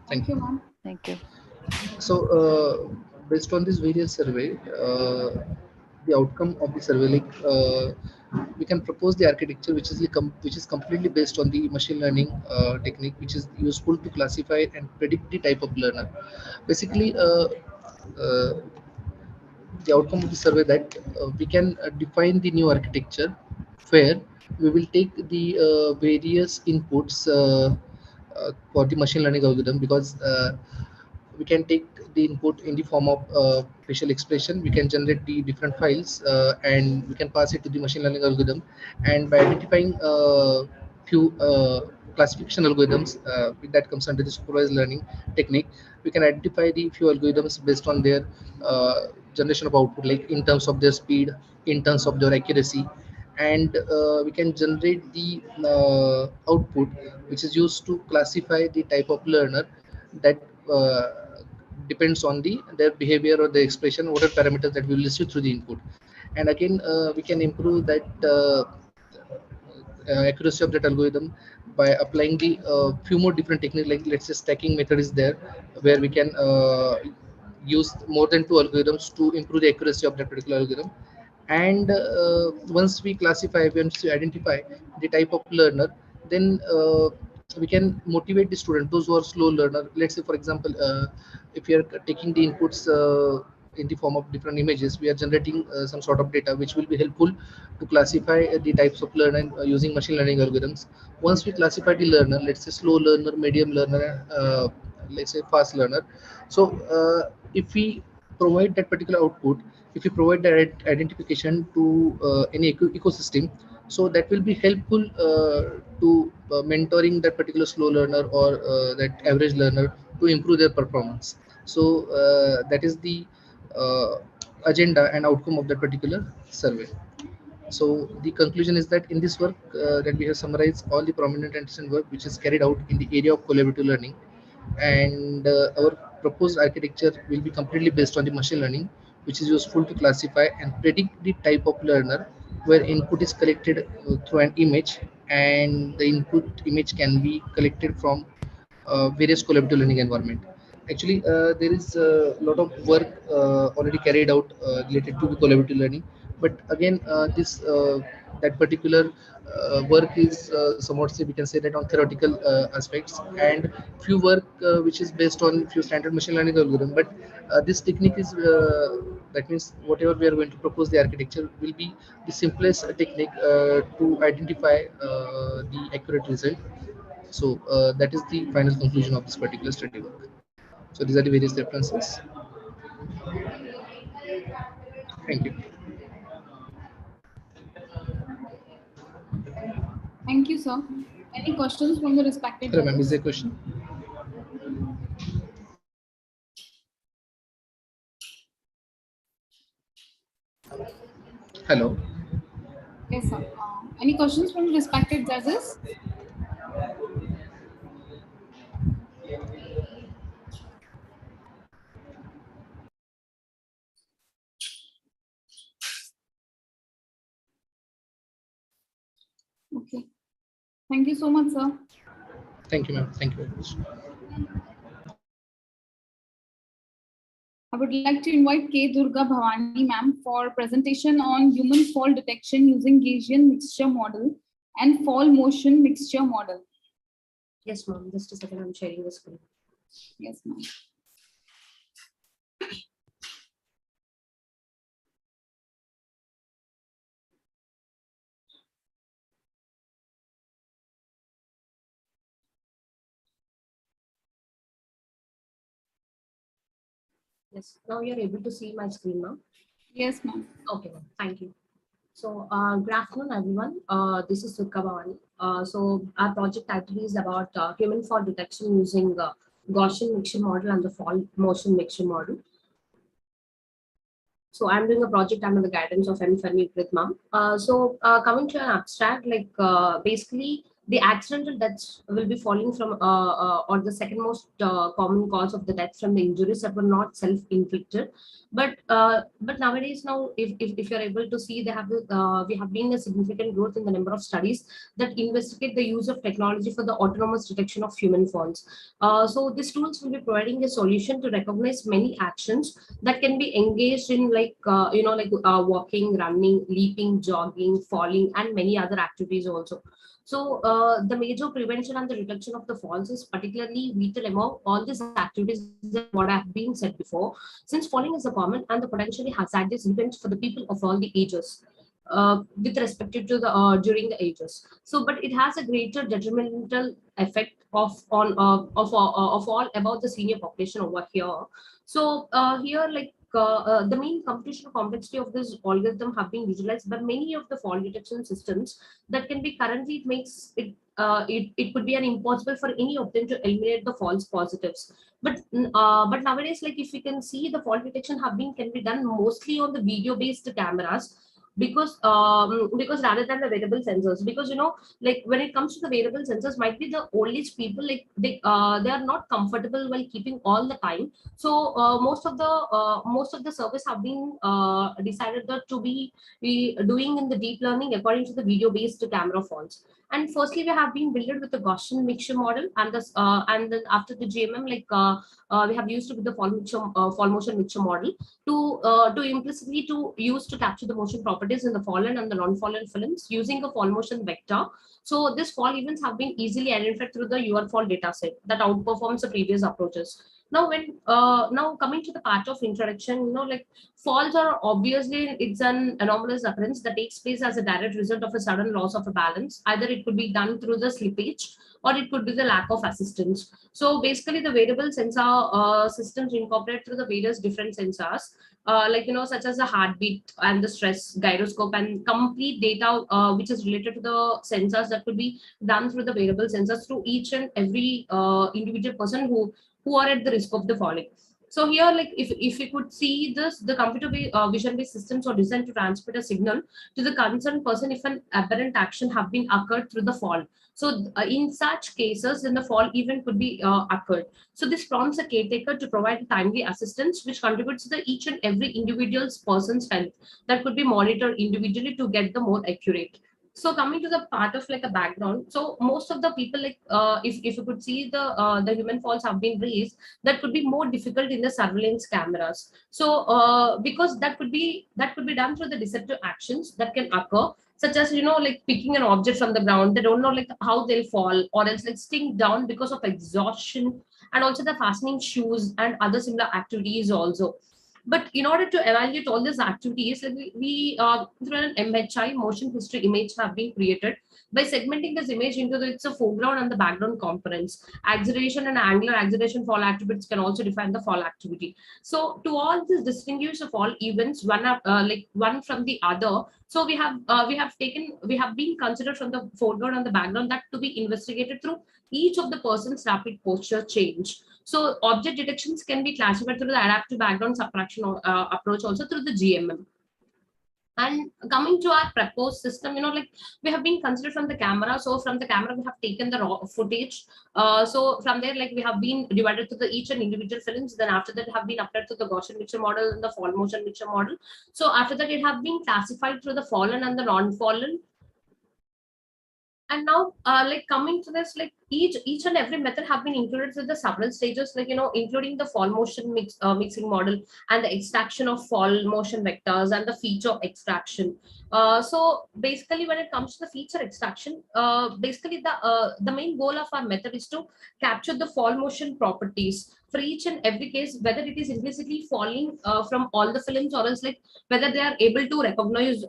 Thank you. Ma'am. Thank you. So based on this various survey, the outcome of the survey, like we can propose the architecture which is completely based on the machine learning technique, which is useful to classify and predict the type of learner. Basically, the outcome of the survey that we can define the new architecture where we will take the various inputs for the machine learning algorithm, because we can take the input in the form of facial expression. We can generate the different files and we can pass it to the machine learning algorithm, and by identifying few classification algorithms that comes under the supervised learning technique, we can identify the few algorithms based on their generation of output, like in terms of their speed, in terms of their accuracy, and we can generate the output which is used to classify the type of learner that depends on their behavior or the expression, whatever parameters that we will receive through the input. And again, we can improve that accuracy of that algorithm by applying the few more different techniques, like let's say stacking method is there, where we can use more than two algorithms to improve the accuracy of that particular algorithm. And once we identify the type of learner, then we can motivate the student, those who are slow learner. Let's say, for example, if you are taking the inputs in the form of different images, we are generating some sort of data which will be helpful to classify the types of learner using machine learning algorithms. Once we classify the learner, let's say slow learner, medium learner, let's say fast learner. So if we provide that particular output, if you provide that identification to any ecosystem, so that will be helpful to mentoring that particular slow learner or that average learner to improve their performance. So that is the agenda and outcome of that particular survey. So the conclusion is that in this work that we have summarized all the prominent and recent work which is carried out in the area of collaborative learning, and our proposed architecture will be completely based on the machine learning, which is useful to classify and predict the type of learner, where input is collected through an image, and the input image can be collected from various collaborative learning environment. Actually, there is a lot of work already carried out related to the collaborative learning, but again, this that particular work is somewhat, say, we can say that on theoretical aspects, and few work which is based on few standard machine learning algorithm. But this technique is That means whatever we are going to propose, the architecture will be the simplest technique to identify the accurate result. So that is the final conclusion of this particular study work. So these are the various references. Thank you. Thank you, sir. Any questions from the respected Hello, ma'am. Is judges? there a question? Hello. Yes, sir. Any questions from the respected judges? Okay. Thank you so much, sir. Thank you, ma'am. Thank you very much. I would like to invite K. Durga Bhavani, ma'am, for presentation on human fall detection using Gaussian mixture model and fall motion mixture model. Yes, ma'am. Just a second. I'm sharing the screen. Yes, ma'am. Yes. Now you're able to see my screen, ma'am. Yes, ma'am. Okay, ma'am. Thank you. So, good afternoon, everyone. This is Durga Bhavani. So, our project title is about human fall detection using Gaussian mixture model and the fall motion mixture model. So I'm doing a project under the guidance of M. Fermi-Prit ma'am. Coming to an abstract, basically the accidental deaths will be falling from or the second most common cause of the death from the injuries that were not self-inflicted. But nowadays if you're able to see, we have been a significant growth in the number of studies that investigate the use of technology for the autonomous detection of human falls. So these tools will be providing a solution to recognize many actions that can be engaged in walking, running, leaping, jogging, falling, and many other activities also. So the major prevention and the reduction of the falls is particularly vital among all these activities that what have been said before, since falling is a common and the potentially hazardous event for the people of all the ages. With respect to the during the ages, so but it has a greater detrimental effect of all about the senior population over here. So the main computational complexity of this algorithm have been visualized by many of the fall detection systems that can be currently. It makes it it could be an impossible for any of them to eliminate the false positives. But nowadays, like if we can see, the fall detection can be done mostly on the video based cameras, because rather than the wearable sensors, because like when it comes to the wearable sensors, might be the oldest people, like they are not comfortable while keeping all the time. So most of the service have been decided that to be doing in the deep learning according to the video based camera falls. And firstly, we have been built with the Gaussian mixture model, and this and then after the GMM, we have used with the fall motion mixture model to implicitly to use to capture the motion properties in the fallen and the non-fallen films using a fall motion vector. So this fall events have been easily identified through the UR-fall dataset that outperforms the previous approaches. Now, now coming to the part of introduction, like falls are obviously, it's an anomalous occurrence that takes place as a direct result of a sudden loss of a balance. Either it could be done through the slippage or it could be the lack of assistance. So basically the variable sensor systems incorporate through the various different sensors, such as the heartbeat and the stress, gyroscope, and complete data which is related to the sensors that could be done through the variable sensors through each and every individual person who are at the risk of the falling. So here, like if you could see this, the computer vision based systems are designed to transmit a signal to the concerned person if an aberrant action have been occurred through the fall. So in such cases, then the fall event could be occurred. So this prompts a caretaker to provide timely assistance, which contributes to the each and every individual's person's health that could be monitored individually to get the more accurate. So coming to the part of like a background, so most of the people, like if you could see the human falls have been raised, that could be more difficult in the surveillance cameras. So because that could be done through the deceptive actions that can occur, such as like picking an object from the ground. They don't know like how they'll fall, or else like sitting down because of exhaustion, and also the fastening shoes and other similar activities also. But in order to evaluate all these activities, like we through an MHI, motion history image, have been created by segmenting this image into its foreground and the background components. Acceleration and angular acceleration fall attributes can also define the fall activity. So to all this distinguish of all events, one from the other. So we have been considered from the foreground and the background that to be investigated through each of the person's rapid posture change. So object detections can be classified through the adaptive background subtraction approach, also through the GMM. And coming to our proposed system, we have been considered from the camera. So from the camera, we have taken the raw footage. So from there, we have been divided to the each and individual films. Then after that, have been applied to the Gaussian mixture model and the fall motion mixture model. So after that, it have been classified through the fallen and the non-fallen. And now, coming to this, each and every method have been included with the several stages, including the fall motion mixing model and the extraction of fall motion vectors and the feature extraction. So basically, when it comes to the feature extraction, basically the main goal of our method is to capture the fall motion properties for each and every case, whether it is implicitly falling from all the films, or else whether they are able to recognize,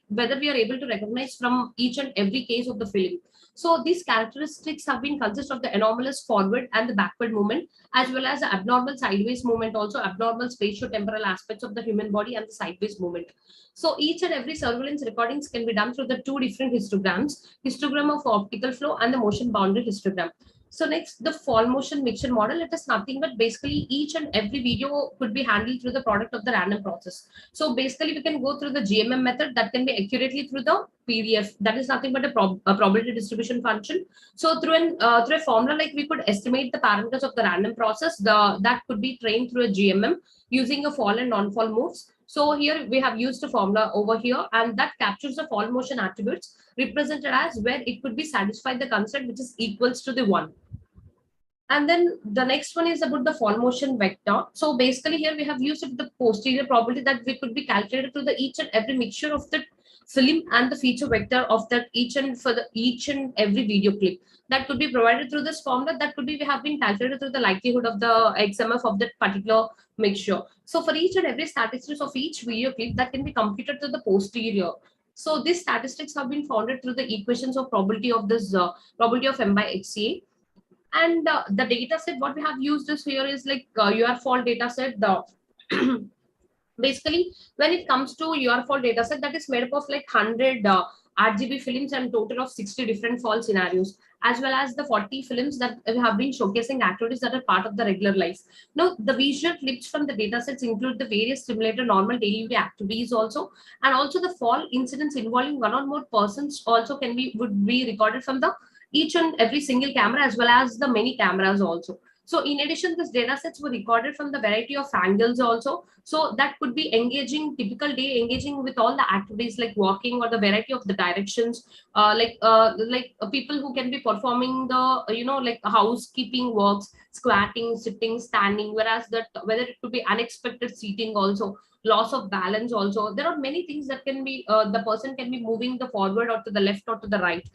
whether we are able to recognize from each and every case of the film. So these characteristics have been consist of the anomalous forward and the backward movement, as well as the abnormal sideways movement, also abnormal spatio-temporal aspects of the human body and the sideways movement. So each and every surveillance recordings can be done through the two different histograms, histogram of optical flow and the motion boundary histogram. So next, the fall motion mixture model, it is nothing but basically each and every video could be handled through the product of the random process. So basically we can go through the GMM method that can be accurately through the PDF. That is nothing but a probability distribution function. So through a formula, we could estimate the parameters of the random process, that could be trained through a GMM using a fall and non-fall moves. So here we have used a formula over here, and that captures the fall motion attributes represented as where it could be satisfied the constant which is equals to the 1. And then the next one is about the fall motion vector. So basically here we have used the posterior probability that we could be calculated through the each and every mixture of the film and the feature vector of that each and every video clip. That could be provided through this formula. That could be we have been calculated through the likelihood of the XMF of that particular mixture. So for each and every statistics of each video clip, that can be computed to the posterior. So these statistics have been founded through the equations of probability of this probability of M by HCA. And the data set what we have used is here is your fall data set. Basically when it comes to your fall data set, that is made up of 100 RGB films and total of 60 different fall scenarios, as well as the 40 films that have been showcasing activities that are part of the regular life. Now, the visual clips from the data sets include the various simulated normal daily activities also, and also the fall incidents involving one or more persons also would be recorded from the each and every single camera, as well as the many cameras also. So in addition, these data sets were recorded from the variety of angles also. So that could be engaging, typical day engaging with all the activities like walking or the variety of the directions, people who can be performing the, housekeeping works, squatting, sitting, standing, whereas whether it could be unexpected seating also, loss of balance also. There are many things that can be, the person can be moving the forward or to the left or to the right.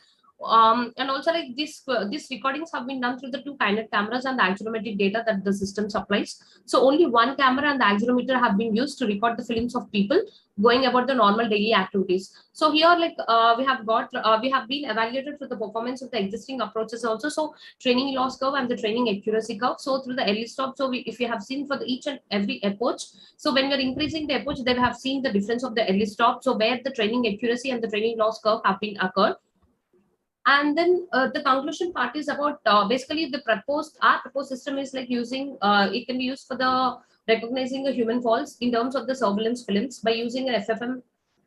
And also these recordings have been done through the two kinet cameras and the accelerometric data that the system supplies. So only one camera and the accelerometer have been used to record the films of people going about the normal daily activities. So here we have been evaluated for the performance of the existing approaches also. So training loss curve and the training accuracy curve. So through the early stop, so if you have seen for each and every approach, so when we are increasing the approach, they have seen the difference of the early stop. So where the training accuracy and the training loss curve have been occurred. And then the conclusion part is about basically our proposed system is using, it can be used for the recognizing the human falls in terms of the surveillance films by using an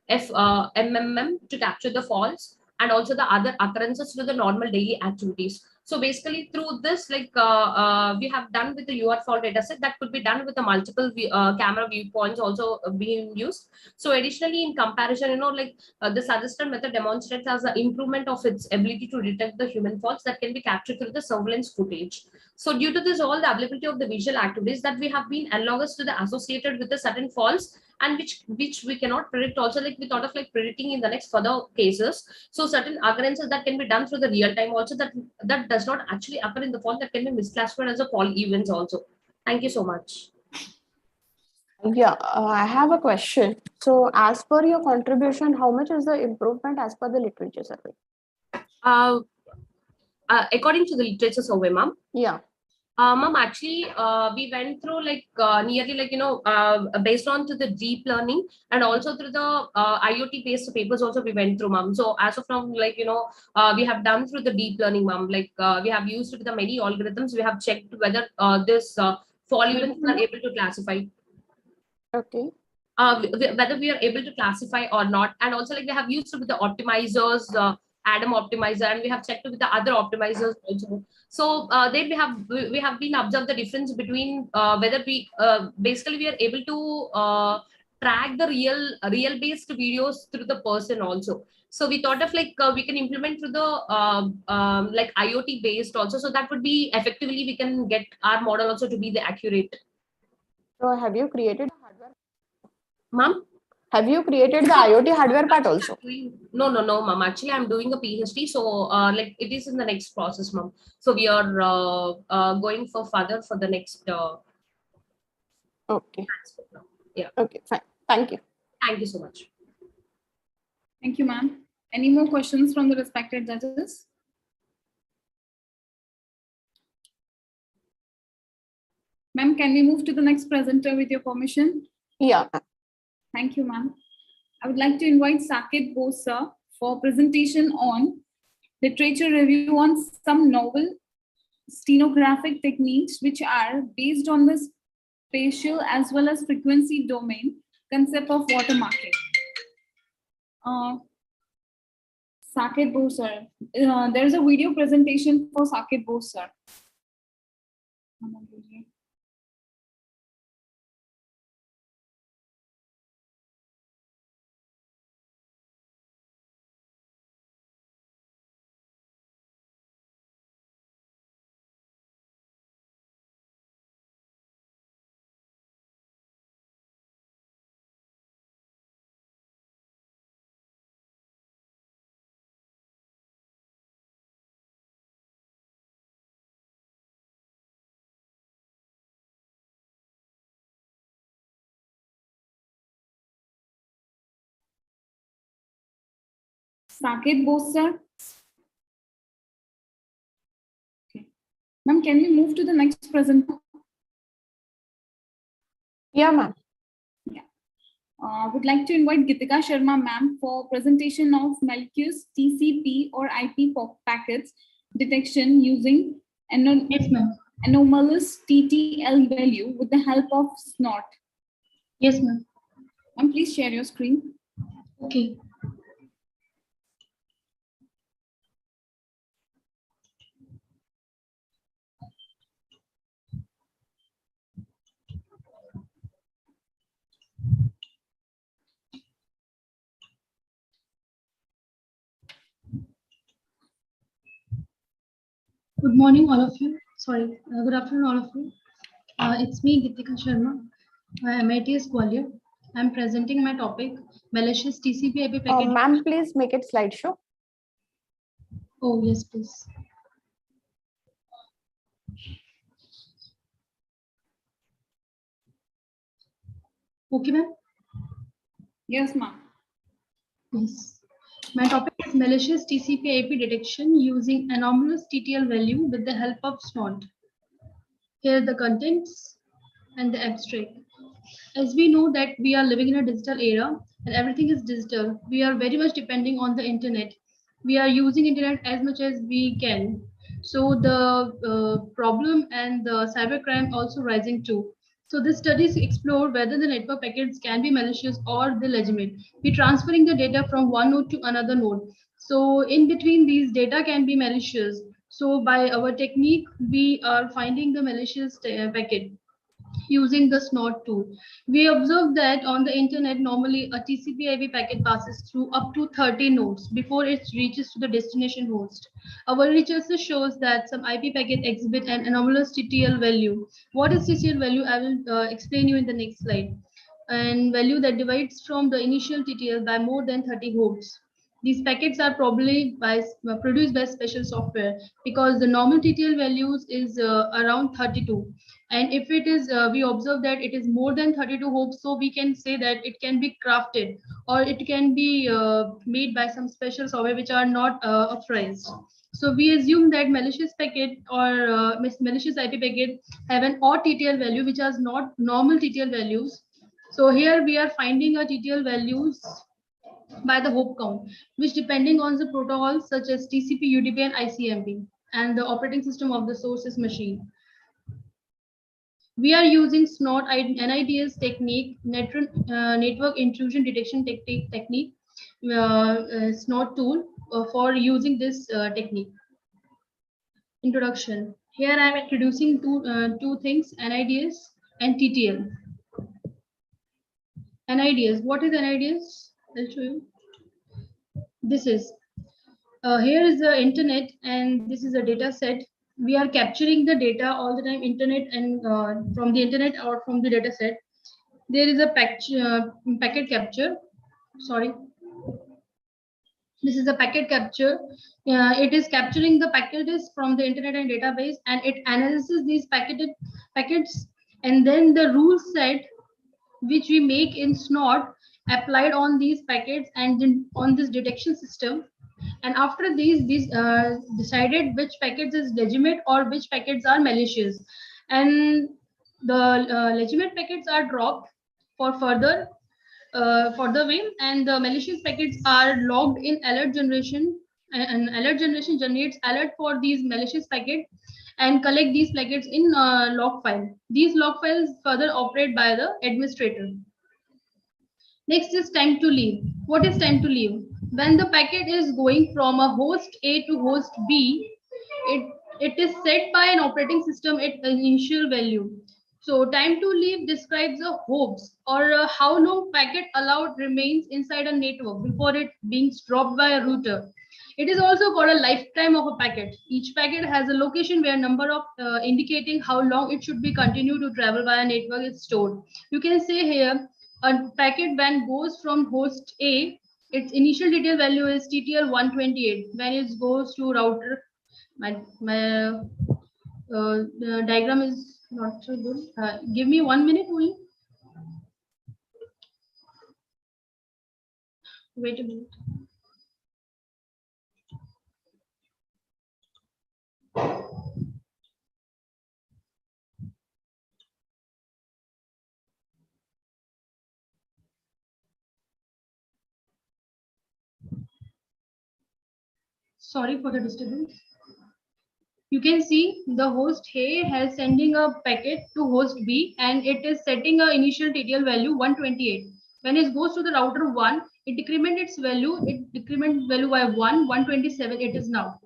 MMM to capture the falls and also the other occurrences to the normal daily activities. So basically through this, we have done with the UR fall dataset that could be done with the multiple camera viewpoints also being used. So additionally, in comparison, the suggested method demonstrates as an improvement of its ability to detect the human faults that can be captured through the surveillance footage. So due to this, all the availability of the visual activities that we have been analogous to the associated with the certain faults, and which we cannot predict also, we thought of predicting in the next further cases. So certain occurrences that can be done through the real time also that does not actually occur in the fall, that can be misclassified as a fall events also. Thank you so much. Yeah, I have a question. So, as per your contribution, how much is the improvement as per the literature survey? According to the literature survey, ma'am. Yeah. Ma'am, actually, we went through like nearly like, based on to the deep learning and also through the IoT based papers also we went through, ma'am. So as of now, like, we have done through the deep learning, ma'am. Like we have used the many algorithms. We have checked whether this fall events are able to classify. Okay. Whether we are able to classify or not. And also like we have used with the optimizers, Adam optimizer, and we have checked with the other optimizers also. So then we have been observed the difference between whether we basically we are able to track the real based videos through the person also. So we thought of like we can implement through the like IoT based also. So that would be effectively we can get our model also to be the accurate. So have you created hardware? Ma'am? Have you created the IoT hardware part also? No, ma'am. Actually, I'm doing a PhD, so like it is in the next process, ma'am. So we are going for further for the next. Okay. Yeah. Okay. Fine. Thank you. Thank you so much. Thank you, ma'am. Any more questions from the respected judges? Ma'am, can we move to the next presenter with your permission? Yeah. Thank you, ma'am. I would like to invite Saket Bose sir for presentation on literature review on some novel stenographic techniques which are based on the spatial as well as frequency domain concept of watermarking. Saket Bose sir. There is a video presentation for Saket Bose sir. Saket Bose sir. Okay. Ma'am, can we move to the next presenter? Yeah, ma'am. Yeah. Would like to invite Gitika Sharma ma'am for presentation of Malicious TCP or IP packets detection using anomalous TTL value with the help of SNOT. Yes, ma'am. Ma'am, please share your screen. Okay. Good morning, all of you. Sorry, good afternoon, all of you. It's me, Gitika Sharma. My MIT is Gwalior. I'm presenting my topic, malicious TCP/IP packet. Ma'am, please make it slideshow. Oh, yes, please. Okay, ma'am? Yes, ma'am. Yes. My topic is malicious TCP/IP detection using anomalous TTL value with the help of SNOT. Here are the contents and the abstract. As we know that we are living in a digital era and everything is digital, we are very much depending on the internet. We are using internet as much as we can. So the problem and the cybercrime also rising too. So this studies explore whether the network packets can be malicious or the legitimate. We transferring the data from one node to another node. So in between these data can be malicious. So by our technique, we are finding the malicious packet using the SNOT tool. We observe that on the internet, normally a TCP/IP packet passes through up to 30 nodes before it reaches to the destination host. Our research shows that some IP packet exhibit an anomalous TTL value. What is TTL value? I will explain you in the next slide. And value that divides from the initial TTL by more than 30 hosts. These packets are probably produced by special software, because the normal TTL values is around 32. And if it is, we observe that it is more than 32 hopes, so we can say that it can be crafted, or it can be made by some special software which are not authorized. So we assume that malicious packet or malicious IP packet have an odd TTL value which has not normal TTL values. So here we are finding a TTL values by the hop count, which depending on the protocols such as TCP, UDP, and ICMP, and the operating system of the sources machine. We are using SNOT NIDS technique, network intrusion detection technique, SNOT tool for using this technique. Introduction. Here I am introducing two things, NIDS and TTL. NIDS. What is NIDS? I'll show you. This is here is the internet, and this is a data set. We are capturing the data all the time, internet, and from the internet or from the data set. There is a packet capture. Sorry. This is a packet capture. It is capturing the packets from the internet and database, and it analyzes these packets, and then the rule set which we make in SNOT applied on these packets and then on this detection system. And after these decided which packets is legitimate or which packets are malicious, and the legitimate packets are dropped for further way, and the malicious packets are logged in alert generation, and alert generation generates alert for these malicious packets and collect these packets in log file. These log files further operate by the administrator. Next is time to leave. What is time to leave? When the packet is going from a host A to host B, it is set by an operating system at initial value. So time to leave describes the hopes or how long packet allowed remains inside a network before it being dropped by a router. It is also called a lifetime of a packet. Each packet has a location where number of indicating how long it should be continued to travel by a network is stored. You can say here a packet when goes from host A, its initial detail value is TTL 128. When it goes to router, the diagram is not so good. Give me 1 minute only. Wait a minute. Sorry for the disturbance. You can see the host A has sending a packet to host B, and it is setting an initial TTL value 128. When it goes to the router 1, it decrements its value. It decrements value by 127 it is now.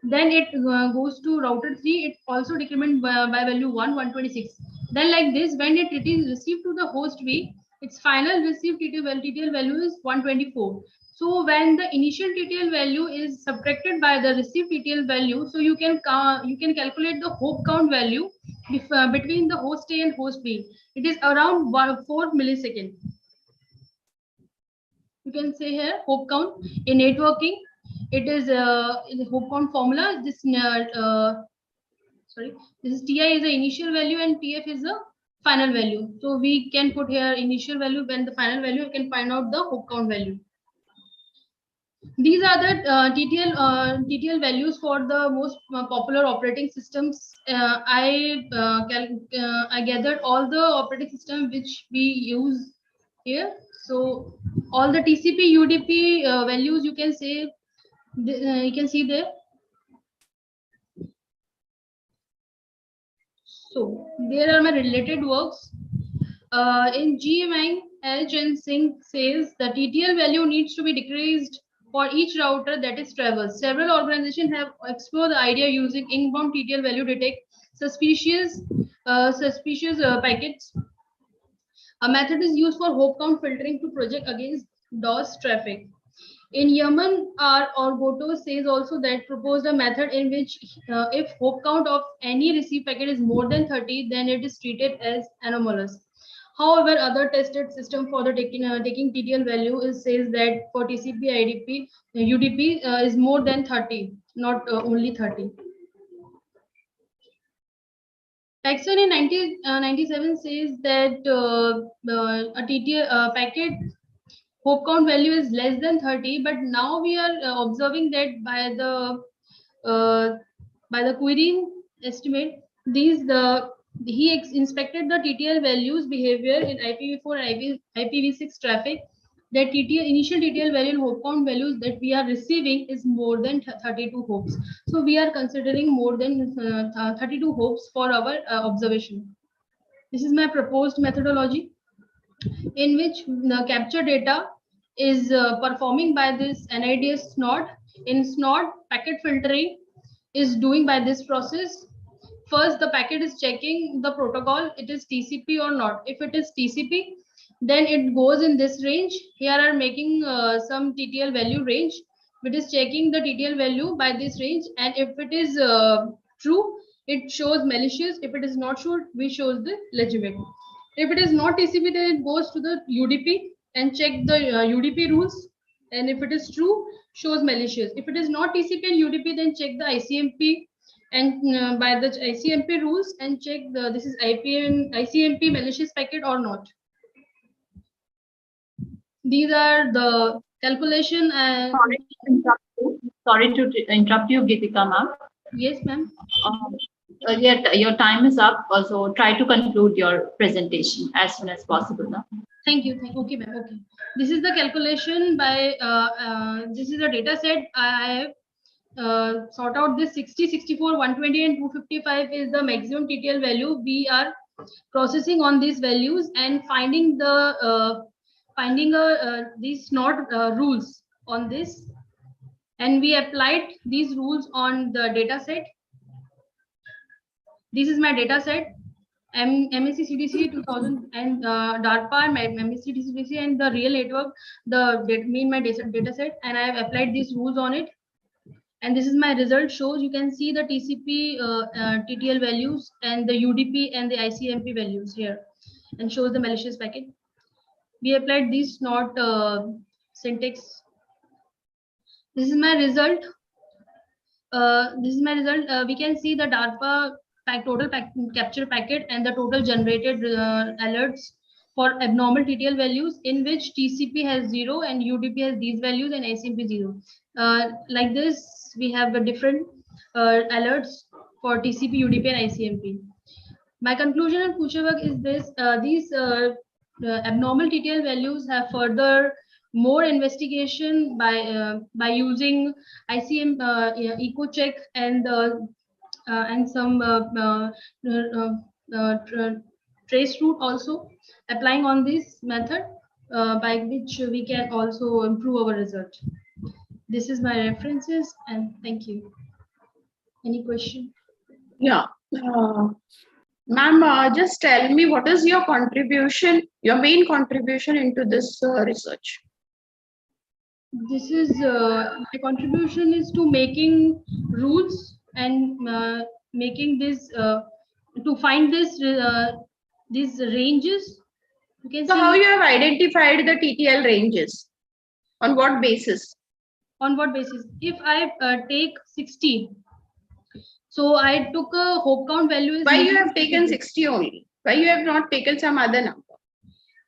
Then it goes to router 3, it also decrements by value 126. Then like this, when it is received to the host B, its final received TTL value is 124. So when the initial TTL value is subtracted by the received TTL value, so you can calculate the hop count value between the host A and host B. It is around 4 milliseconds. You can say here hop count in networking. It is in the hop count formula. This this is TI is the initial value and TF is the final value. So we can put here initial value, when the final value you can find out the hop count value. These are the TTL values for the most popular operating systems. I gathered all the operating system which we use here. So all the TCP UDP values you can say you can see there. So there are my related works. In GMI, H and Singh says the TTL value needs to be decreased for each router that is traversed. Several organizations have explored the idea using inbound TTL value detect suspicious packets. A method is used for hop count filtering to project against DOS traffic. In Yemen, Orgoto says also that proposed a method in which if hop count of any received packet is more than 30, then it is treated as anomalous. However, other tested system for the taking TTL value says that for TCP IDP UDP is more than 30, not only 30. Paxson in 1997 says that a TTL packet hope count value is less than 30, but now we are observing that by the querying estimate, he inspected the TTL values behavior in IPv4 and IPv6 traffic. That initial TTL value and hope count values that we are receiving is more than 32 hopes. So we are considering more than 32 hopes for our observation. This is my proposed methodology, in which the capture data is performing by this NIDS SNOD. In SNOD, packet filtering is doing by this process. First, the packet is checking the protocol, it is TCP or not. If it is TCP, then it goes in this range. Here are making some TTL value range. It is checking the TTL value by this range, and if it is true, it shows malicious. If it is not true, we shows the legitimate. If it is not TCP, then it goes to the UDP and check the UDP rules. And if it is true, shows malicious. If it is not TCP and UDP, then check the ICMP and by the ICMP rules and check this is ICMP malicious packet or not. These are the calculation and sorry to interrupt you, Geetika ma'am. Yes, ma'am. Your time is up. Also, try to conclude your presentation as soon as possible now. Thank you. Okay, ma'am. Okay. This is the calculation by this is a data set. I have sort out this 60, 64, 120, and 255 is the maximum TTL value. We are processing on these values and finding the these not rules on this, and we applied these rules on the data set. This is my data set. MSc CDC 2000 and DARPA, MSc CDC and the real network, my data set, and I have applied these rules on it. And this is my result shows. You can see the TCP TTL values and the UDP and the ICMP values here, and shows the malicious packet. We applied these not syntax. This is my result. We can see the DARPA total capture packet and the total generated alerts for abnormal TTL values, in which TCP has 0 and UDP has these values and ICMP 0. Like this, we have a different alerts for TCP, UDP, and ICMP. My conclusion and future work is this: these abnormal TTL values have further more investigation by using ICM EcoCheck and some trace route also applying on this method, by which we can also improve our result. This is my references, and thank you. Any question? Yeah. Ma'am, just tell me what is your contribution, your main contribution into this research? This is my contribution is to making rules and making this to find this these ranges. You can so see how you have identified the TTL ranges? On what basis? On what basis? If I take 60, so I took a hope count value. Why you have taken 60 only? Why you have not taken some other number?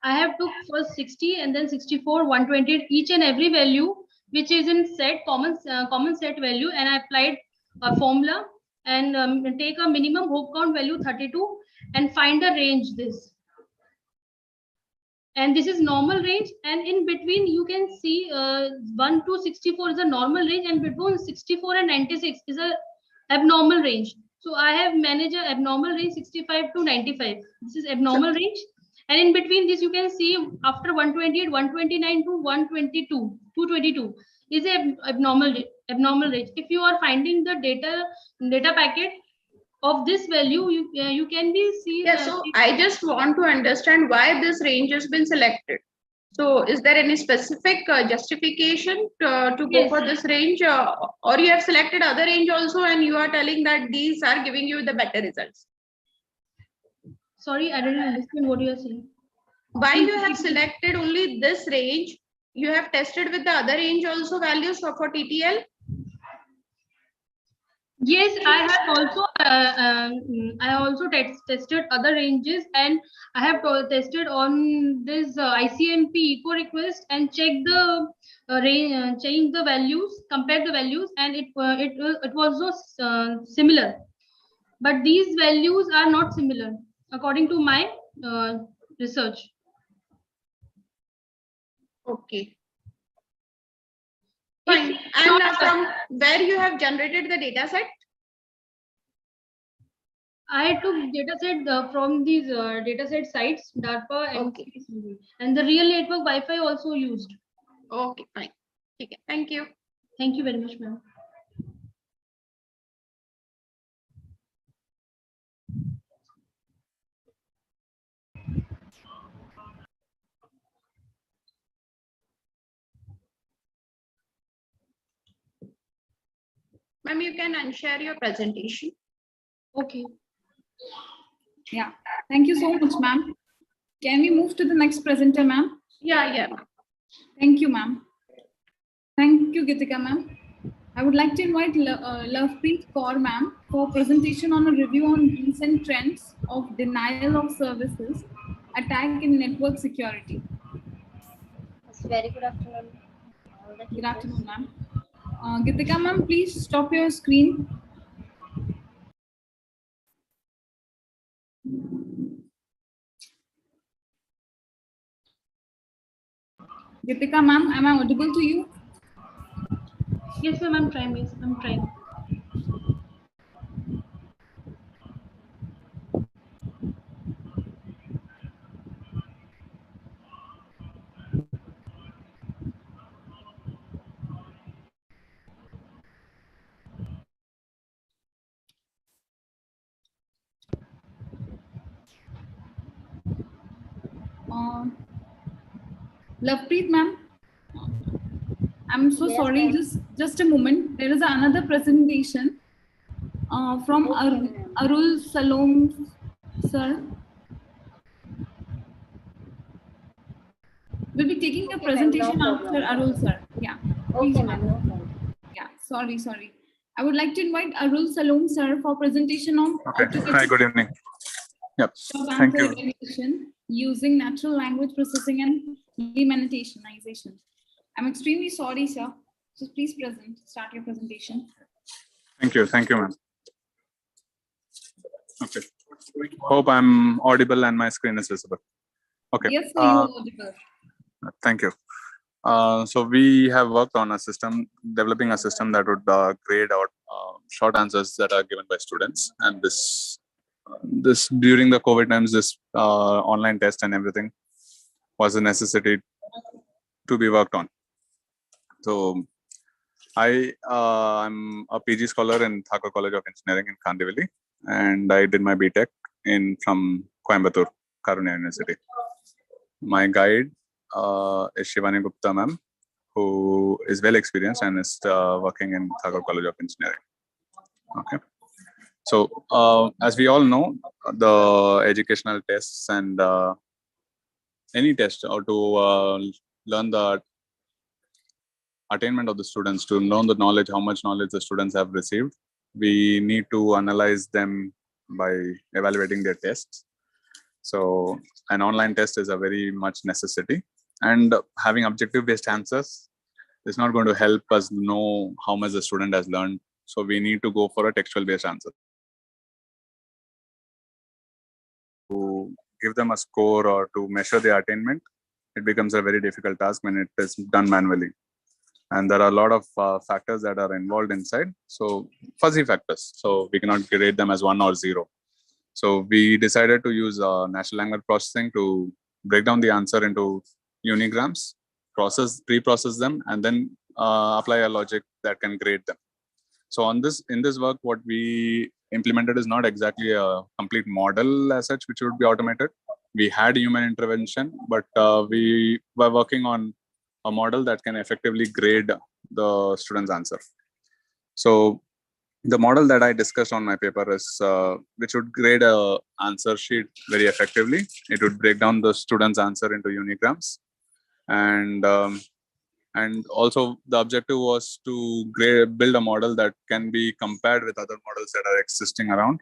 I have took first 60 and then 64, 128, each and every value which is in set common set value, and I applied a formula and take a minimum hope count value 32 and find a range this. And this is normal range, and in between you can see 1 to 64 is a normal range, and between 64 and 96 is a abnormal range. So I have managed a abnormal range 65 to 95. This is abnormal range. And in between this, you can see after 128, 129 to 122, 222 is a abnormal range. If you are finding the data packet of this value, you can be see. Yeah, so I just want to understand why this range has been selected. So is there any specific justification to go for this range, or you have selected other range also and you are telling that these are giving you the better results? Sorry, I didn't understand what you are saying. Why you have selected only this range? You have tested with the other range also values for TTL? Yes, I have also tested other ranges, and I have tested on this ICMP eco request and checked the change the values, compared the values, and it was also similar. But these values are not similar according to my research. Okay. Fine. And from where you have generated the data set? I took dataset from these dataset sites, DARPA, and the real network Wi-Fi also used. Okay, fine. Okay, thank you. Thank you very much, ma'am. Ma'am, you can unshare your presentation. Okay. Yeah, thank you so much, ma'am. Can we move to the next presenter, ma'am? Yeah. Thank you, ma'am. Thank you, Gitika, ma'am. I would like to invite Lovepreet Kaur, ma'am, for presentation on a review on recent trends of denial of services, attack in network security. Very good afternoon. Good afternoon, ma'am. Gitika, ma'am, please stop your screen. Gitika, ma'am, am I audible to you? Yes, ma'am, I'm trying. Yes, I'm trying. Lovepreet, ma'am. I'm so sorry. Just a moment. There is another presentation from Arul Salom, sir. We'll be taking a presentation after Arul, sir. Yeah. Okay, ma'am. No problem. Yeah. Sorry. I would like to invite Arul Salom, sir, for presentation on Hi, good evening. Yep. Thank you. Using natural language processing and demonetization. I'm extremely sorry, sir. So please start your presentation. Thank you, ma'am. Okay. Hope I'm audible and my screen is visible. Okay. Yes, sir, you are audible. Thank you. So we have worked on a system, developing a system that would grade out short answers that are given by students. And this during the COVID times, this online test and everything was a necessity to be worked on. So I'm a PG scholar in Thakur College of Engineering in Kandivali, and I did my BTech from Coimbatore, Karunya University. My guide is Shivani Gupta ma'am, who is well experienced and is working in Thakur College of Engineering. Okay. So as we all know, the educational tests and any test or to learn the attainment of the students, to know the knowledge, how much knowledge the students have received, we need to analyze them by evaluating their tests. So an online test is a very much necessity, and having objective based answers is not going to help us know how much the student has learned. So we need to go for a textual based answer. To give them a score or to measure their attainment, it becomes a very difficult task when it is done manually. And there are a lot of factors that are involved inside. So fuzzy factors. So we cannot grade them as 1 or 0. So we decided to use natural language processing to break down the answer into unigrams, pre-process them, and then apply a logic that can grade them. So in this work, what we implemented is not exactly a complete model as such, which would be automated. We had human intervention, but we were working on a model that can effectively grade the student's answer. So The model that I discussed on my paper is which would grade a answer sheet very effectively. It would break down the student's answer into unigrams, and also the objective was to build a model that can be compared with other models that are existing around.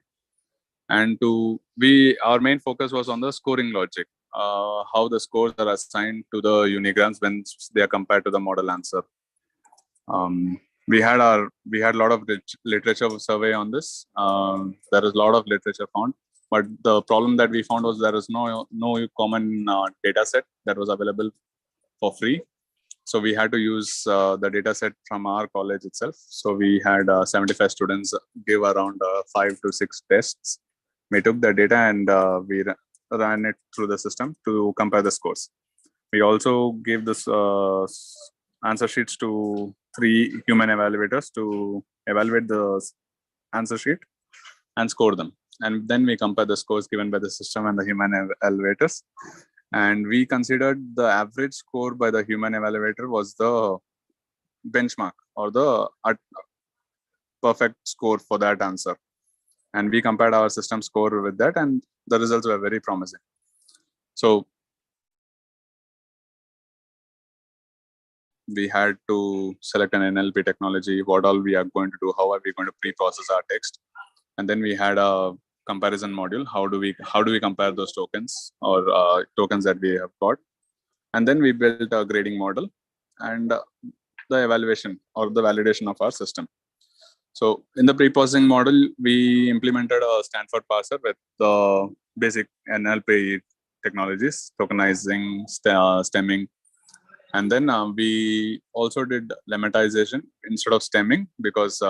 And our main focus was on the scoring logic, how the scores are assigned to the unigrams when they are compared to the model answer. We had a lot of literature survey on this. There is a lot of literature found, but the problem that we found was there is no common data set that was available for free. So we had to use the data set from our college itself. So we had 75 students give around 5 to 6 tests. We took the data and we ran it through the system to compare the scores. We also gave this answer sheets to 3 human evaluators to evaluate the answer sheet and score them. And then we compare the scores given by the system and the human evaluators. And we considered the average score by the human evaluator was the benchmark or the perfect score for that answer. And we compared our system score with that, and the results were very promising. So we had to select an NLP technology, what all we are going to do, how are we going to pre-process our text. And then we had a comparison module. How do we compare those tokens or tokens that we have got? And then we built a grading model and the evaluation or the validation of our system. So in the pre-processing model, we implemented a Stanford parser with the basic NLP technologies, tokenizing, stemming. And then we also did lemmatization instead of stemming, because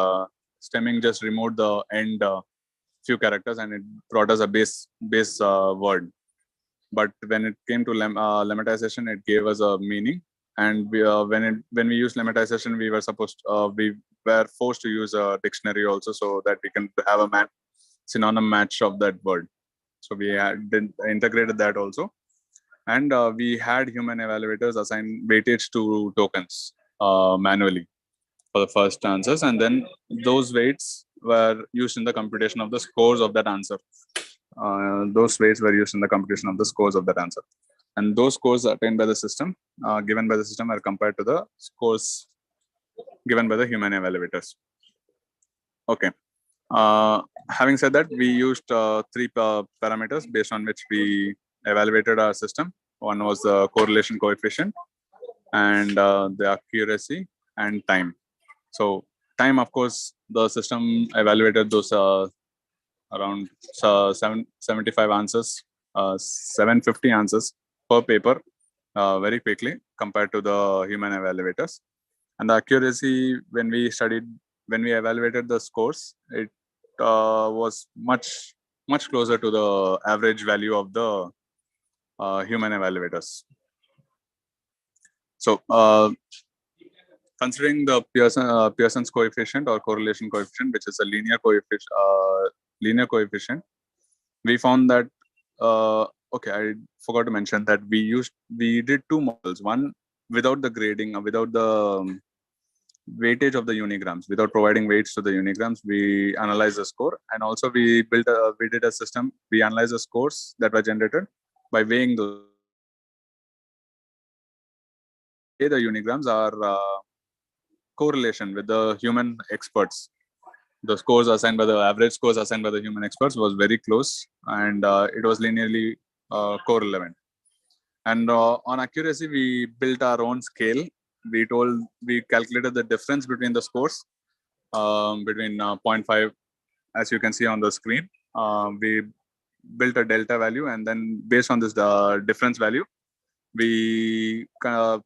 stemming just removed the end few characters and it brought us a base word. But when it came to lemmatization, it gave us a meaning. And when we used lemmatization, we were forced to use a dictionary also, so that we can have a synonym match of that word. So we integrated that also. And we had human evaluators assign weightage to tokens manually for the first answers. And then those weights were used in the computation of the scores of that answer. Those weights were used in the computation of the scores of that answer. And those scores attained by the system, given by the system, are compared to the scores given by the human evaluators. Okay. Having said that, we used 3 parameters based on which we evaluated our system. One was the correlation coefficient, and the accuracy, and time. So time, of course, the system evaluated those around 75 answers, 750 answers per paper very quickly compared to the human evaluators. And the accuracy, when we evaluated the scores, it was much closer to the average value of the human evaluators. So considering the Pearson's coefficient or correlation coefficient, which is a linear coefficient, we found that okay, I forgot to mention that we did 2 models. One without the grading, without the weightage of the unigrams, without providing weights to the unigrams, we analyzed the score. And also we did a system, we analyzed the scores that were generated by weighing the unigrams are correlation with the human experts. The scores assigned by the average scores assigned by the human experts was very close, and it was linearly correlevant. And on accuracy, we built our own scale. We calculated the difference between the scores between 0.5, as you can see on the screen. We built a delta value, and then based on this difference value, we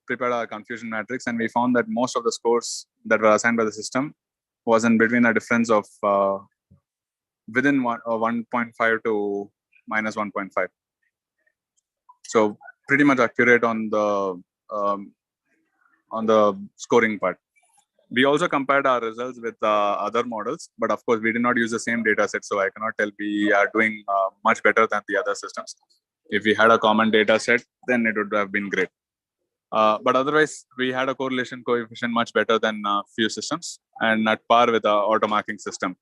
prepared our confusion matrix, and we found that most of the scores that were assigned by the system was in between a difference of within 1.5 to minus 1.5. So pretty much accurate on the scoring part. We also compared our results with other models, but of course we did not use the same data set, so I cannot tell we are doing much better than the other systems. If we had a common data set, then it would have been great. But otherwise, we had a correlation coefficient much better than few systems and at par with the auto marking system.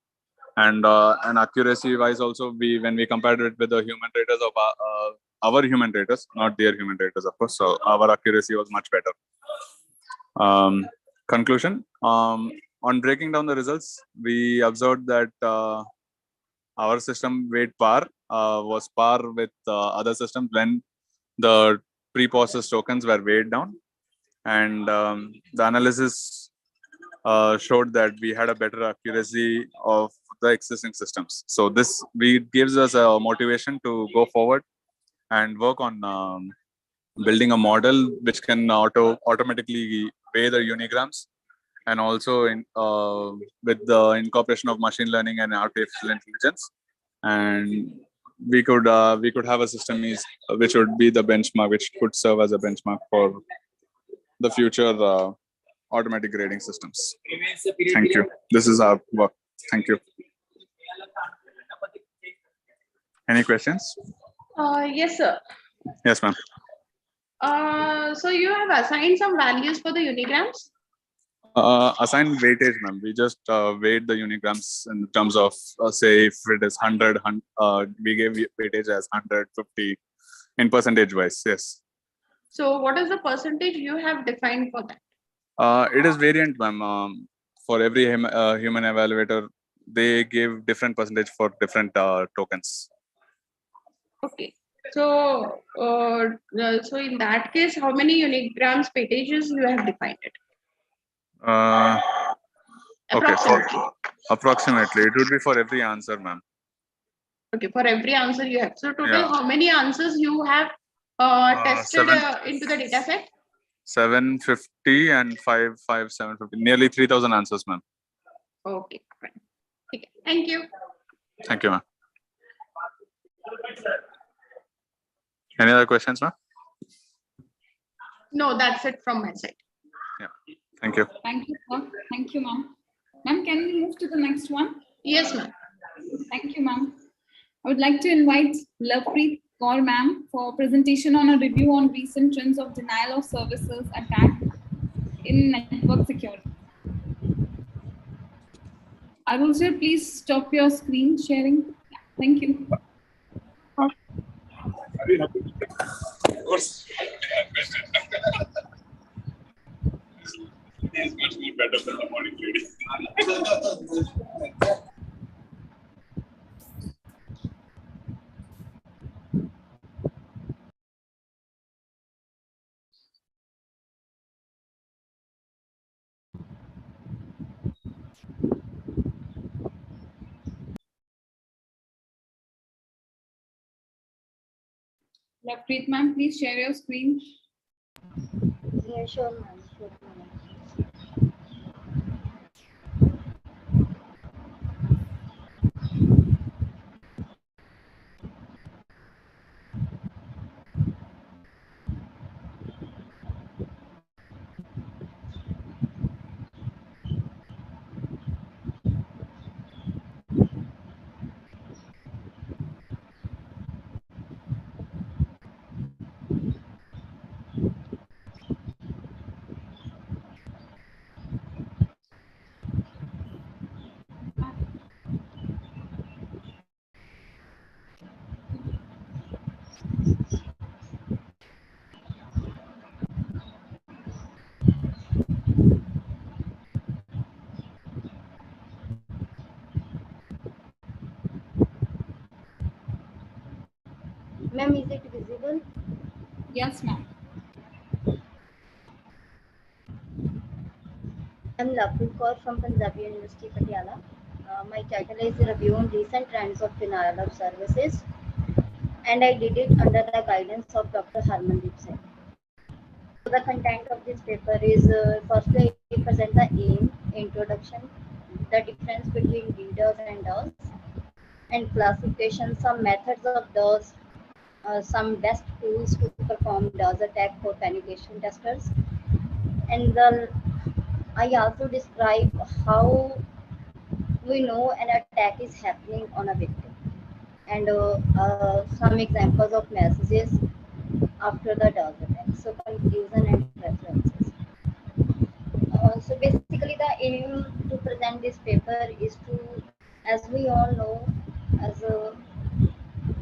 And accuracy wise also, when we compared it with the human raters of our human raters, not their human raters, of course. So our accuracy was much better. Conclusion, on breaking down the results, we observed that our system weight was par with other systems when the pre-processed tokens were weighed down. And the analysis showed that we had a better accuracy of the existing systems. So this gives us a motivation to go forward and work on building a model which can automatically weigh the unigrams, and also with the incorporation of machine learning and artificial intelligence. And we could have a system which would be the benchmark, which could serve as a benchmark for the future automatic grading systems. Thank you. This is our work. Thank you. Any questions? Yes, sir. Yes, ma'am. So you have assigned some values for the unigrams? Assign weightage, ma'am. We just weighed the unigrams in terms of, say, if it is 100, we gave weightage as 150 in percentage wise. Yes. So what is the percentage you have defined for that? It is variant, ma'am. For every human evaluator, they give different percentage for different tokens. Okay. So, so in that case, how many unigrams weightages you have defined it? Okay, approximately. It would be for every answer, ma'am. Okay, for every answer you have. So total, Yeah. how many answers you have tested into the data set? 750 and 750. Nearly 3,000 answers, ma'am. Okay, fine. Okay, thank you. Thank you, ma'am. Any other questions, ma'am? No, that's it from my side. Yeah. Thank you. Thank you, sir. Thank you, ma'am. Ma'am, can we move to the next one? Yes, ma'am. Thank you, ma'am. I would like to invite Lovepreet Kaur, ma'am, for presentation on a review on recent trends of denial of services attack in network security. Arul sir, please stop your screen sharing. Yeah, thank you. Of course. It's much more better than the morning trading. Lovepreet, ma'am, please share your screen. Yeah, sure, ma'am. Sure, ma'am. Ma'am, is it visible? Yes, ma'am. I'm Lovepreet Kaur from Punjabi University, Patiala. My title is Review on Recent Trends of Denial of Services, and I did it under the guidance of Dr. Harmandeep Singh. So the content of this paper is firstly I present the aim, introduction, the difference between leaders and DOS, and classification, some methods of DOS, some best tools to perform DOS attack for penetration testers, and I also describe how we know an attack is happening on a victim, and some examples of messages after the DOS attack. So conclusion and references. So basically the aim to present this paper is to, as we all know, as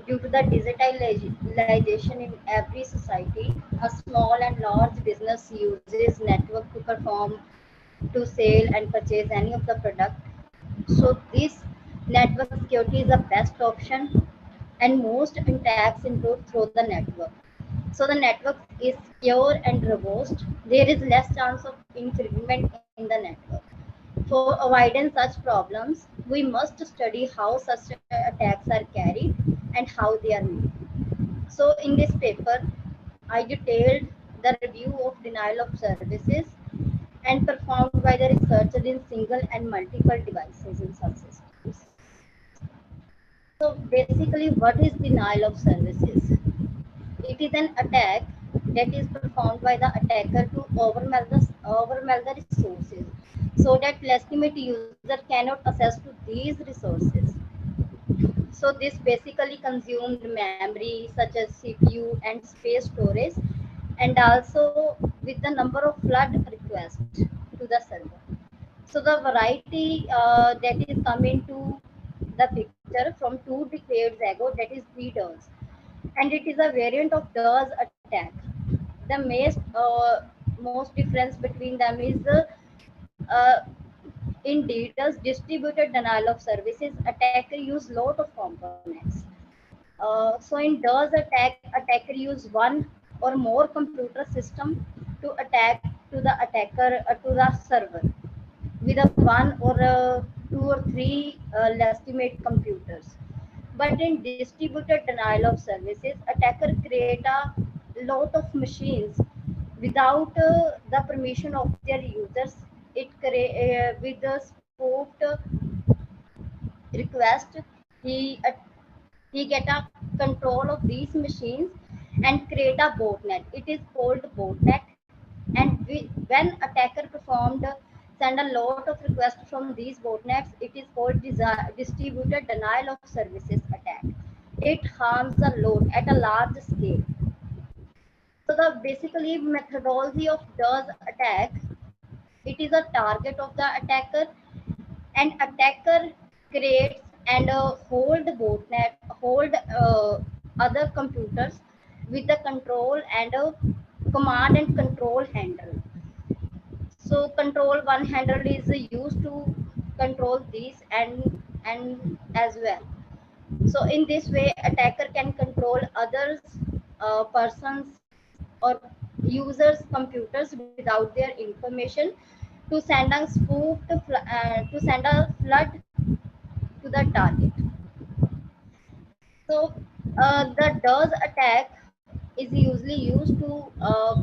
due to the digitalization in every society, a small and large business uses network to perform, to sell and purchase any of the product. So this network security is the best option, and most attacks include through the network. So the network is secure and robust. There is less chance of infringement in the network. For avoiding such problems, we must study how such attacks are carried and how they are made. So in this paper, I detailed the review of denial of services and performed by the researcher in single and multiple devices in such systems. So basically, what is denial of services? It is an attack that is performed by the attacker to overwhelm the resources so that legitimate user cannot access to these resources. So this basically consumed memory such as CPU and space storage, and also with the number of flood requests to the server. So the variety that is coming to the picture from 2 decades ago, that is DDoS, and it is a variant of DOS attack. The most difference between them is uh, in DDoS, distributed denial of services, attacker use lot of components. So in DOS attack, attacker use one or more computer system to attack to the attacker to the server with a one or two or three legitimate computers. But in distributed denial of services, attacker create a lot of machines without the permission of their users. It with the spoofed request, he uh, he get a control of these machines and create a botnet. It is called botnet, and when attacker performed send a lot of requests from these botnets, it is called distributed denial of services attack. It harms a lot at a large scale. So the basically methodology of DOS attack, it is a target of the attacker, and attacker creates and hold other computers with the control and command and control handle. So control one handle is used to control these and as well. So in this way, attacker can control others, persons or users' computers without their information to send a to send a flood to the target. So the DOS attack is usually used to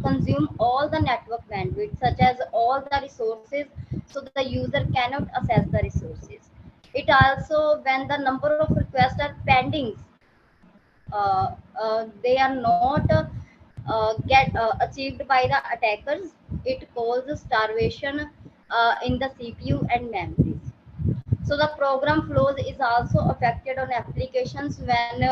consume all the network bandwidth, such as all the resources, so the user cannot access the resources. It also, when the number of requests are pending, they are not get achieved by the attackers, it causes starvation in the CPU and memories. So the program flows is also affected on applications when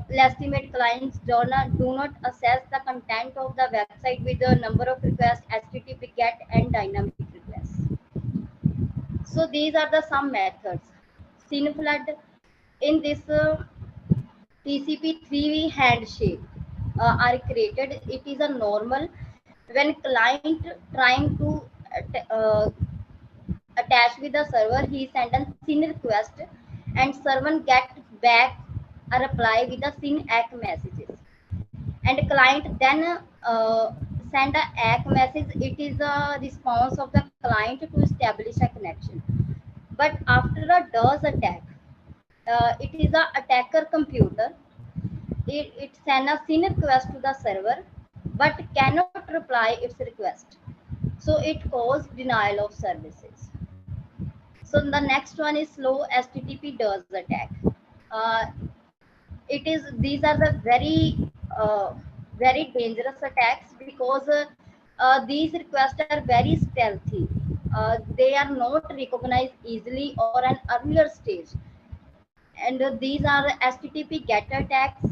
legitimate clients do not access the content of the website with the number of requests, HTTP GET and dynamic requests. So these are the some methods. Scene flood in this TCP 3V handshake are created. It is a normal when client trying to uh, attach with the server, he send a SYN request and server get back a reply with the SYN ACK messages. And client then send a ACK message. It is a response of the client to establish a connection. But after a DOS attack, it is a attacker computer. It send a SYN request to the server, but cannot reply its request. So it causes denial of services. So the next one is slow HTTP DOS attack. Uh, these are the very dangerous attacks because these requests are very stealthy. They are not recognized easily or an earlier stage, and these are HTTP GET attacks.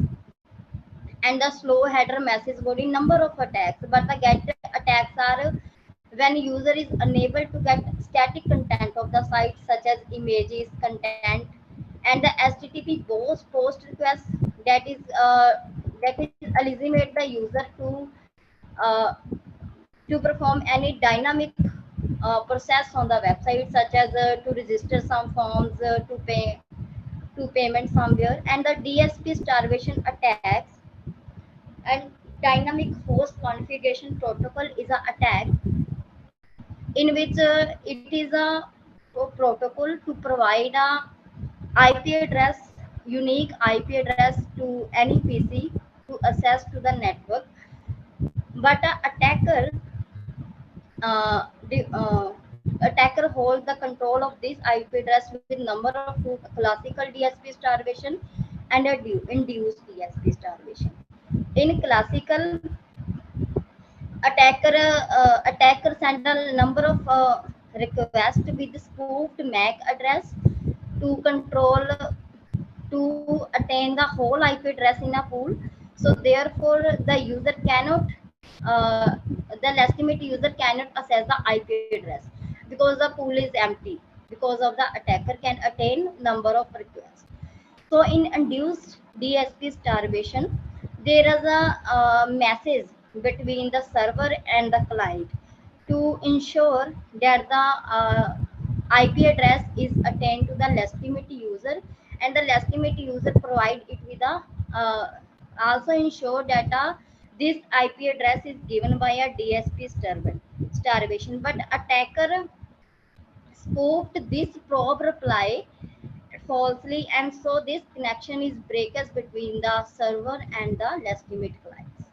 and the slow header message body number of attacks. But the get attacks are when user is unable to get static content of the site, such as images, content, and the HTTP post request that is eliminate the user uh, to perform any dynamic process on the website, such as to register some forms, to pay to payment somewhere. And the DSP starvation attacks and dynamic host configuration protocol is an attack in which it is a protocol to provide a IP address, unique IP address to any PC to access to the network. But a attacker holds the control of this IP address with number of two classical DSP starvation and a induced DSP starvation. In classical, attacker send a number of requests with spoofed MAC address to control to attain the whole IP address in a pool. So therefore, the user cannot the legitimate user cannot access the IP address because the pool is empty, because of the attacker can attain number of requests. So in induced DSP starvation, there is a message between the server and the client to ensure that the IP address is attained to the legitimate user, and the legitimate user provide it with a also ensure that this IP address is given by a DSP starvation. But attacker spoofed this probe reply falsely, and so this connection is breakers between the server and the legitimate clients.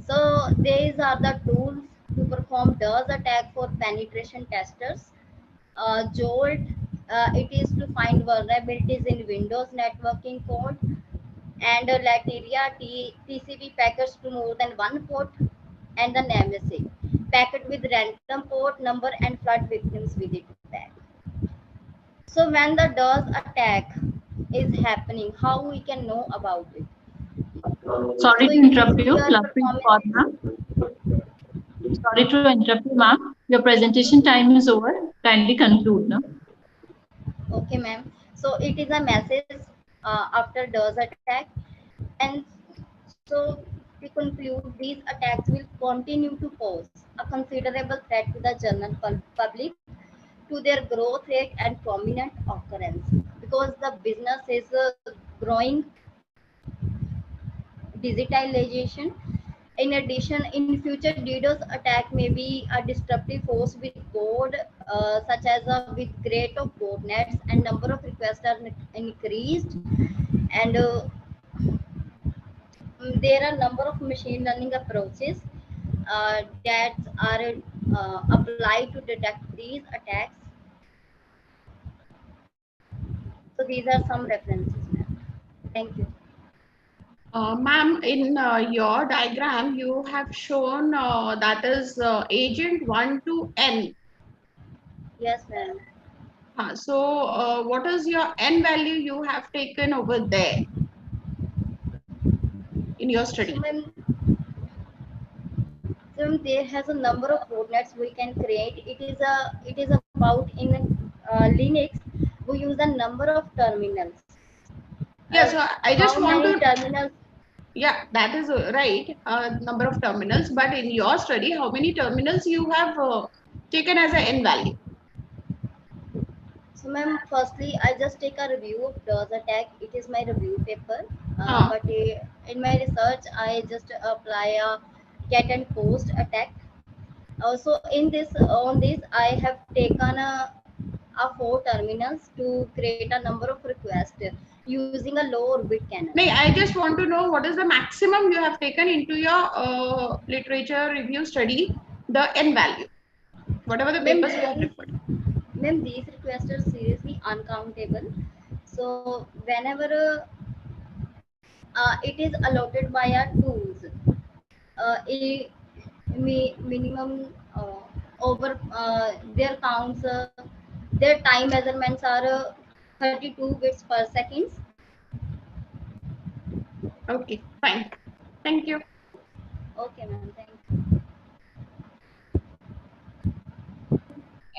So these are the tools to perform DOS attack for penetration testers. Jolt, it is to find vulnerabilities in Windows networking code, and Lateria, TCP packets to more than one port, and the Nemesis, packet with random port number and flood victims with it back. So when the DOS attack is happening, how we can know about it? Sorry So to interrupt you. performance, Sorry to interrupt you, ma'am. Your presentation time is over. Kindly conclude now. okay, ma'am. So it is a message after DOS attack, and so to conclude, these attacks will continue to pose a considerable threat to the general public, to their growth rate and prominent occurrence, because the business is growing digitalization. In addition, in future, DDoS attack may be a disruptive force with code, such as with rate of botnets and number of requests are increased, and there are number of machine learning approaches that are applied to detect these attacks. So these are some references, ma'am. Thank you. Ma'am, in your diagram, you have shown that is agent 1 to n. Yes, ma'am. So what is your n value you have taken over there in your study? So there has a number of botnets we can create. It is about in Linux we use a number of terminals. Yeah, so I just want to terminals. Yeah, that is right. Number of terminals, but in your study, how many terminals you have taken as an n value? So, ma'am, firstly, I just take a review of DOS attack. It is my review paper. But in my research, I just apply a get and post attack. Also, on this, I have taken a 4 terminals to create a number of requests using a low orbit cannon. No, I just want to know what is the maximum you have taken into your literature review study, the n value, whatever the papers you have referred. Ma'am, these requests are seriously uncountable. So whenever it is allotted by our tools, minimum over their counts, their time measurements are 32 bits per second. Okay, fine. Thank you. Okay, ma'am. Thank you.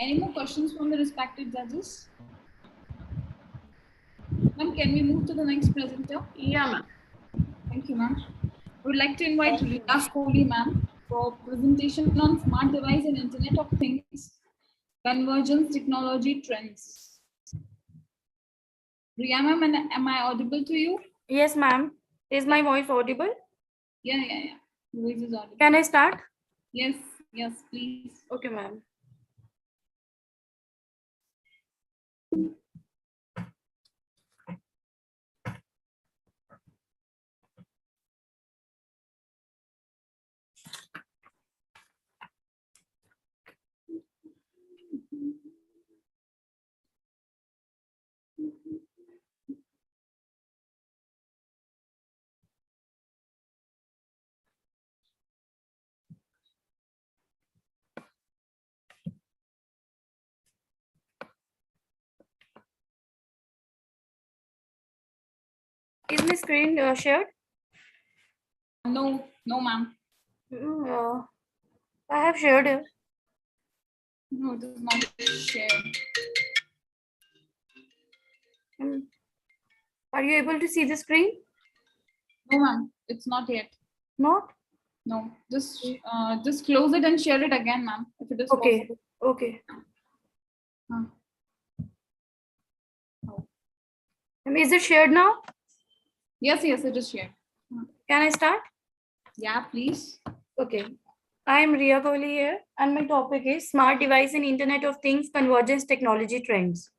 Any more questions from the respected judges? Ma'am, can we move to the next presenter? Yeah, ma'am. Thank you, ma'am. I would like to invite Rita Kohli, ma'am, for presentation on smart device and Internet of Things, convergence technology trends. Riya, ma'am, am I audible to you? Yes, ma'am. Is my voice audible? Yeah. Voice is audible. Can I start? Yes, please. Okay, ma'am. Is my screen shared? No, ma'am. I have shared it. No, it is not shared. Are you able to see the screen? No, ma'am. It's not yet. Not? No. Just close it and share it again, ma'am, if it is possible. Okay. Is it shared now? Yes, it is shared. Can I start? Yeah, please. Okay. I am Riya Kohli here, and my topic is Smart Device and Internet of Things Convergence Technology Trends.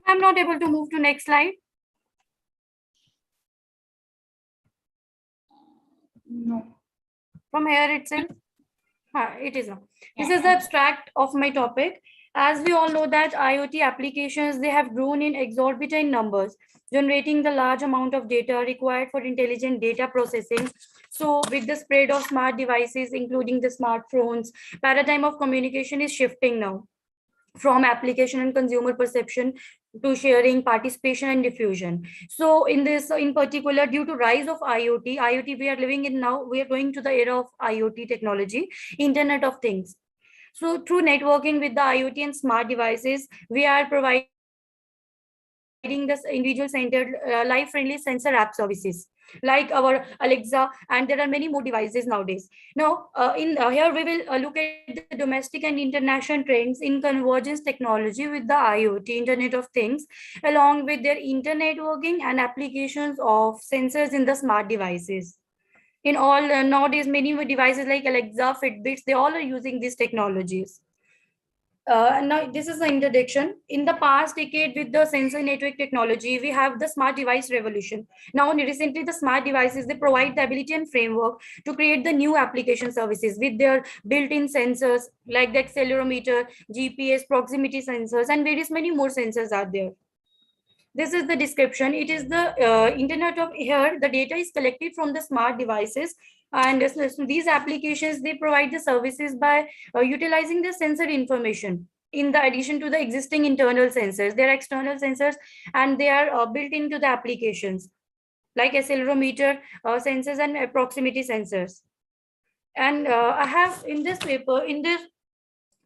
I'm not able to move to next slide. No. From here itself? It is not. This is the abstract of my topic. As we all know that IoT applications, they have grown in exorbitant numbers, generating the large amount of data required for intelligent data processing. So with the spread of smart devices, including the smartphones, paradigm of communication is shifting now from application and consumer perception to sharing, participation, and diffusion. So in particular, due to rise of IoT we are living in now, we are going to the era of IoT technology, Internet of Things. So through networking with the IoT and smart devices, we are providing this individual-centered, life-friendly sensor app services like our Alexa, and there are many more devices nowadays. Now, here we will look at the domestic and international trends in convergence technology with the IoT, Internet of Things, along with their internetworking and applications of sensors in the smart devices. In all, nowadays, many devices like Alexa, Fitbits, they all are using these technologies. Now, this is the introduction. In the past decade, with the sensor network technology, we have the smart device revolution. Now, recently, the smart devices, they provide the ability and framework to create the new application services with their built-in sensors like the accelerometer, GPS, proximity sensors, and various many more sensors are there. This is the description. It is the internet of here. The data is collected from the smart devices, and these applications, they provide the services by utilizing the sensor information. In the addition to the existing internal sensors, there are external sensors, and they are built into the applications like accelerometer sensors and proximity sensors. And I have in this paper, in this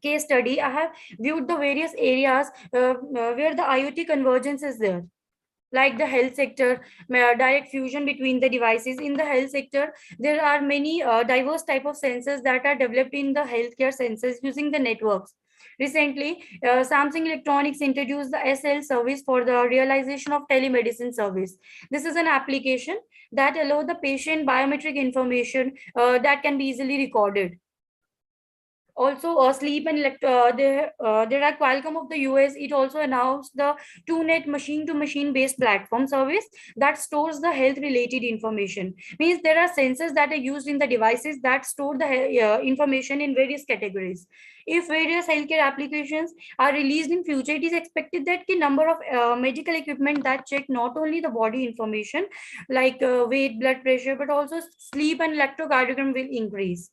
case study, I have viewed the various areas where the IoT convergence is there, like the health sector, direct fusion between the devices. In the health sector, there are many diverse type of sensors that are developed in the healthcare sensors using the networks. Recently, Samsung Electronics introduced the SL service for the realization of telemedicine service. This is an application that allows the patient biometric information that can be easily recorded. Also, sleep and there are Qualcomm of the US. It also announced the 2net machine-to-machine based platform service that stores the health-related information. Means there are sensors that are used in the devices that store the information in various categories. If various healthcare applications are released in future, it is expected that the number of medical equipment that check not only the body information like weight, blood pressure, but also sleep and electrocardiogram will increase.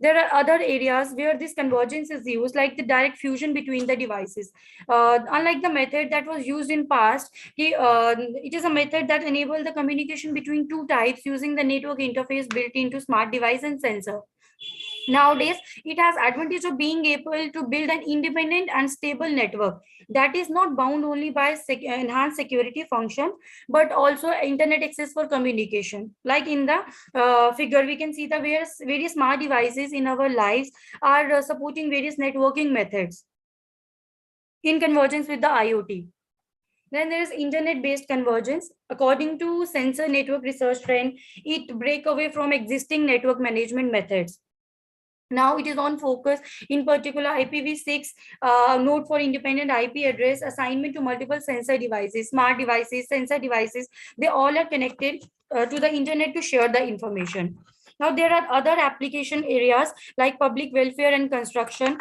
There are other areas where this convergence is used, like the direct fusion between the devices. Unlike the method that was used in past, it is a method that enables the communication between two types using the network interface built into smart device and sensor. Nowadays, it has advantage of being able to build an independent and stable network that is not bound only by enhanced security function, but also internet access for communication. Like in the figure, we can see the various smart devices in our lives are supporting various networking methods in convergence with the IoT. Then there is internet-based convergence. According to Sensor Network Research Trend, it break away from existing network management methods. Now it is on focus, in particular IPv6 node for independent IP address assignment to multiple sensor devices, smart devices, sensor devices. They all are connected to the internet to share the information. Now there are other application areas like public welfare and construction.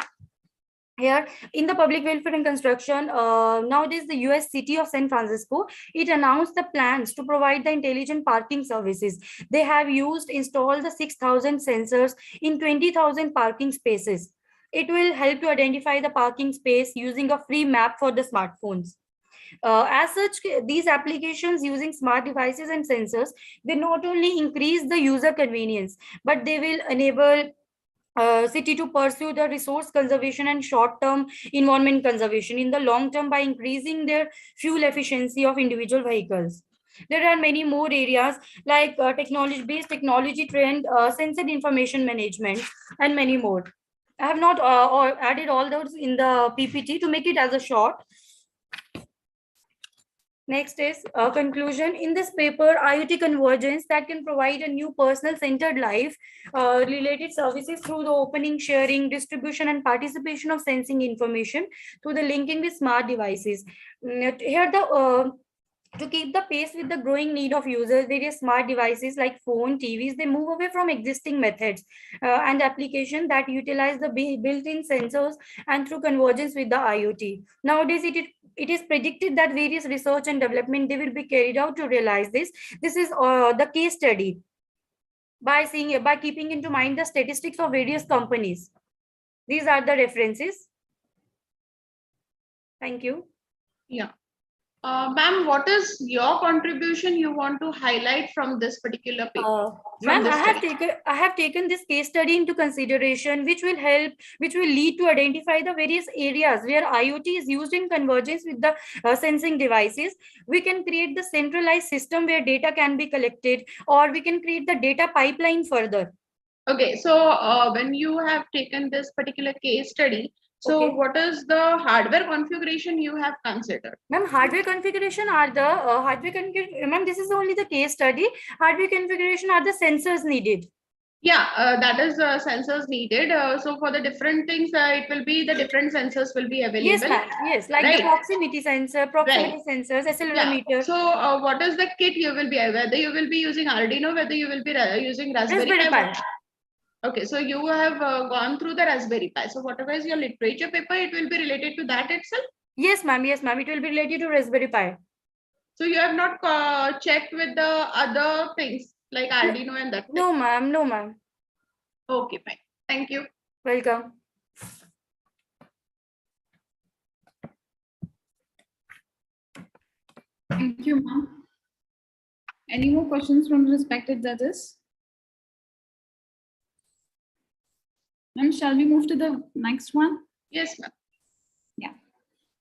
Here in the public welfare and construction, nowadays the US city of San Francisco, it announced the plans to provide the intelligent parking services. They have installed the 6,000 sensors in 20,000 parking spaces. It will help to identify the parking space using a free map for the smartphones. As such, these applications using smart devices and sensors, they not only increase the user convenience, but they will enable city to pursue the resource conservation and short-term environment conservation in the long term by increasing their fuel efficiency of individual vehicles. There are many more areas like technology-based technology trend, sensor information management, and many more. I have not added all those in the PPT to make it as a short. Next is conclusion. In this paper, IoT convergence that can provide a new personal-centered life related services through the opening, sharing, distribution, and participation of sensing information through the linking with smart devices. Here to keep the pace with the growing need of users, various smart devices like phone, TVs, they move away from existing methods and applications that utilize the built-in sensors and through convergence with the IoT. Nowadays, it is predicted that various research and development, they will be carried out to realize this. This is the case study by keeping into mind the statistics of various companies. These are the references. Thank you. Yeah. Ma'am, what is your contribution you want to highlight from this particular paper? Ma'am, I have taken this case study into consideration, which will lead to identify the various areas where IoT is used in convergence with the sensing devices. We can create the centralized system where data can be collected, or we can create the data pipeline further. Okay, so when you have taken this particular case study, so what is the hardware configuration you have considered? Ma'am, hardware configuration are the ma'am, this is only the case study. Hardware configuration are the sensors needed. Yeah, that is sensors needed. So for the different things, it will be the different sensors will be available. Yes, ma'am. Yes, like the proximity sensor, proximity sensors, accelerometer. Yeah. So what is the kit you will be, whether you will be using Arduino, whether you will be using Raspberry Pi. Okay, so you have gone through the Raspberry Pi. So whatever is your literature paper, it will be related to that itself? Yes, ma'am. Yes, ma'am. It will be related to Raspberry Pi. So you have not checked with the other things like Arduino and that? No, ma'am. No, ma'am. Okay, fine. Thank you. Welcome. Thank you, ma'am. Any more questions from respected judges? Ma'am, shall we move to the next one? Yes, ma'am. Yeah.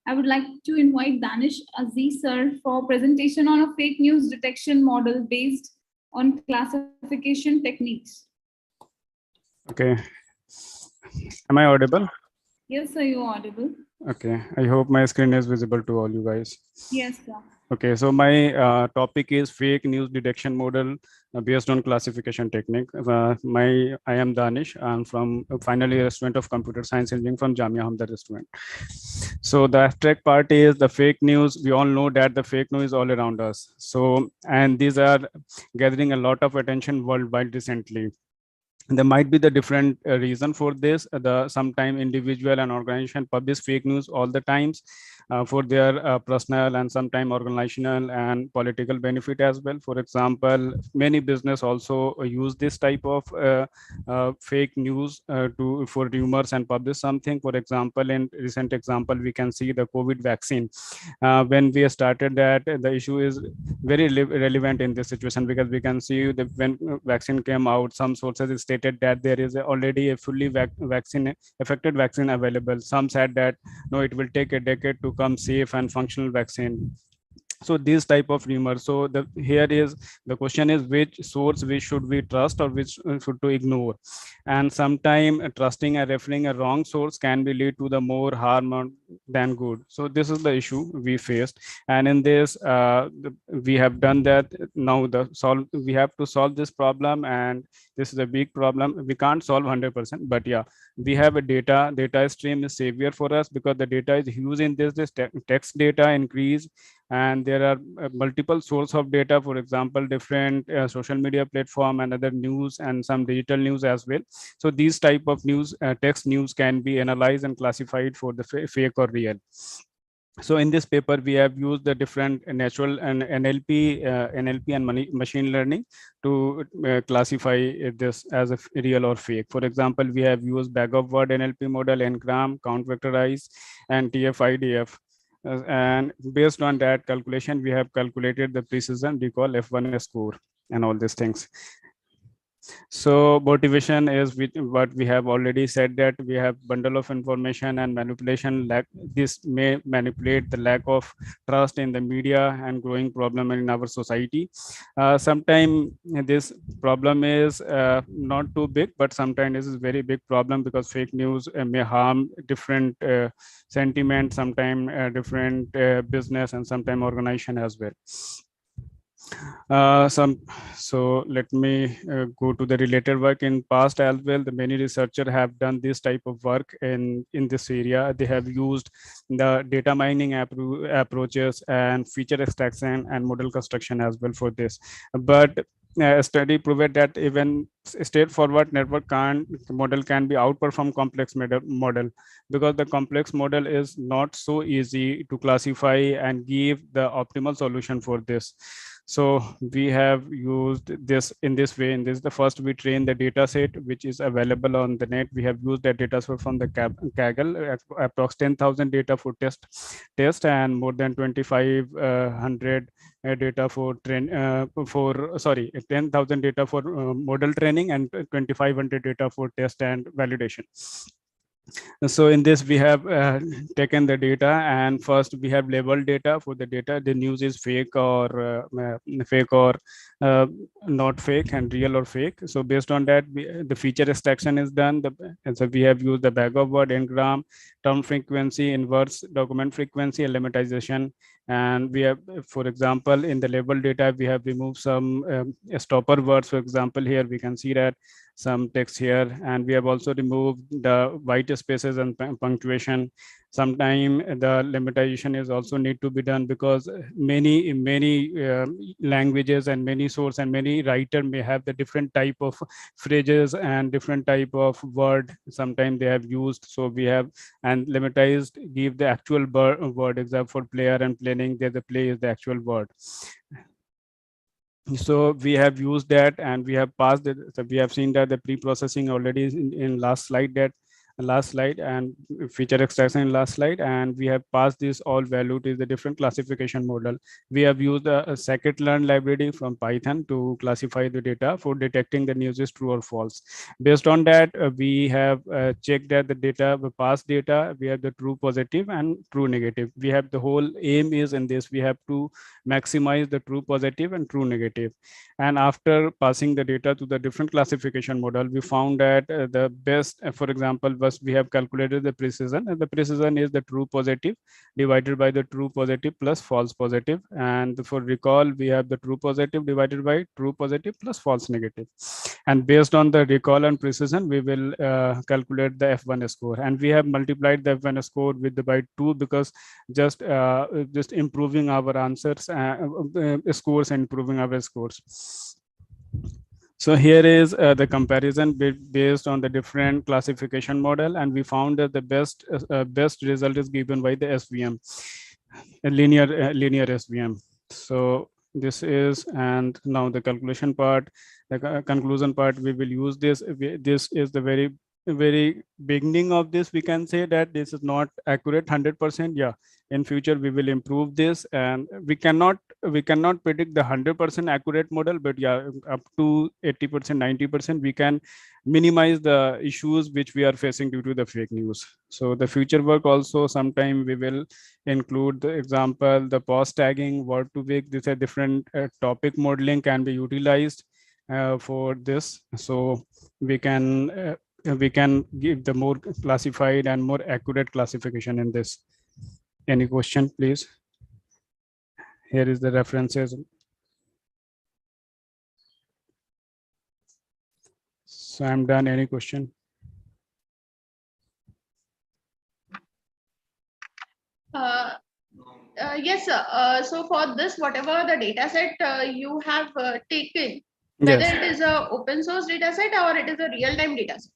I would like to invite Danish Aziz sir for presentation on a fake news detection model based on classification techniques. Okay. Am I audible? Yes, sir, you're audible. Okay. I hope my screen is visible to all you guys. Yes, sir. Okay, so my topic is fake news detection model based on classification technique. I am Danish. I'm from final year student of computer science engineering from Jamia Hamdard student. So the abstract part is the fake news. We all know that the fake news is all around us. So, and these are gathering a lot of attention worldwide recently. There might be the different reason for this. Sometime individual and organization publish fake news all the times. for their personal and sometimes organizational and political benefit as well. For example, many business also use this type of fake news for rumors and publish something. For example, in recent example, we can see the COVID vaccine. When we started that, the issue is very relevant in this situation, because we can see that when vaccine came out, some sources stated that there is already a fully effective vaccine available. Some said that no, it will take a decade to come safe and functional vaccine. So these type of rumors. So the question is which source we should we trust or which should to ignore. And sometime trusting and referring a wrong source can be lead to the more harm than good. So this is the issue we faced, and in this we have done that. Now we have to solve this problem, and this is a big problem. We can't solve 100%, but yeah, we have a data stream is savior for us, because the data is huge in this text data increase, and there are multiple source of data. For example, different social media platform and other news and some digital news as well. So these type of news, text news, can be analyzed and classified for the fake or real. So in this paper, we have used the different natural and NLP and machine learning to classify this as a real or fake. For example, we have used bag of word NLP model, Ngram, count vectorize, and TF-IDF. And based on that calculation, we have calculated the precision, recall, F1 score, and all these things. So motivation is what we have already said, that we have bundle of information and manipulation. This may manipulate the lack of trust in the media and growing problem in our society. Sometimes this problem is not too big, but sometimes this is very big problem, because fake news may harm different sentiments, sometimes different business, and sometimes organization as well. So let me go to the related work. In past as well, the many researchers have done this type of work in this area. They have used the data mining approaches and feature extraction and model construction as well for this. But a study proved that even straightforward network model can be outperform complex model, because the complex model is not so easy to classify and give the optimal solution for this. So we have used this in this way. In this, the first we train the data set which is available on the net. We have used that data set from the Kaggle, approx 10,000 data for test and more than 2,500 data for 10,000 data for model training and 2,500 data for test and validation. So in this, we have taken the data, and first we have labeled data for the data. The news is fake or not fake, and real or fake. So based on that, the feature extraction is done. And so we have used the bag of word, Ngram, term frequency, inverse document frequency, and lemmatization. And we have, for example, in the label data, we have removed some stopper words. For example, here we can see that some text here, and we have also removed the white spaces and punctuation. Sometimes the lemmatization is also need to be done, because many languages and many source and many writer may have the different type of phrases and different type of word sometimes they have used. So we have and lemmatized give the actual word. Example for player and planning, there the play is the actual word. So we have used that, and we have passed it. So we have seen that the pre-processing already is in last slide, and feature extraction in last slide, and we have passed this all value to the different classification model. We have used a scikit-learn library from Python to classify the data for detecting the news is true or false. Based on that, we have checked that the data, the past data, we have the true positive and true negative. We have the whole aim is in this, we have to maximize the true positive and true negative. And after passing the data to the different classification model, we found that the best, for example, was we have calculated the precision, and the precision is the true positive divided by the true positive plus false positive. And for recall, we have the true positive divided by true positive plus false negative. And based on the recall and precision, we will calculate the F1 score. And we have multiplied the F1 score with by 2, because just improving our answers, scores, and improving our scores. So here is the comparison based on the different classification model, and we found that the best result is given by the SVM, a linear SVM. So this is, and now the calculation part, the conclusion part, we will use this. This is the very beginning of this. We can say that this is not accurate 100%. Yeah, in future we will improve this, and we cannot predict the 100% accurate model, but yeah, up to 80%, 90% we can minimize the issues which we are facing due to the fake news. So the future work also, sometime we will include the example, the post tagging, word to wake. These are different topic modeling can be utilized for this. So we can give the more classified and more accurate classification in this. Any question, please? Here is the references. So I'm done. Any question? Yes, sir. So for this, whatever the data set you have taken, whether Yes. it is a open source data set or it is a real-time data set.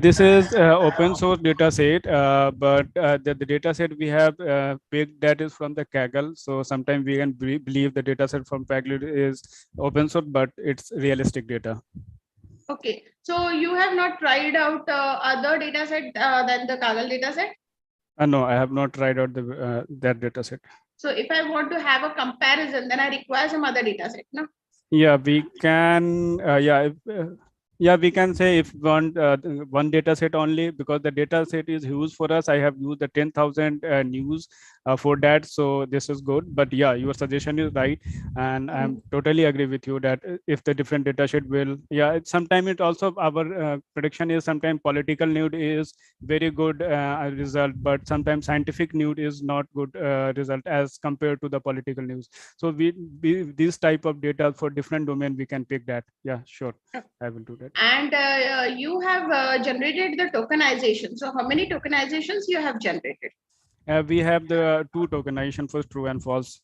This is open source data set, but the data set we have picked, that is from the Kaggle. So sometimes we can believe the data set from Kaggle is open source, but it's realistic data. Okay, so you have not tried out other data set than the Kaggle data set? No, I have not tried out the that data set. So if I want to have a comparison, then I require some other data set, no? Yeah, we can. Yeah, we can say if one data set only, because the data set is huge for us. I have used the 10,000 news for that, so this is good. But yeah, your suggestion is right, and I'm totally agree with you that if the different data set will, yeah, sometimes it also, our prediction is sometimes political news is very good result, but sometimes scientific news is not good result as compared to the political news. So we this type of data for different domain we can pick that. Yeah, sure, I will do that. And you have generated the tokenization. So how many tokenizations you have generated? We have the 2 tokenization for true and false.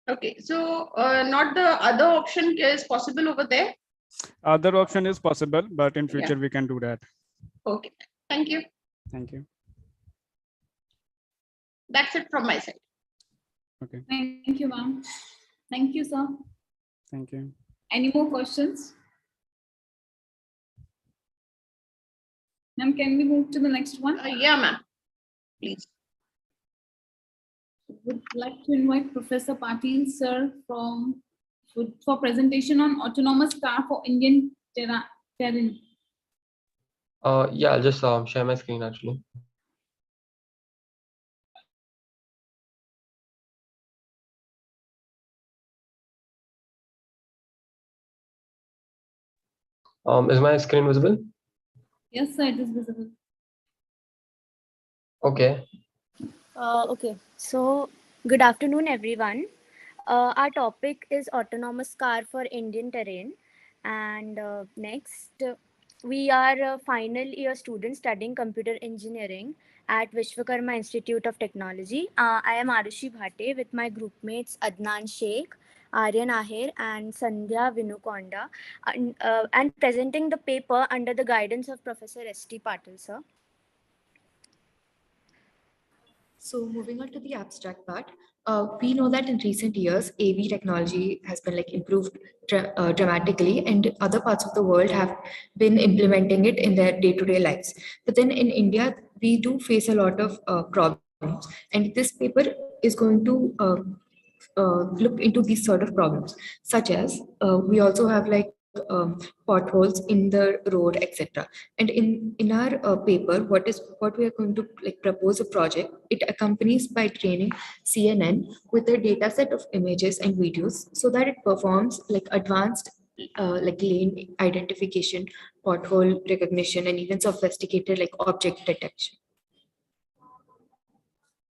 Okay, so not the other option is possible over there? Other option is possible, but in future Yeah. we can do that. Okay, thank you. Thank you. That's it from my side. Okay, Thank you, ma'am. Thank you, sir. thank you. Any more questions? Ma'am, can we move to the next one? Yeah, ma'am. Please. Would like to invite Professor Patil, sir, for presentation on autonomous car for Indian terrain. Yeah, I'll just share my screen actually. Is my screen visible? Yes, sir, it is visible. Okay. Okay, so good afternoon, everyone. Our topic is autonomous car for Indian terrain. And next, we are final year students studying computer engineering at Vishwakarma Institute of Technology. I am Arushi Bhate with my group mates Adnan Sheikh, Aryan Ahir, and Sandhya Vinukonda, and presenting the paper under the guidance of Professor S.T. Patil, sir. So moving on to the abstract part, we know that in recent years, AV technology has been improved dramatically, and other parts of the world have been implementing it in their day-to-day lives. But then in India, we do face a lot of problems, and this paper is going to look into these sort of problems, such as we also have potholes in the road, etc. And in our paper, what we are going to propose a project. It accompanies by training CNN with a data set of images and videos, so that it performs advanced lane identification, pothole recognition, and even sophisticated object detection.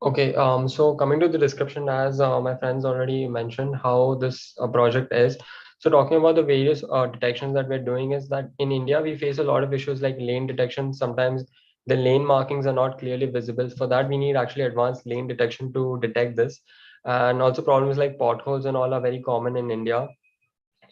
Okay, so coming to the description, as my friends already mentioned how this project is. So talking about the various detections that we're doing is that in India, we face a lot of issues like lane detection. Sometimes the lane markings are not clearly visible. For that, we need actually advanced lane detection to detect this. And also problems like potholes and all are very common in India.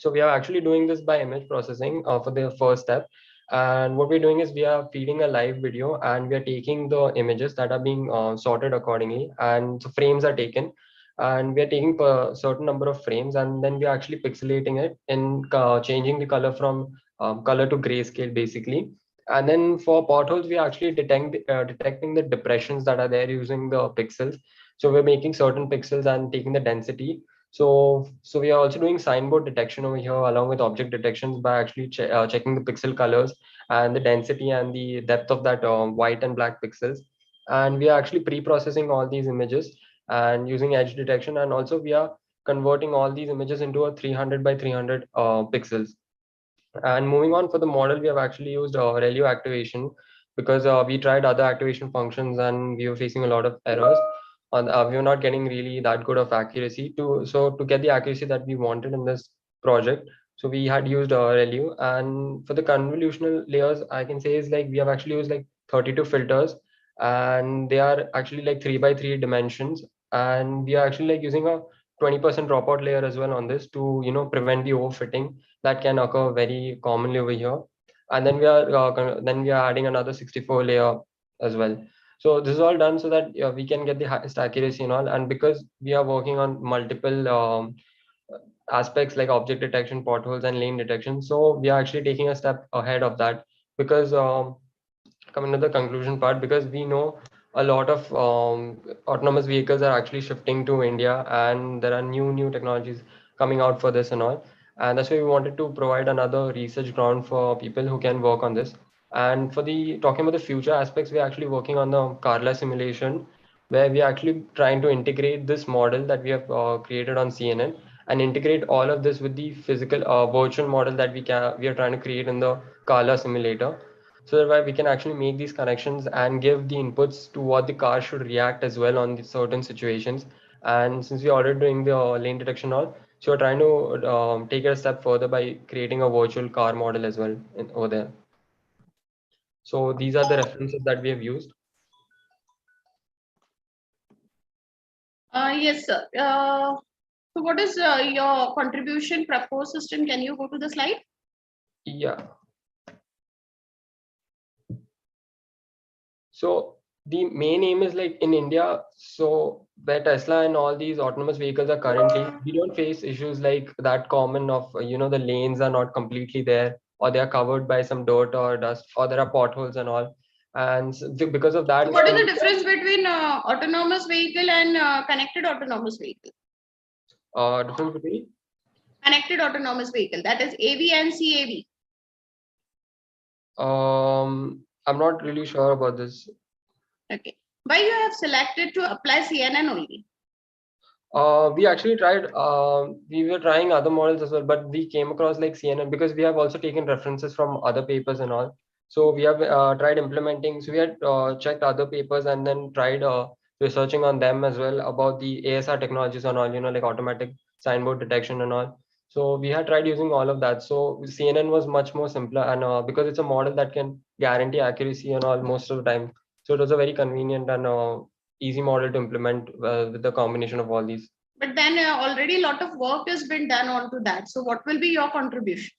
So we are actually doing this by image processing for the first step. And what we're doing is we are feeding a live video and we are taking the images that are being sorted accordingly, and so frames are taken, and we are taking a certain number of frames, and then we are actually pixelating it and changing the color from color to grayscale basically. And then for potholes, we are actually detecting the depressions that are there using the pixels. So we're making certain pixels and taking the density. So we are also doing signboard detection over here along with object detections by actually checking the pixel colors and the density and the depth of that white and black pixels. And we are actually pre-processing all these images and using edge detection. And also we are converting all these images into a 300 by 300 pixels. And moving on for the model, we have actually used ReLU activation because we tried other activation functions and we were facing a lot of errors. We were not getting really that good of accuracy to get the accuracy that we wanted in this project. So we had used ReLU, and for the convolutional layers, I can say is like we have actually used like 32 filters, and they are actually like 3 by 3 dimensions, and we are actually like using a 20% dropout layer as well on this to prevent the overfitting that can occur very commonly over here. And then we are adding another 64 layer as well. So this is all done so that we can get the highest accuracy and all. And because we are working on multiple aspects like object detection, potholes, and lane detection, so we are actually taking a step ahead of that because coming to the conclusion part, because we know a lot of autonomous vehicles are actually shifting to India, and there are new technologies coming out for this and all. And that's why we wanted to provide another research ground for people who can work on this. And for the talking about the future aspects, we're actually working on the Carla simulation, where we're actually trying to integrate this model that we have created on CNN and integrate all of this with the physical virtual model that we are trying to create in the Carla simulator, so that we can actually make these connections and give the inputs to what the car should react as well on the certain situations. And since we're already doing the lane detection all, so we're trying to take it a step further by creating a virtual car model as well over there. So these are the references that we have used. Yes, sir. So what is your contribution proposed system? Can you go to the slide? Yeah. So the main aim is like in India, so where Tesla and all these autonomous vehicles are currently, we don't face issues like that common of, the lanes are not completely there, or they are covered by some dirt or dust, or there are potholes and all. And because of that, So what is the difference between autonomous vehicle and connected autonomous vehicle? Difference between? Connected autonomous vehicle, that is AV and CAV. I'm not really sure about this. Okay. Why you have selected to apply CNN only? We actually tried, we were trying other models as well, but we came across like CNN because we have also taken references from other papers and all. So we have tried implementing, so we had checked other papers and then tried researching on them as well about the ASR technologies and all, like automatic signboard detection and all. So we had tried using all of that. So CNN was much more simpler, and because it's a model that can guarantee accuracy and all most of the time. So it was a very convenient and easy model to implement with the combination of all these. But then already a lot of work has been done onto that. So what will be your contribution?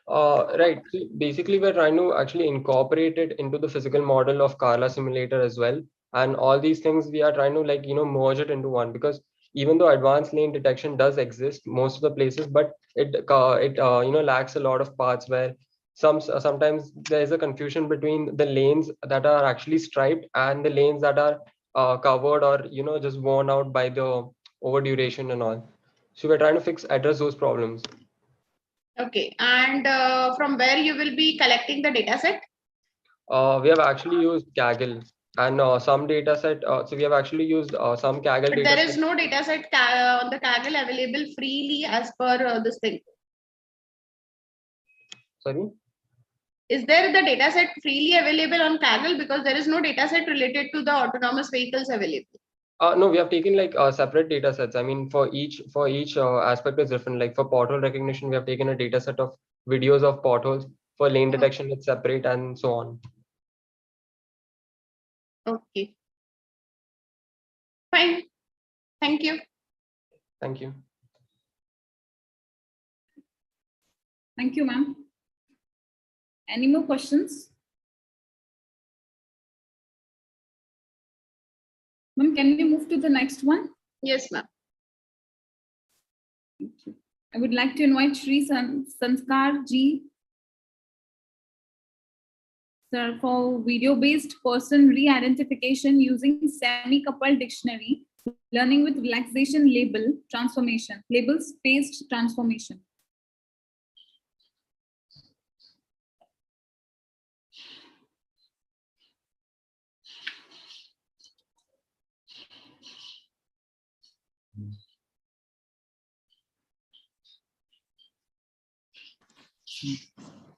Right. So basically, we're trying to actually incorporate it into the physical model of Carla simulator as well. And all these things we are trying to merge it into one, because even though advanced lane detection does exist most of the places, but it lacks a lot of parts where sometimes there is a confusion between the lanes that are actually striped and the lanes that are covered or just worn out by the over duration and all. So we're trying to address those problems. Okay, and from where you will be collecting the data set? We have actually used Kaggle and some data set. So we have actually used some Kaggle But data there is set. no data set on the Kaggle available freely as per this thing. Sorry? Is there the data set freely available on Kaggle? Because there is no data set related to the autonomous vehicles available. No, we have taken separate data sets. I mean, for each aspect is different. Like for pothole recognition, we have taken a data set of videos of potholes. For lane detection, it's separate, and so on. Okay. Fine. Thank you. Thank you. Thank you, ma'am. Any more questions? Ma'am, can we move to the next one? Yes, ma'am. I would like to invite Shri Sanskar Ji, sir, for video-based person re-identification using semi-coupled dictionary, learning with relaxation label transformation, label-spaced transformation.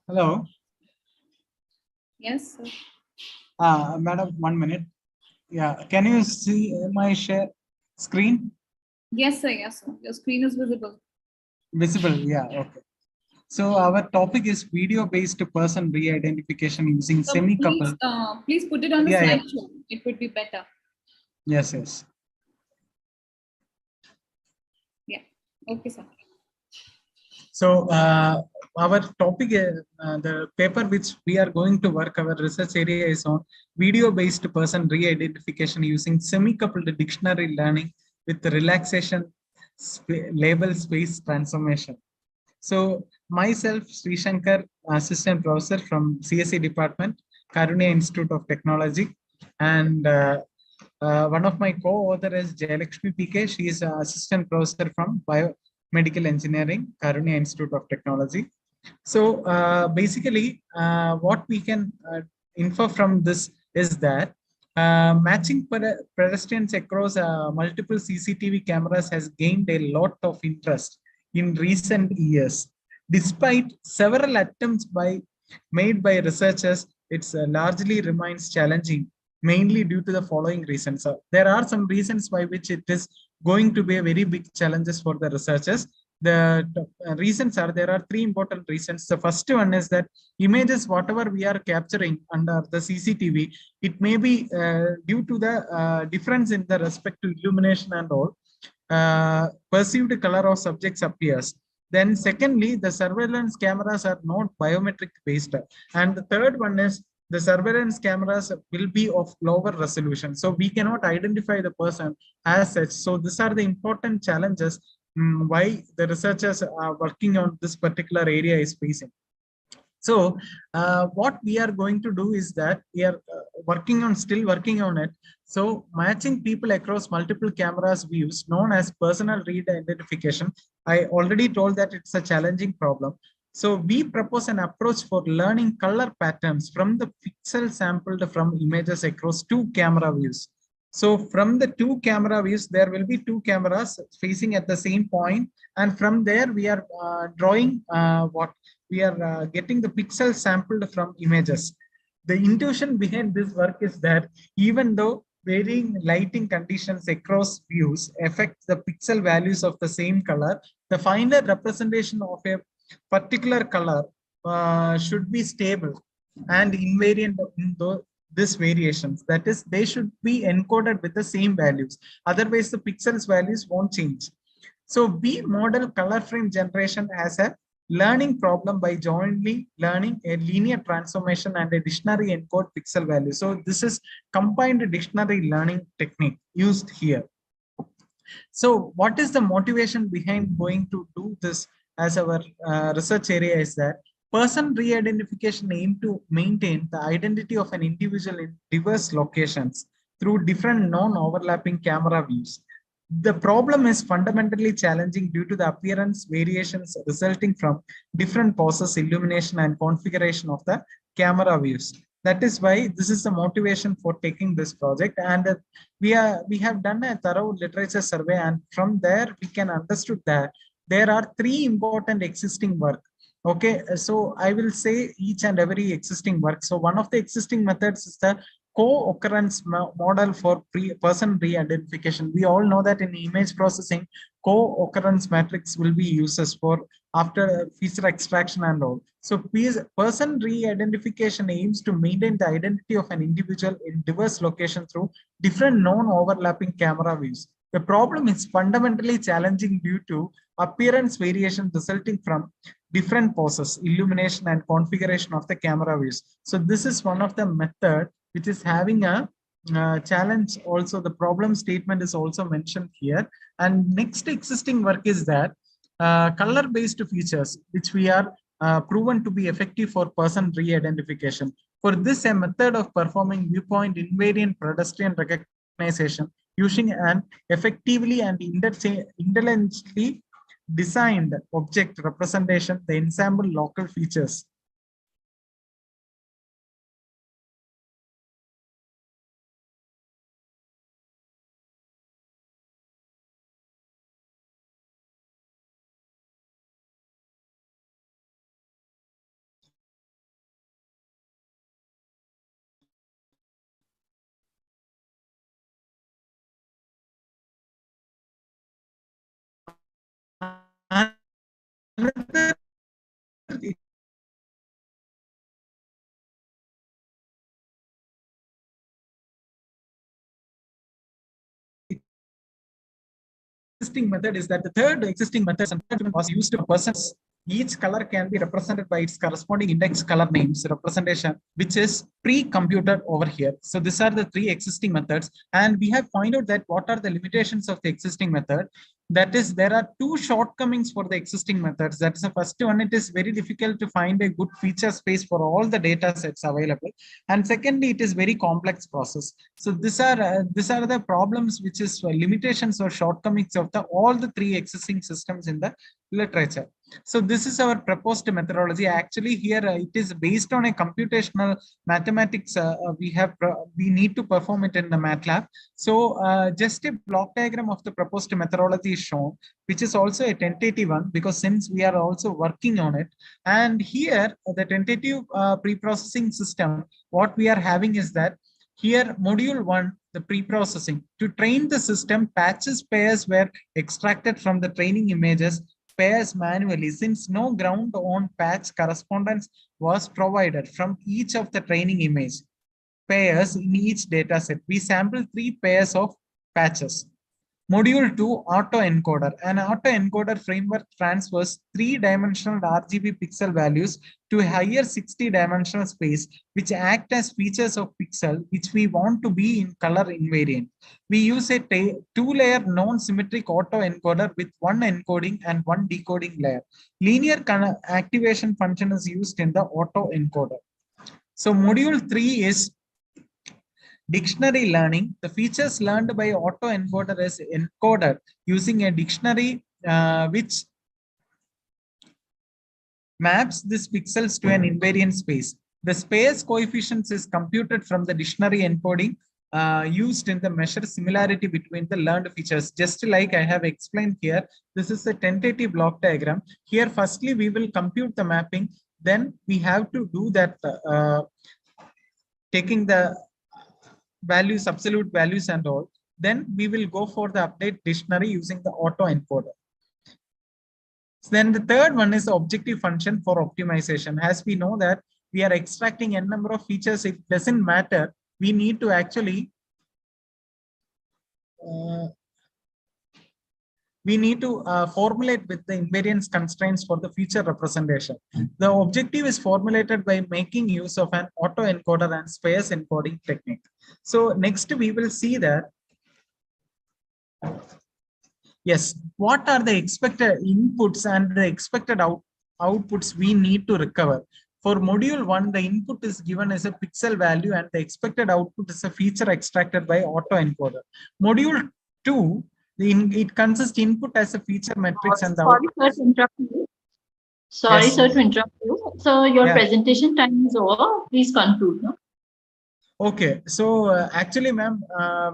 Hello. Yes, sir. Madam, 1 minute. Yeah, can you see my share screen? Yes, sir. Yes, sir. Your screen is visible. Visible, yeah, okay. So our topic is video-based person re-identification using So semi-coupled. please put it on the Yeah, yeah. slideshow. It would be better. Yes, yes. Yeah. Okay, sir. So our topic, the paper which we are going to work, our research area is on video-based person re-identification using semi-coupled dictionary learning with relaxation label space transformation. So myself, Sri Shankar, assistant professor from CSE department, Karunya Institute of Technology, and one of my co-author is Jayalakshmi PK. She is assistant professor from Biomedical Engineering, Karunya Institute of Technology. So basically, what we can infer from this is that matching pedestrians across multiple CCTV cameras has gained a lot of interest in recent years. Despite several attempts made by researchers, it largely remains challenging, mainly due to the following reasons. There are some reasons by which it is going to be a very big challenges for the researchers. The reasons are, there are three important reasons. The first one is that images, whatever we are capturing under the CCTV, it may be due to the difference in the respect to illumination and all, perceived color of subjects appears. Then secondly, the surveillance cameras are not biometric based. And the third one is the surveillance cameras will be of lower resolution. So we cannot identify the person as such. So these are the important challenges why the researchers are working on this particular area is facing. So what we are going to do is that we are still working on it. So matching people across multiple cameras views, known as personal read identification. I already told that it's a challenging problem. So we propose an approach for learning color patterns from the pixel sampled from images across two camera views. So from the two camera views, there will be two cameras facing at the same point. And from there, we are drawing getting the pixels sampled from images. The intuition behind this work is that even though varying lighting conditions across views affect the pixel values of the same color, the final representation of a particular color should be stable and invariant in these variations. That is, they should be encoded with the same values. Otherwise, the pixels values won't change. So we model color frame generation as a learning problem by jointly learning a linear transformation and a dictionary encode pixel value. So this is combined dictionary learning technique used here. So what is the motivation behind going to do this as our research area is that person re-identification aim to maintain the identity of an individual in diverse locations through different non-overlapping camera views. The problem is fundamentally challenging due to the appearance variations resulting from different poses, illumination, and configuration of the camera views. That is why this is the motivation for taking this project. And we have done a thorough literature survey, and from there we can understood that there are three important existing work. Okay, so I will say each and every existing work. So one of the existing methods is the co-occurrence model for person re-identification. We all know that in image processing, co-occurrence matrix will be used for after feature extraction and all. So person re-identification aims to maintain the identity of an individual in diverse locations through different non-overlapping camera views. The problem is fundamentally challenging due to appearance variation resulting from different poses, illumination and configuration of the camera views. So this is one of the method which is having a challenge. Also, the problem statement is also mentioned here. And next existing work is that color-based features, which we are proven to be effective for person re-identification. For this, a method of performing viewpoint invariant pedestrian recognition using an effectively and intelligently designed object representation, the ensemble local features. Another existing method is that the third existing method was used to persons. Each color can be represented by its corresponding index color names representation, which is pre-computed over here. So these are the three existing methods, and we have found out that what are the limitations of the existing method. That is, there are two shortcomings for the existing methods. That's the first one. It is very difficult to find a good feature space for all the data sets available, and secondly, it is very complex process. So these are the problems, which is limitations or shortcomings of all the three existing systems in the literature. So this is our proposed methodology. Actually, here it is based on a computational mathematics. We need to perform it in the MATLAB. So just a block diagram of the proposed methodology is shown, which is also a tentative one, because since we are also working on it. And here the tentative pre-processing system, what we are having is that here module 1, the pre-processing. To train the system, patches pairs were extracted from the training images pairs manually, since no ground on patch correspondence was provided from each of the training image pairs in each data set. We sampled 3 pairs of patches. Module 2, autoencoder. An autoencoder framework transfers 3-dimensional RGB pixel values to a higher 60-dimensional space, which act as features of pixel, which we want to be in color invariant. We use a 2-layer non-symmetric autoencoder with 1 encoding and 1 decoding layer. Linear activation function is used in the autoencoder. So module 3 is dictionary learning. The features learned by autoencoder is encoded using a dictionary which maps these pixels to an invariant space. The space coefficients is computed from the dictionary encoding used in the measure similarity between the learned features. Just like I have explained here, this is a tentative block diagram. Here, firstly, we will compute the mapping. Then we have to do that taking the values, absolute values and all. Then we will go for the update dictionary using the autoencoder. Then the third one is the objective function for optimization. As we know that we are extracting n number of features, it doesn't matter. We need to actually formulate with the invariance constraints for the feature representation. The objective is formulated by making use of an autoencoder and space encoding technique. So next we will see that, yes, what are the expected inputs and the expected outputs we need to recover. For module 1, the input is given as a pixel value and the expected output is a feature extracted by autoencoder. Module 2, it consists input as a feature matrix and the sorry, sir, to interrupt you. Sorry, yes. Sir, to interrupt you. So your presentation time is over. Please conclude. No? Okay, so actually, ma'am,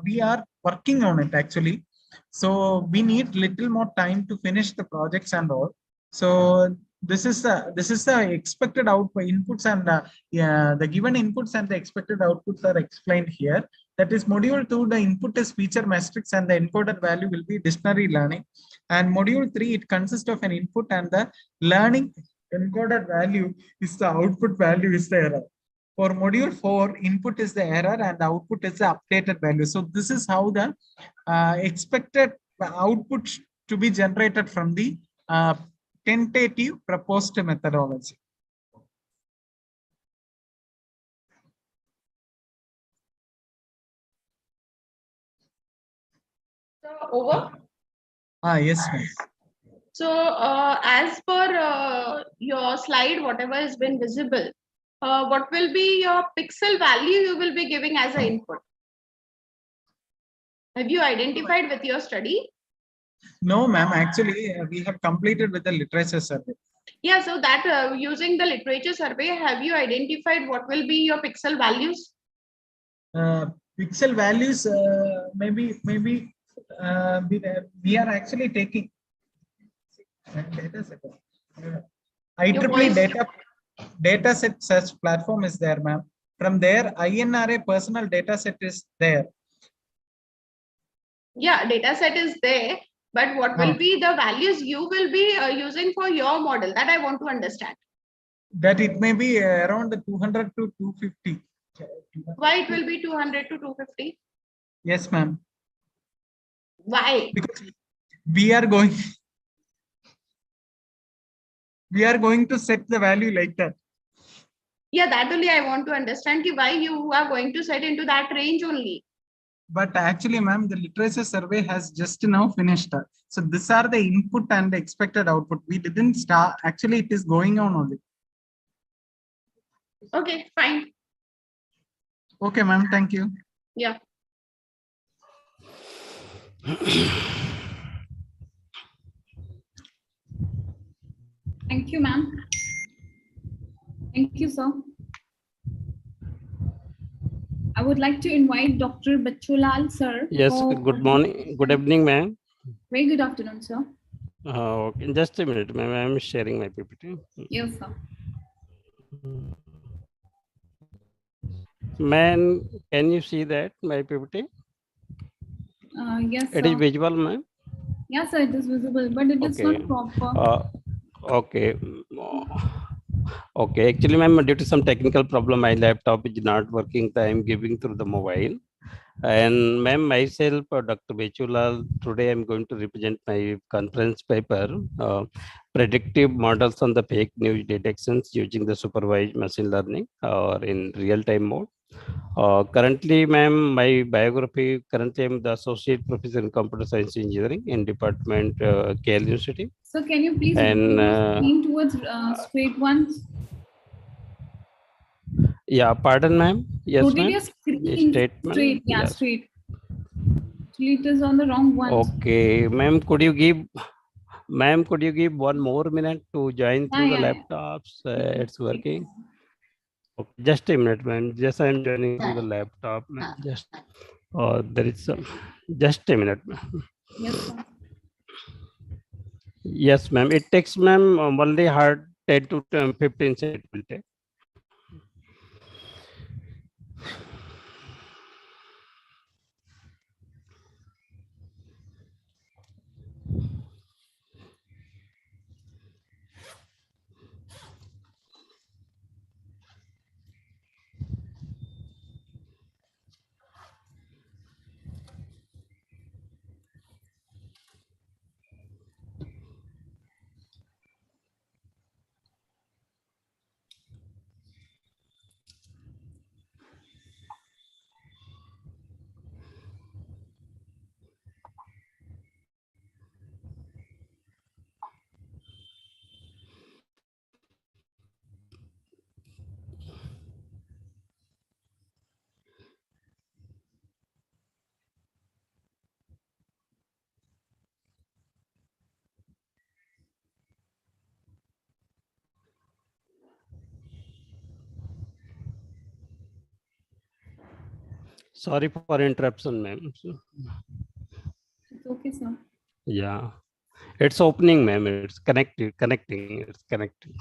we are working on it actually. So we need little more time to finish the projects and all. So this is the expected output inputs and the given inputs and the expected outputs are explained here. That is module 2, the input is feature matrix and the encoded value will be dictionary learning. And module 3, it consists of an input and the learning encoded value is the output value is the error. For module 4, input is the error and the output is the updated value. So this is how the expected output to be generated from the tentative proposed methodology. So over. Yes, ma'am. So as per your slide, whatever has been visible, what will be your pixel value you will be giving as an input? Have you identified with your study? No, ma'am. Actually, we have completed with the literature survey. Yeah, so that using the literature survey, have you identified what will be your pixel values? Pixel values, maybe we are actually taking data set. IEEE data set search platform is there, ma'am. From there, INRA personal data set is there. Yeah, data set is there, but what will be the values you will be using for your model? That I want to understand. That it may be around 200 to 250. Why it will be 200 to 250? Yes, ma'am. Why? Because we are going to set the value like that. Yeah, that only I want to understand why you are going to set into that range only. But actually, ma'am, the literature survey has just now finished. So these are the input and the expected output. We didn't start. Actually, it is going on only. Okay, fine. Okay, ma'am. Thank you. Yeah. Thank you, ma'am. Thank you, sir. I would like to invite Dr. Bachulal, sir. Yes, good morning. Good evening, ma'am. Very good afternoon, sir. Okay, just a minute, ma'am. I'm sharing my PPT. Yes, sir. Ma'am, can you see that, my PPT? Yes, sir. It is visible, ma'am? Yes, sir, it is visible, but it is not proper. Okay. Okay, actually, ma'am, due to some technical problem, my laptop is not working. So I am giving through the mobile. And ma'am, myself, Dr. Bechulal, today I'm going to represent my conference paper, predictive models on the fake news detections using the supervised machine learning or in real-time mode. Currently, ma'am, my biography, currently I'm the Associate Professor in Computer Science Engineering in Department KL University. So can you please and, towards straight ones? Yeah, pardon, ma'am. Yes, ma'am. Statement. Straight, yeah, yes. Straight. Actually, it is on the wrong one. Okay, ma'am, could you give one more minute to join through the laptops? It's working. Okay, just a minute, ma'am. Just I'm joining through the laptop. Just there is some. Just a minute, ma'am. Yes, sir. Yes, ma'am. It takes, ma'am, only hard 10 to 15 seconds. It will take. Sorry for interruption, ma'am. It's okay, sir. Yeah, it's opening, ma'am. It's connecting. It's connecting.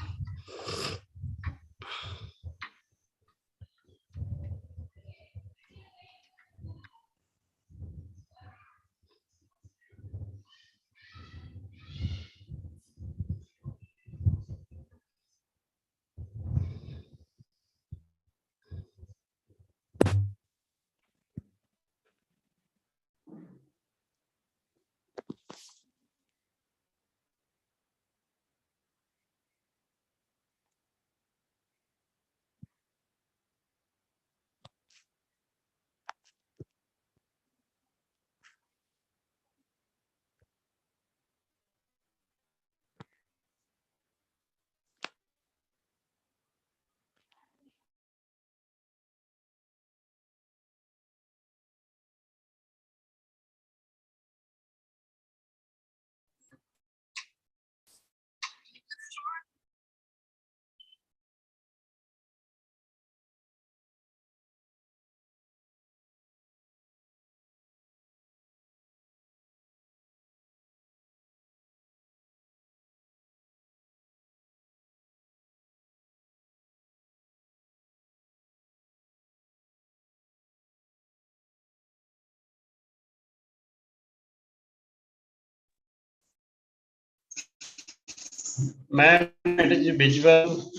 Ma'am, it is visual.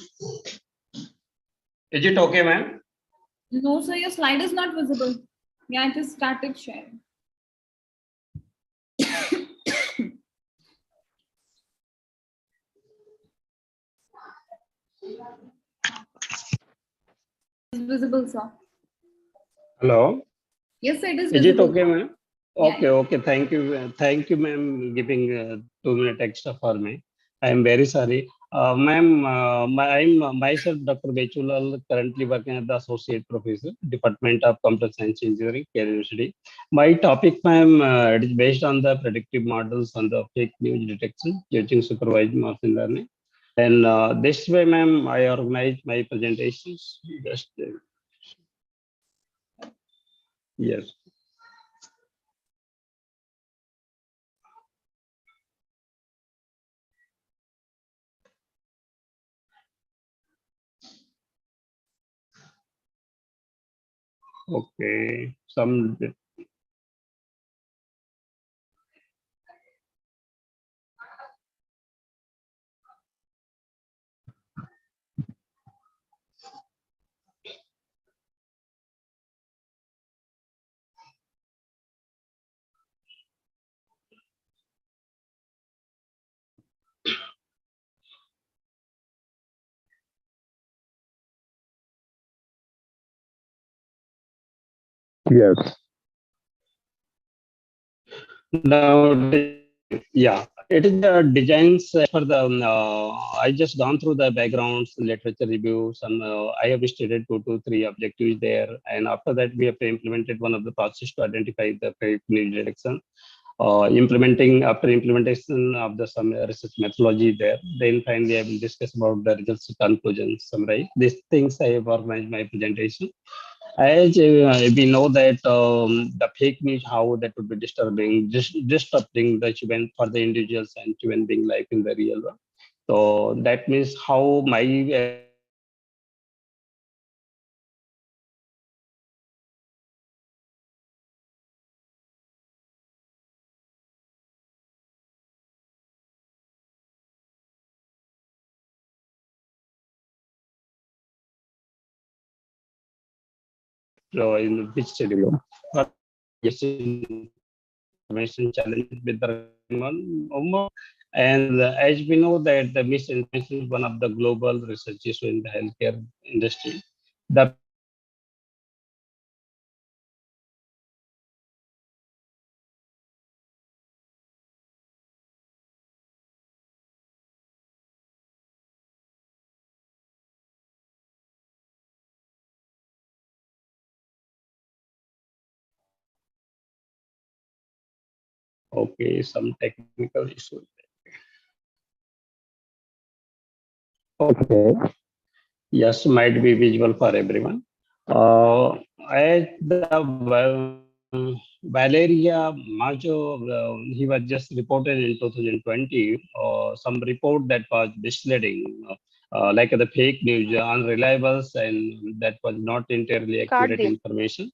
Is it okay, ma'am? No, sir, your slide is not visible. Yeah, it is static sharing. It's visible, sir. Hello. Yes, sir, it is Is visible. it okay, ma'am? Yeah, Okay, okay. Thank you, ma'am, giving 2 minute extra for me. I am very sorry. Ma'am, I'm myself, Dr. Bechulal, currently working as the Associate Professor, Department of Computer Science Engineering, Kerala University. My topic, ma'am, it is based on the predictive models on the fake news detection using supervised machine learning. And this way, ma'am, I organize my presentations. Just yes. Okay. Some yes. Now, yeah, it is the designs for the. I just gone through the backgrounds, literature reviews, and I have stated 2 to 3 objectives there. And after that, we have implemented one of the process to identify the fake news detection. Implementing after implementation of the some research methodology there. Then finally, I will discuss about the results, conclusions, summary. These things I have organized my presentation. As we know that the fake news, how that would be disturbing, disrupting the event for the individuals and human being life in the real world. So that means how my in which schedule. Yes, information challenge with the and as we know that the misinformation is one of the global research issue in the healthcare industry. The okay, some technical issue. Okay. Yes, might be visual for everyone. At the Valeria Majo, he was just reported in 2020, some report that was misleading, like the fake news, unreliable, and that was not entirely accurate information.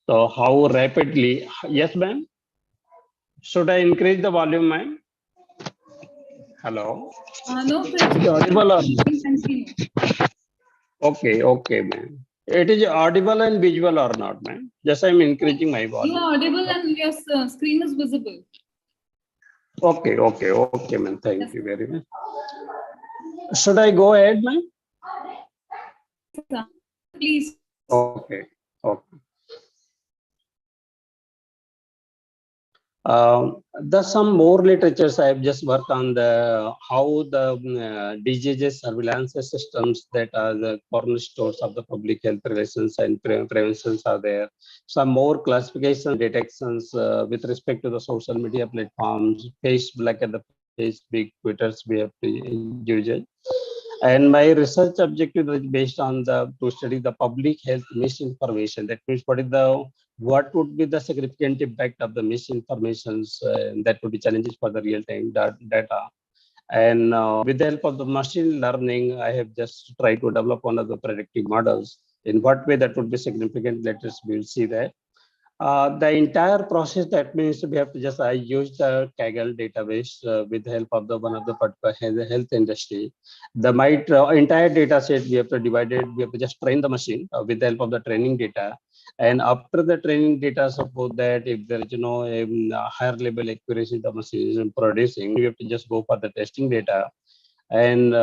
So how rapidly, yes, ma'am? Should I increase the volume, ma'am? Hello? No, Is it audible or continue. Okay, okay, ma'am. It is audible and visual or not, ma'am? Just I'm increasing my volume. You are audible and your screen is visible. Okay, okay, okay, ma'am. Thank you very much. Should I go ahead, ma'am? Please. Okay, okay. There's some more literatures I have just worked on the how the diseases surveillance systems that are the cornerstones of the public health relations and preventions are there. Some more classification detections with respect to the social media platforms, Facebook, like at the Facebook, Twitters, we have used. And my research objective is based on the to study the public health misinformation. That means what would be the significant impact of the misinformations that would be challenges for the real-time data. And with the help of the machine learning, I have just tried to develop one of the predictive models. In what way that would be significant, let us we'll see that. The entire process, that means we have to just use the Kaggle database with the help of the one of the particular health industry. The entire data set we have to divide it. We have to just train the machine with the help of the training data. And after the training data, suppose that if there is a higher level accuracy the machine is producing, we have to just go for the testing data. And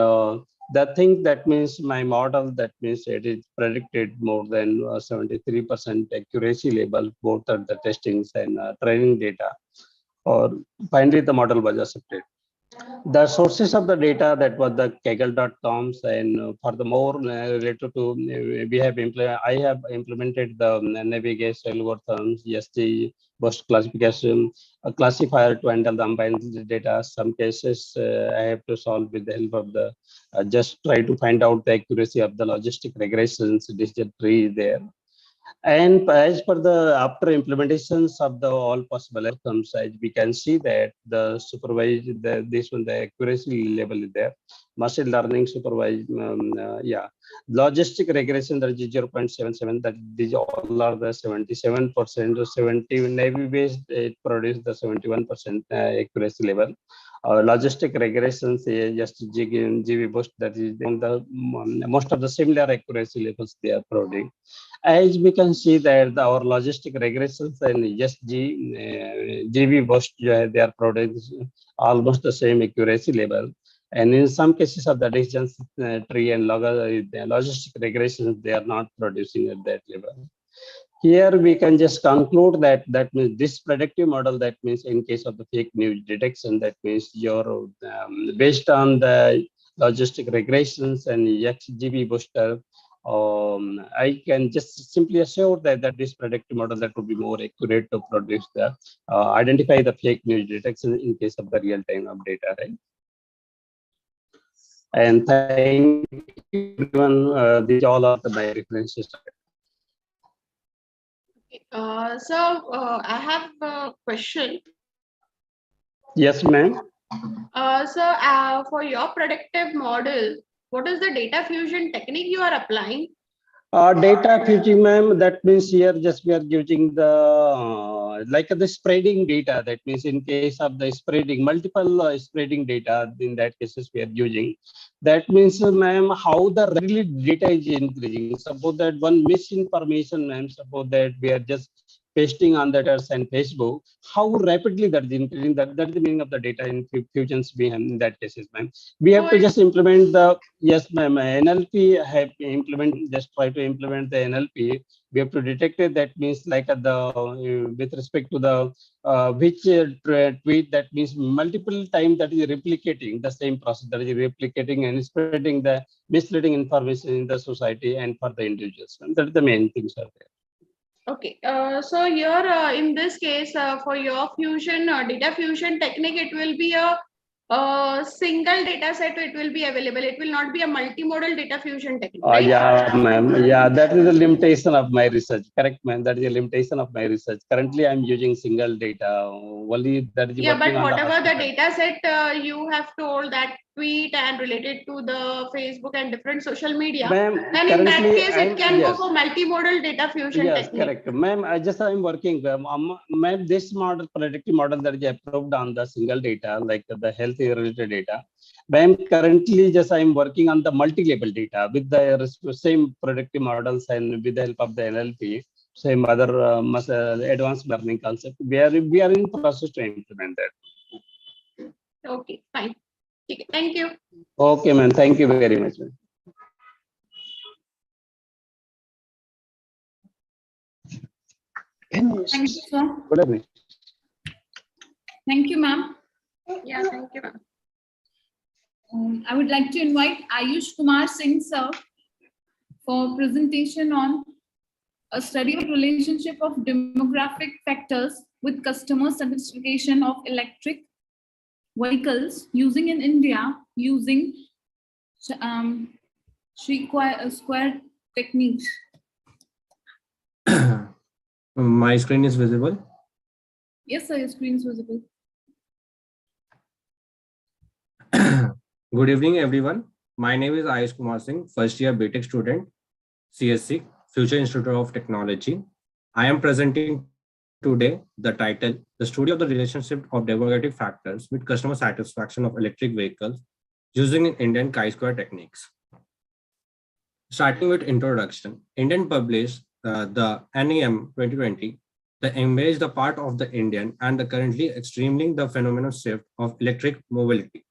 the thing that means my model, that means it is predicted more than 73% accuracy level, both at the testings and training data. Or finally, the model was accepted. The sources of the data, that was the Kaggle.coms, and furthermore related to I have implemented the navigation algorithms, ESG, burst classification, a classifier to handle the unbalanced data. Some cases I have to solve with the help of the just try to find out the accuracy of the logistic regressions, decision tree there. And as per the after implementations of the all possible outcomes, we can see that the supervised, the accuracy level is there. Machine learning supervised, logistic regression, that is 0.77, that these all are the 77% or 70, Navy based, it produced the 71% accuracy level. Logistic regressions, just GB boost, that is on the most of the similar accuracy levels they are producing. As we can see that our logistic regressions and just GB boost, they are producing almost the same accuracy level. And in some cases of the decision tree and logistic regressions, they are not producing at that level. Here we can just conclude that means this predictive model, that means in case of the fake news detection, that means you're based on the logistic regressions and XGB booster, I can just simply assure that this predictive model that would be more accurate to produce the identify the fake news detection in case of the real-time of data, right? And thank you everyone. These all are my references. I have a question. Yes, ma'am. For your predictive model, what is the data fusion technique you are applying? Data fusion, ma'am, that means here just we are using the like the spreading data. That means in case of the spreading, multiple spreading data, in that cases we are using. That means, ma'am, how the really data is increasing. Suppose that one misinformation, ma'am, suppose that we are just pasting on that and Facebook, how rapidly that is increasing. That's the meaning of the data in fusions in that cases, ma'am. We have to just implement the, yes, ma'am, NLP have implement, just try to implement the NLP. We have to detect it. That means like with respect to the which tweet, that means multiple times that is replicating the same process, that is replicating and spreading the misleading information in the society and for the individuals. That's the main things are there. Okay, so here in this case, for your fusion data fusion technique, it will be a single data set. It will be available. It will not be a multimodal data fusion technique. Right? Yeah, ma'am. Yeah, that is a limitation of my research. Correct, ma'am. That is a limitation of my research. Currently, I'm using single data. Only that is yeah, but whatever the data set you have told that tweet and related to the Facebook and different social media, then in that case it can go for multimodal data fusion technique. Correct, ma'am. I'm working, ma'am. This model, predictive model that is approved on the single data, like the health related data. Ma'am, currently just I'm working on the multi-level data with the same predictive models and with the help of the NLP, same other advanced learning concept. We are in process to implement that. Okay, fine. Okay, thank you. Okay, ma'am. Thank you very much, ma'am. Thank you, sir. Good evening. Thank you, ma'am. Yeah, thank you, ma'am. I would like to invite Ayush Kumar Singh, sir, for presentation on a study of relationship of demographic factors with customer satisfaction of electric vehicles using in India using square techniques. My screen is visible. Yes, sir, your screen is visible. Good evening, everyone. My name is Ayush Kumar Singh, first year BTech student, CSC, Future Institute of Technology. I am presenting Today, the title, The Study of the Relationship of Demographic Factors with Customer Satisfaction of Electric Vehicles using Indian chi-square techniques. Starting with introduction, Indian published the NEM 2020, the image the part of the Indian and the currently extremely the phenomenon shift of electric mobility.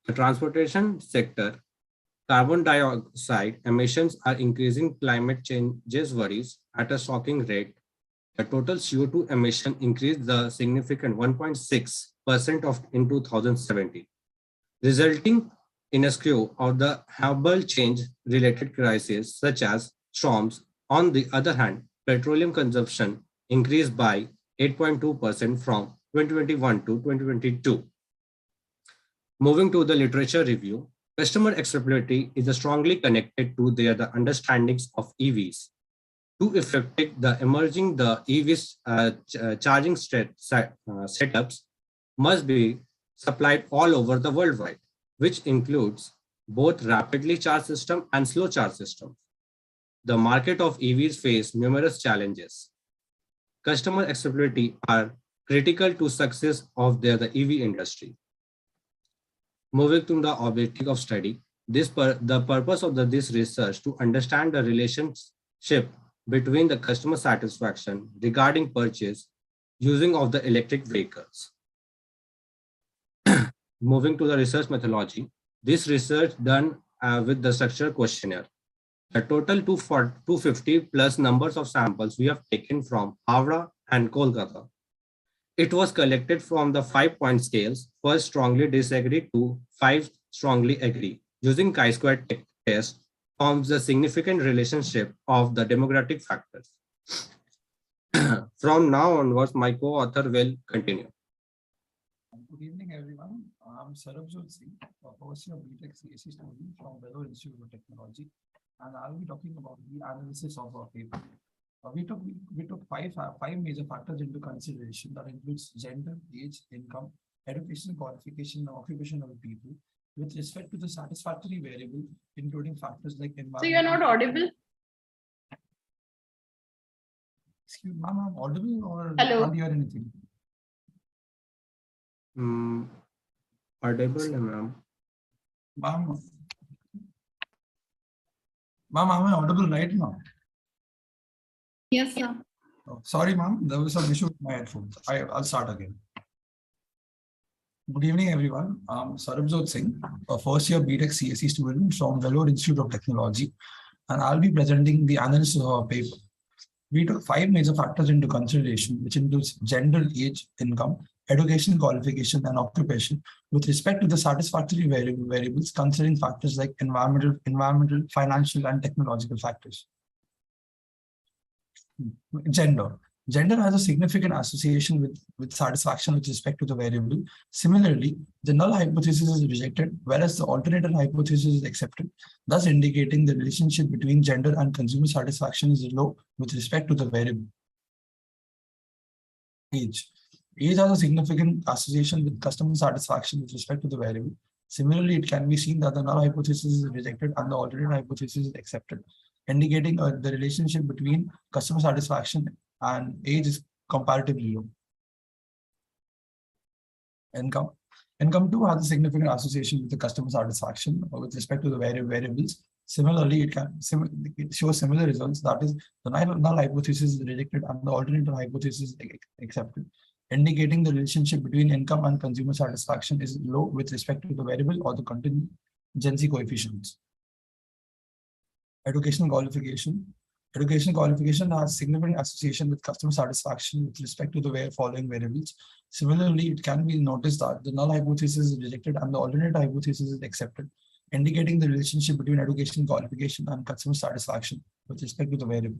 The transportation sector, carbon dioxide emissions are increasing climate changes worries at a shocking rate. The total CO2 emission increased the significant 1.6% in 2017, resulting in a skew of the global change-related crises such as storms. On the other hand, petroleum consumption increased by 8.2% from 2021 to 2022. Moving to the literature review, customer acceptability is strongly connected to the understandings of EVs. To effect the emerging the EVs charging setups must be supplied all over the worldwide, which includes both rapidly charged system and slow charge systems. The market of EVs face numerous challenges. Customer acceptability are critical to success of the EV industry. Moving to the objective of study, the purpose of this research to understand the relationship between the customer satisfaction regarding purchase using of the electric vehicles. Moving to the research methodology, this research done with the structured questionnaire. The total 250 plus numbers of samples we have taken from Howrah and Kolkata. It was collected from the 5-point scales, first strongly disagree to 5 strongly agree. Using chi-square test forms the significant relationship of the demographic factors. From now onwards, my co-author will continue. Good evening, everyone. I'm Sarabjot Singh, a first-year BTech CSE student from Bellore Institute of Technology, and I'll be talking about the analysis of our paper. We took five major factors into consideration that includes gender, age, income, education, qualification, and occupation of the people with respect to the satisfactory variable, including factors like environment. So you're not audible? Excuse me, ma'am, I'm audible or Hello? can't hear anything? Audible, ma'am. Ma'am, am I audible right now? Yes, sir. Oh, sorry, ma'am, there was some issue with my headphones. I'll start again. Good evening, everyone. I'm Sarabjot Singh, a first-year BTech CSE student from Bellore Institute of Technology, and I'll be presenting the analysis of our paper. We took 5 major factors into consideration, which includes gender, age, income, education, qualification, and occupation, with respect to the satisfactory variables, considering factors like environmental, financial, and technological factors. Gender. Gender has a significant association with satisfaction with respect to the variable. Similarly, the null hypothesis is rejected, whereas the alternative hypothesis is accepted, thus indicating the relationship between gender and consumer satisfaction is low with respect to the variable. Age. Age has a significant association with customer satisfaction with respect to the variable. Similarly, it can be seen that the null hypothesis is rejected and the alternate hypothesis is accepted, indicating the relationship between customer satisfaction and age is comparatively low. Income. Income too has a significant association with the customer satisfaction with respect to the variables. Similarly, it shows similar results. That is, the null hypothesis is rejected and the alternative hypothesis is accepted, indicating the relationship between income and consumer satisfaction is low with respect to the variable or the contingency coefficients. Educational qualification. Education qualification has significant association with customer satisfaction with respect to the following variables. Similarly, it can be noticed that the null hypothesis is rejected and the alternate hypothesis is accepted, indicating the relationship between education qualification and customer satisfaction with respect to the variable.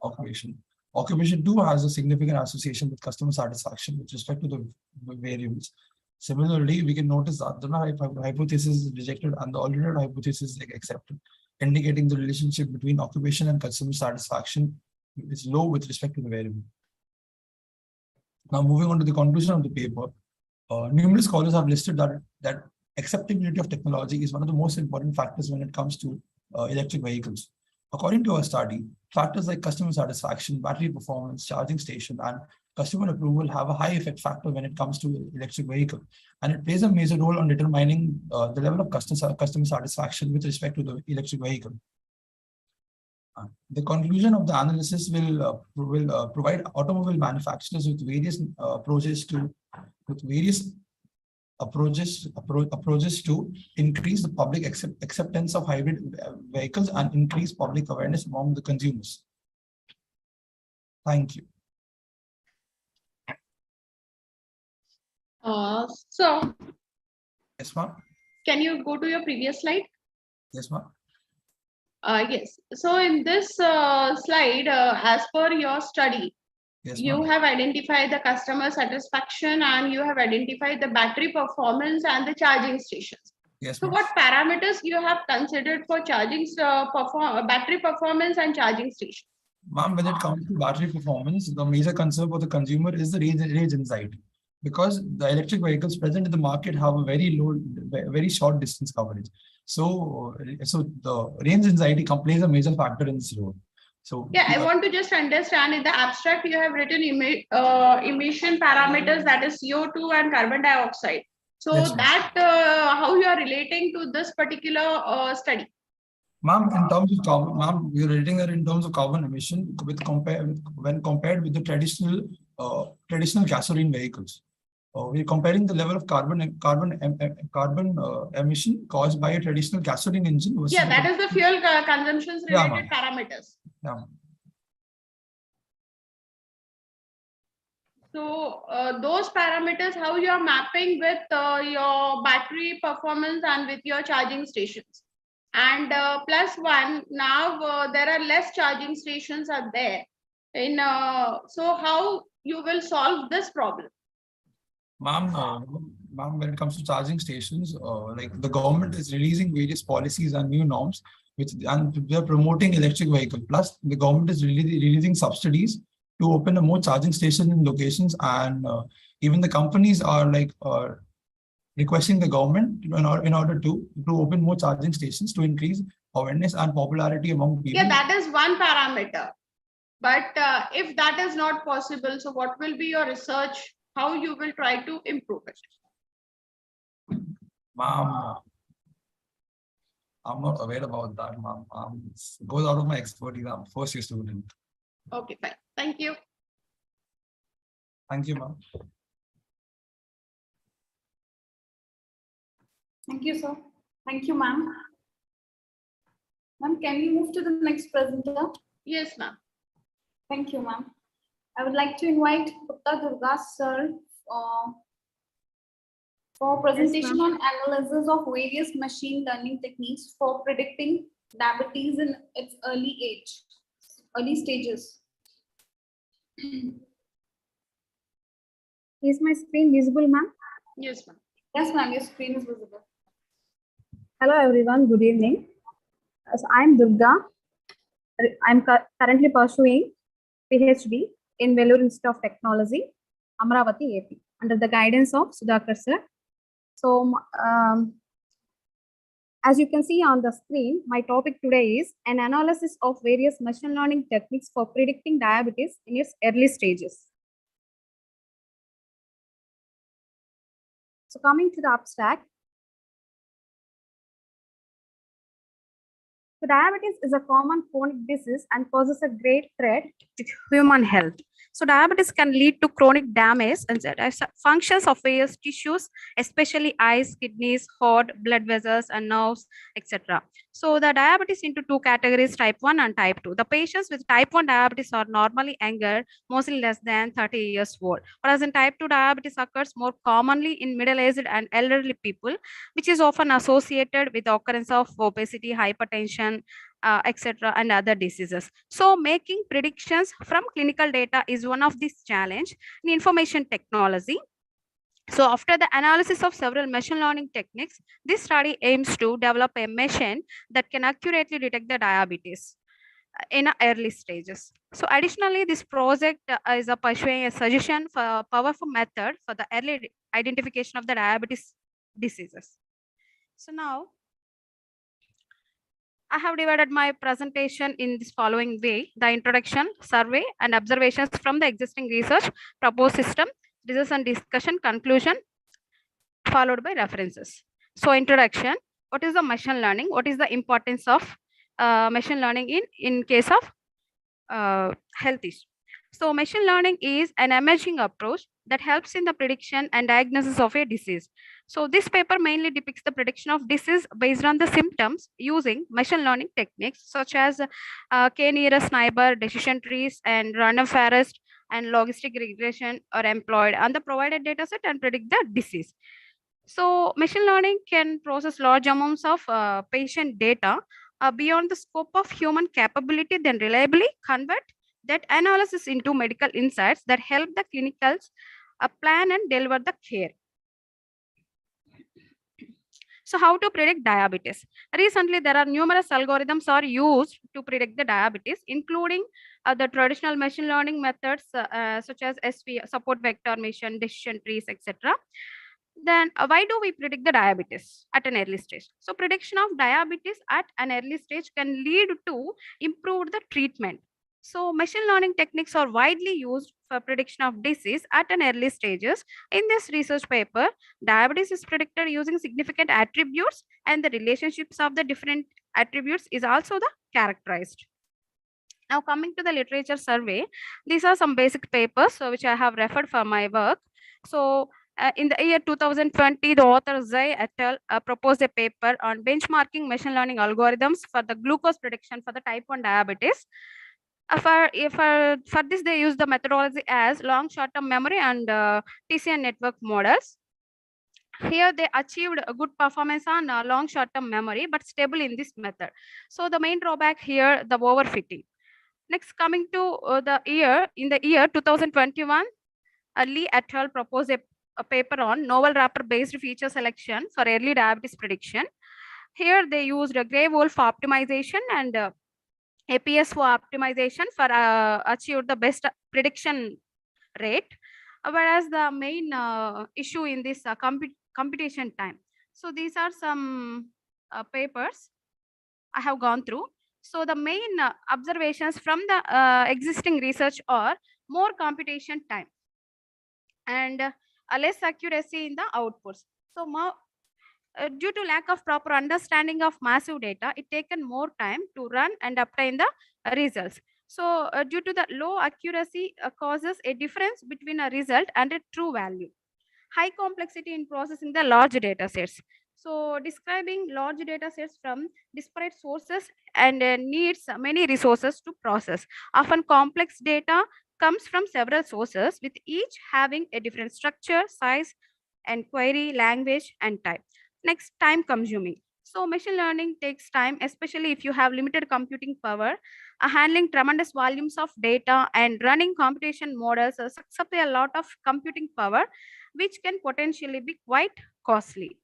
Occupation. Occupation too has a significant association with customer satisfaction with respect to the variables. Similarly, we can notice that the null hypothesis is rejected and the alternate hypothesis is accepted, indicating the relationship between occupation and customer satisfaction is low with respect to the variable. Now, moving on to the conclusion of the paper, numerous scholars have listed that acceptability of technology is one of the most important factors when it comes to electric vehicles. According to our study, factors like customer satisfaction, battery performance, charging station, and customer approval have a high effect factor when it comes to electric vehicle. And it plays a major role on determining the level of customer satisfaction with respect to the electric vehicle. The conclusion of the analysis will provide automobile manufacturers with various approaches to increase the public acceptance of hybrid vehicles and increase public awareness among the consumers. Thank you. So, Yes, ma'am. can you go to your previous slide? Yes, ma'am. Yes. So in this slide, as per your study, yes, you have identified the customer satisfaction and you have identified the battery performance and the charging stations. Yes, so what parameters you have considered for charging battery performance and charging station? Ma'am, when it comes to battery performance, the major concern for the consumer is the range anxiety, because the electric vehicles present in the market have a very short distance coverage. So the range anxiety plays a major factor in this role. So yeah, I want to just understand in the abstract you have written emission parameters, that is CO2 and carbon dioxide. So yes, that how you are relating to this particular study? Ma'am, in terms of carbon, ma'am, we are rating it in terms of carbon emission when compared with the traditional gasoline vehicles. We're comparing the level of carbon emission caused by a traditional gasoline engine. Yeah, that is the fuel consumptions related parameters. Yeah. So those parameters, how you are mapping with your battery performance and with your charging stations. And +1, now there are less charging stations are there. So how you will solve this problem? Ma'am, when it comes to charging stations, like the government is releasing various policies and new norms, and they are promoting electric vehicle. Plus, the government is releasing subsidies to open a more charging station in locations, and even the companies are like requesting the government in order to open more charging stations to increase awareness and popularity among people. Yeah, that is one parameter. But if that is not possible, so what will be your research? How you will try to improve it? Ma'am, I'm not aware about that, ma'am. It goes out of my expertise. I'm a first-year student. Okay, fine. Thank you. Thank you, ma'am. Thank you, sir. Thank you, ma'am. Ma'am, can we move to the next presenter? Yes, ma'am. Thank you, ma'am. I would like to invite Gupta Durga sir for presentation on analysis of various machine learning techniques for predicting diabetes in its early stages. Is my screen visible, ma'am? Yes, ma'am. Yes, ma'am, your screen is visible. Hello, everyone. Good evening. So I'm Durga. I'm currently pursuing PhD in Vellore Institute of Technology, Amravati, AP, under the guidance of Sudhakar sir. So, as you can see on the screen, my topic today is an analysis of various machine learning techniques for predicting diabetes in its early stages. So, coming to the abstract. So diabetes is a common chronic disease and poses a great threat to human health. So diabetes can lead to chronic damage and functions of various tissues, especially eyes, kidneys, heart, blood vessels, and nerves, etc. So the diabetes into two categories, type 1 and type 2. The patients with type 1 diabetes are normally younger, mostly less than 30 years old. Whereas in type 2 diabetes occurs more commonly in middle-aged and elderly people, which is often associated with the occurrence of obesity, hypertension, etc., and other diseases. So making predictions from clinical data is one of these challenges in information technology. So after the analysis of several machine learning techniques, this study aims to develop a machine that can accurately detect the diabetes in early stages. So additionally, this project is pursuing a suggestion for a powerful method for the early identification of the diabetes diseases. So now, I have divided my presentation in this following way: the introduction, survey, and observations from the existing research, proposed system, results and discussion, conclusion, followed by references. So introduction, what is the machine learning? What is the importance of machine learning in case of health issue? So machine learning is an emerging approach that helps in the prediction and diagnosis of a disease. So this paper mainly depicts the prediction of disease based on the symptoms using machine learning techniques such as K-nearest neighbor, decision trees, and random forest and logistic regression are employed on the provided data set and predict the disease. So machine learning can process large amounts of patient data beyond the scope of human capability, then reliably convert that analysis into medical insights that help the clinicals plan and deliver the care. So how to predict diabetes? Recently, there are numerous algorithms are used to predict the diabetes, including the traditional machine learning methods such as SV, support vector mission, decision trees, etc. Then why do we predict the diabetes at an early stage? So prediction of diabetes at an early stage can lead to improve the treatment. So machine learning techniques are widely used for prediction of disease at an early stages. In this research paper, diabetes is predicted using significant attributes, and the relationships of the different attributes is also the characterized. Now coming to the literature survey, these are some basic papers which I have referred for my work. So in the year 2020, the author Zai et al. Proposed a paper on benchmarking machine learning algorithms for the glucose prediction for the type 1 diabetes. For this, they use the methodology as long short-term memory and TCN network models. Here, they achieved a good performance on long short-term memory, but stable in this method. So the main drawback here, the overfitting. Next, coming to in the year 2021, Lee et al. Proposed a paper on novel wrapper-based feature selection for early diabetes prediction. Here, they used a Gray-Wolf optimization and APSO optimization for achieve the best prediction rate, whereas the main issue in this computation time. So these are some papers I have gone through. So the main observations from the existing research are more computation time and less accuracy in the outputs. So due to lack of proper understanding of massive data, it taken more time to run and obtain the results. So due to the low accuracy causes a difference between a result and a true value. High complexity in processing the large data sets. So describing large data sets from disparate sources and needs many resources to process. Often complex data comes from several sources with each having a different structure, size, and query, language, and type. Next, time consuming. So machine learning takes time, especially if you have limited computing power. Handling tremendous volumes of data and running computation models sucks up a lot of computing power, which can potentially be quite costly.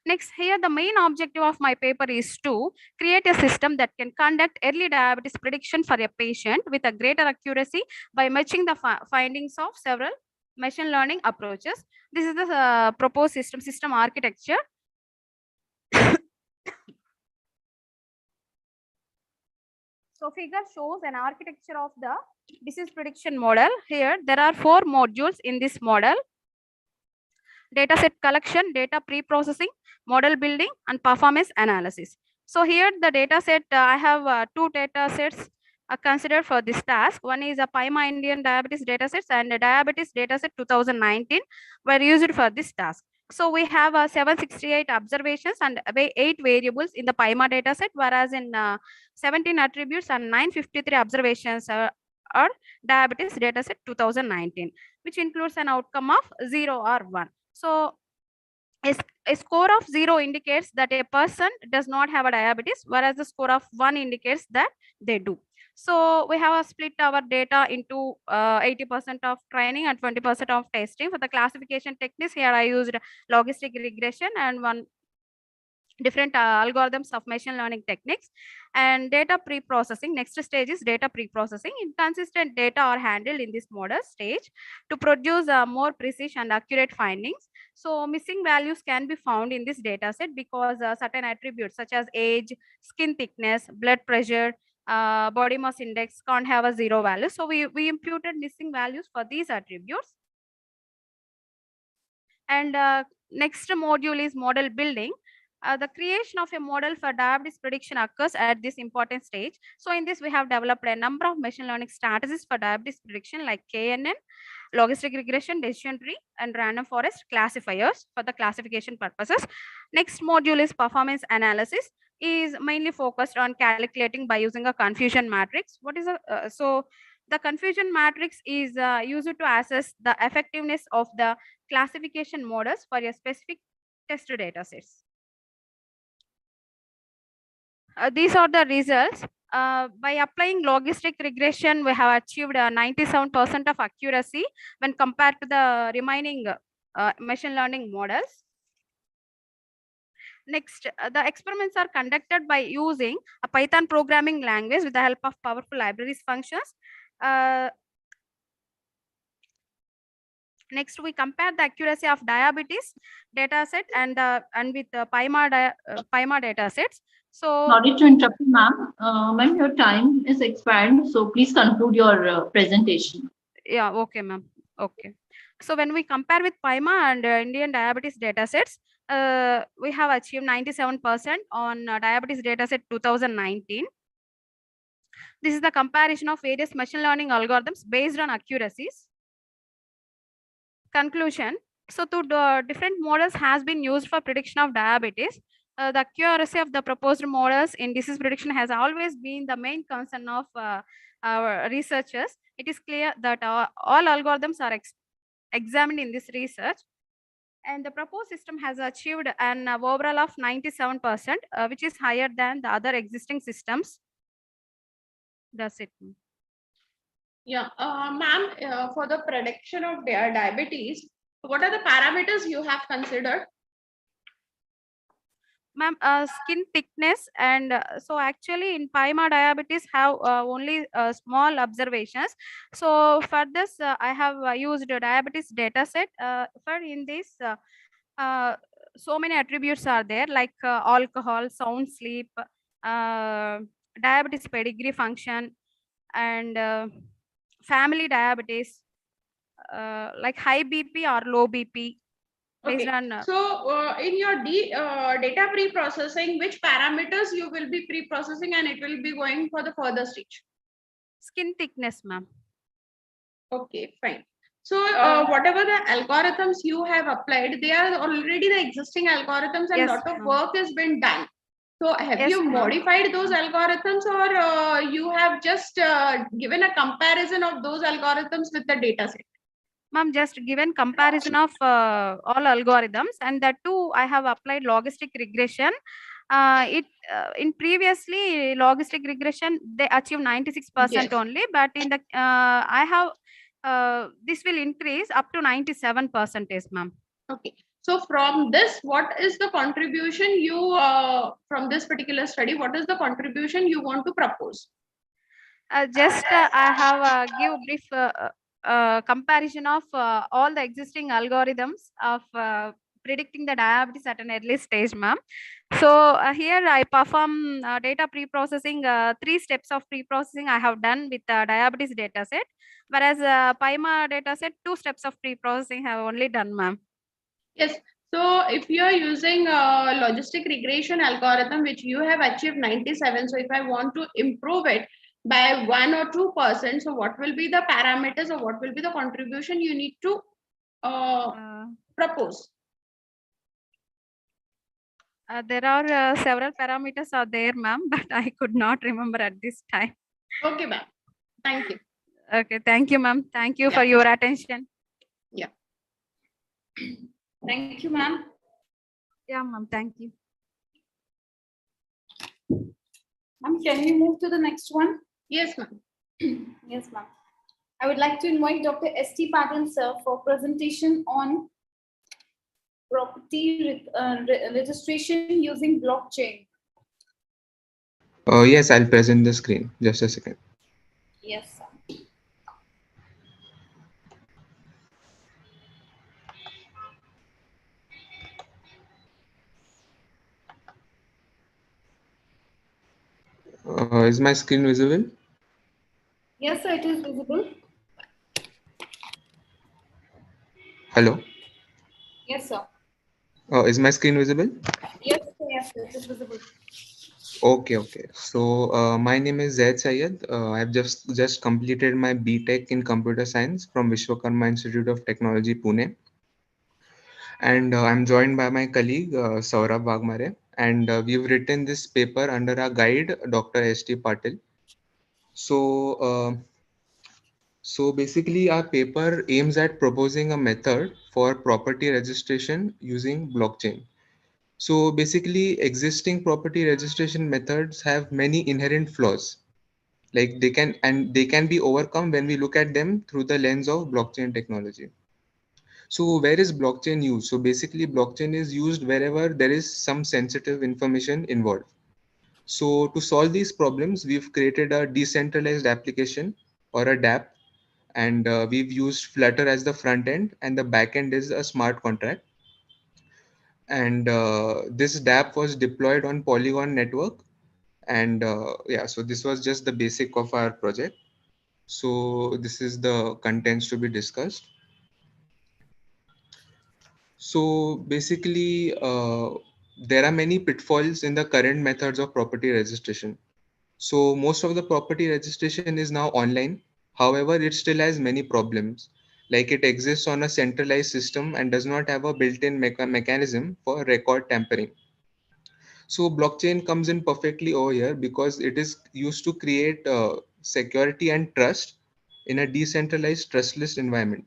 Next, here the main objective of my paper is to create a system that can conduct early diabetes prediction for a patient with a greater accuracy by matching the findings of several machine learning approaches. This is the proposed system architecture. So figure shows an architecture of the disease prediction model. Here there are 4 modules in this model: dataset collection, data pre-processing, model building, and performance analysis. So here the dataset, I have 2 datasets considered for this task. One is a PIMA Indian diabetes datasets and a diabetes dataset 2019 were used for this task. So we have 768 observations and 8 variables in the PIMA dataset, whereas in 17 attributes and 953 observations are diabetes dataset 2019, which includes an outcome of 0 or 1. So a score of 0 indicates that a person does not have a diabetes, whereas the score of 1 indicates that they do. So we have split our data into 80% of training and 20% of testing. For the classification techniques, here I used logistic regression and one different algorithms of machine learning techniques. And data pre-processing, next stage is data pre-processing. Inconsistent data are handled in this model stage to produce more precise and accurate findings. So missing values can be found in this data set because certain attributes such as age, skin thickness, blood pressure, body mass index can't have a 0 value. So we imputed missing values for these attributes. And next module is model building. The creation of a model for diabetes prediction occurs at this important stage. So in this, we have developed a number of machine learning strategies for diabetes prediction like KNN, logistic regression, decision tree, and random forest classifiers for the classification purposes. Next module is performance analysis, is mainly focused on calculating by using a confusion matrix. What is so the confusion matrix is used to assess the effectiveness of the classification models for a specific test data sets. These are the results. By applying logistic regression, we have achieved 97% of accuracy when compared to the remaining machine learning models. Next, the experiments are conducted by using a Python programming language with the help of powerful libraries functions. Next, we compare the accuracy of diabetes dataset and with the PyMA datasets. So, sorry to interrupt you, ma'am. Ma'am, your time is expired, so please conclude your presentation. Yeah, okay, ma'am. Okay. So when we compare with PyMA and Indian diabetes datasets, we have achieved 97% on diabetes dataset 2019. This is the comparison of various machine learning algorithms based on accuracies. Conclusion. So different models has been used for prediction of diabetes. The accuracy of the proposed models in disease prediction has always been the main concern of our researchers. It is clear that all algorithms are examined in this research, and the proposed system has achieved an overall of 97%, which is higher than the other existing systems. That's it. Yeah, ma'am, for the prediction of diabetes, what are the parameters you have considered? Ma'am, skin thickness, and so actually in PyMA diabetes have only small observations. So for this, I have used a diabetes dataset. For in this, so many attributes are there like alcohol, sound sleep, diabetes pedigree function, and family diabetes, like high BP or low BP. Based Okay. on, so in your data pre-processing, which parameters you will be pre-processing and it will be going for the further stage? Skin thickness, ma'am. Okay, fine. So whatever the algorithms you have applied, they are already the existing algorithms, and Yes, lot of work has been done. So have you modified those algorithms, or you have just given a comparison of those algorithms with the data set? Ma'am, just given comparison of all algorithms, and that too I have applied logistic regression. In previously logistic regression they achieve 96% Yes. only, but in the I have this will increase up to 97%, ma'am. Okay. So from this, what is the contribution you from this particular study? What is the contribution you want to propose? Just I have give brief comparison of all the existing algorithms of predicting the diabetes at an early stage, ma'am. So here I perform data pre-processing, 3 steps of pre-processing I have done with the diabetes dataset, whereas PyMA dataset 2 steps of pre-processing have only done, ma'am. Yes. So if you are using a logistic regression algorithm, which you have achieved 97, so if I want to improve it by 1 or 2%, so what will be the parameters, or what will be the contribution you need to propose? There are several parameters are there, ma'am, but I could not remember at this time. Okay, ma'am. Thank you. Okay, thank you, ma'am. Thank you for your attention. Yeah. Thank you, ma'am. Yeah, ma'am. Thank you. Ma'am, can we move to the next one? Yes, ma'am. Yes, ma'am. I would like to invite Dr. S.T. Patil, sir, for presentation on property registration using blockchain? Yes, I'll present the screen. Just a second. Yes, sir. Is my screen visible? Yes, sir, it is visible. Hello. Yes, sir. Is my screen visible? Yes, sir, yes, sir, it is visible. Okay. So my name is Zaid Syed. I've just completed my BTech in computer science from Vishwakarma Institute of Technology, Pune. And I'm joined by my colleague Saurabh Wagmare. And we've written this paper under our guide, Dr. S.T. Patil. So basically our paper aims at proposing a method for property registration using blockchain. So basically existing property registration methods have many inherent flaws. Like they can be overcome when we look at them through the lens of blockchain technology. So where is blockchain used? So basically blockchain is used wherever there is some sensitive information involved. So to solve these problems, we've created a decentralized application or a DApp, and we've used Flutter as the front end, and the back end is a smart contract. And this DApp was deployed on Polygon network. And yeah, so this was just the basic of our project. So this is the contents to be discussed. So basically, there are many pitfalls in the current methods of property registration. So most of the property registration is now online. However, it still has many problems. Like it exists on a centralized system and does not have a built-in mechanism for record tampering. So blockchain comes in perfectly over here because it is used to create security and trust in a decentralized trustless environment.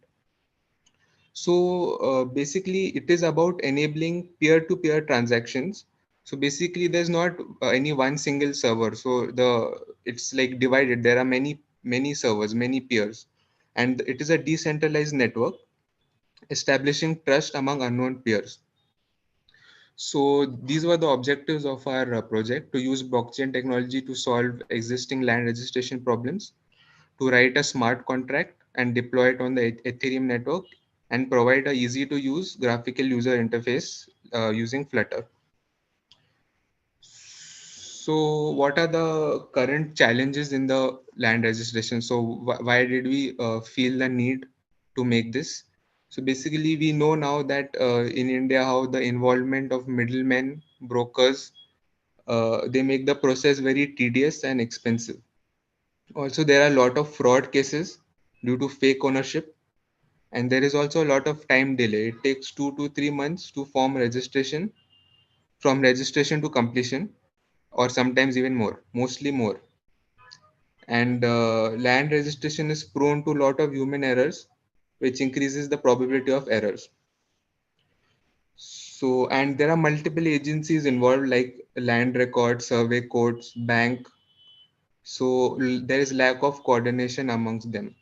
So basically it is about enabling peer-to-peer transactions. So basically there's not any one single server. So it's like divided. There are many servers, many peers, and it is a decentralized network establishing trust among unknown peers. So these were the objectives of our project: to use blockchain technology to solve existing land registration problems, to write a smart contract and deploy it on the Ethereum network, and provide a easy to use graphical user interface using Flutter. So what are the current challenges in the land registration? So why did we feel the need to make this? So basically we know now that in India how the involvement of middlemen, brokers, they make the process very tedious and expensive. Also, there are a lot of fraud cases due to fake ownership, and there is also a lot of time delay. It takes 2 to 3 months to form registration, from registration to completion, or sometimes even more, mostly more. And land registration is prone to a lot of human errors, which increases the probability of errors. So, and there are multiple agencies involved like land records, survey codes, bank. So there is lack of coordination amongst them.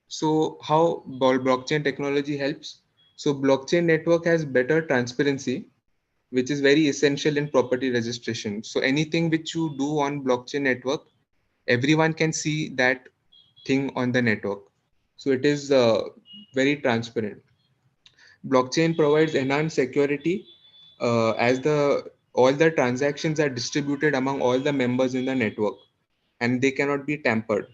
So how blockchain technology helps? So blockchain network has better transparency, which is very essential in property registration. So anything which you do on blockchain network, everyone can see that thing on the network. So it is very transparent. Blockchain provides enhanced security as all the transactions are distributed among all the members in the network, and they cannot be tampered.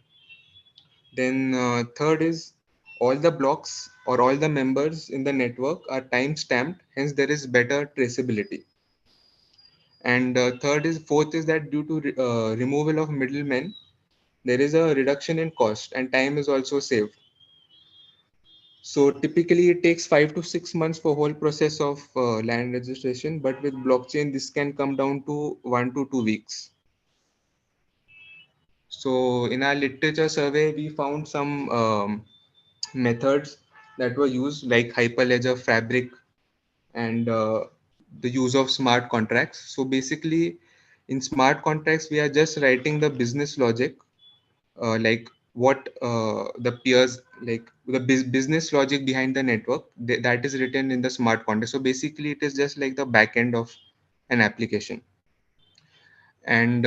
Then third is all the blocks or all the members in the network are time stamped, hence there is better traceability. And fourth is that due to removal of middlemen, there is a reduction in cost and time is also saved. So typically it takes 5 to 6 months for whole process of land registration, but with blockchain this can come down to 1 to 2 weeks. So in our literature survey, we found some methods that were used like Hyperledger, Fabric, and the use of smart contracts. So basically in smart contracts, we are just writing the business logic, like what the peers, like the business logic behind the network, that is written in the smart contract. So basically it is just like the back end of an application. And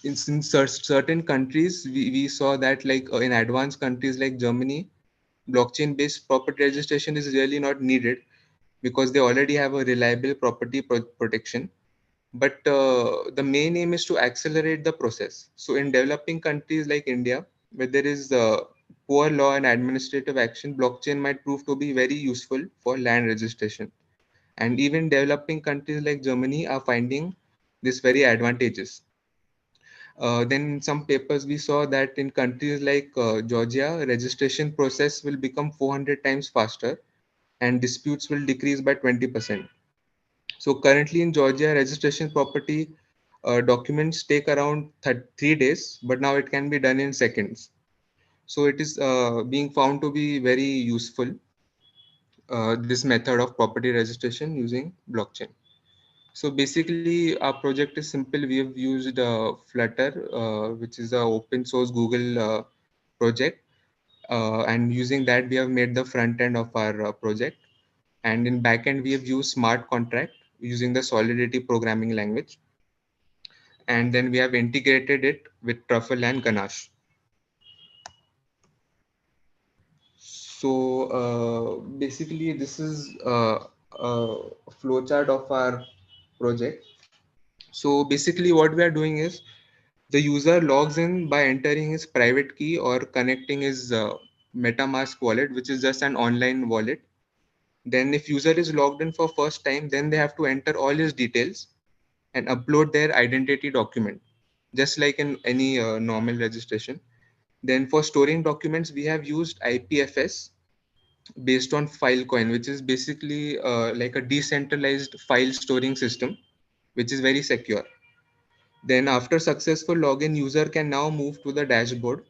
in certain countries, we saw that like in advanced countries like Germany, blockchain based property registration is really not needed because they already have a reliable property protection. But the main aim is to accelerate the process. So in developing countries like India, where there is poor law and administrative action, blockchain might prove to be very useful for land registration. And even developing countries like Germany are finding this very advantageous. Then in some papers we saw that in countries like Georgia, registration process will become 400 times faster and disputes will decrease by 20%. So currently in Georgia, registration property documents take around 3 days, but now it can be done in seconds. So it is being found to be very useful, this method of property registration using blockchain. So basically our project is simple. We have used Flutter, which is an open source Google project. And using that, we have made the front end of our project. And in backend, we have used smart contract using the Solidity programming language. And then we have integrated it with Truffle and Ganache. So basically, this is a flowchart of our project. So basically, what we are doing is the user logs in by entering his private key or connecting his MetaMask wallet, which is just an online wallet. Then if user is logged in for first time, then they have to enter all his details and upload their identity document, just like in any normal registration. Then for storing documents, we have used IPFS based on Filecoin, which is basically like a decentralized file storing system, which is very secure. Then after successful login, user can now move to the dashboard.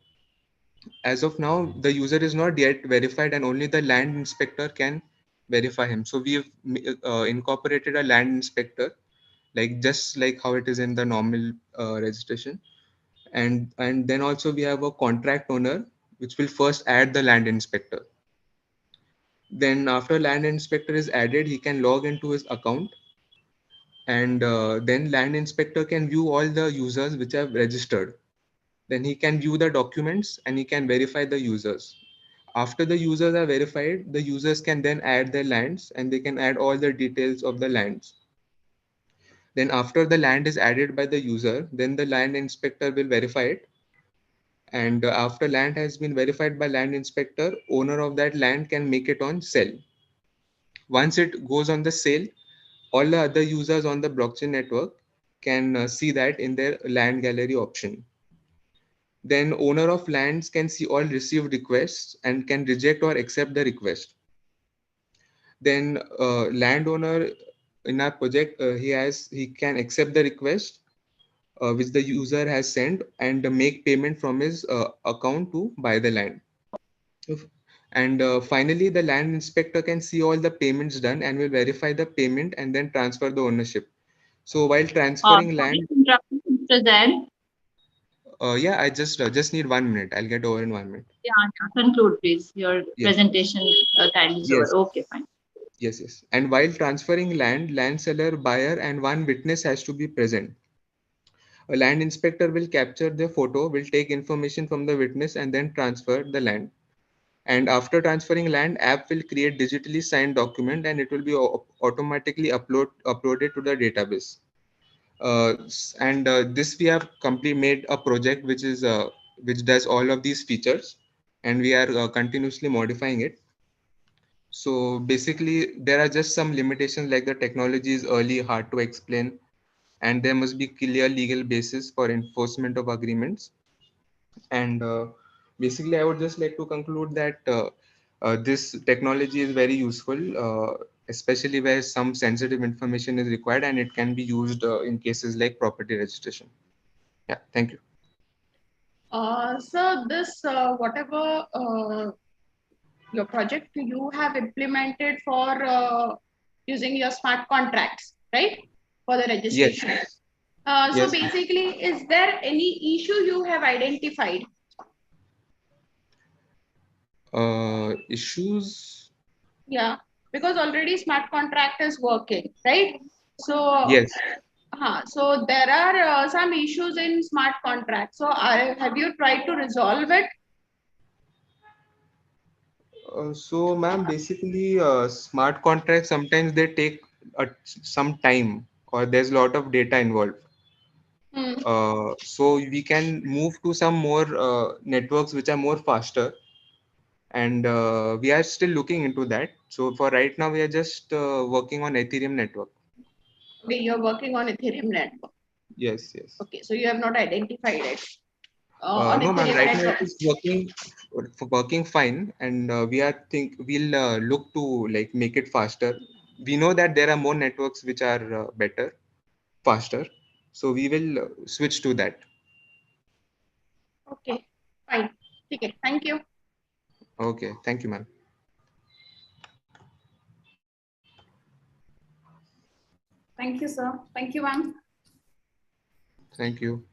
As of now, the user is not yet verified and only the land inspector can verify him. So we have incorporated a land inspector, like just like how it is in the normal registration. And then also we have a contract owner, which will first add the land inspector. Then after land inspector is added, he can log into his account. And then land inspector can view all the users which have registered. Then he can view the documents and he can verify the users. After the users are verified, the users can then add their lands and they can add all the details of the lands. Then after the land is added by the user, then the land inspector will verify it. And after land has been verified by land inspector, owner of that land can make it on sell. Once it goes on the sale, all the other users on the blockchain network can see that in their land gallery option. Then owner of lands can see all received requests and can reject or accept the request. Then landowner in our project, he can accept the request which the user has sent and make payment from his account to buy the land. And finally, the land inspector can see all the payments done and will verify the payment and then transfer the ownership. So while transferring land, Mr. Zaid. Yeah, I just need 1 minute. I'll get over in 1 minute. Yeah, conclude please. Your presentation time is over. Okay, fine. Yes. And while transferring land seller, buyer, and one witness has to be present. A land inspector will capture the photo, will take information from the witness, and then transfer the land. And after transferring land, app will create digitally signed document, and it will be automatically uploaded to the database. This we have made a project which does all of these features, and we are continuously modifying it. So basically, there are just some limitations, like the technology is early, hard to explain, and there must be clear legal basis for enforcement of agreements. And basically, I would just like to conclude that this technology is very useful, especially where some sensitive information is required, and it can be used in cases like property registration. Yeah, thank you. So this whatever your project you have implemented for using your smart contracts, right? For the registration. Yes. So basically, is there any issue you have identified? Issues? Yeah, because already smart contract is working, right? So, Yes. so there are some issues in smart contract. So, have you tried to resolve it? So, ma'am, basically, smart contracts sometimes they take some time, or there's a lot of data involved. Hmm. So we can move to some more networks which are more faster, and we are still looking into that. So for right now, we are just working on Ethereum network. Okay, you're working on Ethereum network. Yes, yes. Okay, so you have not identified it on No, ma'am. Ethereum Right now it network. is working fine, and we'll look to like make it faster. We know that there are more networks which are better, faster, so we will switch to that. Okay, fine. Okay, thank you. Okay, thank you, ma'am. Thank you, sir. Thank you, ma'am. Thank you.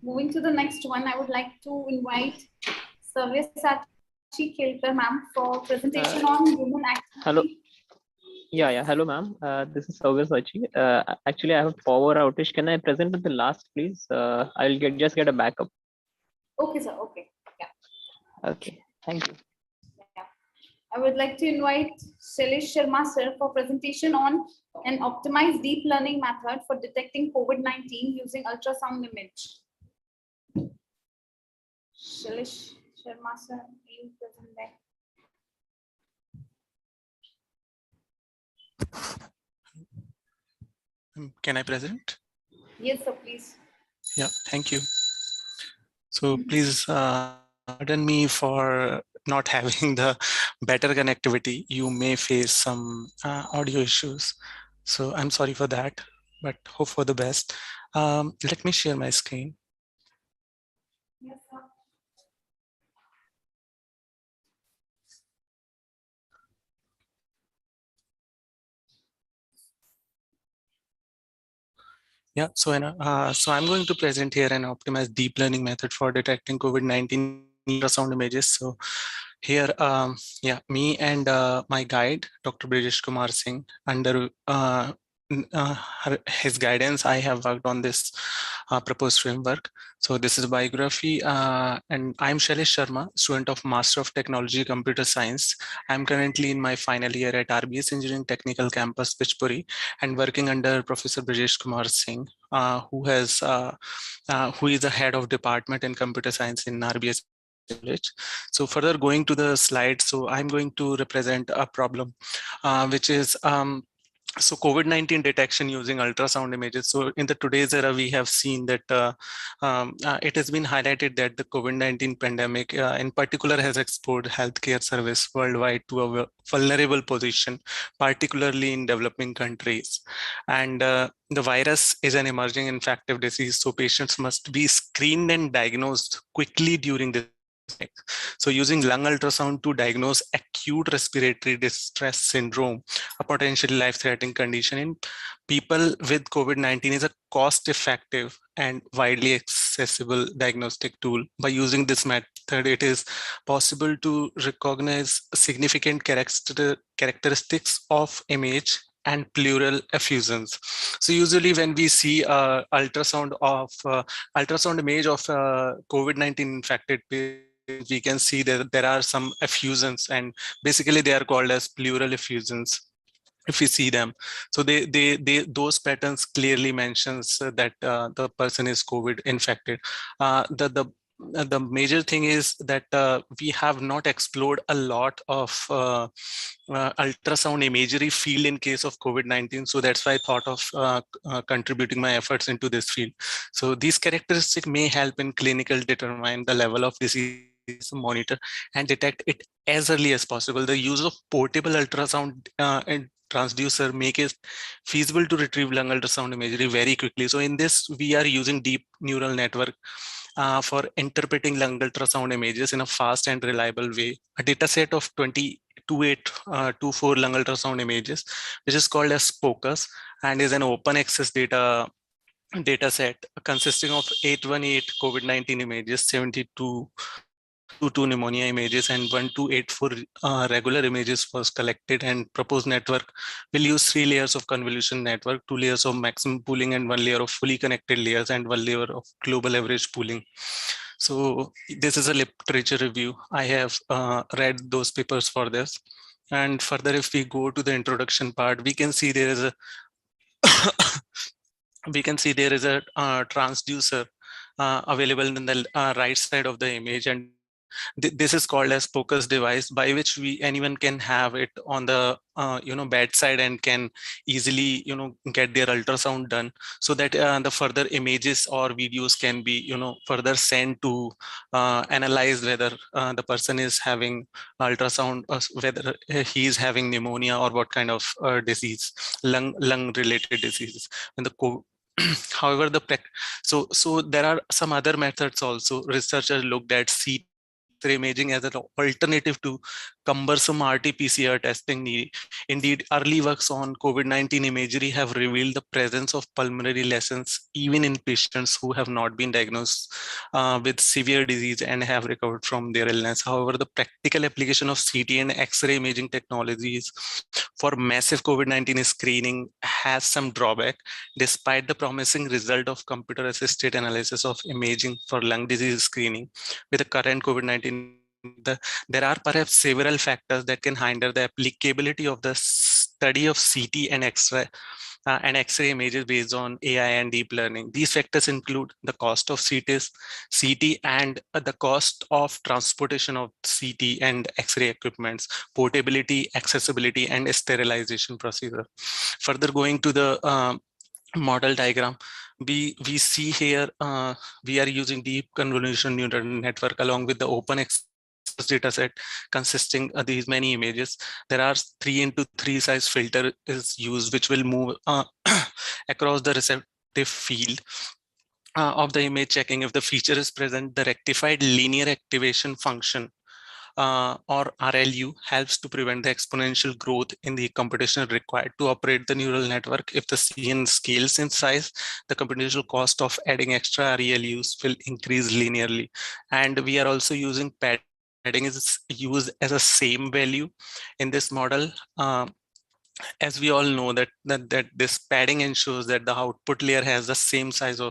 Moving to the next one, I would like to invite Sarvesachi Kelkar, ma'am, for presentation on human activity. Hello. Yeah. Hello, ma'am. This is Sarvesachi. Actually, I have power outage. Can I present at the last, please? I'll just get a backup. Okay, sir. Okay. Yeah. Okay. Thank you. Yeah. I would like to invite Shailesh Sharma, sir, for presentation on an optimized deep learning method for detecting COVID-19 using ultrasound image. Shailesh Sharma, sir, you present there. Can I present? Yes, sir, please. Yeah, thank you. So please pardon me for not having the better connectivity. You may face some audio issues. So I'm sorry for that, but hope for the best. Let me share my screen. Yes, sir. Yeah, so I'm going to present here an optimized deep learning method for detecting COVID-19 ultrasound images. So here, me and my guide, Dr. Brijesh Kumar Singh, under his guidance, I have worked on this proposed framework. So this is a biography, and I'm Shailesh Sharma, student of Master of Technology Computer Science. I'm currently in my final year at RBS Engineering Technical Campus, Pichpuri, and working under Professor Brijesh Kumar Singh, who is the head of department in computer science in RBS College. So further going to the slide, so I'm going to represent a problem, which is so COVID-19 detection using ultrasound images. So in the today's era, we have seen that it has been highlighted that the COVID-19 pandemic in particular has exposed healthcare service worldwide to a vulnerable position, particularly in developing countries. And the virus is an emerging infective disease, so patients must be screened and diagnosed quickly during this. So using lung ultrasound to diagnose acute respiratory distress syndrome, a potentially life-threatening condition in people with COVID-19, is a cost-effective and widely accessible diagnostic tool. By using this method, it is possible to recognize significant characteristics of image and pleural effusions. So usually when we see ultrasound image of COVID-19 infected patients, we can see that there are some effusions, and basically they are called as pleural effusions if we see them. So those patterns clearly mentions that the person is COVID infected. The major thing is that we have not explored a lot of ultrasound imagery field in case of COVID-19. So that's why I thought of contributing my efforts into this field. So these characteristics may help in clinical determine the level of disease, monitor and detect it as early as possible. The use of portable ultrasound and transducer make it feasible to retrieve lung ultrasound imagery very quickly. So in this, we are using deep neural network for interpreting lung ultrasound images in a fast and reliable way. A data set of 22824 lung ultrasound images, which is called as POCUS, and is an open access data data set consisting of 818 COVID-19 images, 72 2 pneumonia images, and 1284 regular images was collected. And proposed network will use 3 layers of convolution network, 2 layers of maximum pooling, and 1 layer of fully connected layers, and 1 layer of global average pooling. So this is a literature review. I have read those papers for this. And further, if we go to the introduction part, we can see there is a transducer available in the right side of the image, and this is called as focus device, by which anyone can have it on the bedside and can easily get their ultrasound done, so that the further images or videos can be further sent to analyze whether the person is having ultrasound, whether he is having pneumonia or what kind of disease, lung related diseases. And however, so there are some other methods also. Researchers looked at CT imaging as an alternative to cumbersome RT-PCR testing. Indeed, early works on COVID-19 imagery have revealed the presence of pulmonary lesions even in patients who have not been diagnosed with severe disease and have recovered from their illness. However, the practical application of CT and X-ray imaging technologies for massive COVID-19 screening has some drawback. Despite the promising result of computer-assisted analysis of imaging for lung disease screening with the current COVID-19, there are perhaps several factors that can hinder the applicability of the study of CT and X-ray images based on AI and deep learning. These factors include the cost of CT and the cost of transportation of CT and X-ray equipments, portability, accessibility, and sterilization procedure. Further, going to the model diagram, we see here we are using deep convolutional neural network along with the open data set consisting of these many images. There are 3x3 size filter is used, which will move across the receptive field of the image, checking if the feature is present. The rectified linear activation function or RLU helps to prevent the exponential growth in the computation required to operate the neural network. If the CN scales in size, the computational cost of adding extra RLUs will increase linearly. And we are also using padding is used as a same value in this model. As we all know that this padding ensures that the output layer has the same size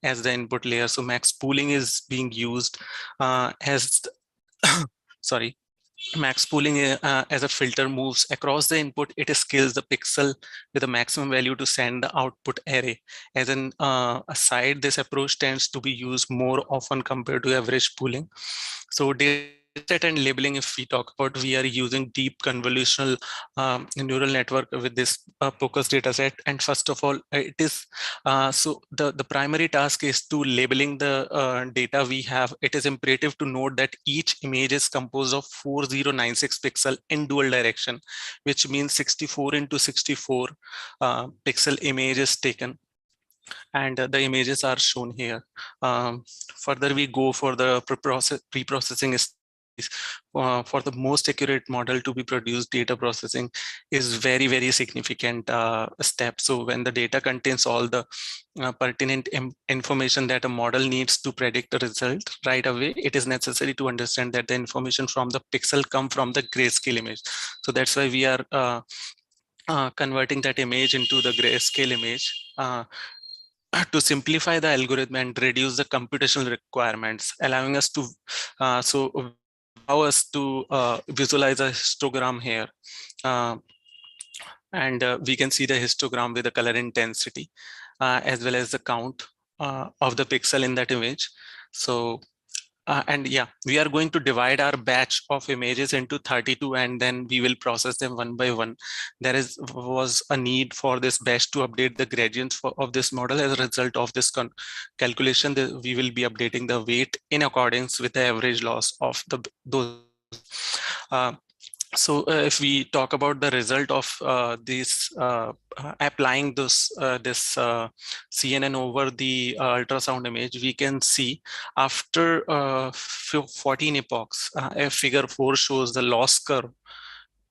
as the input layer. So max pooling is being used as sorry. Max pooling as a filter moves across the input, it scales the pixel with a maximum value to send the output array. As an aside, this approach tends to be used more often compared to average pooling. So data set and labeling, if we talk about, we are using deep convolutional neural network with this focus data set. And first of all, it is so the primary task is to labeling the data we have. It is imperative to note that each image is composed of 4096 pixel in dual direction, which means 64 into 64 pixel image is taken. And the images are shown here. Further, we go for the pre-processing for the most accurate model to be produced. Data processing is very, very significant step. So when the data contains all the pertinent information that a model needs to predict the result right away, it is necessary to understand that the information from the pixel come from the grayscale image. So that's why we are converting that image into the grayscale image to simplify the algorithm and reduce the computational requirements, allowing us to visualize a histogram here. And we can see the histogram with the color intensity as well as the count of the pixel in that image. So and yeah, we are going to divide our batch of images into 32, and then we will process them one by one. There was a need for this batch to update the gradients of this model. As a result of this calculation, we will be updating the weight in accordance with the average loss of those. So if we talk about the result of this applying this CNN over the ultrasound image, we can see after 14 epochs, Figure 4 shows the loss curve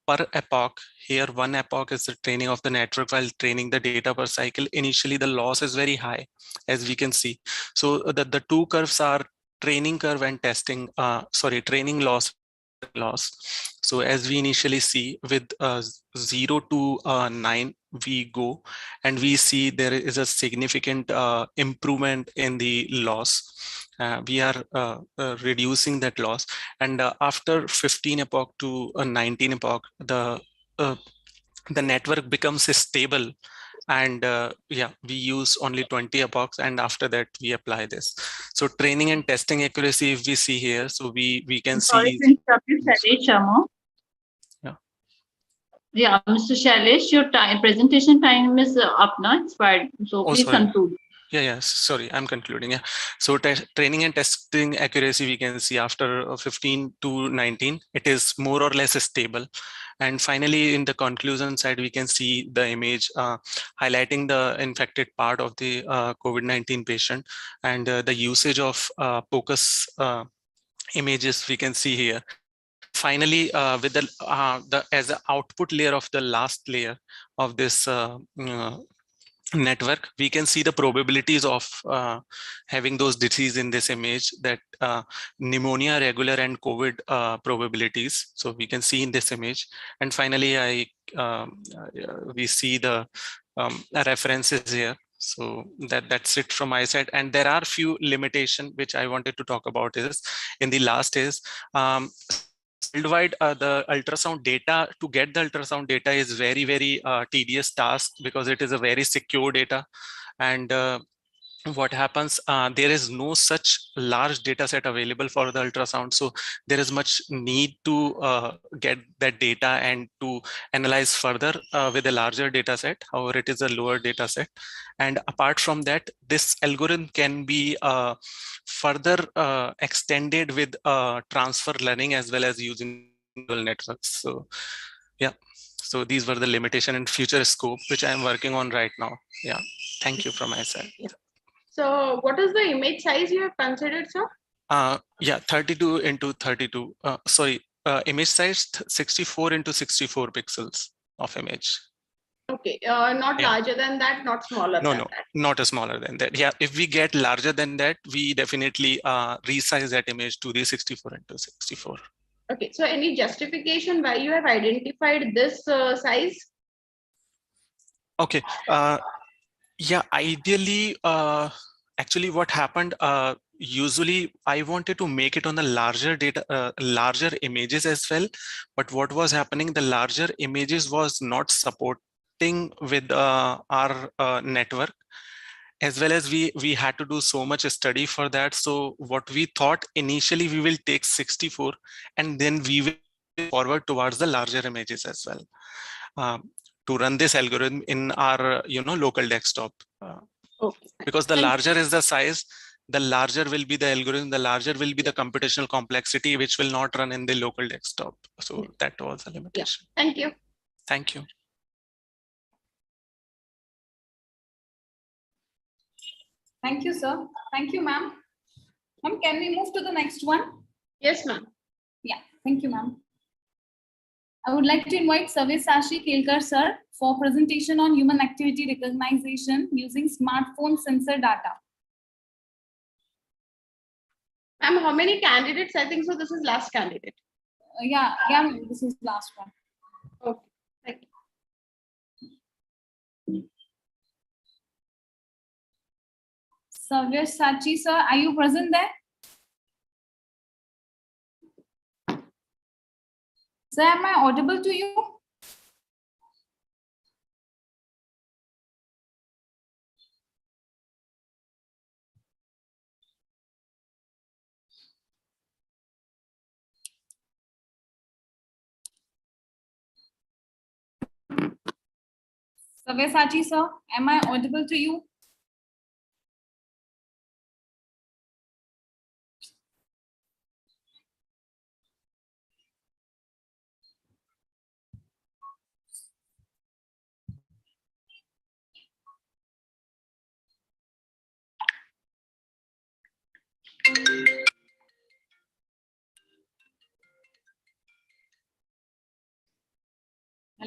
per epoch. Here, one epoch is the training of the network while training the data per cycle. Initially, the loss is very high, as we can see. So the two curves are training curve and testing, training loss. So as we initially see with 0 to 9, we go and we see there is a significant improvement in the loss. We are reducing that loss, and after 15 epoch to 19 epoch, the network becomes stable, and yeah, we use only 20 epochs, and after that we apply this. So training and testing accuracy, if we see here, so we can Sorry see. to interrupt you, Shailesh Sharma. Yeah. Yeah, Mr. Shailesh, your presentation time is up now, expired. So Oh, please sorry. conclude. Yeah, sorry, I'm concluding. Yeah, so training and testing accuracy, we can see after 15 to 19, it is more or less stable. And finally, in the conclusion side, we can see the image highlighting the infected part of the COVID-19 patient, and the usage of focus images we can see here. Finally, with the as an output layer of the last layer of this network, we can see the probabilities of having those disease in this image, that pneumonia, regular, and COVID probabilities. So we can see in this image. And finally, we see the references here. So that's it from my side. And there are few limitations which I wanted to talk about is in the last is worldwide, the ultrasound data, to get the ultrasound data is very tedious task, because it is a very secure data. And what happens, there is no such large data set available for the ultrasound, so there is much need to get that data and to analyze further with a larger data set. However, it is a lower data set, and apart from that, this algorithm can be further extended with transfer learning as well as using neural networks. So yeah, so these were the limitation and future scope which I am working on right now. Yeah, thank you from my side. So what is the image size you have considered, sir? Yeah, 32 into 32. Image size 64 into 64 pixels of image. Okay, not Yeah. larger than that, not smaller No, than no, that. not a smaller than that. Yeah, if we get larger than that, we definitely resize that image to the 64 into 64. Okay, so any justification why you have identified this size? Okay. Yeah, ideally, actually what happened, usually I wanted to make it on the larger data, larger images as well. But what was happening, the larger images was not supporting with our network, as well as we had to do so much study for that. So what we thought initially, we will take 64 and then we will forward towards the larger images as well. To run this algorithm in our local desktop, okay. Because the larger is the size, the larger will be the algorithm, the larger will be the computational complexity, which will not run in the local desktop. So that was a limitation. Thank you. Thank you. Thank you, sir. Thank you, ma'am. Ma'am, can we move to the next one? Yes, ma'am. Yeah, thank you, ma'am. I would like to invite Sabyasachi Kelkar sir for presentation on human activity recognition using smartphone sensor data. Ma'am, how many candidates? I think so. This is last candidate. Yeah, this is last one. Okay, thank you. Sabyasachi sir, are you present there? Sir, am I audible to you? Sabyasachi sir, am I audible to you?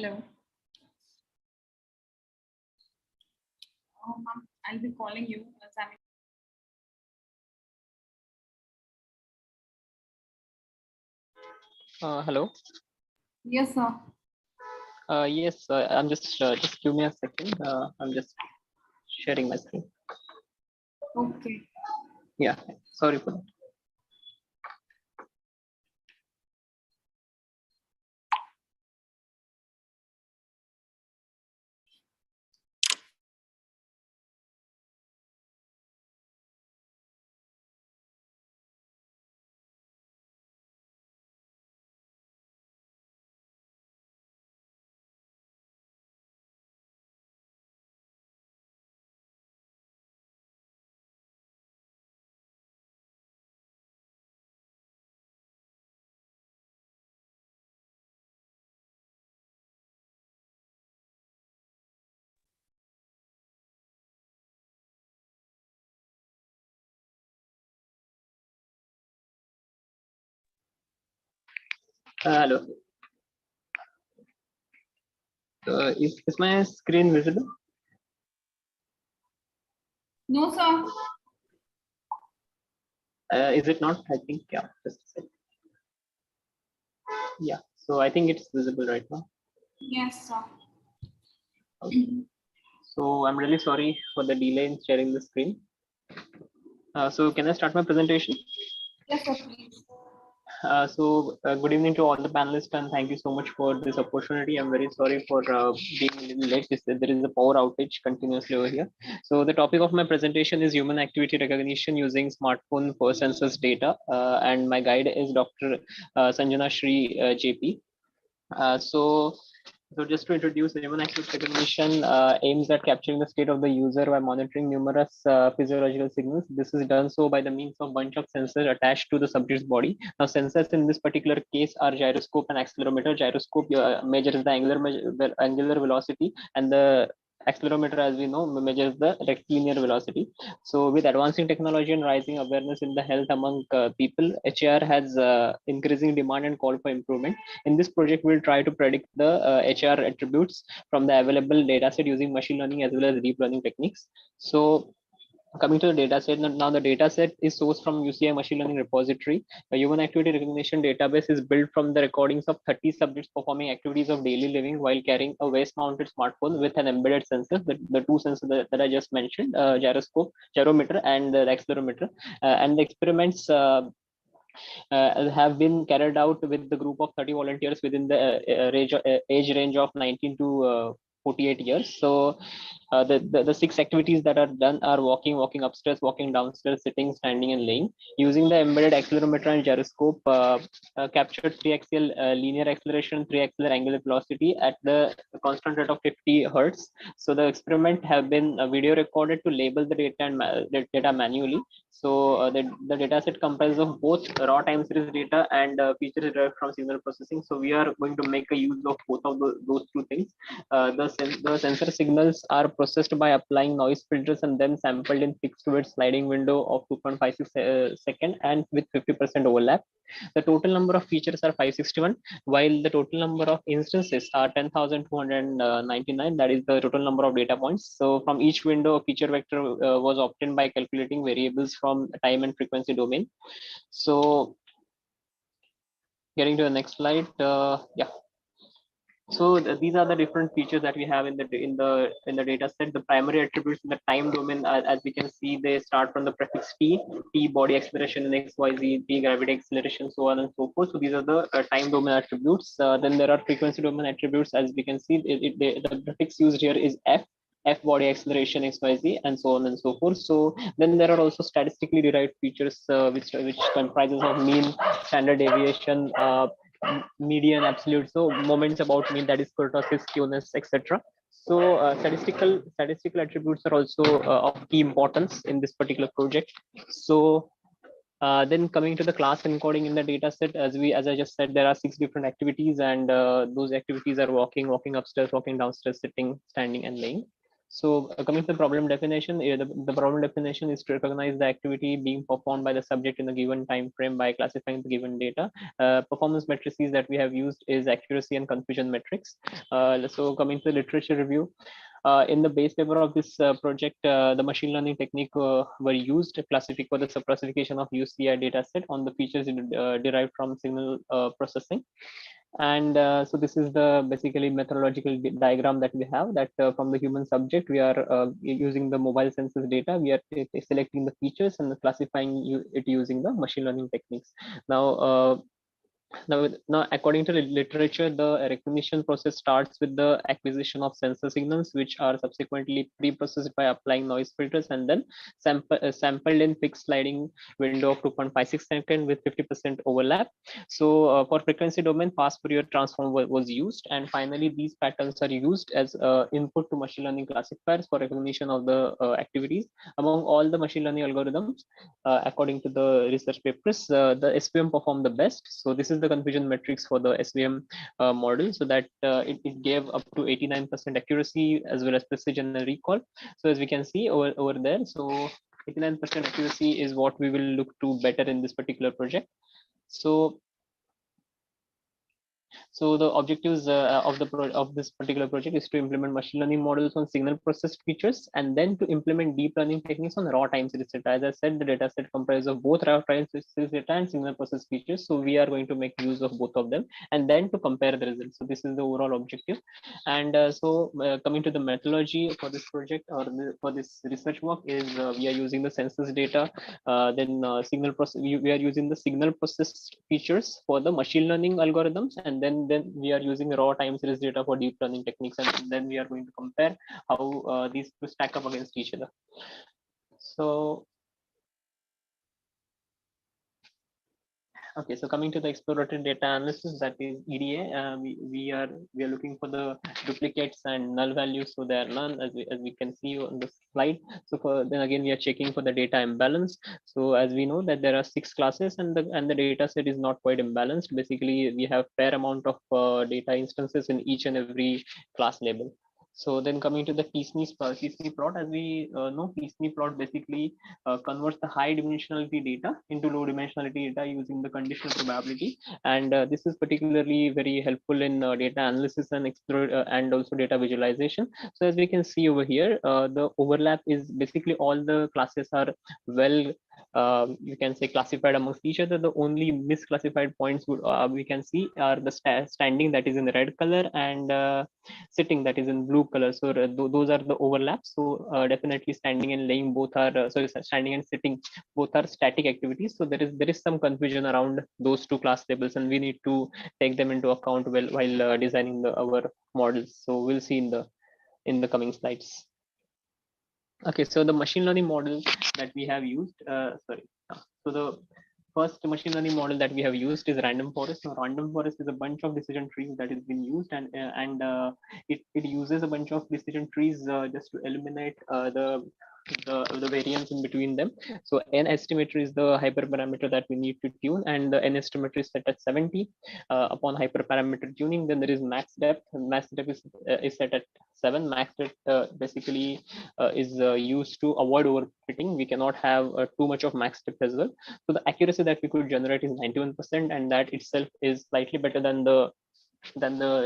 Hello. Oh, ma'am, I'll be calling you. Hello. Yes, sir. Yes, I'm just give me a second. I'm just sharing my screen. Okay. Yeah, sorry for that. Hello. Is my screen visible? No, sir. Is it not? I think, yeah. Just a second. Yeah, so I think it's visible right now. Yes, sir. Okay. So I'm really sorry for the delay in sharing the screen. So can I start my presentation? Yes, sir, please. Good evening to all the panelists, and thank you so much for this opportunity. I'm very sorry for being a little late. There is a power outage continuously over here. So the topic of my presentation is human activity recognition using smartphone for sensors data, and my guide is Dr. Sanjana Shri JP. So just to introduce, the human activity recognition aims at capturing the state of the user by monitoring numerous physiological signals. This is done so by the means of bunch of sensors attached to the subject's body. Now, sensors in this particular case are gyroscope and accelerometer. Gyroscope measures the angular velocity, and the accelerometer, as we know, measures the rectilinear velocity. So with advancing technology and rising awareness in the health among people, HAR has increasing demand and call for improvement. In this project, we'll try to predict the HR attributes from the available dataset using machine learning as well as deep learning techniques. So coming to the data set, now the data set is sourced from UCI machine learning repository. A human activity recognition database is built from the recordings of 30 subjects performing activities of daily living while carrying a waist mounted smartphone with an embedded sensor, the two sensors that I just mentioned, gyrometer and the accelerometer, and the experiments have been carried out with the group of 30 volunteers within the age range of 19 to 48 years. So the 6 activities that are done are walking upstairs, walking downstairs, sitting, standing, and laying. Using the embedded accelerometer and gyroscope, captured 3-axial linear acceleration, 3-axial angular velocity at the constant rate of 50 hertz. So the experiment have been video recorded to label the data and the data manually. So the data set comprises of both raw time series data and features derived from signal processing. So we are going to make a use of both of those two things. The sensor signals are processed by applying noise filters and then sampled in fixed width sliding window of 2.56 second and with 50% overlap. The total number of features are 561, while the total number of instances are 10,299. That is the total number of data points. So from each window, a feature vector was obtained by calculating variables from time and frequency domain. So getting to the next slide, yeah. So these are the different features that we have in the data set. The primary attributes in the time domain, as we can see, they start from the prefix t body acceleration in x, y, z, t gravity acceleration, so on and so forth. So these are the time domain attributes. Then there are frequency domain attributes, as we can see. The prefix used here is f body acceleration xyz, and so on and so forth. So then there are also statistically derived features which comprises of mean, standard deviation, median, absolute, so moments about mean, that is kurtosis, skewness, etc. So statistical attributes are also of key importance in this particular project. So then coming to the class encoding in the data set, as I just said, there are 6 different activities, and those activities are walking upstairs, walking downstairs, sitting, standing, and laying. So coming to the problem definition, the problem definition is to recognize the activity being performed by the subject in a given time frame by classifying the given data. Performance matrices that we have used is accuracy and confusion metrics. So coming to the literature review, in the base paper of this project, the machine learning technique were used for the classification of UCI data set on the features derived from signal processing. And so this is the basically methodological diagram that we have, that from the human subject, we are using the mobile sensors data, we are selecting the features and classifying it using the machine learning techniques. Now, according to the literature, the recognition process starts with the acquisition of sensor signals, which are subsequently pre-processed by applying noise filters and then sampled in fixed sliding window of 2.56 seconds with 50% overlap. So for frequency domain, fast Fourier transform was used, and finally these patterns are used as input to machine learning classifiers for recognition of the activities. Among all the machine learning algorithms, according to the research papers, the SVM performed the best. So this is the confusion metrics for the SVM model, so that it gave up to 89% accuracy as well as precision and recall. So as we can see over there, so 89% accuracy is what we will look to better in this particular project. So the objectives of this particular project is to implement machine learning models on signal processed features, and then to implement deep learning techniques on raw time series data. As I said, the data set comprises of both raw time series data and signal processed features. So we are going to make use of both of them and then to compare the results. So this is the overall objective. And coming to the methodology for this project or for this research work is we are using the census data, then signal process. We are using the signal processed features for the machine learning algorithms, and then we are using raw time series data for deep learning techniques, and then we are going to compare how these two stack up against each other. So okay, so coming to the exploratory data analysis, that is EDA, we are looking for the duplicates and null values, so there are none, as we can see on the slide. So then again we are checking for the data imbalance. So as we know that there are 6 classes and the data set is not quite imbalanced. Basically we have fair amount of data instances in each and every class label. So then coming to the T-SNE plot, as we know, T-SNE plot basically converts the high dimensionality data into low dimensionality data using the conditional probability, and this is particularly very helpful in data analysis and and also data visualization. So as we can see over here, the overlap is basically all the classes are well, you can say, classified amongst each other. The only misclassified points we can see are the standing, that is in red color, and sitting, that is in blue color. So those are the overlaps. So definitely standing and laying both are standing and sitting both are static activities. So there is some confusion around those two class labels, and we need to take them into account while designing our models. So we'll see in the coming slides. Okay, so the machine learning model that we have used, so the first machine learning model that we have used is random forest. Now, random forest is a bunch of decision trees that is being used, and it uses a bunch of decision trees just to eliminate the variance in between them. So n estimator is the hyperparameter that we need to tune, and the n estimator is set at 70. Upon hyperparameter tuning, then there is max depth. Max depth is set at 7. Max depth basically is used to avoid overfitting. We cannot have too much of max depth as well. So the accuracy that we could generate is 91%, and that itself is slightly better than the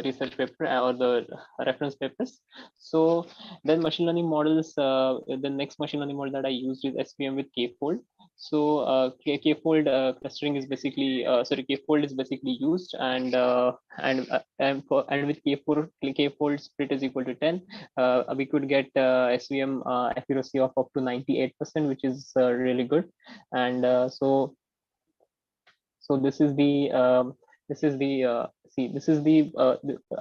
research paper or the reference papers. So then machine learning models, the next machine learning model that I used is SVM with K-fold. So K-fold clustering is basically K-fold is basically used, and with K-fold split is equal to 10. We could get SVM accuracy of up to 98%, which is really good. And so this is the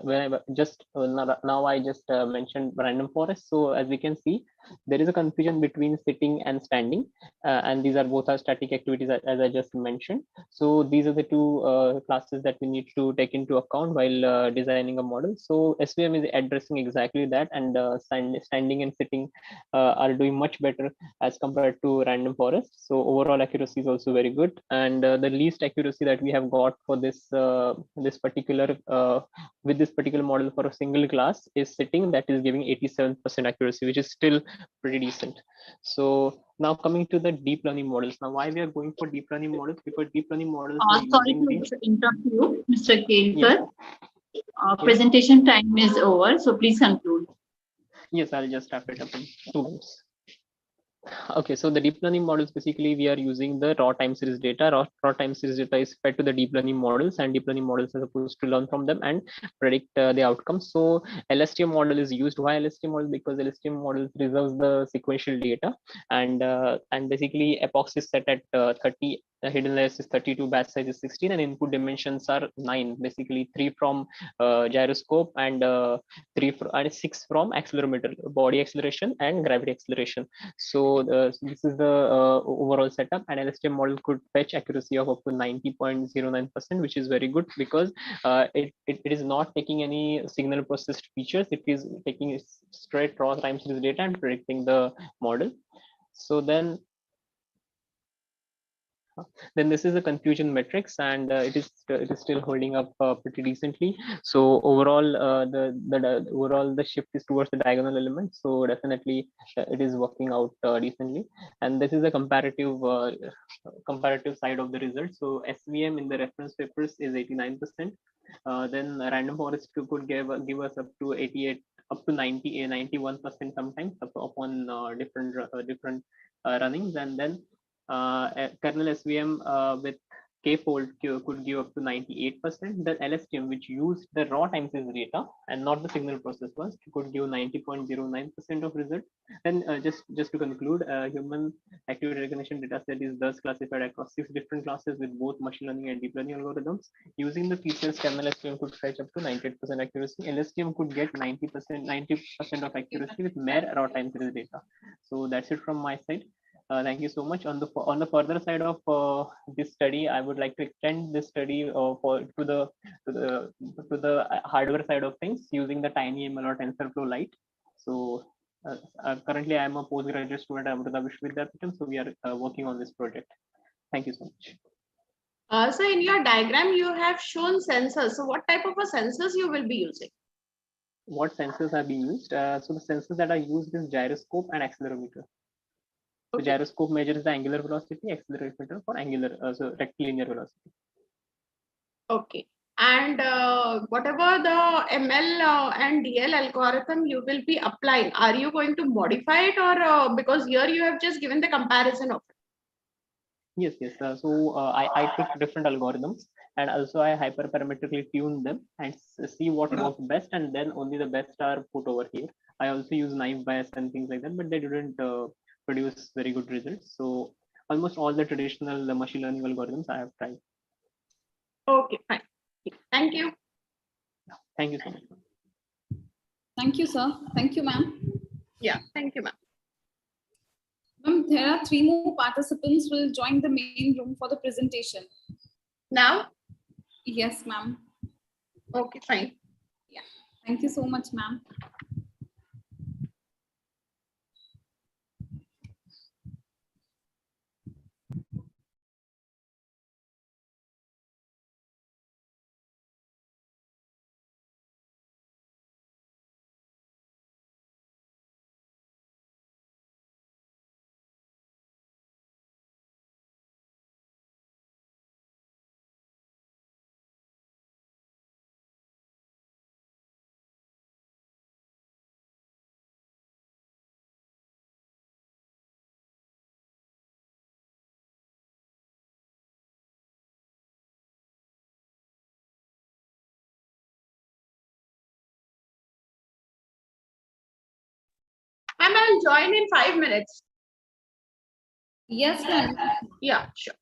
when I just now I just mentioned random forest. So as we can see, there is a confusion between sitting and standing, and these are both our static activities, as I just mentioned. So these are the two classes that we need to take into account while designing a model. So SVM is addressing exactly that, and standing and sitting are doing much better as compared to random forest. So overall accuracy is also very good, and the least accuracy that we have got for this particular particular model for a single class is sitting, that is giving 87% accuracy, which is still pretty decent. So now coming to the deep learning models. Now, why we are going for deep learning models? Because deep learning models are Sorry using to interrupt you, Mr. Kelkar. Yeah. Presentation time is over, so please conclude. Yes, I'll just wrap it up in 2 minutes. Okay, so the deep learning models, basically we are using the raw time series data. Raw time series data is fed to the deep learning models, and deep learning models are supposed to learn from them and predict the outcomes. So LSTM model is used. Why LSTM model? Because LSTM model preserves the sequential data, and basically epochs is set at 30. The hidden layers is 32, batch size is 16, and input dimensions are 9. Basically 3 from gyroscope and 6 from accelerometer, body acceleration and gravity acceleration. So this is the overall setup, and LSTM model could fetch accuracy of up to 90.09%, which is very good because it is not taking any signal processed features. It is taking straight raw time series data and predicting the model. So then this is the confusion matrix, and it is still holding up pretty decently. So overall, the shift is towards the diagonal element. So definitely it is working out decently. And this is a comparative side of the result. So SVM in the reference papers is 89%. Then random forest could give us up to 88, up to 90, 91% sometimes upon different runnings, and then kernel SVM with k-fold could give up to 98%. The LSTM, which used the raw time series data and not the signal process ones, could give 90.09% of result. And just to conclude, human activity recognition data set is thus classified across 6 different classes with both machine learning and deep learning algorithms. Using the features, kernel SVM could fetch up to 98% accuracy. LSTM could get 90% of accuracy with mere raw time series data. So that's it from my side. Thank you so much. On the further side of this study, I would like to extend this study to the hardware side of things using the TinyML or TensorFlow Lite. So currently, I am a postgraduate student at Amrita Vishwavidyapitham, so we are working on this project. Thank you so much. So in your diagram, you have shown sensors. So what type of a sensors you will be using? What sensors are being used? So the sensors that are used is gyroscope and accelerometer. So gyroscope measures the angular velocity, accelerometer for angular, so rectilinear velocity. Okay. And whatever the ML and DL algorithm you will be applying, are you going to modify it, or because here you have just given the comparison of it? Yes. So I took different algorithms, and also I hyperparametrically tuned them and see what works best, and then only the best are put over here. I also use naive bias and things like that, but they didn't produce very good results. So almost all the traditional machine learning algorithms I have tried. Okay, fine. Thank you. Thank you so much. Thank you, sir. Thank you, ma'am. Yeah, thank you, ma'am. Ma'am, there are 3 more participants will join the main room for the presentation. Now? Yes, ma'am. Okay, fine. Yeah. Thank you so much, ma'am. And I'll join in 5 minutes. Yes, ma'am. Yeah, sure.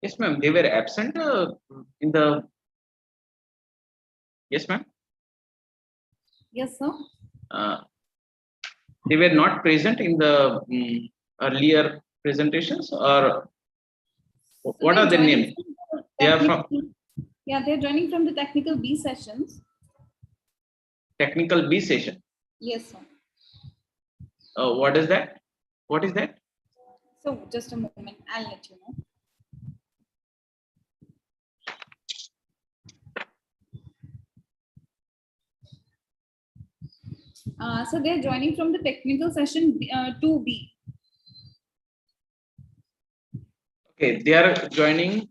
Yes, ma'am. They were absent in the. Yes, ma'am. Yes, sir. They were not present in the earlier presentations, or so what are their names? They are from. Yeah, they're joining from the technical B sessions. Technical B session. Yes, sir. What is that? What is that? So just a moment, I'll let you know. So they're joining from the technical session 2B. Okay, they are joining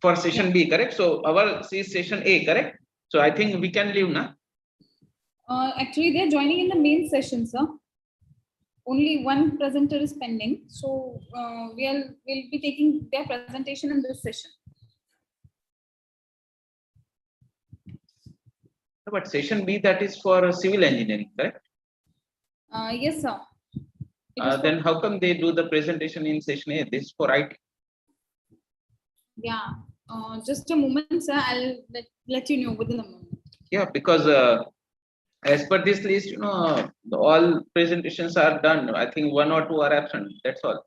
for session B, correct? So our is session A, correct? So I think we can leave now. Actually, they're joining in the main session, sir. Only one presenter is pending, so we'll be taking their presentation in this session. But session B, that is for civil engineering, correct? Yes, sir. Then how come they do the presentation in session A? This is for IT. Yeah, just a moment, sir. I'll let you know within a moment. Yeah, because as per this list, all presentations are done. I think 1 or 2 are absent. That's all.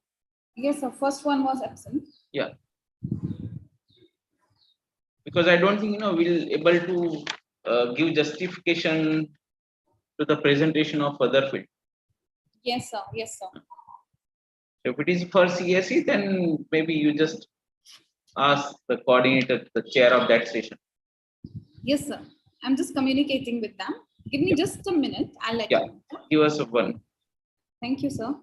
Yes, sir. First one was absent. Yeah. Because I don't think we'll able to give justification to the presentation of other field. Yes, sir. Yes, sir. If it is for CSE, then maybe you just ask the coordinator, the chair of that session. Yes, sir. I'm just communicating with them. Give me just a minute. I'll let you know. Give us a one. Thank you, sir.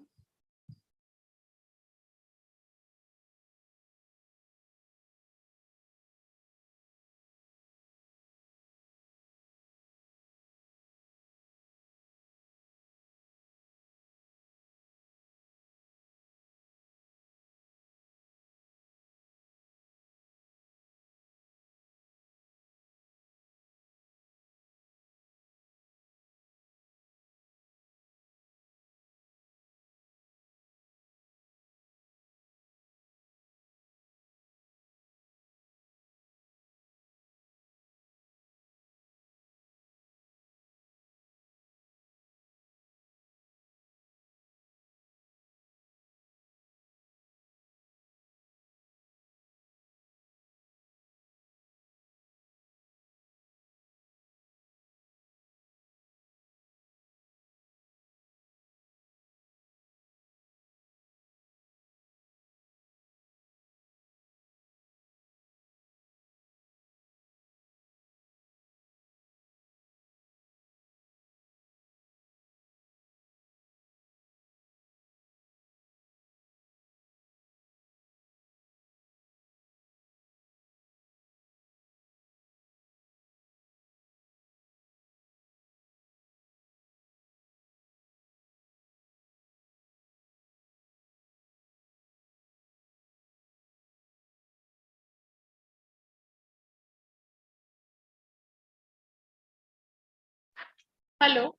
Hello.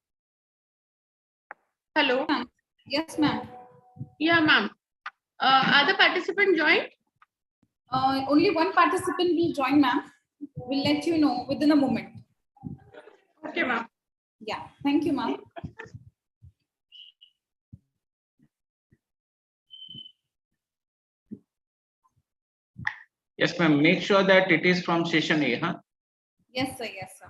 Hello. Yes, ma'am. Yeah, ma'am. Are the participants joined? Only one participant will join, ma'am. We'll let you know within a moment. Okay, ma'am. Yeah. Thank you, ma'am. Yes, ma'am. Make sure that it is from session A, huh? Yes, sir. Yes, sir.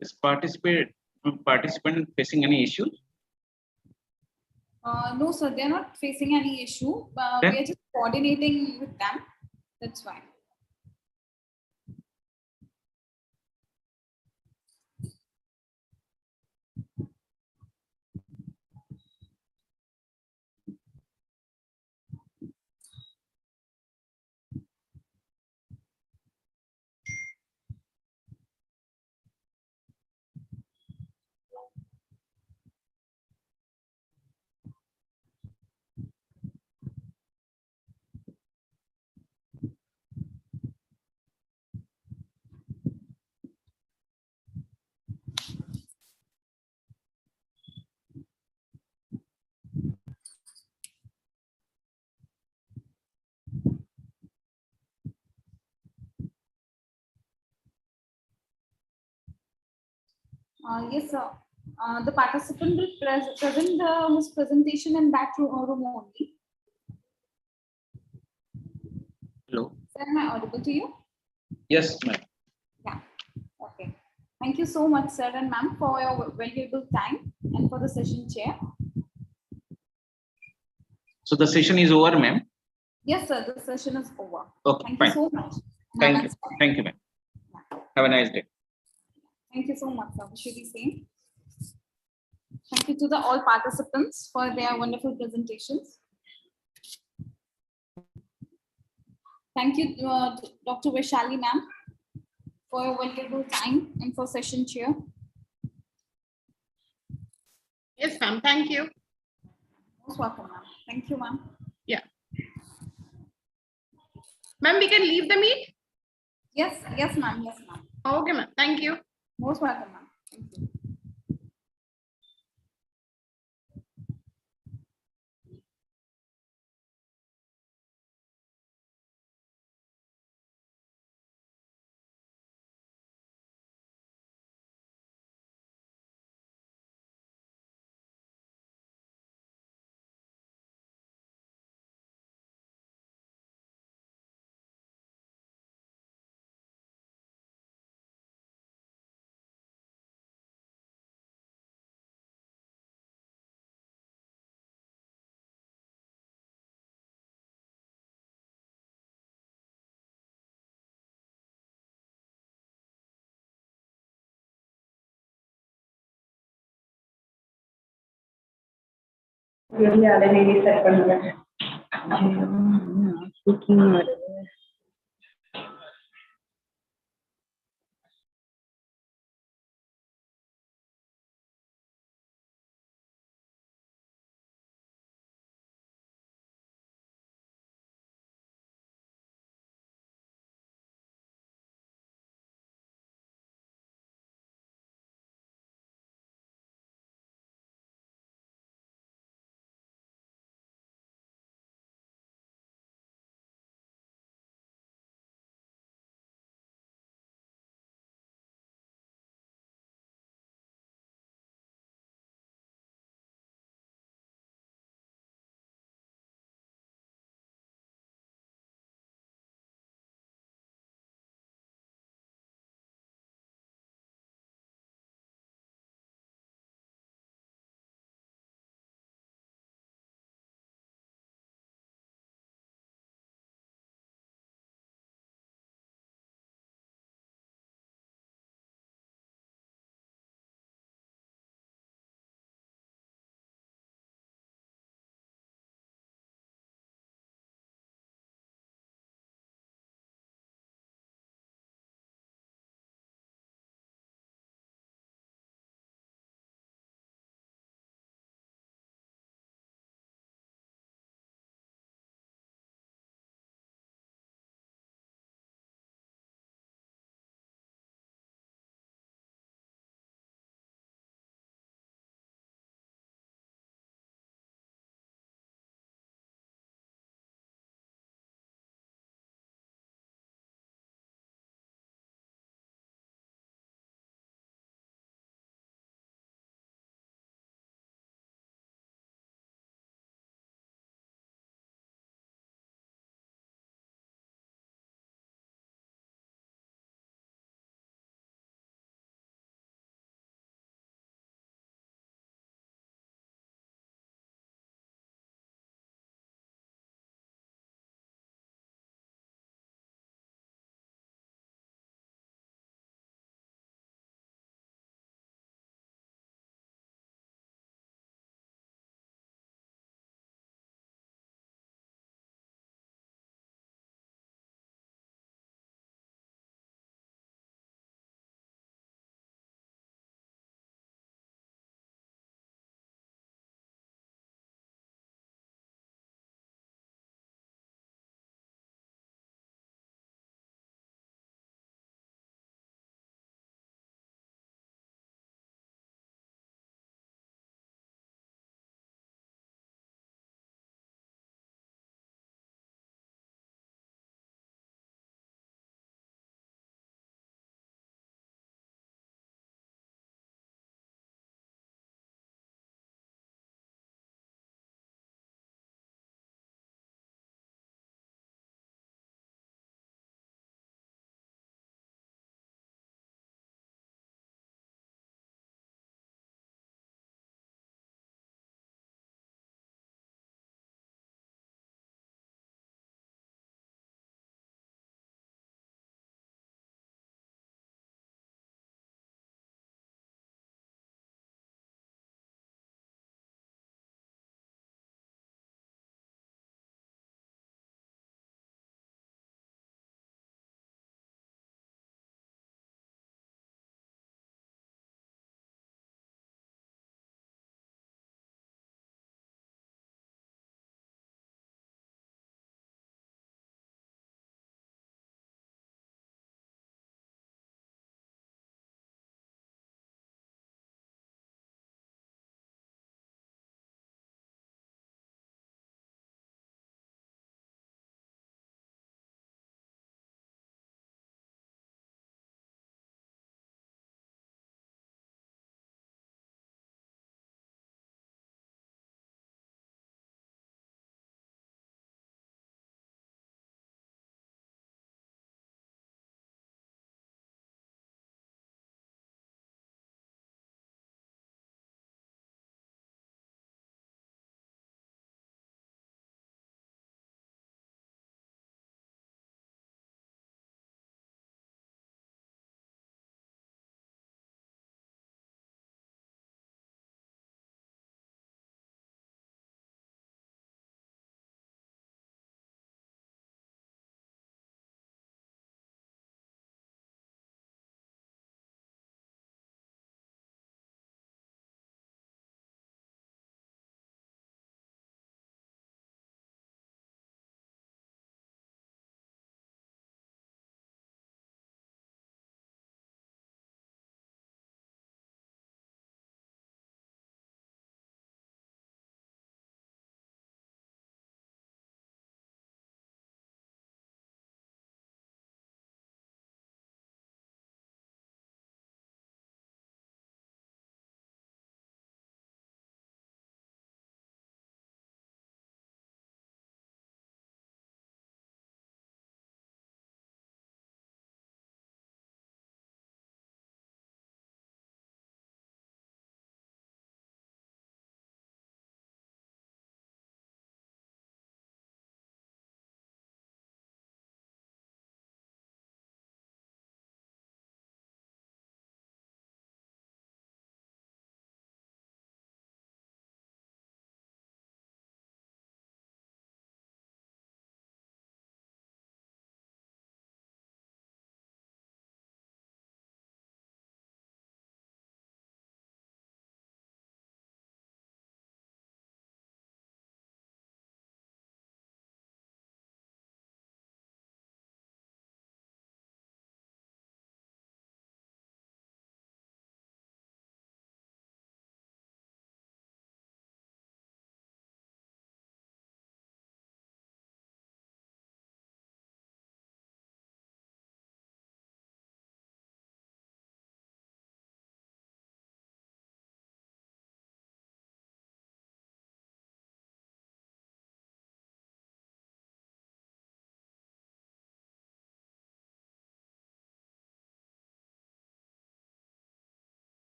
Is participant facing any issue? No, sir. They're not facing any issue. We are just coordinating with them. That's fine. Yes, sir. The participant will present his presentation in that room only. Hello. Sir, am I audible to you? Yes, ma'am. Yeah. Okay. Thank you so much, sir and ma'am, for your valuable time and for the session chair. So the session is over, ma'am. Yes, sir. The session is over. Okay, Thank fine. you so much. Thank you. Thank you, ma'am. Have a nice day. Thank you so much, sir. Wish you the same. Thank you to the all participants for their wonderful presentations. Thank you, Dr. Vaishali, ma'am, for your valuable time and for session chair. Yes, ma'am. Thank you. Most welcome, ma'am. Thank you, ma'am. Yeah. Ma'am, we can leave the meet? Yes, yes, ma'am. Yes, ma'am. Okay, ma'am. Thank you. Most welcome, ma'am. Thank you.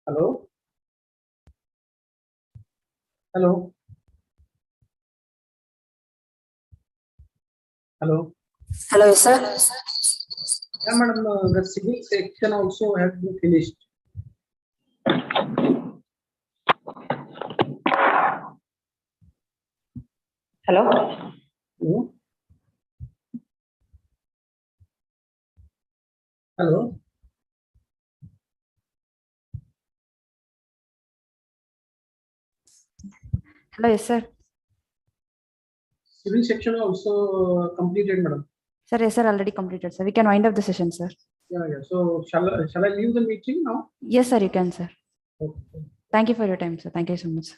Hello? Hello? Hello? Hello, sir. Yeah, madam, the civil section also has been finished. Hello? Hello? Hello? Hello, yes, sir. Civil section also completed, madam. Sir, yes, sir, already completed, sir. We can wind up the session, sir. Yeah, yeah. So shall I leave the meeting now? Yes, sir, you can, sir. Okay. Thank you for your time, sir. Thank you so much, sir.